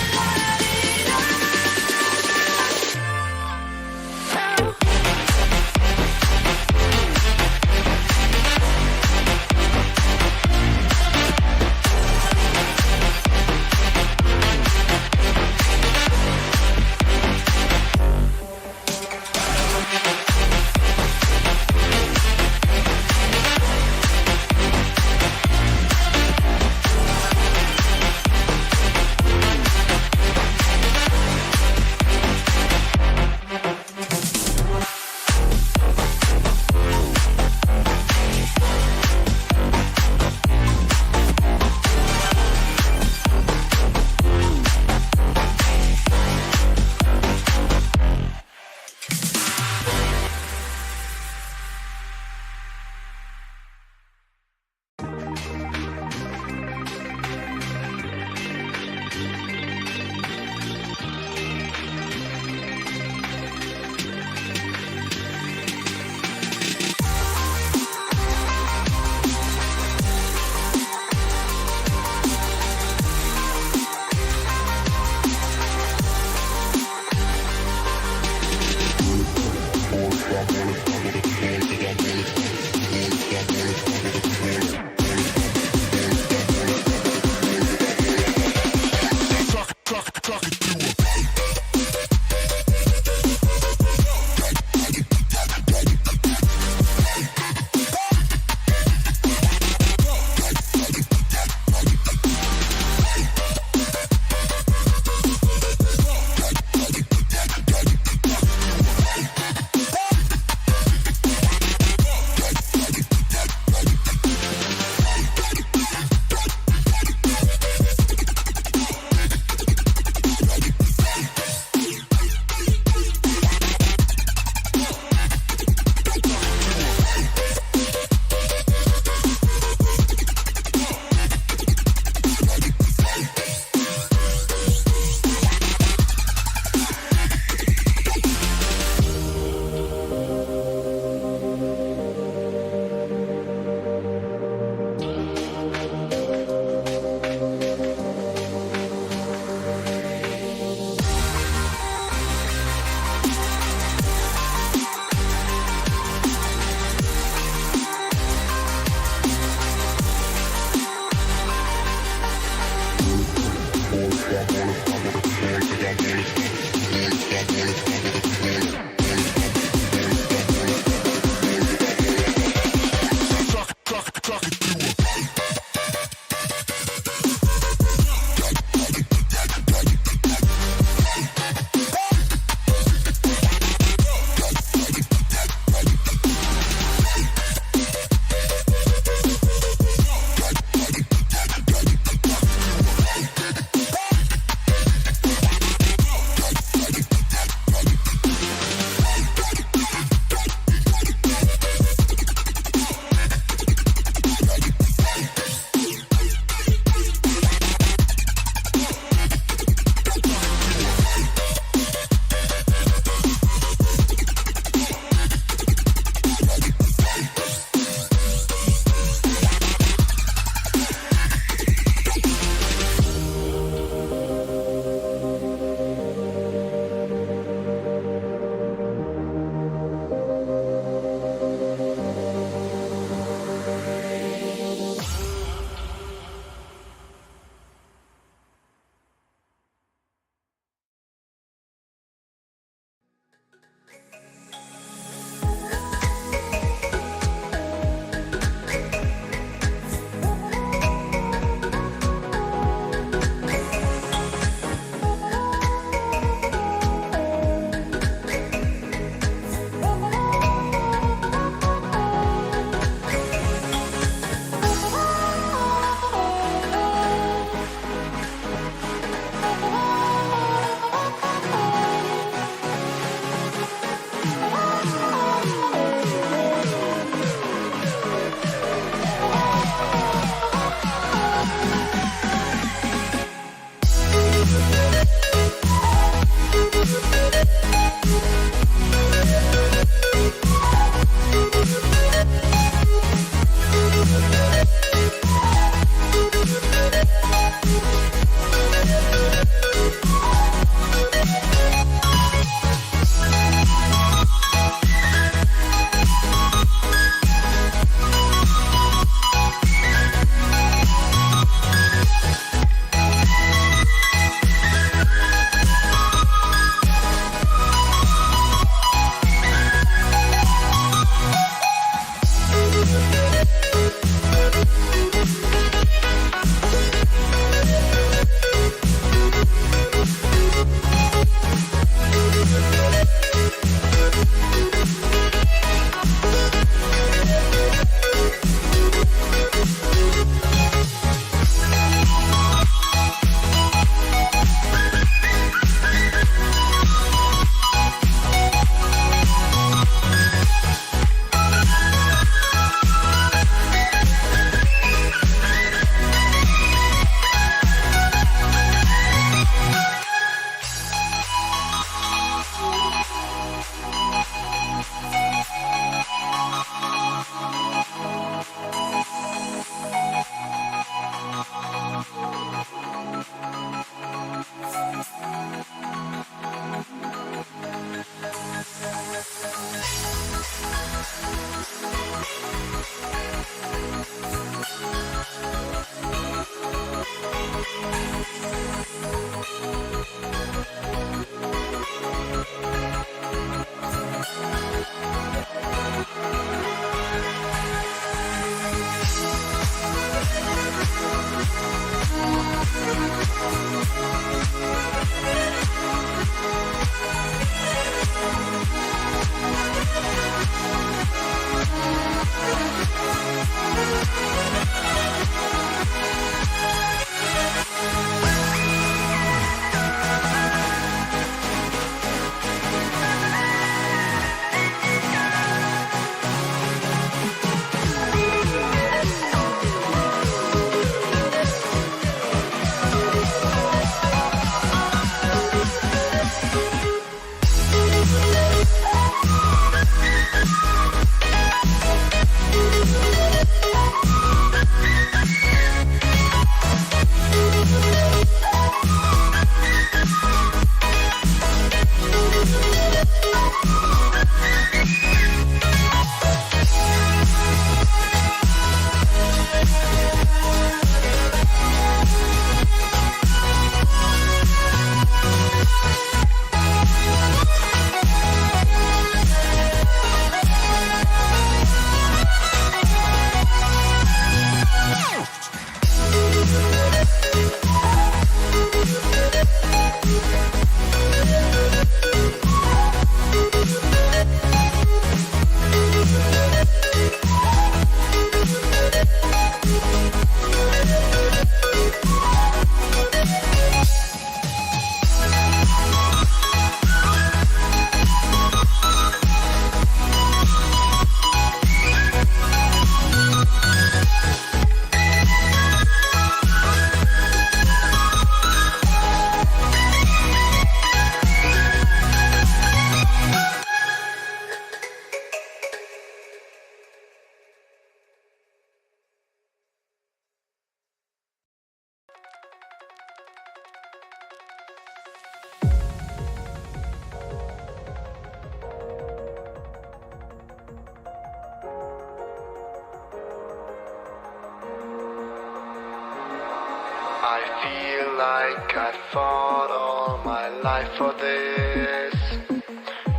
I feel like I fought all my life for this.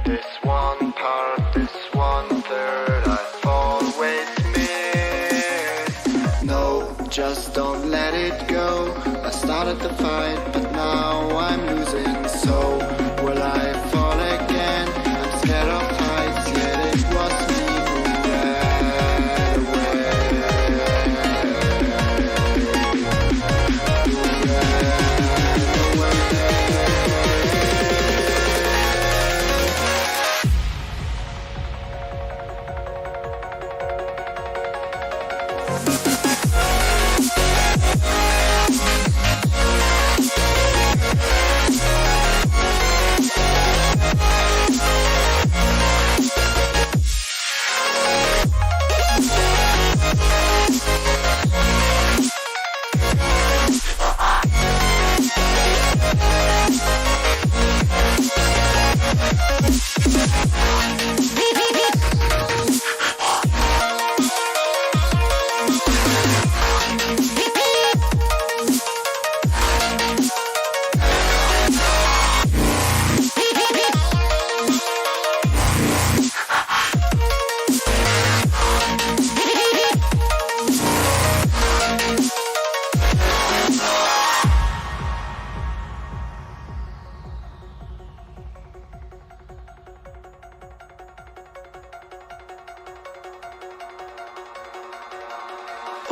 This one part, this 1/3 I've always missed. No, just don't let it go. I started the fight, but now I'm losing. So will I fall again? I'm scared of heights, yet it was me who ran away.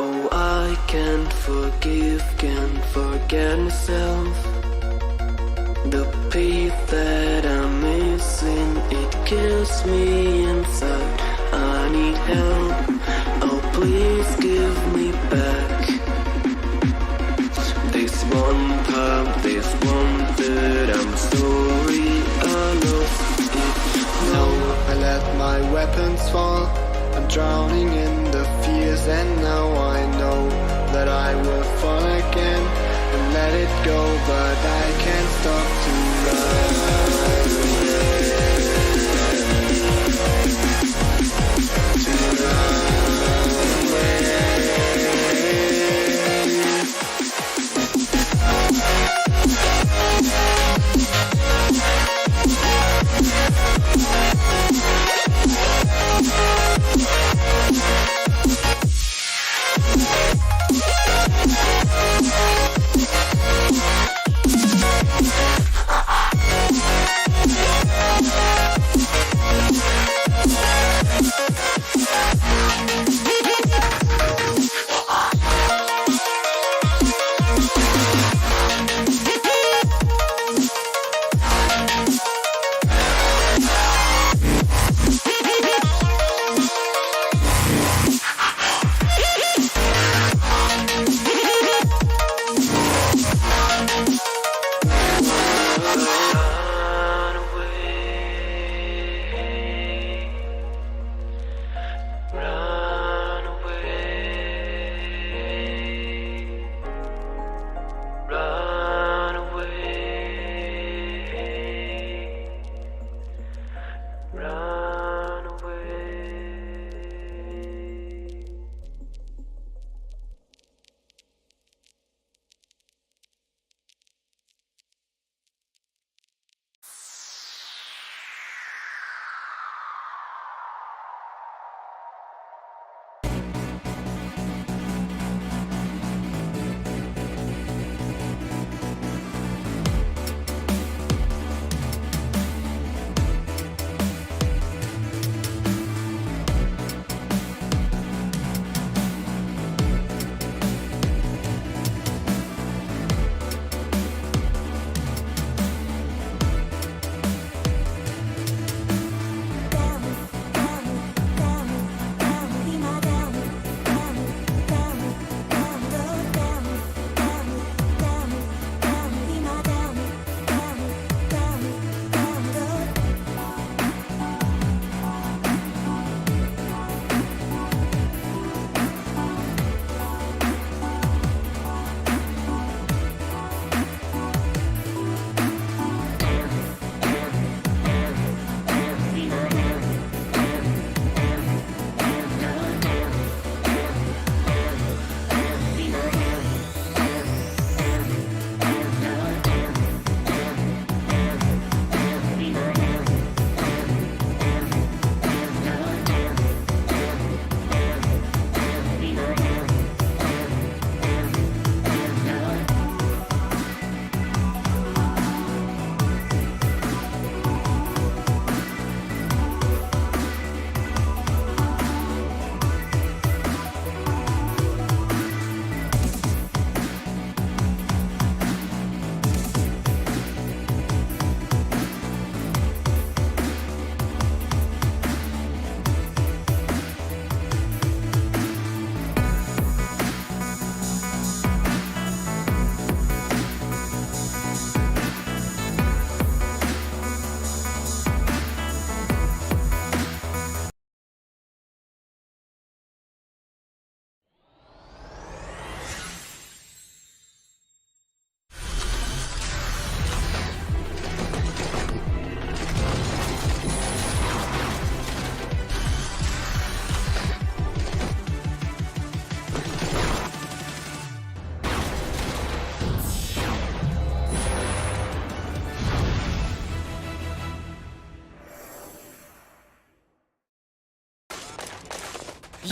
Oh, I can't forgive, can't forget myself. The peace that I'm missing, it kills me inside. I need help, oh please give me back. This one part, this 1/3, I'm sorry I lost it. No, I let my weapons fall. I'm drowning in the fears, and now I know that I will fall again and let it go, but I can't stop to run. To run away.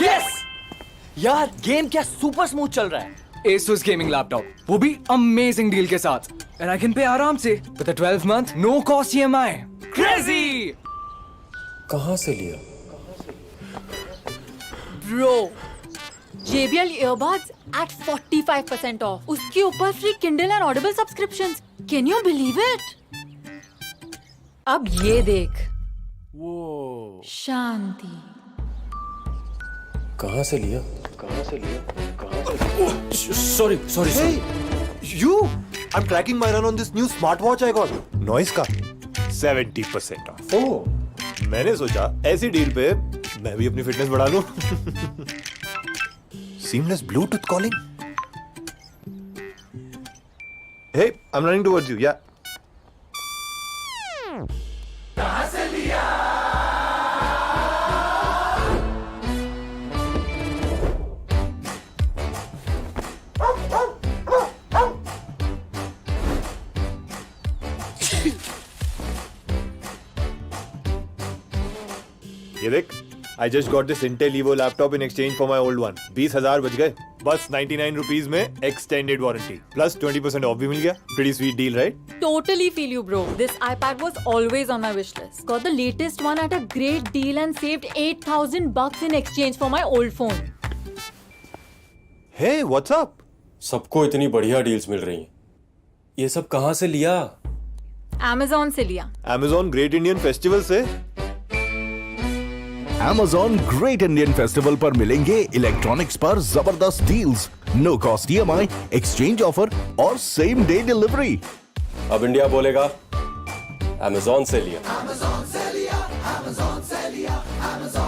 Yes यार, game क्या super smooth चल रहा है। Asus gaming laptop, वो भी amazing deal के साथ, and I can pay आराम से with a 12-month no cost EMI. Crazy! कहाँ से लिया? Bro, JBL earbuds at 45% off. उसके ऊपर free Kindle and Audible subscriptions. Can you believe it? अब ये देख। वो शांति। कहाँ से लिया? कहाँ से लिया? कहाँ से? Sorry. Hey, you! I'm tracking my run on this new smartwatch I got. Noise का 70% off. Oh. मैंने सोचा ऐसी डील पे मैं भी अपनी फिटनेस बढ़ा लूं। Seamless Bluetooth calling. Hey, I'm running towards you. Yeah. कहाँ से लिया? ये देख, I just got this Intel Evo laptop in exchange for my old one. 20,000 बच गए बस 99 rupees में extended warranty plus 20% off भी मिल गया. Pretty sweet deal, right? Totally feel you, bro. This iPad was always on my wish list. Got the latest one at a great deal and saved $8,000 in exchange for my old phone. Hey, what's up? सबको इतनी बढ़िया deals मिल रही हैं। ये सब कहाँ से लिया? Amazon से लिया। Amazon Great Indian Festival से। Amazon Great Indian Festival पर मिलेंगे इलेक्ट्रॉनिक्स पर जबरदस्त deals, no cost EMI, exchange offer और सेम डे डिलीवरी। अब इंडिया बोलेगा Amazon से लिया। Amazon से लिया, Amazon से लिया, Amazon